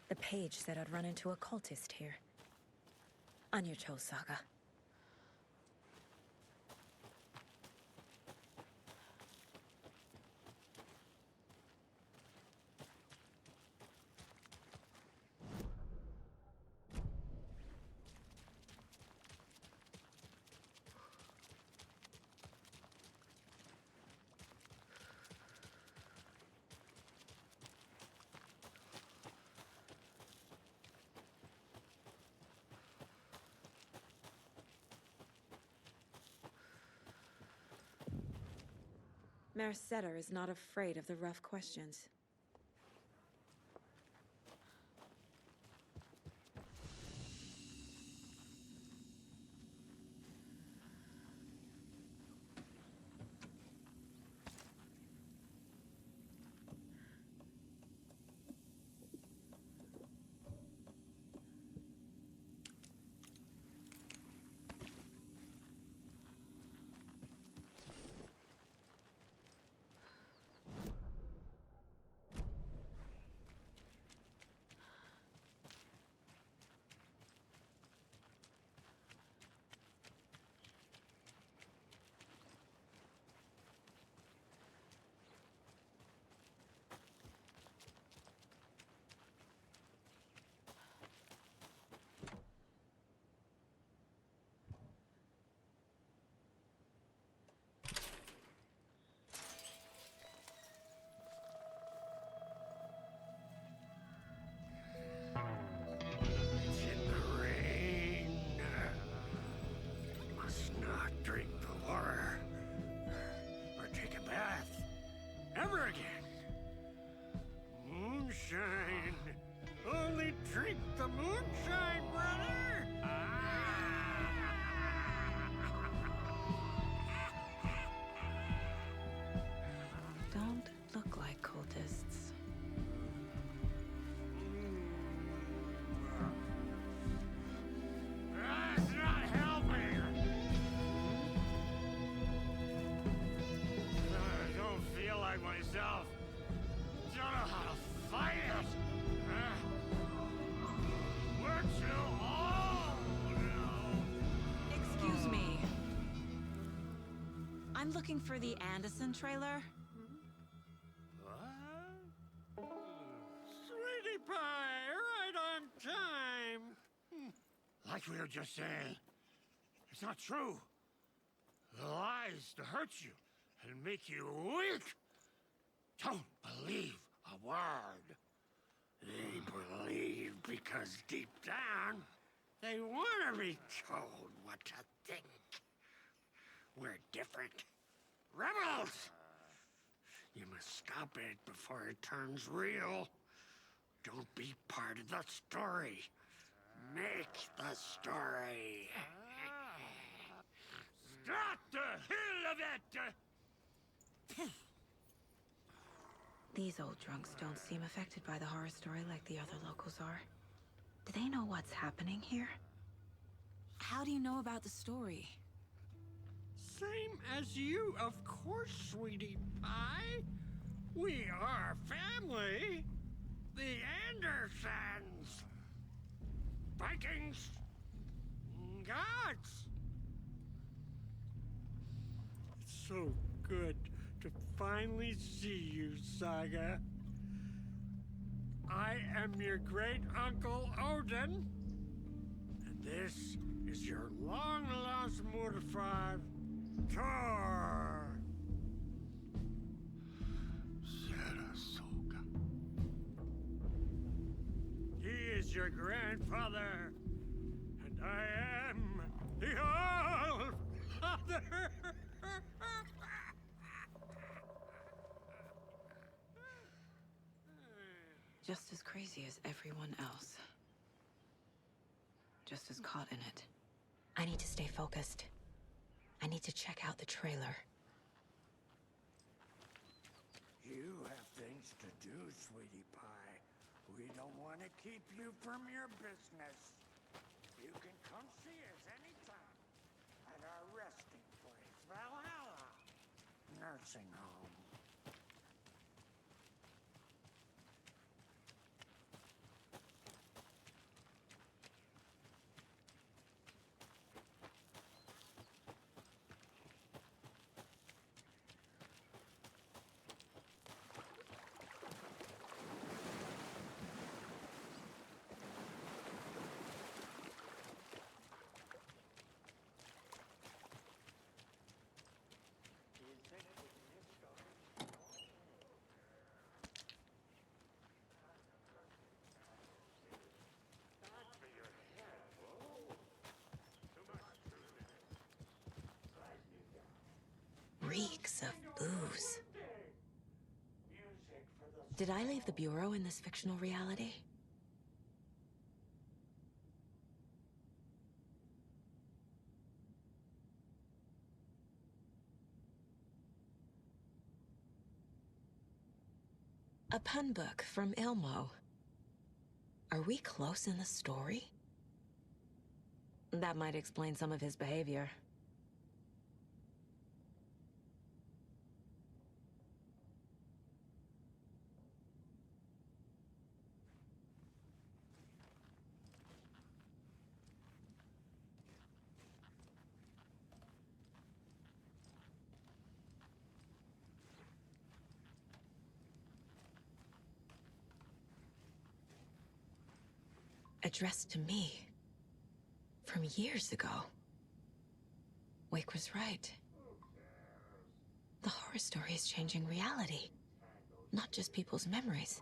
The page said I'd run into a cultist here. On your toes, Saga. Mercetter is not afraid of the rough questions. Moonshine. Only drink the moonshine, brother! Don't look like cultists. That's not helping! I don't feel like myself. Don't know how to fight it! We're too old now! Excuse me. I'm looking for the Anderson trailer. What? Sweetie pie, right on time! Like we were just saying, it's not true. The lies to hurt you and make you weak. Don't believe a word. They believe because deep down, they want to be told what to think. We're different. Rebels! You must stop it before it turns real. Don't be part of the story. Make the story. Stop the hell of it! These old drunks don't seem affected by the horror story like the other locals are. Do they know what's happening here? How do you know about the story? Same as you, of course, sweetie pie. We are family. The Andersons. Vikings. Gods. It's so good finally see you, Saga. I am your great uncle Odin, and this is your long-lost Murfar, Thor. Sarasota. He is your grandfather, and I am the All-Father. Just as crazy as everyone else. Just as caught in it. I need to stay focused. I need to check out the trailer. You have things to do, sweetie pie. We don't want to keep you from your business. You can come see us anytime at our resting place, Valhalla Nursing Home. Reeks of booze. Did I leave the Bureau in this fictional reality? A pun book from Ilmo. Are we close in the story? That might explain some of his behavior. Addressed to me. From years ago. Wake was right. The horror story is changing reality. Not just people's memories.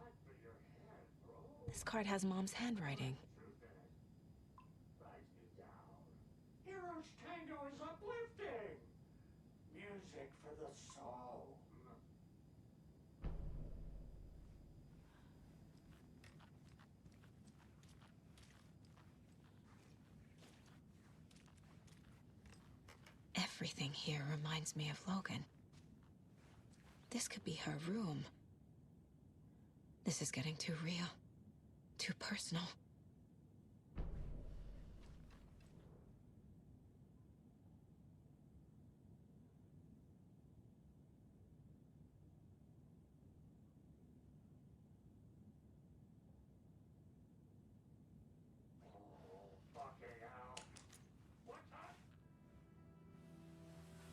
This card has Mom's handwriting. Heroes Tango is uplifting. Music for the soul. Everything here reminds me of Logan. This could be her room. This is getting too real. Too personal.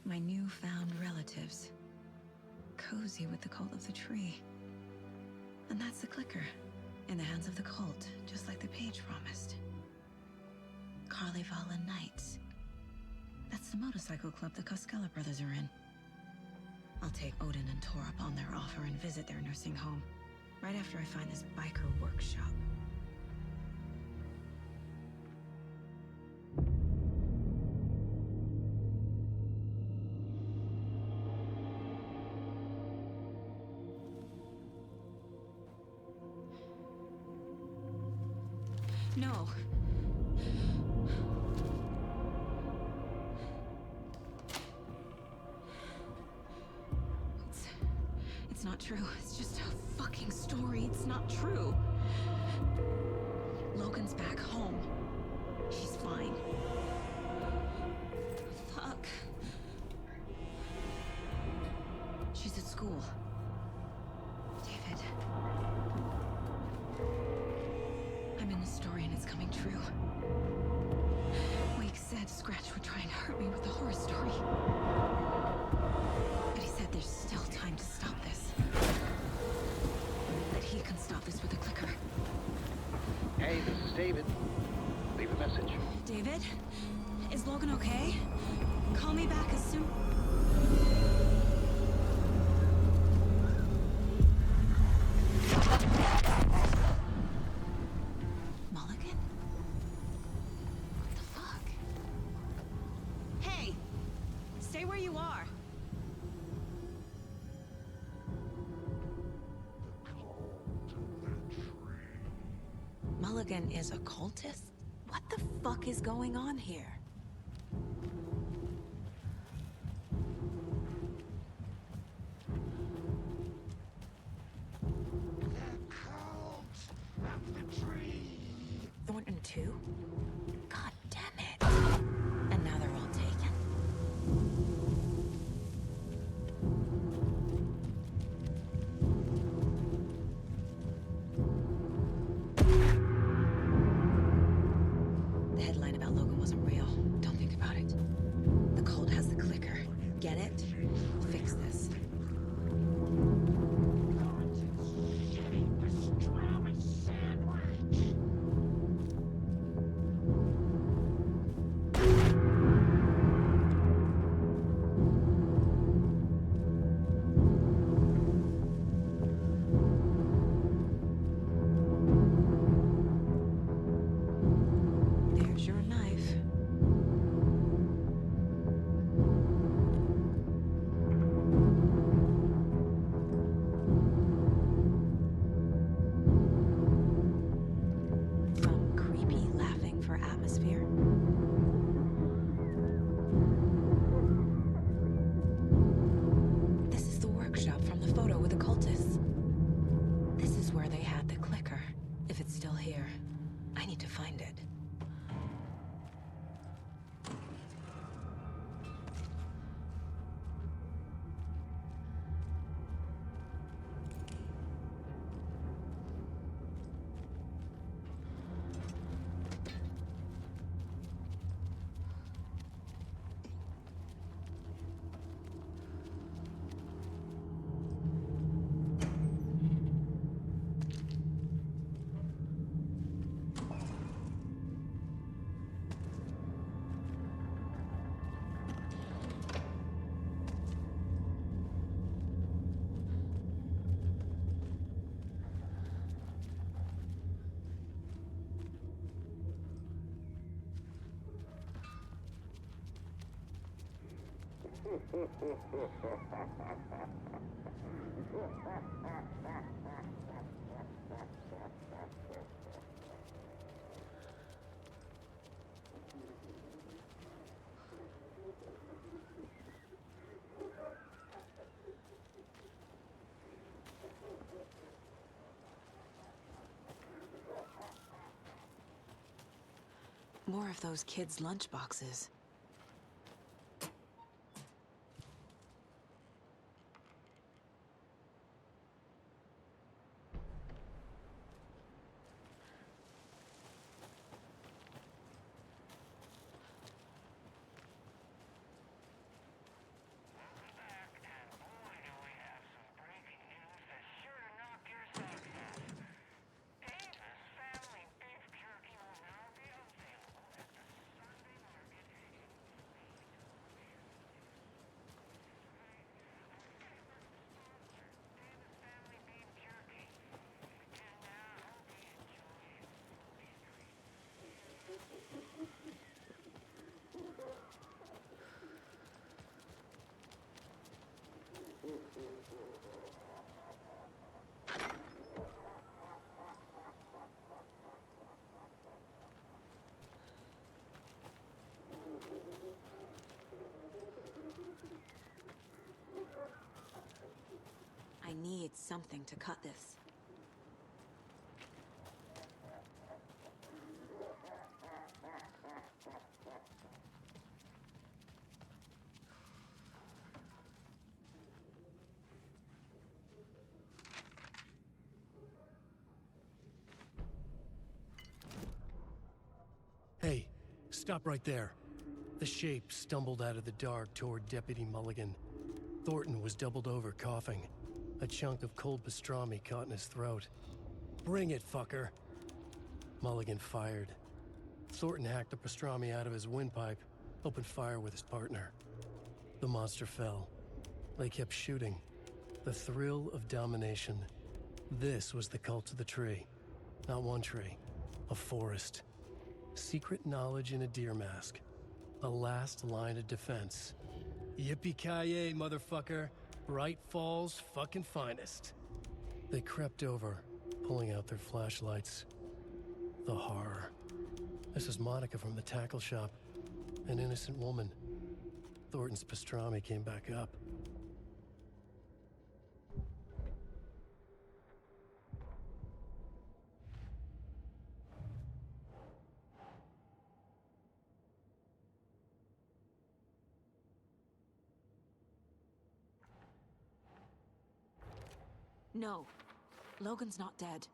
My newfound relatives. Cozy with the cult of the tree. And that's the clicker. In the hands of the cult, just like the page promised. Carnival Knights. That's the motorcycle club the Koskela brothers are in. I'll take Odin and Tor up on their offer and visit their nursing home. Right after I find this biker workshop. No. It's not true. It's just a fucking story. It's not true. Logan's back home. She's fine. Fuck. She's at school. David. I'm in the story and it's coming true. Wake said Scratch would try and hurt me with the horror story. But he said there's still time to stop. Hey, this is David. Leave a message. David? Is Logan okay? Call me back as soon... Mulligan? What the fuck? Hey! Stay where you are! Mulligan is a cultist? What the fuck is going on here? Thornton too? God damn it. And now they're all taken? The headline about Logan wasn't real. Don't think about it. The cult has the clicker. Get it? Fix this. There's your knife. Some creepy laughing for atmosphere. This is the workshop from the photo with the cultists. This is where they had the clicker. If it's still here, I need to find it. More of those kids' lunchboxes. I need something to cut this. Hey, stop right there. The shape stumbled out of the dark toward Deputy Mulligan. Thornton was doubled over, coughing. A chunk of cold pastrami caught in his throat. Bring it, fucker. Mulligan fired. Thornton hacked the pastrami out of his windpipe, opened fire with his partner. The monster fell. They kept shooting. The thrill of domination. This was the cult of the tree. Not one tree, a forest. Secret knowledge in a deer mask. A last line of defense. Yippee-ki-yay, motherfucker. Bright Falls' fucking finest. They crept over, pulling out their flashlights. The horror. This is Monica from the tackle shop. An innocent woman. Thornton's pastrami came back up. No. Logan's not dead.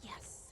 Yes.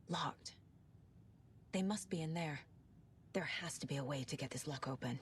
Locked. They must be in there. There has to be a way to get this lock open.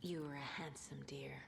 You were a handsome deer.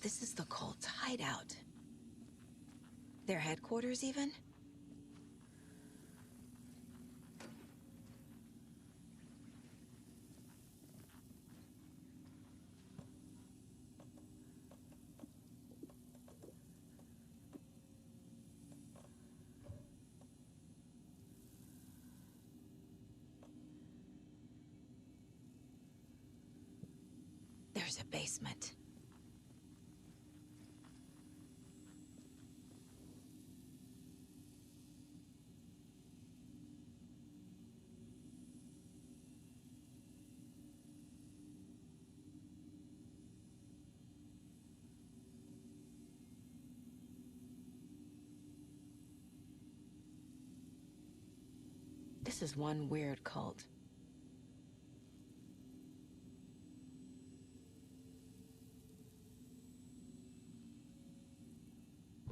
This is the cult's hideout. Their headquarters, even? There's a basement. This is one weird cult.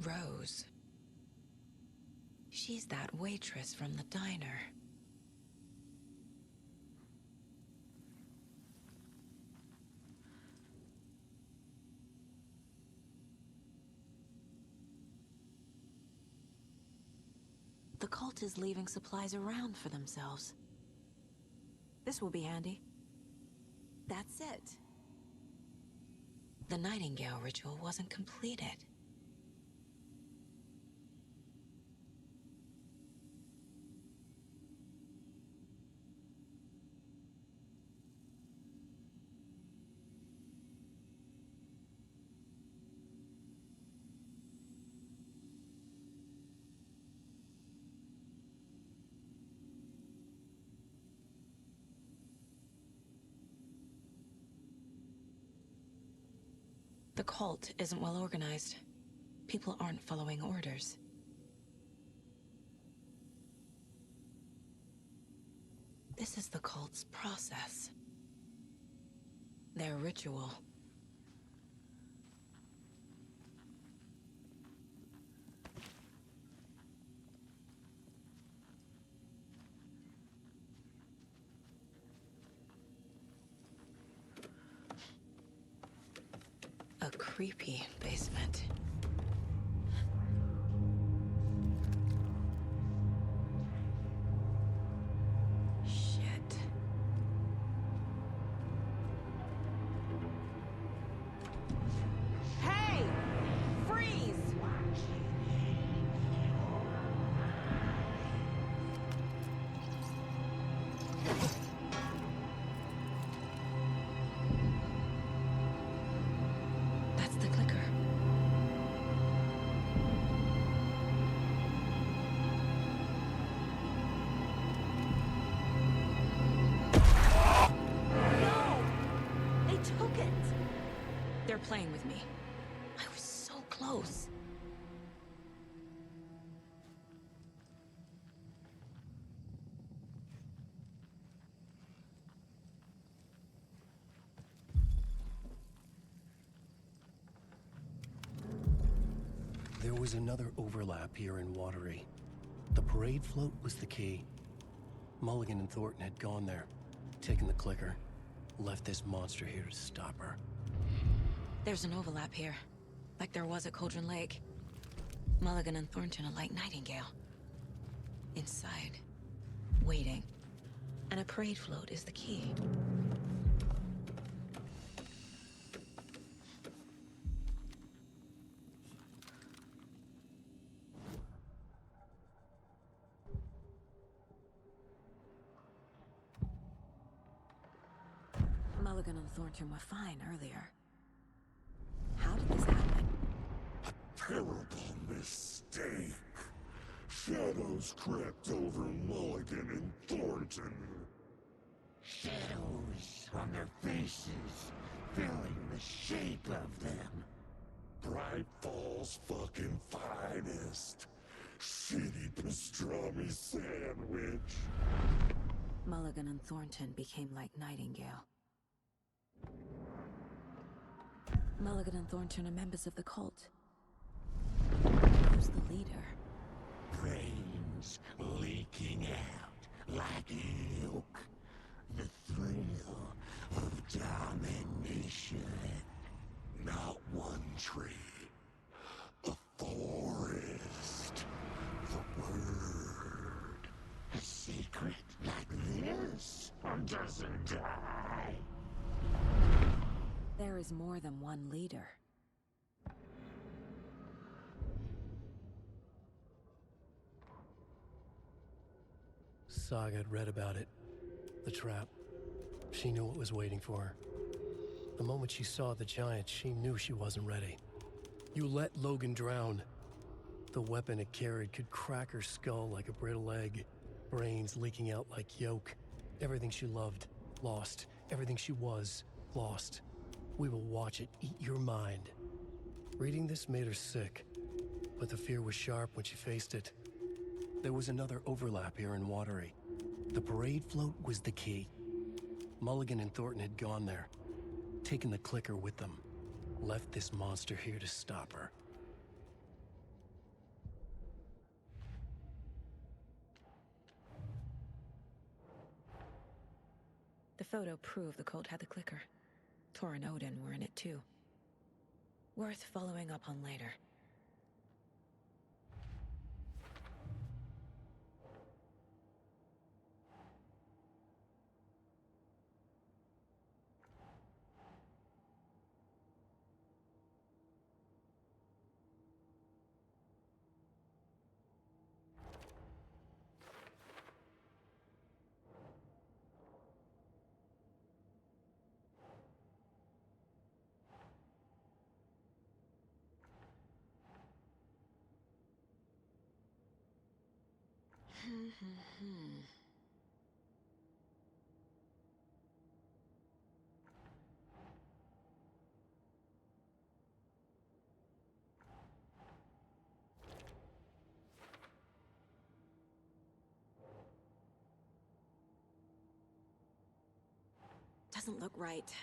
Rose. She's that waitress from the diner. The cult is leaving supplies around for themselves. This will be handy. That's it. The Nightingale ritual wasn't completed. The cult isn't well organized. People aren't following orders. This is the cult's process. Their ritual. A creepy basement. Shit. Hey! Freeze! That's the clicker. No! They took it! They're playing with me. I was so close. There was another overlap here in Watery. The parade float was the key. Mulligan and Thornton had gone there, taken the clicker, left this monster here to stop her. There's an overlap here, like there was at Cauldron Lake. Mulligan and Thornton are like Nightingale. Inside, waiting. And a parade float is the key. Mulligan and Thornton were fine earlier. How did this happen? Terrible mistake. Shadows crept over Mulligan and Thornton. Shadows on their faces, filling the shape of them. Bright Falls fucking finest. Shitty pastrami sandwich. Mulligan and Thornton became like Nightingale. Mulligan and Thornton are members of the cult. Who's the leader? Brains leaking out like milk. The thrill of domination. Not one tree. A forest. The word. A secret like this doesn't die. There is more than one leader. Saga had read about it. The trap. She knew what was waiting for her. The moment she saw the giant, she knew she wasn't ready. You let Logan drown. The weapon it carried could crack her skull like a brittle egg. Brains leaking out like yolk. Everything she loved, lost. Everything she was, lost. We will watch it eat your mind. Reading this made her sick, but the fear was sharp when she faced it. There was another overlap here in Watery. The parade float was the key. Mulligan and Thornton had gone there, taken the clicker with them, left this monster here to stop her. The photo proved the cult had the clicker. Tor and Odin were in it too. Worth following up on later. doesn't look right.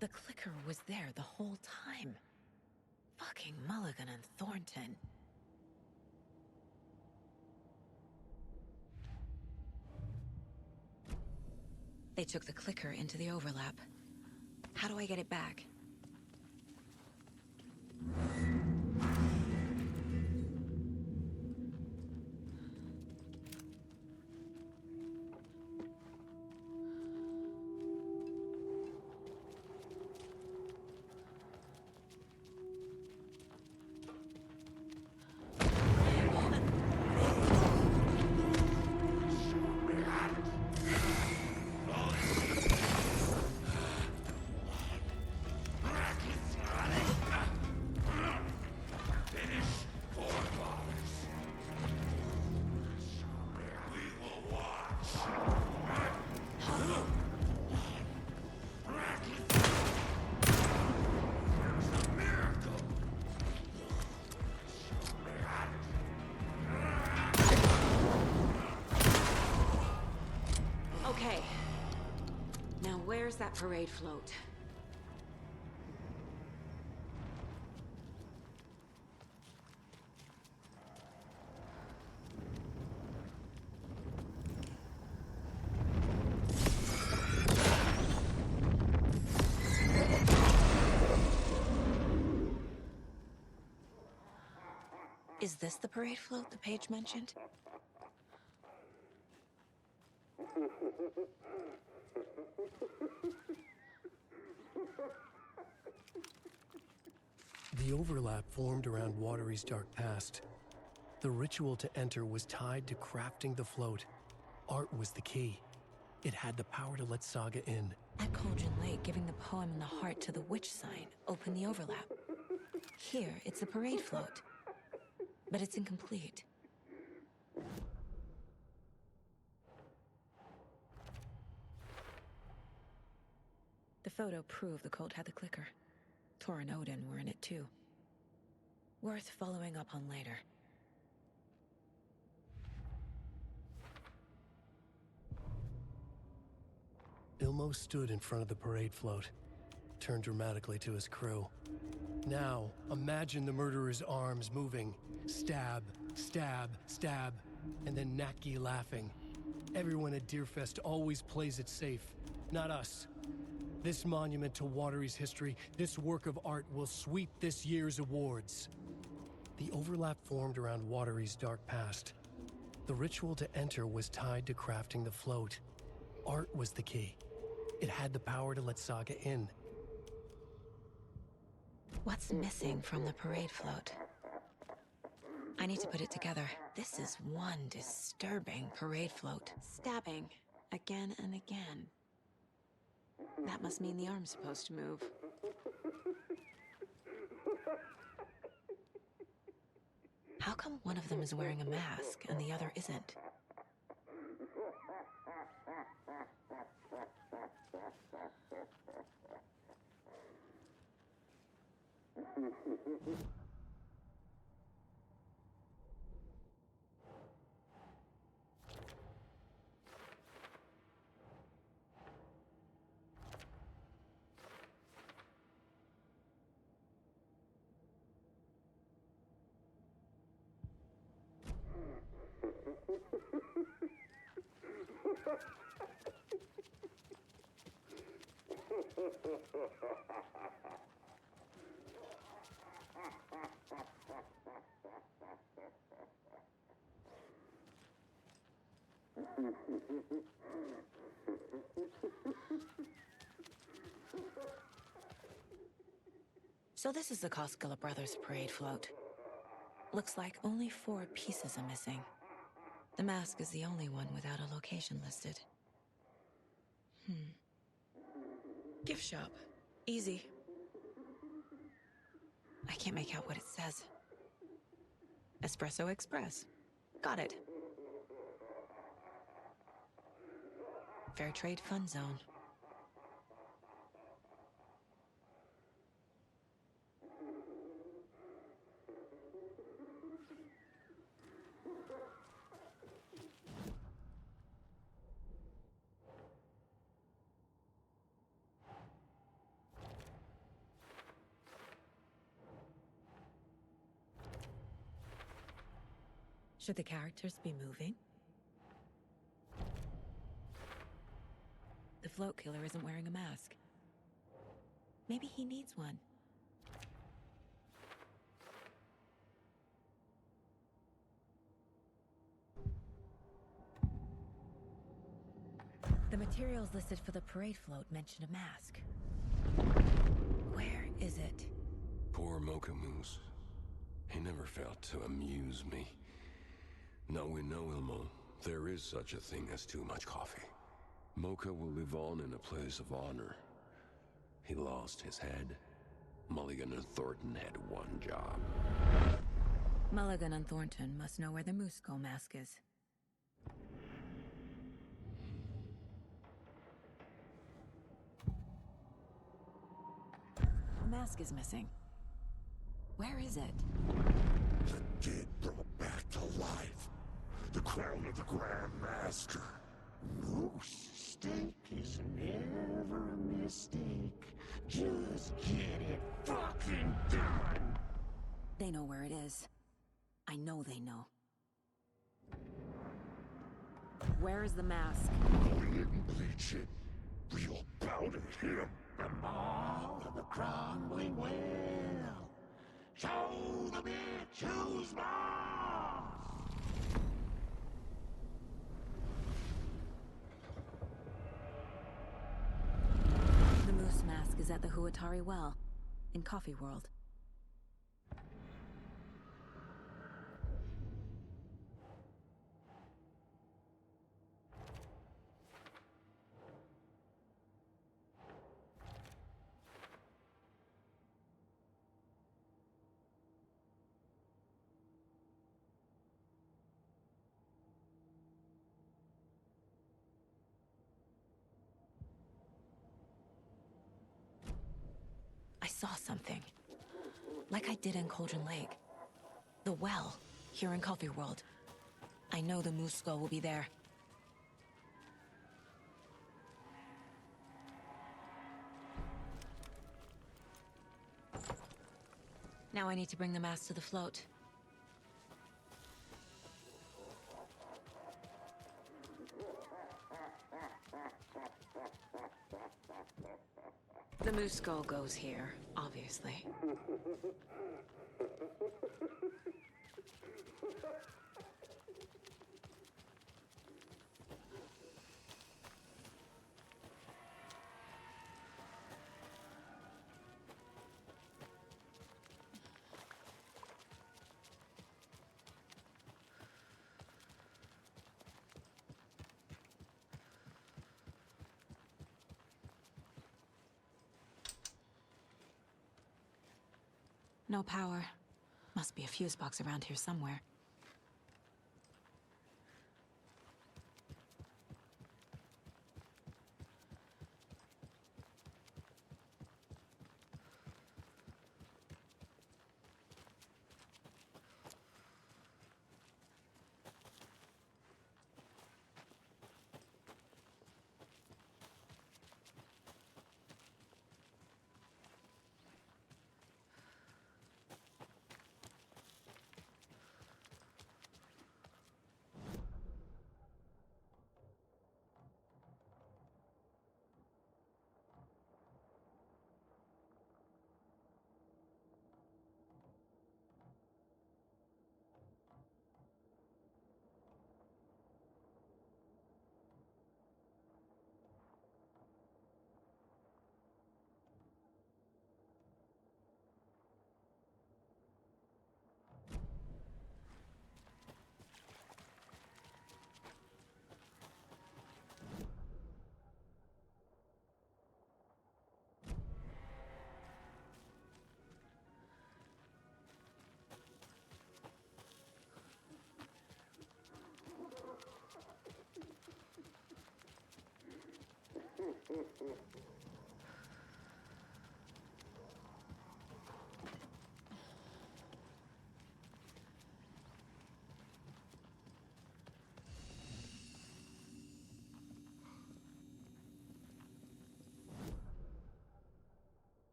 The clicker was there the whole time. Fucking Mulligan and Thornton. They took the clicker into the overlap. How do I get it back? Okay. Now where's that parade float? Is this the parade float the page mentioned? The overlap formed around Watery's dark past. The ritual to enter was tied to crafting the float. Art was the key. It had the power to let Saga in. At Colgin Lake, giving the poem and the heart to the witch sign opened the overlap. Here, it's the parade float. But it's incomplete. The photo proved the cult had the clicker. Tor and Odin were in it too. Worth following up on later. Ilmo stood in front of the parade float, turned dramatically to his crew. Now, imagine the murderer's arms moving. Stab, stab, stab, and then Naki laughing. Everyone at Deerfest always plays it safe, not us. This monument to Watery's history, this work of art will sweep this year's awards. The overlap formed around Watery's dark past. The ritual to enter was tied to crafting the float. Art was the key. It had the power to let Saga in. What's missing from the parade float? I need to put it together. This is one disturbing parade float. Stabbing again and again. That must mean the arm's supposed to move. How come one of them is wearing a mask and the other isn't? So this is the Koskela Brothers parade float. Looks like only 4 pieces are missing. The mask is the only one without a location listed. Gift shop. Easy. I can't make out what it says. Espresso Express. Got it. Fair Trade Fun Zone. Should the characters be moving? The float killer isn't wearing a mask. Maybe he needs one. The materials listed for the parade float mention a mask. Where is it? Poor Mocha Moose. He never failed to amuse me. Now we know, Ilmo, there is such a thing as too much coffee. Mocha will live on in a place of honor. He lost his head. Mulligan and Thornton had one job. Mulligan and Thornton must know where the Moose Skull mask is. The mask is missing. Where is it? The dead brought back to life. The crown of the Grand Master. Moose steak is never a mistake. Just get it fucking done. They know where it is. I know they know. Where is the mask? We didn't bleach it. Real powdered him. The mall of the crumbling well. Show the bitch who's boss. The moose mask is at the Huatari Well, in Coffee World. I saw something. Like I did in Cauldron Lake. The well, here in Coffee World. I know the Moose Skull will be there. Now I need to bring the mask to the float. The Moose Skull goes here, obviously. No power. Must be a fuse box around here somewhere.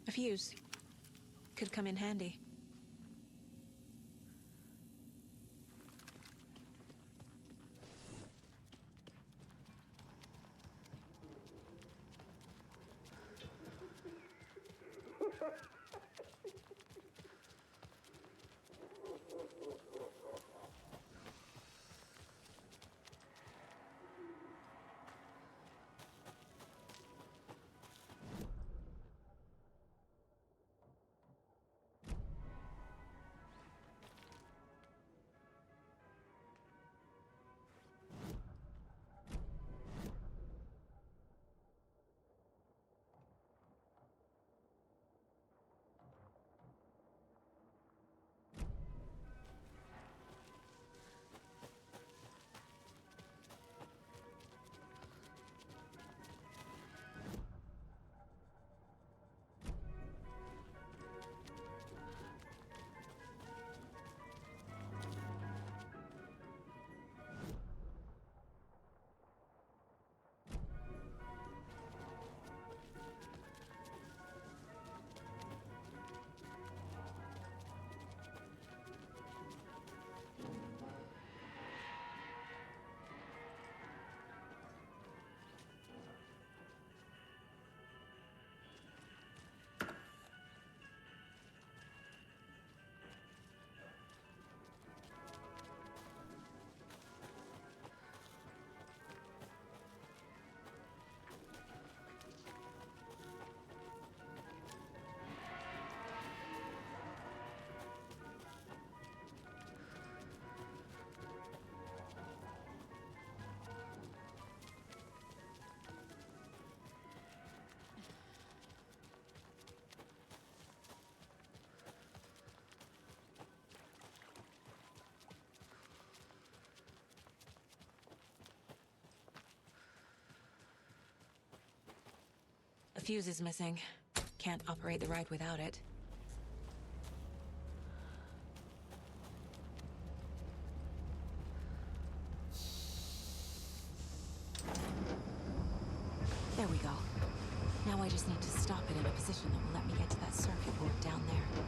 A fuse. Could come in handy. A fuse is missing. Can't operate the ride without it. There we go. Now I just need to stop it in a position that will let me get to that circuit board down there.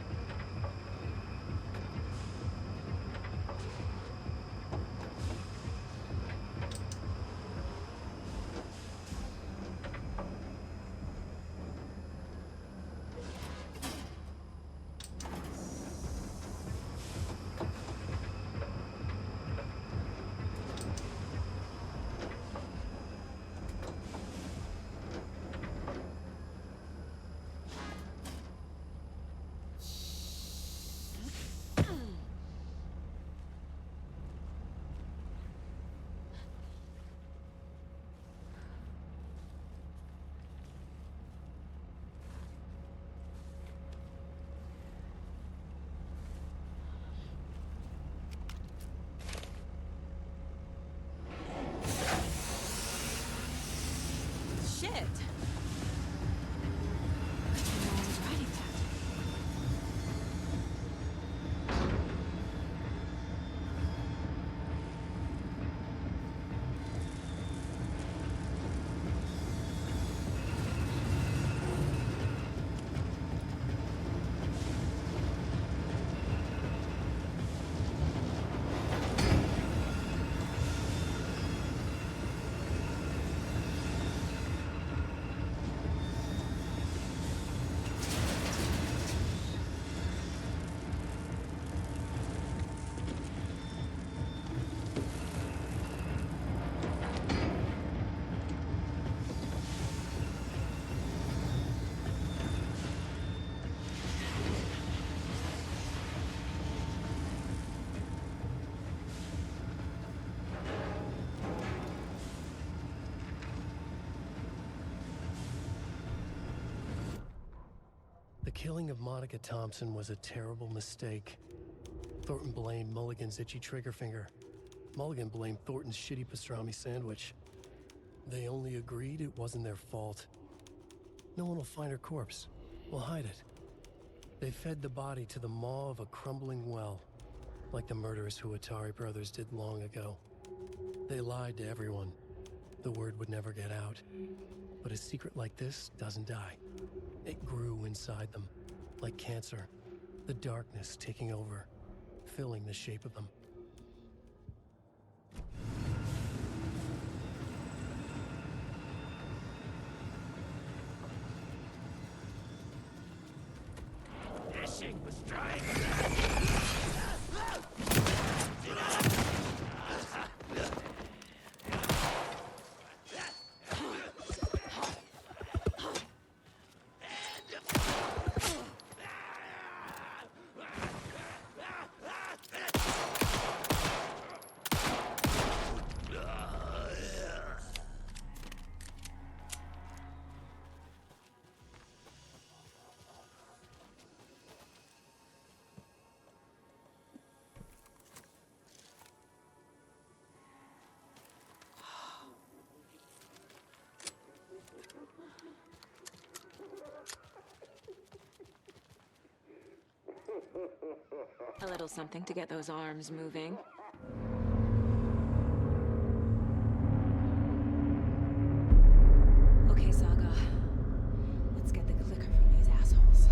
killing of Monica Thompson was a terrible mistake. Thornton blamed Mulligan's itchy trigger finger. Mulligan blamed Thornton's shitty pastrami sandwich. They only agreed it wasn't their fault. No one will find her corpse. We'll hide it. They fed the body to the maw of a crumbling well, like the murderous Huatari brothers did long ago. They lied to everyone. The word would never get out. But a secret like this doesn't die. It grew inside them, like cancer, the darkness taking over, filling the shape of them. Fishing was trying. A little something to get those arms moving. Okay, Saga. Let's get the clicker from these assholes.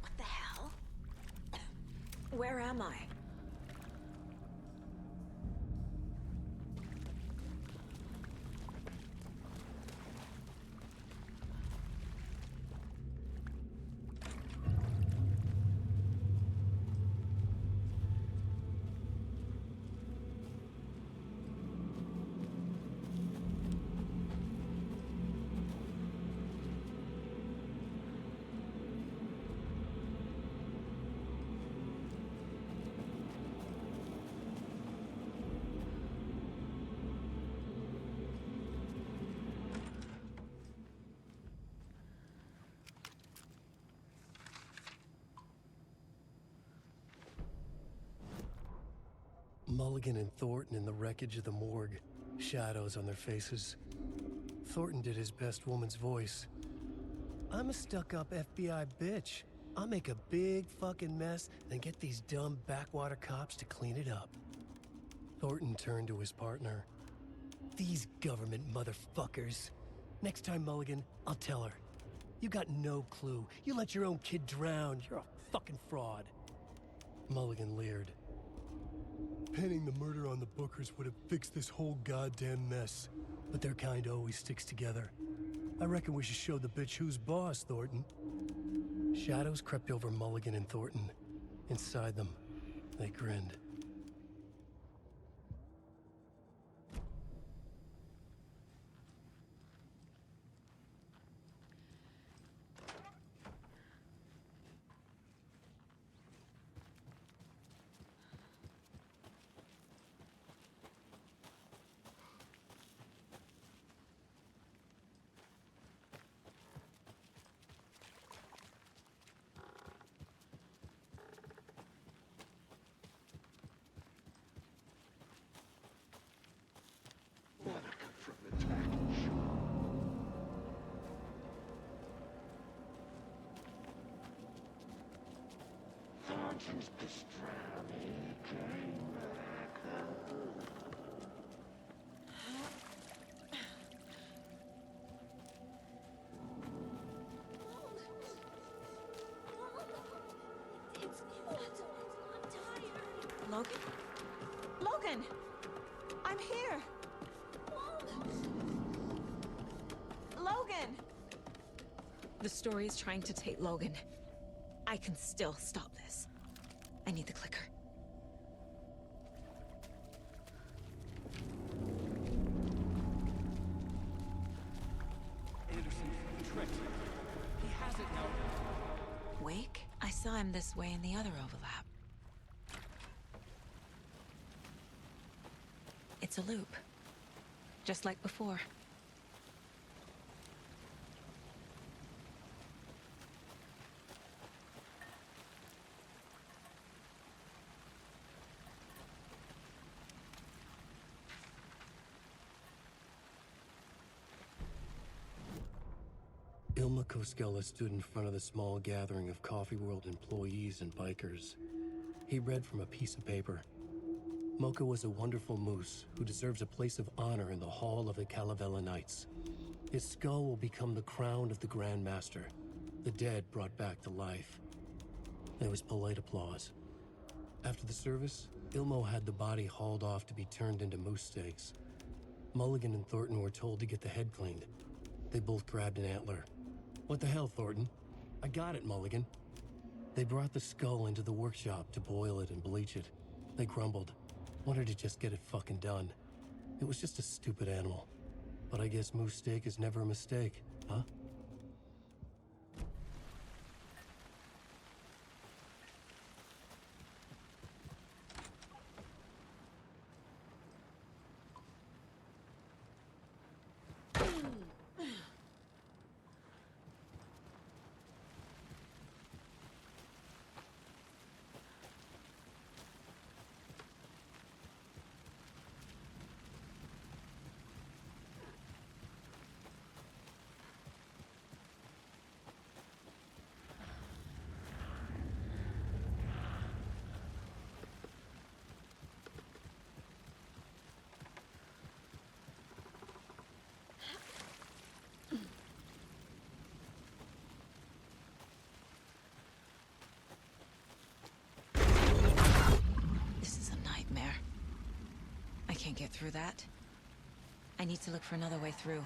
What the hell? Where am I? Mulligan and Thornton in the wreckage of the morgue, shadows on their faces. Thornton did his best woman's voice. I'm a stuck-up FBI bitch. I'll make a big fucking mess, then get these dumb backwater cops to clean it up. Thornton turned to his partner. These government motherfuckers. Next time, Mulligan, I'll tell her. You got no clue. You let your own kid drown. You're a fucking fraud. Mulligan leered. Pinning the murder on the Bookers would have fixed this whole goddamn mess. But their kind always sticks together. I reckon we should show the bitch who's boss, Thornton. Shadows crept over Mulligan and Thornton. Inside them, they grinned. Thornton's pastrami came back. It's cold. I'm tired. Logan? Logan! I'm here! Logan! The story is trying to take Logan. I can still stop this. I need the clicker. climb this way and the other overlap. It's a loop. Just like before. Ilma Koskela stood in front of the small gathering of Coffee World employees and bikers. He read from a piece of paper. Mocha was a wonderful moose who deserves a place of honor in the hall of the Calavella Knights. His skull will become the crown of the Grand Master, the dead brought back to life. There was polite applause. After the service, Ilmo had the body hauled off to be turned into moose steaks. Mulligan and Thornton were told to get the head cleaned. They both grabbed an antler. What the hell, Thornton? I got it, Mulligan. They brought the skull into the workshop to boil it and bleach it. They grumbled. Wanted to just get it fucking done. It was just a stupid animal. But I guess moose steak is never a mistake, huh? I can't get through that. I need to look for another way through.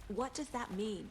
What does that mean?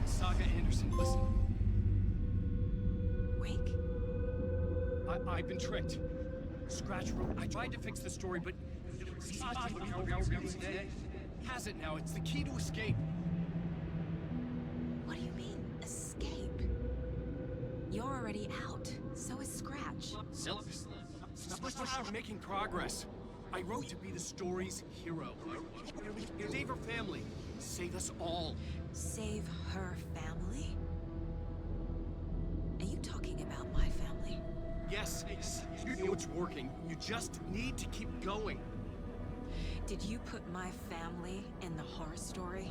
Saga Anderson, listen. Wake? I've been tricked. Scratch wrote. I tried to fix the story, but has it now. It's the key to escape. What already out. So is Scratch. We're making progress. I wrote to be the story's hero. Save her family. Save us all. Save her family? Are you talking about my family? Yes, you know it's working. You just need to keep going. Did you put my family in the horror story?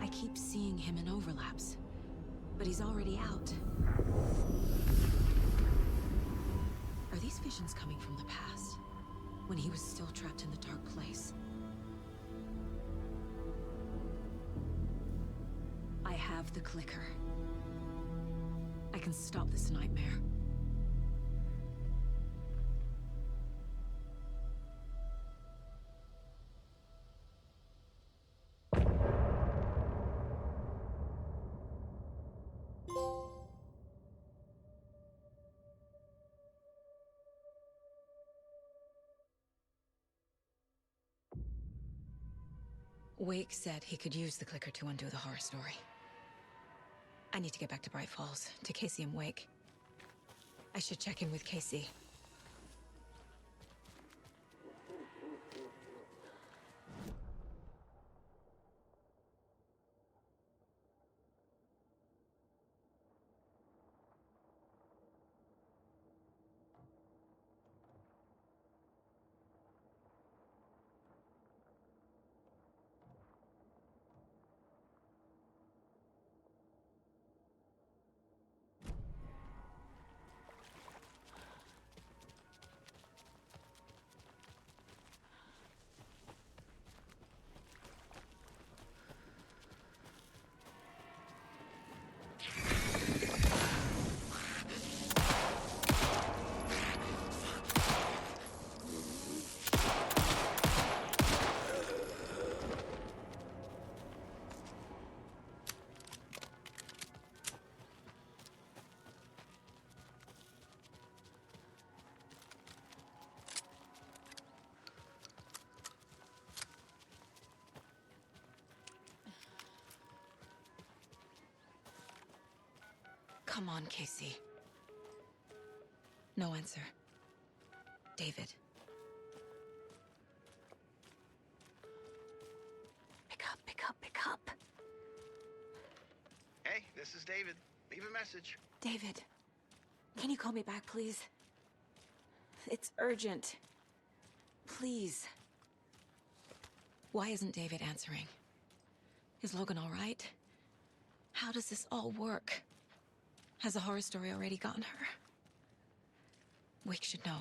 I keep seeing him in overlaps, but he's already out. Are these visions coming from the past, when he was still trapped in the dark place? I have the clicker. I can stop this nightmare. Wake said he could use the clicker to undo the horror story. I need to get back to Bright Falls, to Casey and Wake. I should check in with Casey. Come on, Casey. No answer. David. Pick up, pick up, pick up. Hey, this is David. Leave a message. David, can you call me back, please? It's urgent. Please. Why isn't David answering? Is Logan all right? How does this all work? Has the horror story already gotten her? Wake should know.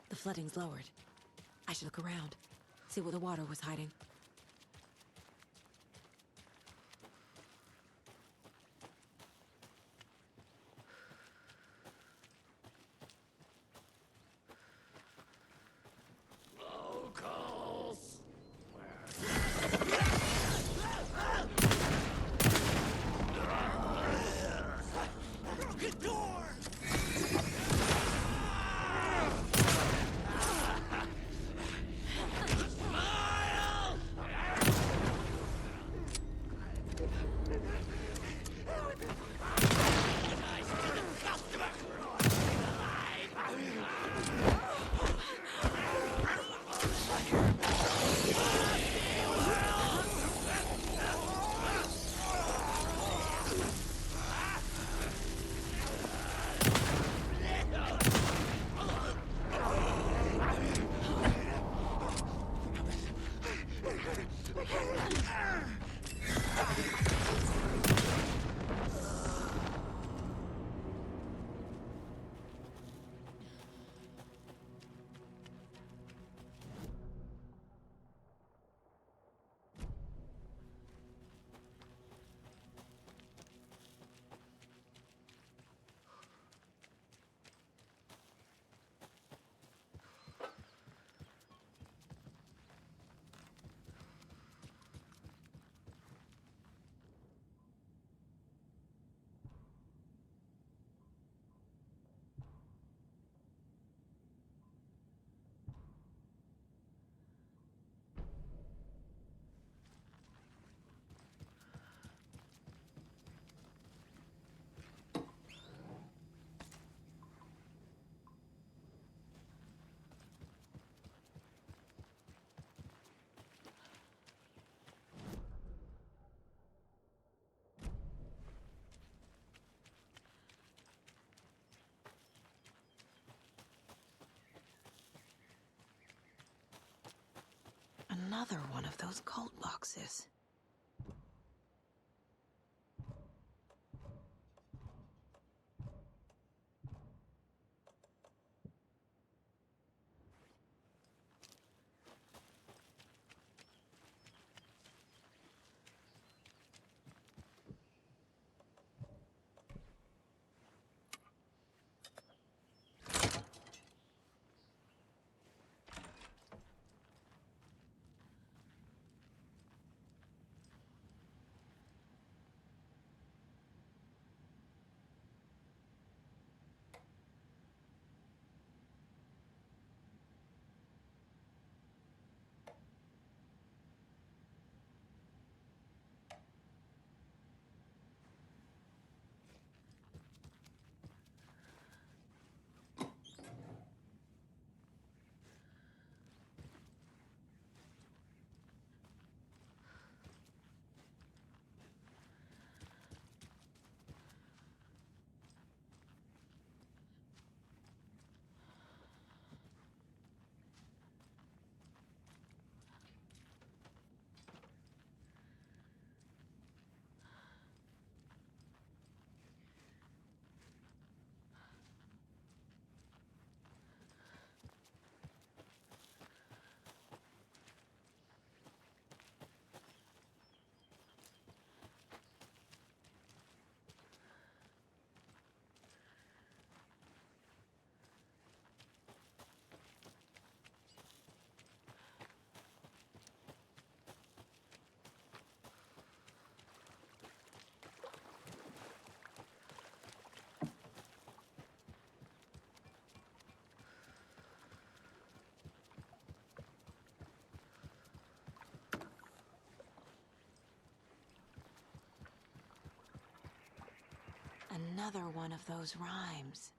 The flooding's lowered. I should look around, see where the water was hiding. Another one of those cult boxes. Another one of those rhymes.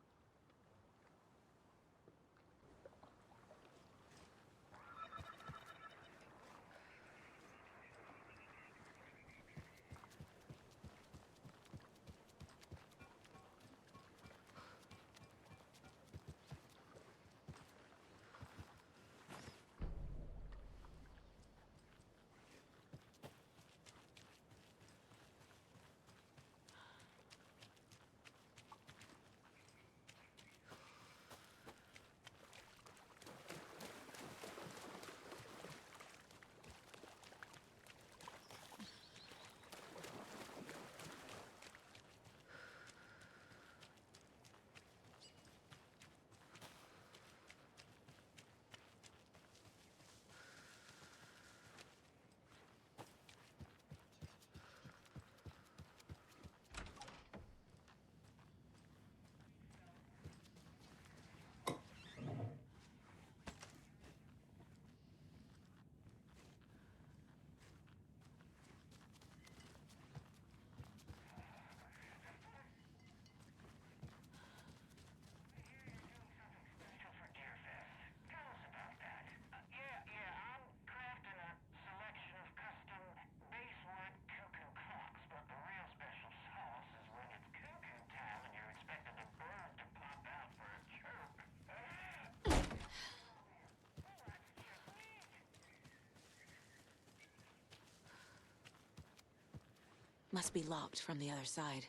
Must be locked from the other side.